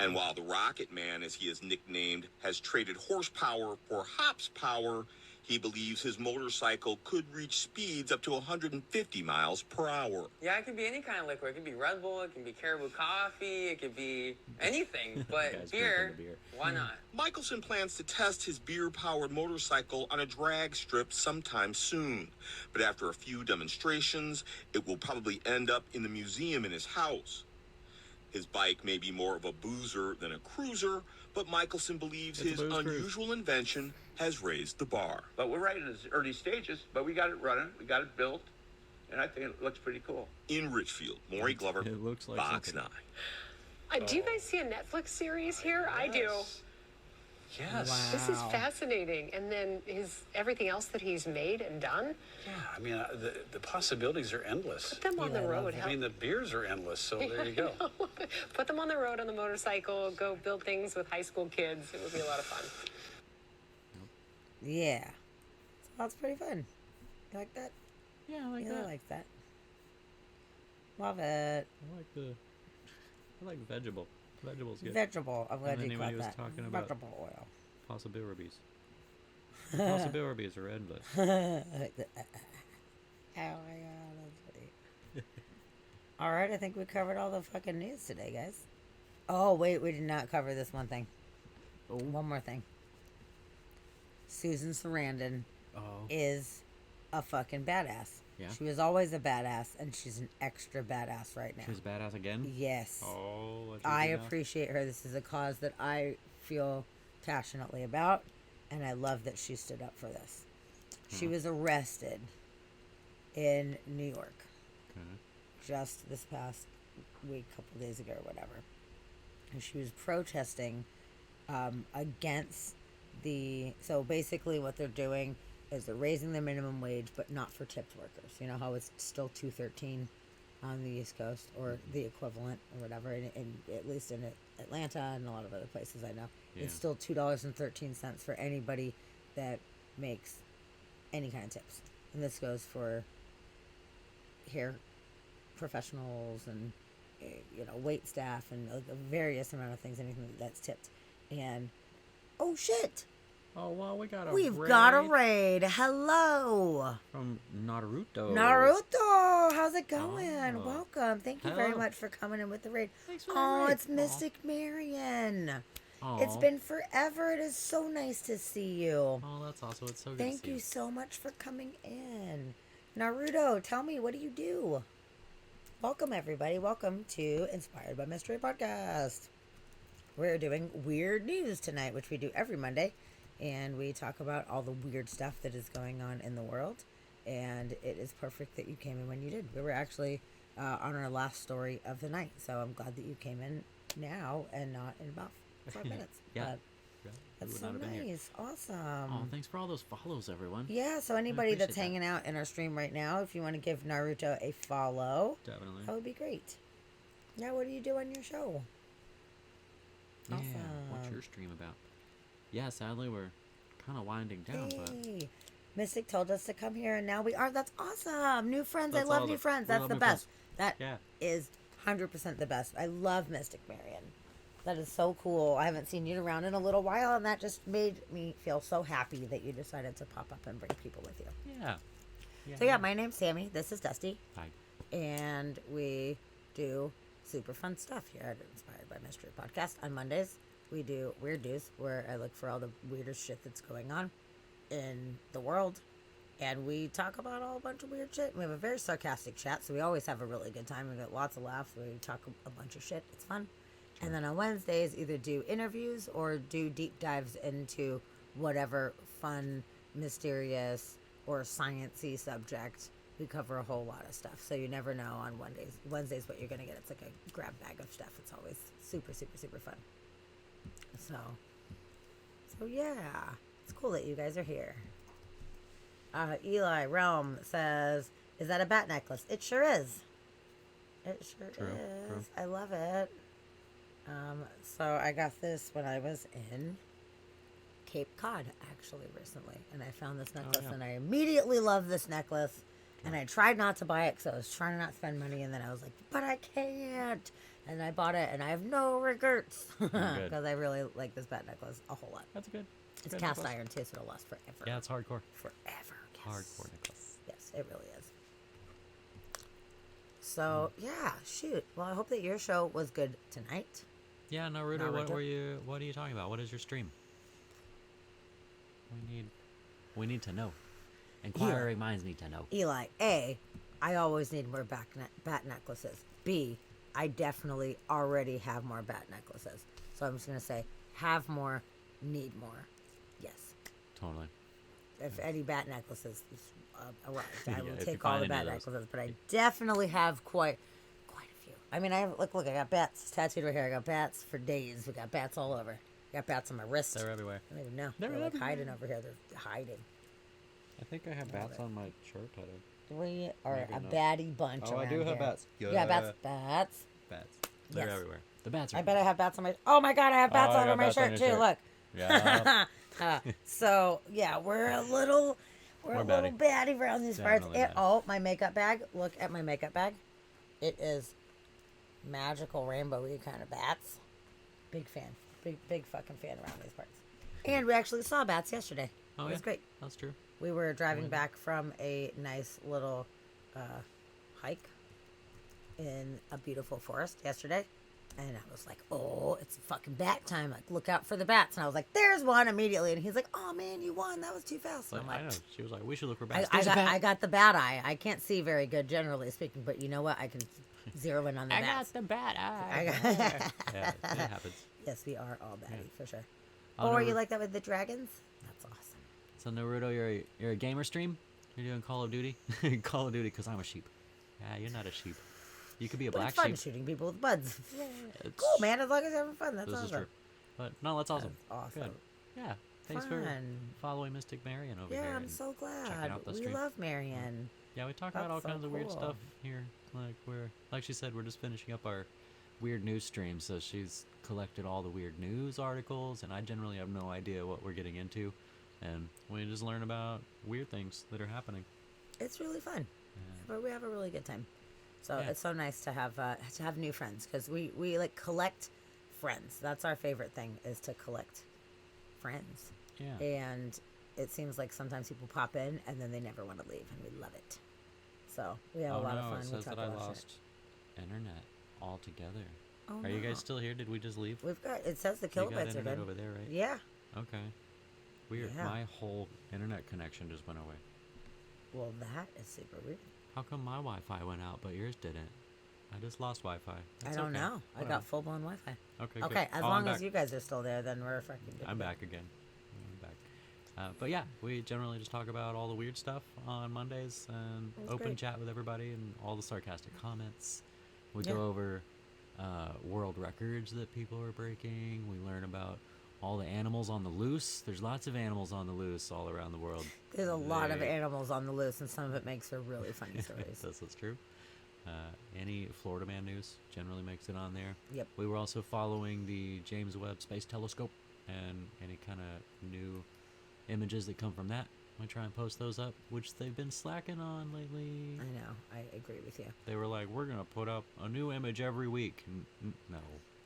And while the Rocket Man, as he is nicknamed, has traded horsepower for hops power, he believes his motorcycle could reach speeds up to 150 miles per hour. Yeah, it could be any kind of liquid. It could be Red Bull, it can be Caribou coffee, it could be anything. But beer, why not? Michelson plans to test his beer-powered motorcycle on a drag strip sometime soon. But after a few demonstrations, it will probably end up in the museum in his house. His bike may be more of a boozer than a cruiser, but Michelson believes his unusual invention has raised the bar. But we're right in its early stages, but we got it running, we got it built, and I think it looks pretty cool. In Richfield, Maury Glover, It looks like Fox 9. Do you guys see a Netflix series here? I do. Yes. Wow. This is fascinating. And then everything else that he's made and done. Yeah, I mean, the possibilities are endless. Put them on the road. I mean, the beers are endless, so there you go. Put them on the road on the motorcycle. Go build things with high school kids. It would be a lot of fun. Yeah. So that's pretty fun. You like that? Yeah, I like Yeah, that. I like that. Love it. I like vegetable. Vegetable's good. Vegetable. I'm glad And then you when caught he was that. talking about Vegetable oil. possibilities. Possibilities are endless. Oh my god, that's funny. Alright, I think we covered all the fucking news today, guys. Oh, wait, we did not cover this one thing. Oh. One more thing. Susan Sarandon is a fucking badass. Yeah. She was always a badass, and she's an extra badass right now. She's badass again? Yes. Oh, what I appreciate her. This is a cause that I feel passionately about, and I love that she stood up for this. She was arrested in New York just this past week, couple days ago or whatever. And she was protesting against so basically what they're doing is they're raising the minimum wage, but not for tipped workers. You know how it's still $2.13 on the East Coast, or the equivalent, or whatever, and at least in Atlanta and a lot of other places I know. Yeah. It's still $2.13 for anybody that makes any kind of tips. And this goes for hair professionals and wait staff and a various amount of things, anything that's tipped. And oh shit! Oh well, We've got a raid. Hello from Naruto. Naruto, how's it going? Oh. Welcome. Thank you very Hello. much for coming in with the raid. Thanks for the Oh, raid. it's Mystic Marion. Aw. It's been forever. It is so nice to see you. Oh, that's awesome. It's so good Thank to see you so much for coming in. Naruto, tell me, what do you do? Welcome, everybody. Welcome to Inspired by Mystery Podcast. We're doing weird news tonight, which we do every Monday. And we talk about all the weird stuff that is going on in the world. And it is perfect that you came in when you did. We were actually on our last story of the night. So I'm glad that you came in now and not in about 5 minutes. Yeah. But We that's would so not have been here. nice. Awesome. Oh, thanks for all those follows, everyone. Yeah, so anybody that's appreciate hanging out in our stream right now, if you want to give Naruto a follow, Definitely. that would be great. Yeah, what do you do on your show? Yeah. Awesome. What's your stream about? Yeah, sadly we're kind of winding down, but Hey, Mystic told us to come here, and now we are. That's awesome. New friends. That's I love all new the- friends. we That's love the new best. friends. That Yeah. is 100% the best. I love Mystic Marion. That is so cool. I haven't seen you around in a little while, and that just made me feel so happy that you decided to pop up and bring people with you. yeah. So yeah, my name's Sammy. This is Dusty. Hi. And we do super fun stuff here at Inspired by Mystery Podcast. On Mondays, we do Weird News, where I look for all the weirdest shit that's going on in the world. And we talk about a whole bunch of weird shit. We have a very sarcastic chat, so we always have a really good time. We get lots of laughs. We talk a bunch of shit. It's fun. And then on Wednesdays, either do interviews or do deep dives into whatever fun, mysterious, or sciencey subject. We cover a whole lot of stuff, so you never know on Wednesdays what you're gonna get. It's like a grab bag of stuff. It's always super, super, super fun. So yeah, it's cool that you guys are here. Eli Realm says, "Is that a bat necklace?" It sure is. It sure True, is. true. I love it. So I got this when I was in Cape Cod, actually, recently. And I found this necklace, and I immediately loved this necklace. And I tried not to buy it because I was trying to not spend money. And then I was like, but I can't. And I bought it, and I have no regrets. Because I really like this bat necklace a whole lot. That's good. It's Good cast necklace. iron, too, so it'll last forever. Yeah, it's hardcore. Forever. Yes. Hardcore necklace. Yes, it really is. So, yeah, shoot. Well, I hope that your show was good tonight. Yeah, Naruto, what are you talking about? What is your stream? We need to know. Inquiring minds need to know. Eli, A, I always need more bat necklaces. B, I definitely already have more bat necklaces. So I'm just going to say, have more, need more. Yes. Totally. If any bat necklaces arrived, I Yeah, will if you take all find the any bat of those. necklaces. But I definitely have quite a few. I mean, look, I got bats tattooed right here. I got bats for days. We got bats all over. I got bats on my wrist. They're everywhere. I don't even know. They're They're like everywhere. hiding over here. They're hiding. I think I have bats on my shirt tattoo. We are Maybe a not. batty bunch. Oh, I around do have here. bats. Yeah, bats. Bats. Bats. They're Yes. everywhere. The bats are I bet I have bats on my. Oh my god, I have bats I on got my bats on shirt your too. shirt. Look. Yeah. So yeah, we're a little batty around these parts. Definitely batty. Oh, my makeup bag. Look at my makeup bag. It is magical rainbowy kind of bats. Big fan. Big fucking fan around these parts. And we actually saw bats yesterday. Oh, It was yeah. great. That's true. We were driving Yeah. back from a nice little hike in a beautiful forest yesterday. And I was like, oh, it's fucking bat time. Like, look out for the bats. And I was like, there's one immediately. And he's like, oh, man, you won. That was too fast. And I'm I know. like, She was like, we should look for bats. I There's a bat. I got the bat eye. I can't see very good, generally speaking. But you know what? I can zero in on the bats. the bat eye. Yeah, it happens. Yes, we are all batty, for sure. Oh, Or no, you like that with the dragons? That's awesome. So Naruto, you're a gamer stream? You're doing Call of Duty? Call of Duty because I'm a sheep. Yeah, you're not a sheep. You could be a But black it's fun sheep. shooting people with buds. It's- Cool, man. As long as you're having fun. That's This is awesome. true. But no, that's awesome. That's awesome. Good. Yeah. Thanks for Fun. following Mystic Marion over Yeah, here. I'm and so checking glad. out the We stream. love Marianne. Yeah, we talk about all That's so kinds of weird cool. stuff here. Like she said, we're just finishing up our weird news stream. So she's collected all the weird news articles, and I generally have no idea what we're getting into, and we just learn about weird things that are happening. It's really fun. But we have a really good time. So Yeah. it's so nice to have new friends because we like collect friends. That's our favorite thing is to collect friends. Yeah. And it seems like sometimes people pop in and then they never want to leave, and we love it. So we have a lot of fun. It We says talk that I a lot of shit. lost internet altogether. Oh, Are you no. guys still here? Did we just leave? We've got it says the You got kilobytes are internet good over there, right? Yeah. Okay. Weird. Yeah. My whole internet connection just went away. Well, that is super weird. How come my Wi-Fi went out but yours didn't? I just lost Wi-Fi. I That's don't okay. know. I Whatever. got full blown Wi-Fi. Okay. Okay. Good. As Oh, I'm long as back. you guys are still there, then we're fucking good. I'm back again. I'm back. But yeah, we generally just talk about all the weird stuff on Mondays and That's open great. chat with everybody and all the sarcastic comments. We Yeah. go over world records that people are breaking. We learn about all the animals on the loose. There's lots of animals on the loose all around the world. There's a lot of They- animals on the loose, and some of it makes for really funny stories. That's true. Any Florida Man news generally makes it on there. Yep. We were also following the James Webb Space Telescope and any kind of new images that come from that. I try and post those up, which they've been slacking on lately. I know. I agree with you. They were like, we're going to put up a new image every week. No,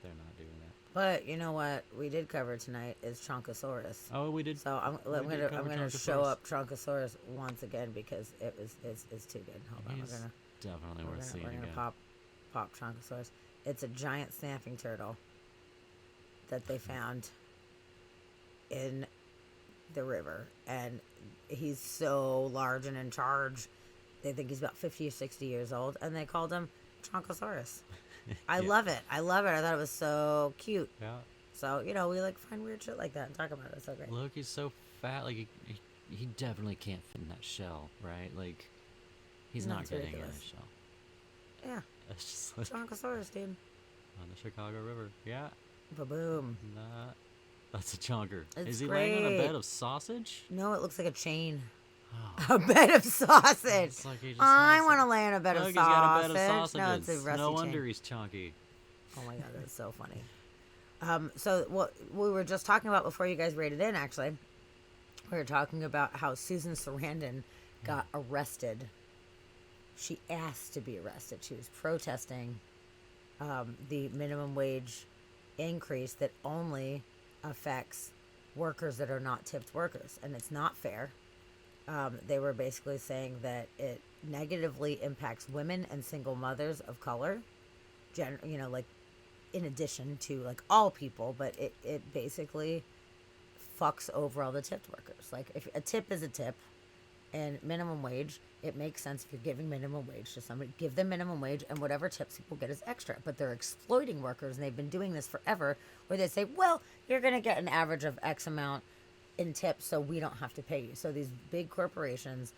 they're not doing that. But you know what we did cover tonight is Chonkosaurus. Oh, we did. So I'm we did gonna cover show Chonkosaurus. up Chonkosaurus once again because it's too good. Hold on, He's definitely worth seeing we're gonna again. pop Chonkosaurus. It's a giant snapping turtle that they found in the river, and he's so large and in charge. They think he's about 50 or 60 years old, and they called him Chonkosaurus. I Yeah. love it. I love it. I thought it was so cute. Yeah. So, we like find weird shit like that and talk about it. It's so great. Look, he's so fat. Like, he definitely can't fit in that shell, right? Like, he's No, not it's getting in ridiculous. his shell. Yeah. It's just like Chonkosaurus, dude. on the Chicago River. Yeah. Ba-boom. That's a chonker. It's Is he laying on a great. bed of sausage? No, it looks like a chain. Oh. A bed of sausage. It's like he just I has want to lay on a bed Look, of he's sausage. got a bed of sausages. No, it's a rusty no chain. wonder he's chunky. Oh my god, that's so funny. So what we were just talking about before you guys raided in, actually, we were talking about how Susan Sarandon got arrested. She asked to be arrested. She was protesting the minimum wage increase that only affects workers that are not tipped workers, and it's not fair. They were basically saying that it negatively impacts women and single mothers of color, like in addition to like all people, but it basically fucks over all the tipped workers. Like if a tip is a tip and minimum wage, it makes sense if you're giving minimum wage to somebody, give them minimum wage and whatever tips people get is extra. But they're exploiting workers, and they've been doing this forever, where they say, well, you're going to get an average of X amount in tips, so we don't have to pay you. So these big corporations,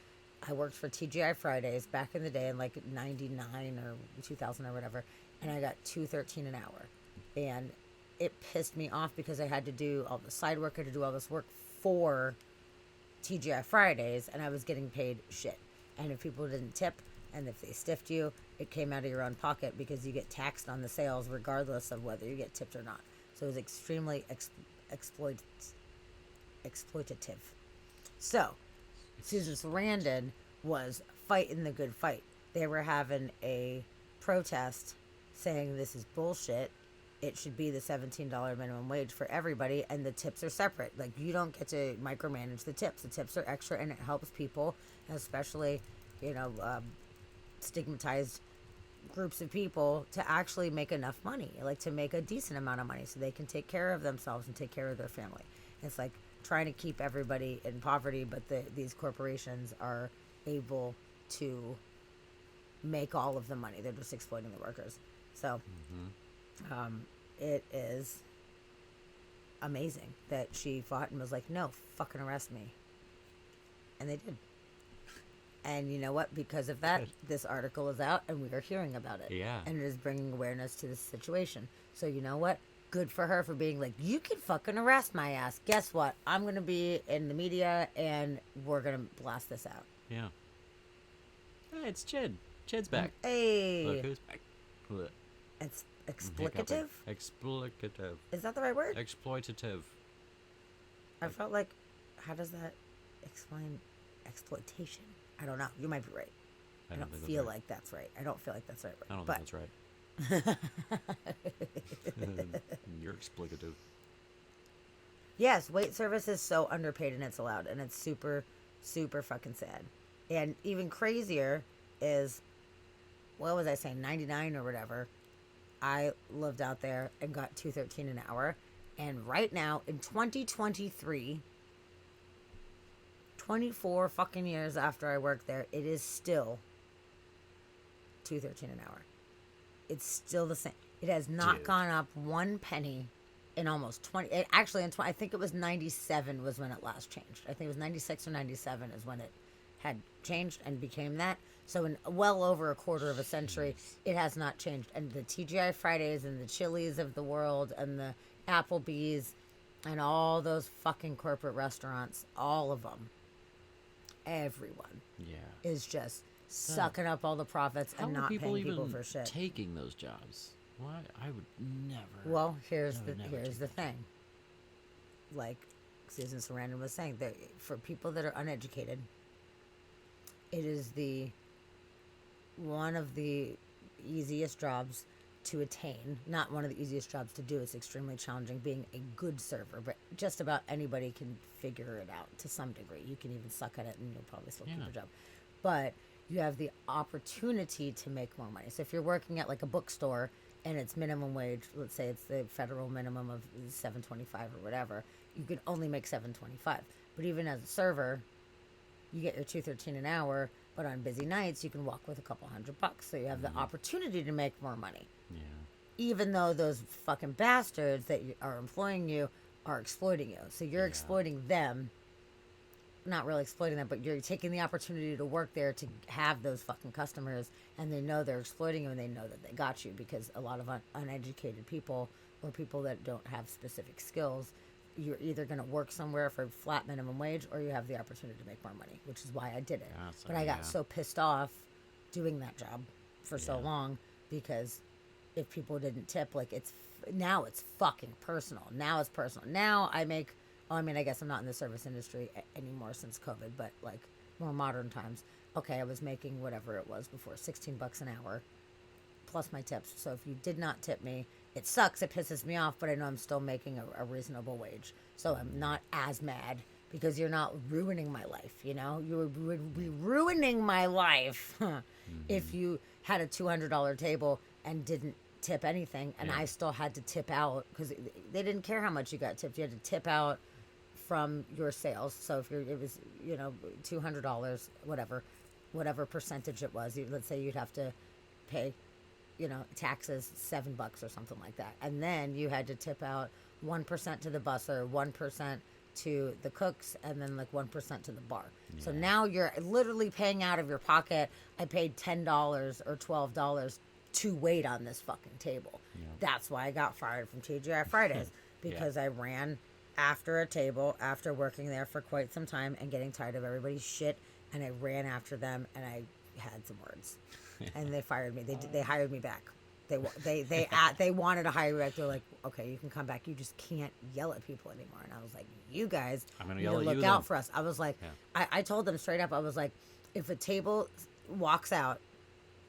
I worked for TGI Fridays back in the day in like 99 or 2000 or whatever, and I got $2.13 an hour. And it pissed me off because I had to do all the side work, I had to do all this work for TGI Fridays, and I was getting paid shit. And if people didn't tip, and if they stiffed you, it came out of your own pocket because you get taxed on the sales regardless of whether you get tipped or not. So it was extremely exploitative. So, Susan Sarandon was fighting the good fight. They were having a protest saying this is bullshit. It should be the $17 minimum wage for everybody, and the tips are separate. Like, you don't get to micromanage the tips. The tips are extra, and it helps people, especially, stigmatized groups of people, to actually make enough money, like to make a decent amount of money so they can take care of themselves and take care of their family. It's like trying to keep everybody in poverty, but these corporations are able to make all of the money. They're just exploiting the workers. So it is amazing that she fought and was like, no, fucking arrest me. And they did. And you know what? Because of that, this article is out and we are hearing about it. Yeah. And it is bringing awareness to this situation. So you know what? Good for her for being like, you can fucking arrest my ass. Guess what? I'm going to be in the media and we're going to blast this out. Yeah. Hey, it's Chid. Chid's back. Hey. Look who's back. Look. It's explicative? Explicative. Is that the right word? Exploitative. I felt like, how does that explain exploitation? I don't know. You might be right. I don't feel like that's right. I don't feel like that's right. I don't think that's right. You're explicative. Yes, wait service is so underpaid and it's allowed, and it's super, super fucking sad. And even crazier is, what was I saying, 99 or whatever. I lived out there and got $2.13 an hour, and right now in 2023, 24 fucking years after I worked there, it is still $2.13 an hour. It's still the same. It has not gone up 1 penny in almost 20. Actually, I think it was 97 was when it last changed. I think it was 96 or 97 is when it had changed and became that. So in well over a quarter of a century, it has not changed. And the TGI Fridays and the Chili's of the world and the Applebee's and all those fucking corporate restaurants, all of them, everyone is just sucking up all the profits and not paying people for shit. Taking those jobs? Why? I would never. Well, here's the thing. Like Susan Sarandon was saying, that for people that are uneducated, it is one of the easiest jobs to attain. Not one of the easiest jobs to do. It's extremely challenging being a good server, but just about anybody can figure it out to some degree. You can even suck at it and you'll probably still keep your job. But you have the opportunity to make more money. So if you're working at like a bookstore and it's minimum wage, let's say it's the federal minimum of $7.25 or whatever, you can only make $7.25. But even as a server, you get your $2.13 an hour, but on busy nights you can walk with a couple $100. So you have the opportunity to make more money. Yeah. Even though those fucking bastards that are employing you are exploiting you. So you're exploiting them. Not really exploiting them, but you're taking the opportunity to work there to have those fucking customers, and they know they're exploiting you and they know that they got you, because a lot of uneducated people or people that don't have specific skills, you're either going to work somewhere for flat minimum wage or you have the opportunity to make more money, which is why I did it. But I got so pissed off doing that job for so long, because if people didn't tip, like now it's fucking personal. Now it's personal. Now I make, I guess I'm not in the service industry anymore since COVID, but like more modern times. Okay, I was making whatever it was before, $16 an hour, plus my tips. So if you did not tip me, it sucks, it pisses me off, but I know I'm still making a reasonable wage. So I'm not as mad, because you're not ruining my life, you know? You would be ruining my life if you had a $200 table and didn't tip anything, and I still had to tip out, because they didn't care how much you got tipped. You had to tip out from your sales. So if it was, $200, whatever percentage it was, let's say you'd have to pay, taxes $7 or something like that. And then you had to tip out 1% to the busser, 1% to the cooks, and then like 1% to the bar. Yeah. So now you're literally paying out of your pocket. I paid $10 or $12 to wait on this fucking table. Yeah. That's why I got fired from TGI Fridays, because I ran after a table after working there for quite some time and getting tired of everybody's shit, and I ran after them and I had some words. And they fired me. They hired me back. They wanted to hire you back. They're like, okay, you can come back. You just can't yell at people anymore. And I was like, you guys I'm gonna need yell to at look you out then. for us. I was like, Yeah. I told them straight up. I was like, if a table walks out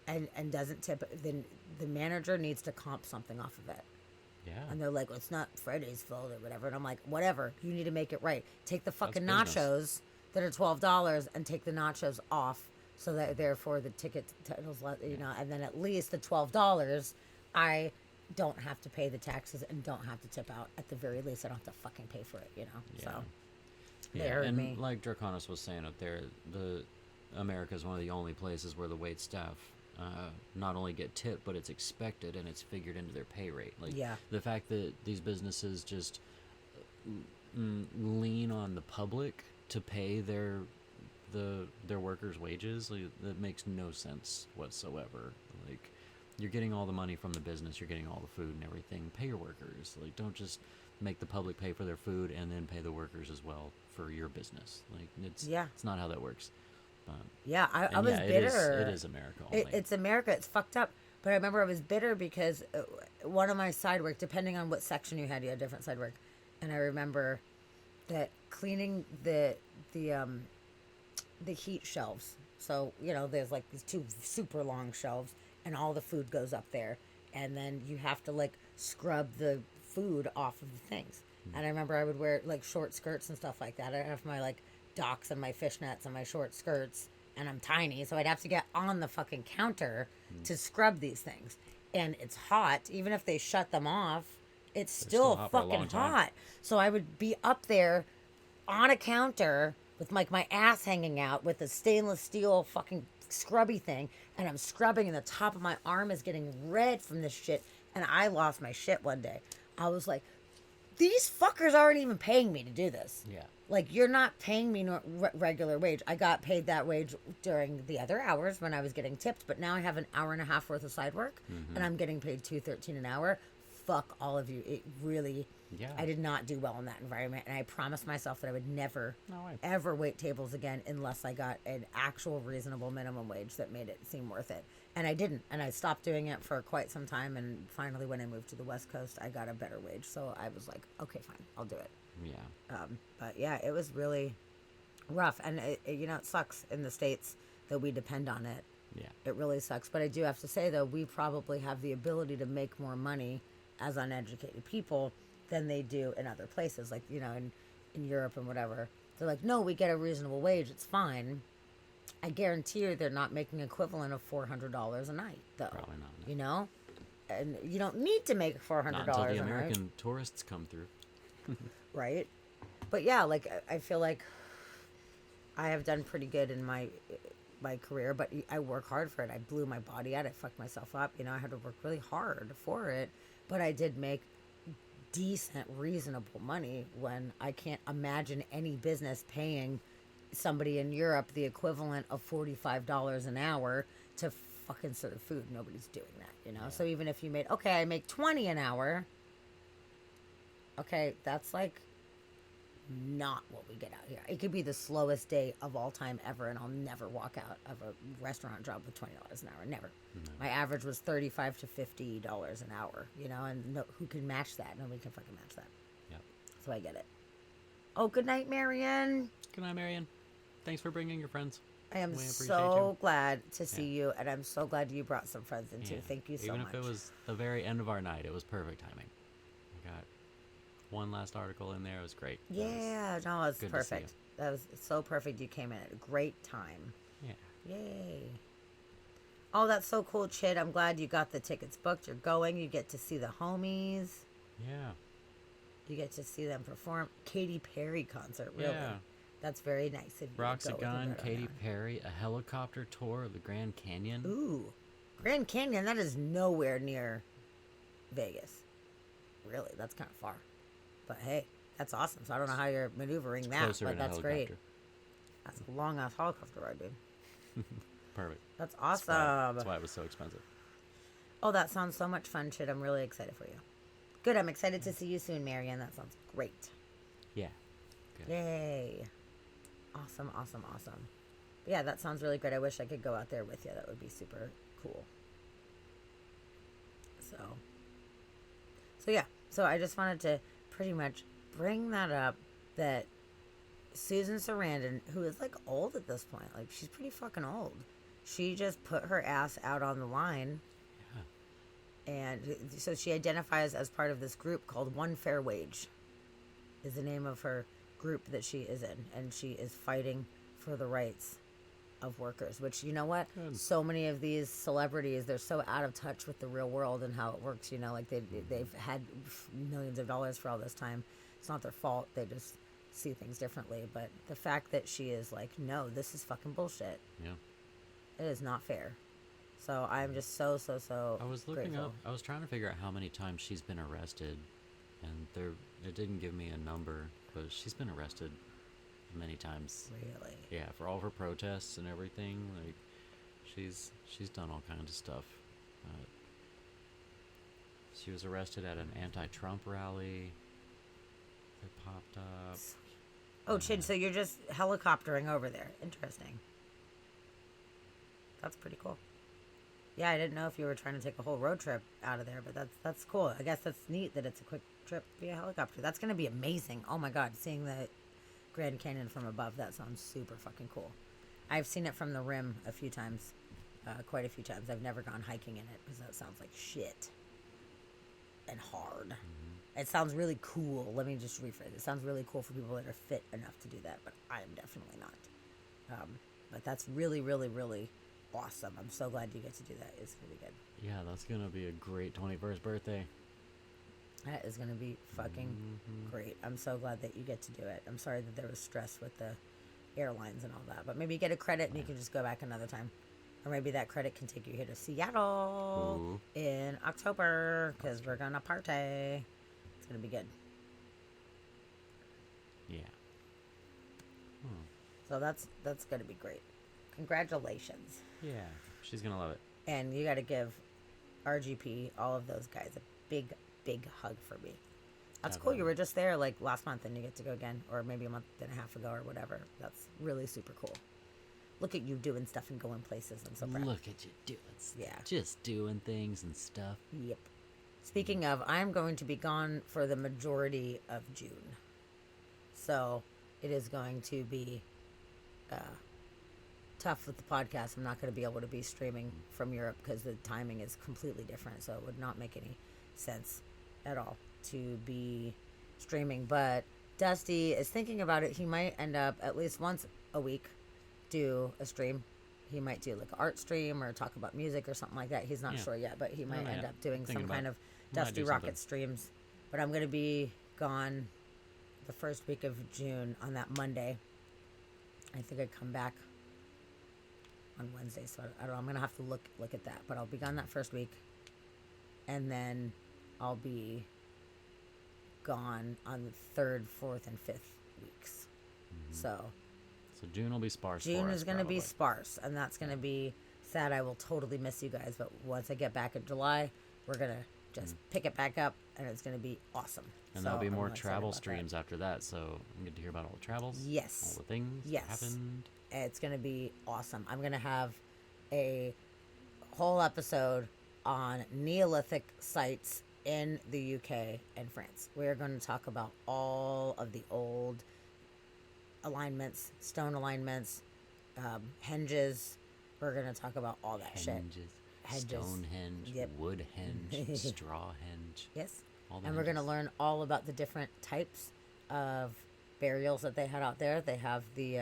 and doesn't tip, then the manager needs to comp something off of it. Yeah. And they're like, well, it's not Friday's fault or whatever. And I'm like, whatever. You need to make it right. Take the fucking business. nachos that are $12 and take the nachos off, so that therefore the ticket titles, and then at least the $12, I don't have to pay the taxes and don't have to tip out. At the very least, I don't have to fucking pay for it. Yeah. So Yeah, they heard and me. like Draconis was saying up there, America is one of the only places where the wait staff not only get tipped, but it's expected and it's figured into their pay rate. Like Yeah. the fact that these businesses just lean on the public to pay their workers' wages, like, that makes no sense whatsoever. Like, you're getting all the money from the business, you're getting all the food and everything. Pay your workers. Like, don't just make the public pay for their food and then pay the workers as well for your business. Like, it's not how that works. Yeah, I And was yeah, bitter. It is America only. It's America. It's fucked up. But I remember I was bitter because one of my side work, depending on what section you had different side work. And I remember that cleaning the heat shelves. So, there's like these 2 super long shelves and all the food goes up there. And then you have to like scrub the food off of the things. And I remember I would wear like short skirts and stuff like that. I'd have my like docks and my fishnets and my short skirts, and I'm tiny, so I'd have to get on the fucking counter to scrub these things. And it's hot. Even if they shut them off, it's still hot for a long fucking time. hot. So I would be up there on a counter with like my ass hanging out with a stainless steel fucking scrubby thing, and I'm scrubbing and the top of my arm is getting red from this shit. And I lost my shit one day. I was like, these fuckers aren't even paying me to do this. Yeah. Like, you're not paying me regular wage. I got paid that wage during the other hours when I was getting tipped, but now I have an hour and a half worth of side work, and I'm getting paid $2.13 an hour. Fuck all of you. It really, I did not do well in that environment, and I promised myself that I would never, ever wait tables again unless I got an actual reasonable minimum wage that made it seem worth it. And I didn't, and I stopped doing it for quite some time, and finally when I moved to the West Coast, I got a better wage, so I was like, okay, fine, I'll do it. Yeah. But yeah, it was really rough, and it sucks in the States that we depend on it. Yeah. It really sucks. But I do have to say, though, we probably have the ability to make more money as uneducated people than they do in other places, like, in Europe and whatever. They're like, no, we get a reasonable wage, it's fine. I guarantee you they're not making equivalent of $400 a night, though. Probably not. And you don't need to make $400 Not until the a night. American tourists come through. Right? But yeah, like, I feel like I have done pretty good in my career, but I work hard for it. I blew my body out. I fucked myself up. I had to work really hard for it, but I did make decent, reasonable money when I can't imagine any business paying somebody in Europe the equivalent of $45 an hour to fucking serve food. Nobody's doing that, So even if you made, I make 20 an hour, that's like not what we get out here. It could be the slowest day of all time ever, and I'll never walk out of a restaurant job with $20 an hour. Never. My average was $35 to $50 an hour, and who can match that? Nobody can fucking match that. Yep. So I get it. Oh, good night, Marion. Good night, Marion. Thanks for bringing your friends. I am We appreciate so you. glad to see you, and I'm so glad you brought some friends in too. Yeah. Thank you so Even much. if it was the very end of our night, it was perfect timing. I got one last article in there. It was great. Yeah, no, it's good to see perfect. That was so perfect. You came in at a great time. Yeah. Yay. Oh, that's so cool, Chid. I'm glad you got the tickets booked. You're going. You get to see the homies. Yeah. You get to see them perform. Katy Perry concert, really. Yeah. That's very nice of you. to go Roxy with Gunn, it on Katy that. Perry, a helicopter tour of the Grand Canyon. Ooh. Grand Canyon, that is nowhere near Vegas. Really, that's kind of far. But hey, that's awesome. So I don't know how you're maneuvering that, Closer but in a that's great. helicopter. That's a long ass helicopter ride, dude. Perfect. That's That's why- awesome. That's why it was so expensive. Oh, that sounds so much fun, Chid. I'm really excited for you. Good. I'm excited to see you soon, Marianne. That sounds great. Yeah. Good. Yay. Awesome, awesome, awesome. Yeah, that sounds really great. I wish I could go out there with you. That would be super cool. So yeah. So I just wanted to pretty much bring that up, that Susan Sarandon, who is like old at this point, like she's pretty fucking old. She just put her ass out on the line. Yeah. And so she identifies as part of this group called One Fair Wage, is the name of her group that she is in. And she is fighting for the rights of workers, which, you know what? Good. So many of these celebrities, they're so out of touch with the real world and how it works, you know, like they've had millions of dollars for all this time. It's not their fault. They just see things differently. But the fact that she is like, no, this is fucking bullshit. Yeah. It is not fair. So I'm just so I was looking grateful. up. I was trying to figure out how many times she's been arrested, and it didn't give me a number, but she's been arrested many times. Really? Yeah, for all of her protests and everything. Like, she's done all kinds of stuff. She was arrested at an anti-Trump rally. It popped up. Oh, Chid, so you're just helicoptering over there. Interesting. That's pretty cool. Yeah, I didn't know if you were trying to take a whole road trip out of there, but that's cool. I guess that's neat that it's a quick trip via helicopter. That's going to be amazing. Oh my God, seeing the Grand Canyon from above, that sounds super fucking cool. I've seen it from the rim a few times, quite a few times. I've never gone hiking in it because that sounds like shit and hard. Mm-hmm. It sounds really cool. Let me just rephrase. It sounds really cool for people that are fit enough to do that, but I am definitely not. But that's really, really, really awesome. I'm so glad you get to do that. It's really good. Yeah, that's gonna be a great 21st birthday. That is gonna be fucking great. I'm so glad that you get to do it. I'm sorry that there was stress with the airlines and all that, but maybe you get a credit and you can just go back another time, or maybe that credit can take you here to Seattle in October because we're gonna party. It's gonna be good. Yeah. So that's gonna be great. Congratulations. Yeah, she's gonna love it. And you got to give RGP, all of those guys, a big, big hug for me. That's cool. You were just there like last month and you get to go again, or maybe a month and a half ago or whatever. That's really super cool. Look at you doing stuff and going places. I'm so proud. Look at you doing stuff. Yeah. Just doing things and stuff. Yep. Speaking of, I'm going to be gone for the majority of June. So it is going to be tough with the podcast. I'm not going to be able to be streaming from Europe because the timing is completely different. So it would not make any sense at all to be streaming. But Dusty is thinking about it. He might end up at least once a week do a stream. He might do like an art stream or talk about music or something like that. He's not sure yet, but he might end up doing some kind of Dusty Rocket streams. But I'm going to be gone the first week of June on that Monday. I think I come back on Wednesday, so I don't know. I'm gonna have to look at that, but I'll be gone that first week, and then I'll be gone on the third, fourth, and fifth weeks. So June will be sparse. June for is us, gonna be probably. sparse, and that's gonna be sad. I will totally miss you guys, but once I get back in July, we're gonna just pick it back up, and it's gonna be awesome. And there'll be I'm more really excited travel about that. streams after that, so I'm good to hear about all the travels. Yes. All the things that happened. It's going to be awesome. I'm going to have a whole episode on Neolithic sites in the UK and France. We're going to talk about all of the old alignments, stone alignments, henges. We're going to talk about all that shit. Hedges. Stonehenge, Yep. Woodhenge, Strawhenge. Yes. All the And we're going to henges. learn all about the different types of burials that they had out there. They have the,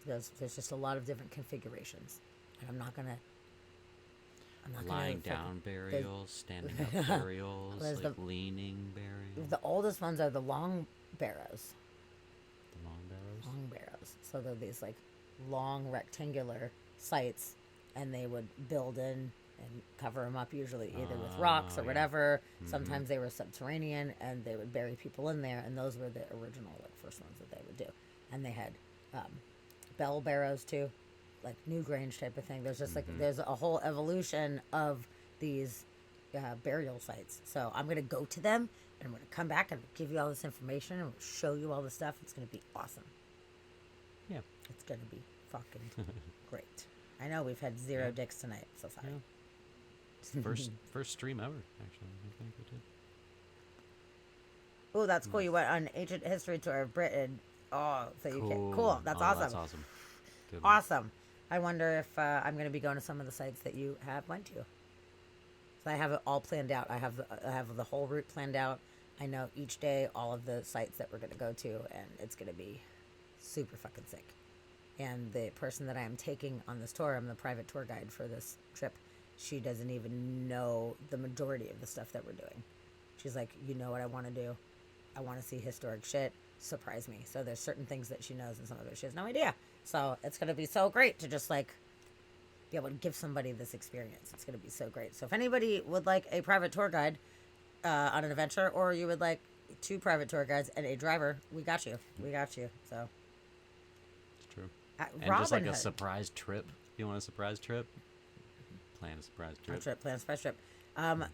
there's just a lot of different configurations. And I'm not going to. Lying down burials, standing up burials, There's like leaning burials. The oldest ones are the long barrows. The long barrows? Long barrows. So they're these like long rectangular sites, and they would build in and cover them up, usually either with rocks or yeah. whatever. Mhm. Sometimes they were subterranean, and they would bury people in there, and those were the original like first ones that they would do. And they had bell barrows too, like Newgrange type of thing. There's just like there's a whole evolution of these burial sites. So I'm gonna go to them, and I'm gonna come back and give you all this information and show you all the stuff. It's gonna be awesome. Yeah, it's gonna be fucking great. I know we've had zero dicks tonight, so sorry. It's the first stream ever, actually. I think we did. Oh, that's cool. You went on ancient history tour of Britain. Oh, so you can. Cool. That's Oh, awesome. That's awesome. Good one. Awesome. I wonder if I'm going to be going to some of the sites that you have went to. So I have it all planned out. I have the whole route planned out. I know each day all of the sites that we're going to go to, and it's going to be super fucking sick. And the person that I am taking on this tour, I'm the private tour guide for this trip. She doesn't even know the majority of the stuff that we're doing. She's like, you know what I want to do? I want to see historic shit. Surprise me. So there's certain things that she knows, and some of it she has no idea. So it's going to be so great to just like be able to give somebody this experience. It's going to be so great. So if anybody would like a private tour guide on an adventure, or you would like 2 private tour guides and a driver, we got you. We got you. So It's true. And Robin just like a Hood. surprise trip. You want a surprise trip? Plan a surprise trip. Plan a surprise trip.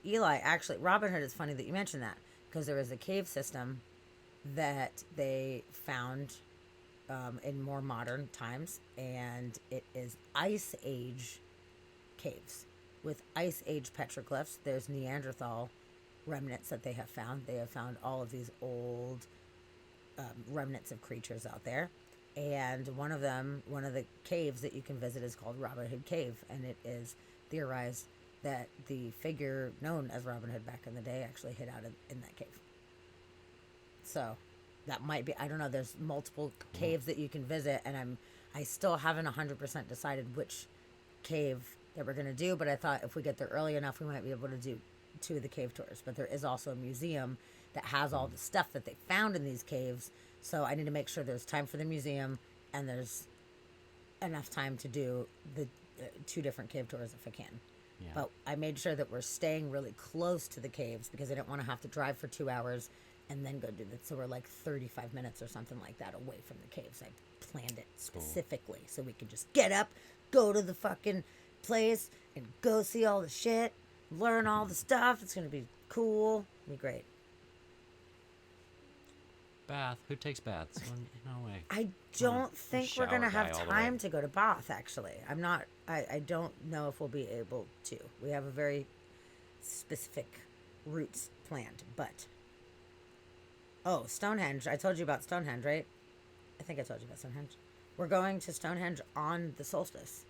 Eli, actually, Robin Hood, is funny that you mentioned that, because there is a cave system that they found in more modern times, and it is Ice Age caves with Ice Age petroglyphs. There's Neanderthal remnants that they have found. They have found all of these old remnants of creatures out there. And one of the caves that you can visit is called Robin Hood Cave, and it is theorized that the figure known as Robin Hood back in the day actually hid out in that cave. So that might be, I don't know, there's multiple caves that you can visit, and I still haven't 100% decided which cave that we're going to do, but I thought if we get there early enough, we might be able to do 2 of the cave tours. But there is also a museum that has all the stuff that they found in these caves, so I need to make sure there's time for the museum, and there's enough time to do the 2 different cave tours if I can. Yeah. But I made sure that we're staying really close to the caves, because I didn't want to have to drive for 2 hours and then go do that. So we're like 35 minutes or something like that away from the caves. I planned it specifically so we could just get up, go to the fucking place, and go see all the shit, learn all the stuff. It's going to be cool. It'll be great. Bath. Who takes baths? No way. I don't think we're going to shower have guy all the time way. to go to Bath, actually. I don't know if we'll be able to. We have a very specific routes planned, but... Oh, Stonehenge. I told you about Stonehenge, right? I think I told you about Stonehenge. We're going to Stonehenge on the solstice.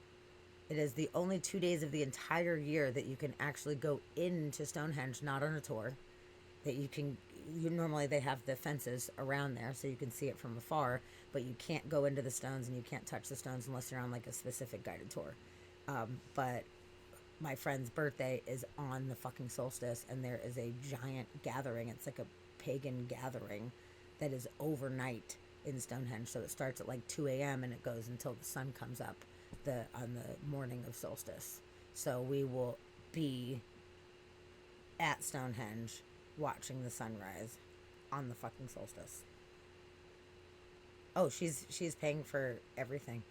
It is the only 2 days of the entire year that you can actually go into Stonehenge, not on a tour. That you can... normally they have the fences around there so you can see it from afar, but you can't go into the stones and you can't touch the stones unless you're on like a specific guided tour. But my friend's birthday is on the fucking solstice, and there is a giant gathering. It's like a pagan gathering that is overnight in Stonehenge. So it starts at like 2 a.m. and it goes until the sun comes up on the morning of solstice. So we will be at Stonehenge watching the sunrise on the fucking solstice. Oh, she's paying for everything.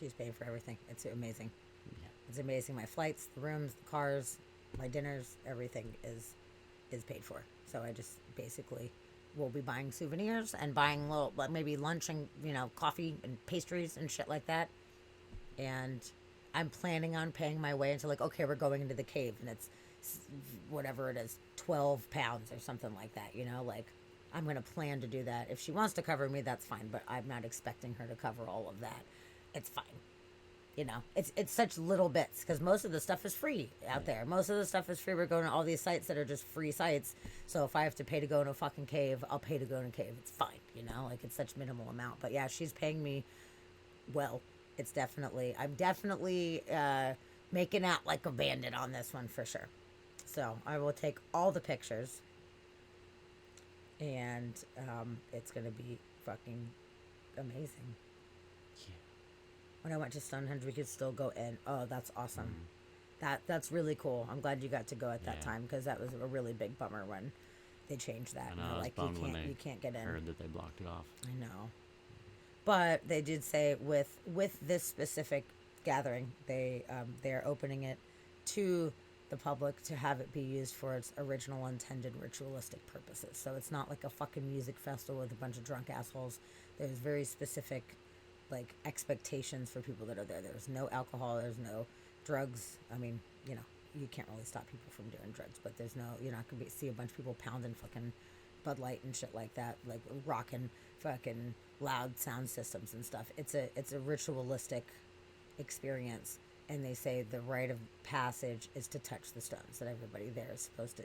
She's paying for everything. It's amazing. Yeah. It's amazing. My flights, the rooms, the cars, my dinners, everything is paid for. So I just basically will be buying souvenirs and buying little, like maybe lunch and, coffee and pastries and shit like that. And I'm planning on paying my way into, like, okay, we're going into the cave, and it's whatever it is, 12 pounds or something like that, like I'm going to plan to do that. If she wants to cover me, that's fine, but I'm not expecting her to cover all of that. It's fine. It's such little bits, because most of the stuff is free out there. Most of the stuff is free. We're going to all these sites that are just free sites. So if I have to pay to go in a fucking cave, I'll pay to go in a cave. It's fine, like it's such minimal amount. But yeah, she's paying me well. I'm definitely making out like a bandit on this one for sure. So I will take all the pictures, and it's going to be fucking amazing. Yeah. When I went to Stonehenge, we could still go in. Oh, that's awesome. That's really cool. I'm glad you got to go at that time, because that was a really big bummer when they changed that. I know, I was Like, bummed when you can't get in. heard that they blocked it off. I know. But they did say with this specific gathering, they're opening it to the public to have it be used for its original intended ritualistic purposes. So it's not like a fucking music festival with a bunch of drunk assholes. There's very specific, like, expectations for people that are there. There's no alcohol. There's no drugs. I mean, you know, you can't really stop people from doing drugs, but there's no, you're not gonna see a bunch of people pounding fucking Bud Light and shit like that, like rocking fucking loud sound systems and stuff. It's a ritualistic experience, and they say the rite of passage is to touch the stones. That everybody there is supposed to,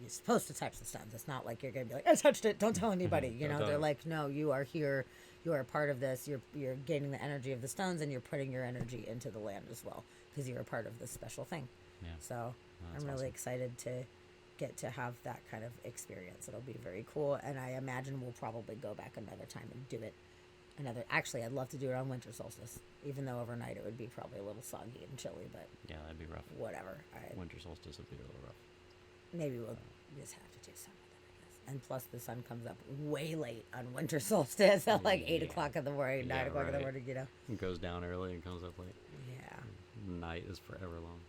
you're supposed to touch the stones. It's not like you're gonna be like, I touched it, don't tell anybody. You know, they're like, no, you are here, you are a part of this. You're gaining the energy of the stones, and you're putting your energy into the land as well, because you're a part of this special thing. Yeah. So that's I'm really awesome. excited to get to have that kind of experience. It'll be very cool, and I imagine we'll probably go back another time and do it. Actually, I'd love to do it on winter solstice, even though overnight it would be probably a little soggy and chilly, but Yeah, that'd be rough. whatever. Winter solstice would be a little rough. Maybe we'll just have to do something with it, I guess. And plus, the sun comes up way late on winter solstice at like 8 o'clock in the morning, 9 o'clock in the morning, you know? It goes down early and comes up late. Yeah. Night is forever long.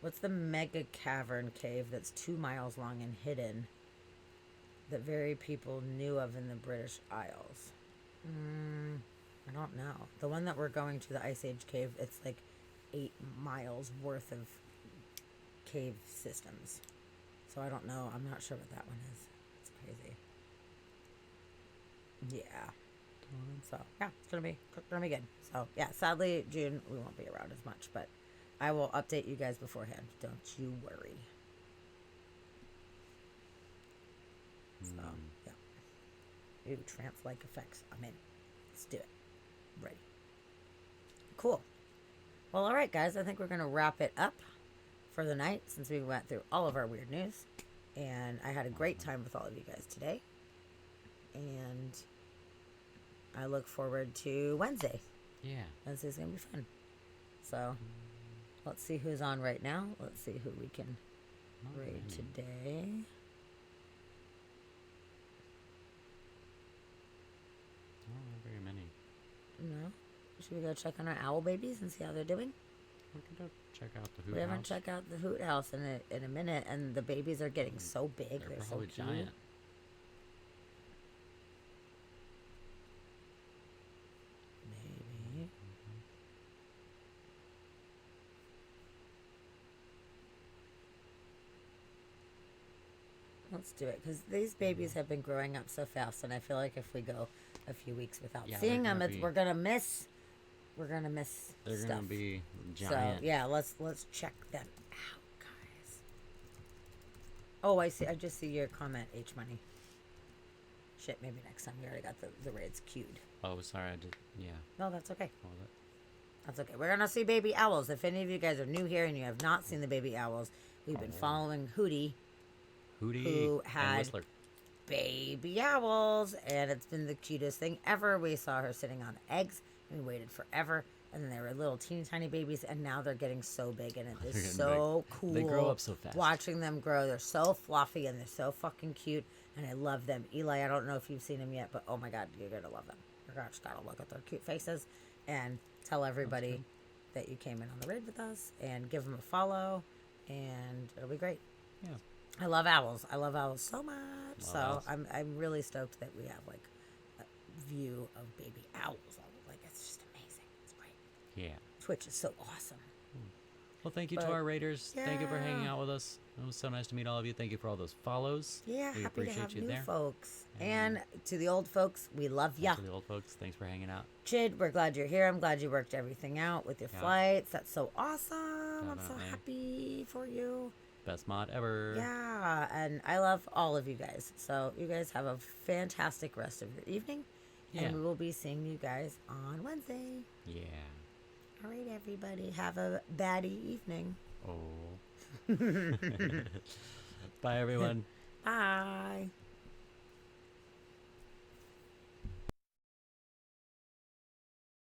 What's the mega cavern cave that's 2 miles long and hidden that very people knew of in the British Isles? I don't know. The one that we're going to, the Ice Age cave, it's like 8 miles worth of cave systems. So I don't know. I'm not sure what that one is. It's crazy. Yeah. So yeah, it's gonna be good. So yeah, sadly June we won't be around as much, but I will update you guys beforehand. Don't you worry. So yeah. Ooh, trance-like effects. I'm in. Let's do it. Ready. Cool. Well, all right, guys. I think we're gonna wrap it up for the night since we went through all of our weird news, and I had a great time with all of you guys today. And I look forward to Wednesday. Yeah. Wednesday's gonna be fun. So let's see who's on right now. Let's see who we can raid today. Not very many. No. Should we go check on our owl babies and see how they're doing? We can go check out the hoot We haven't house. checked out the hoot house in a minute, and the babies are getting so big. They're so probably cute. giant. Maybe. Let's do it, because these babies have been growing up so fast, and I feel like if we go a few weeks without Yeah, seeing they're them, gonna be- we're gonna miss. We're gonna miss They're stuff. gonna be giant. So yeah, let's check them out, guys. Oh, I see. I just see your comment, H Money. Shit, maybe next time. We already got the raids queued. Oh, sorry, I did. Yeah. No, that's okay. What was it? That's okay. We're gonna see baby owls. If any of you guys are new here and you have not seen the baby owls, we've been following Hootie, who and had Whistler. baby owls, and it's been the cutest thing ever. We saw her sitting on eggs, and we waited forever, and then they were little teeny tiny babies, and now they're getting so big, and it They're is getting so big. cool. They grow up so fast. Watching them grow, they're so fluffy and they're so fucking cute, and I love them. Eli, I don't know if you've seen them yet, but oh my god, you're gonna love them. You're just gotta look at their cute faces, and tell everybody that you came in on the raid with us, and give them a follow, and it'll be great. Yeah. I love owls. I love owls so much. Love So owls. I'm really stoked that we have like a view of baby owls. Like it's just amazing. It's great. Yeah. Twitch is so awesome. Well, thank you But- to our raiders. Thank you for hanging Yeah. out with us. It was so nice to meet all of you. Thank you for all those follows. Yeah, we happy to appreciate have you new there. folks. And to the old folks, we love ya. To the old folks, thanks for hanging out. Chid, we're glad you're here. I'm glad you worked everything out with your Yeah. flights. That's so awesome. I'm so Definitely. happy for you. Best mod ever. Yeah, and I love all of you guys. So you guys have a fantastic rest of your evening. Yeah. And we will be seeing you guys on Wednesday. Yeah. All right, everybody. Have a baddie evening. Oh. Bye, everyone. Bye.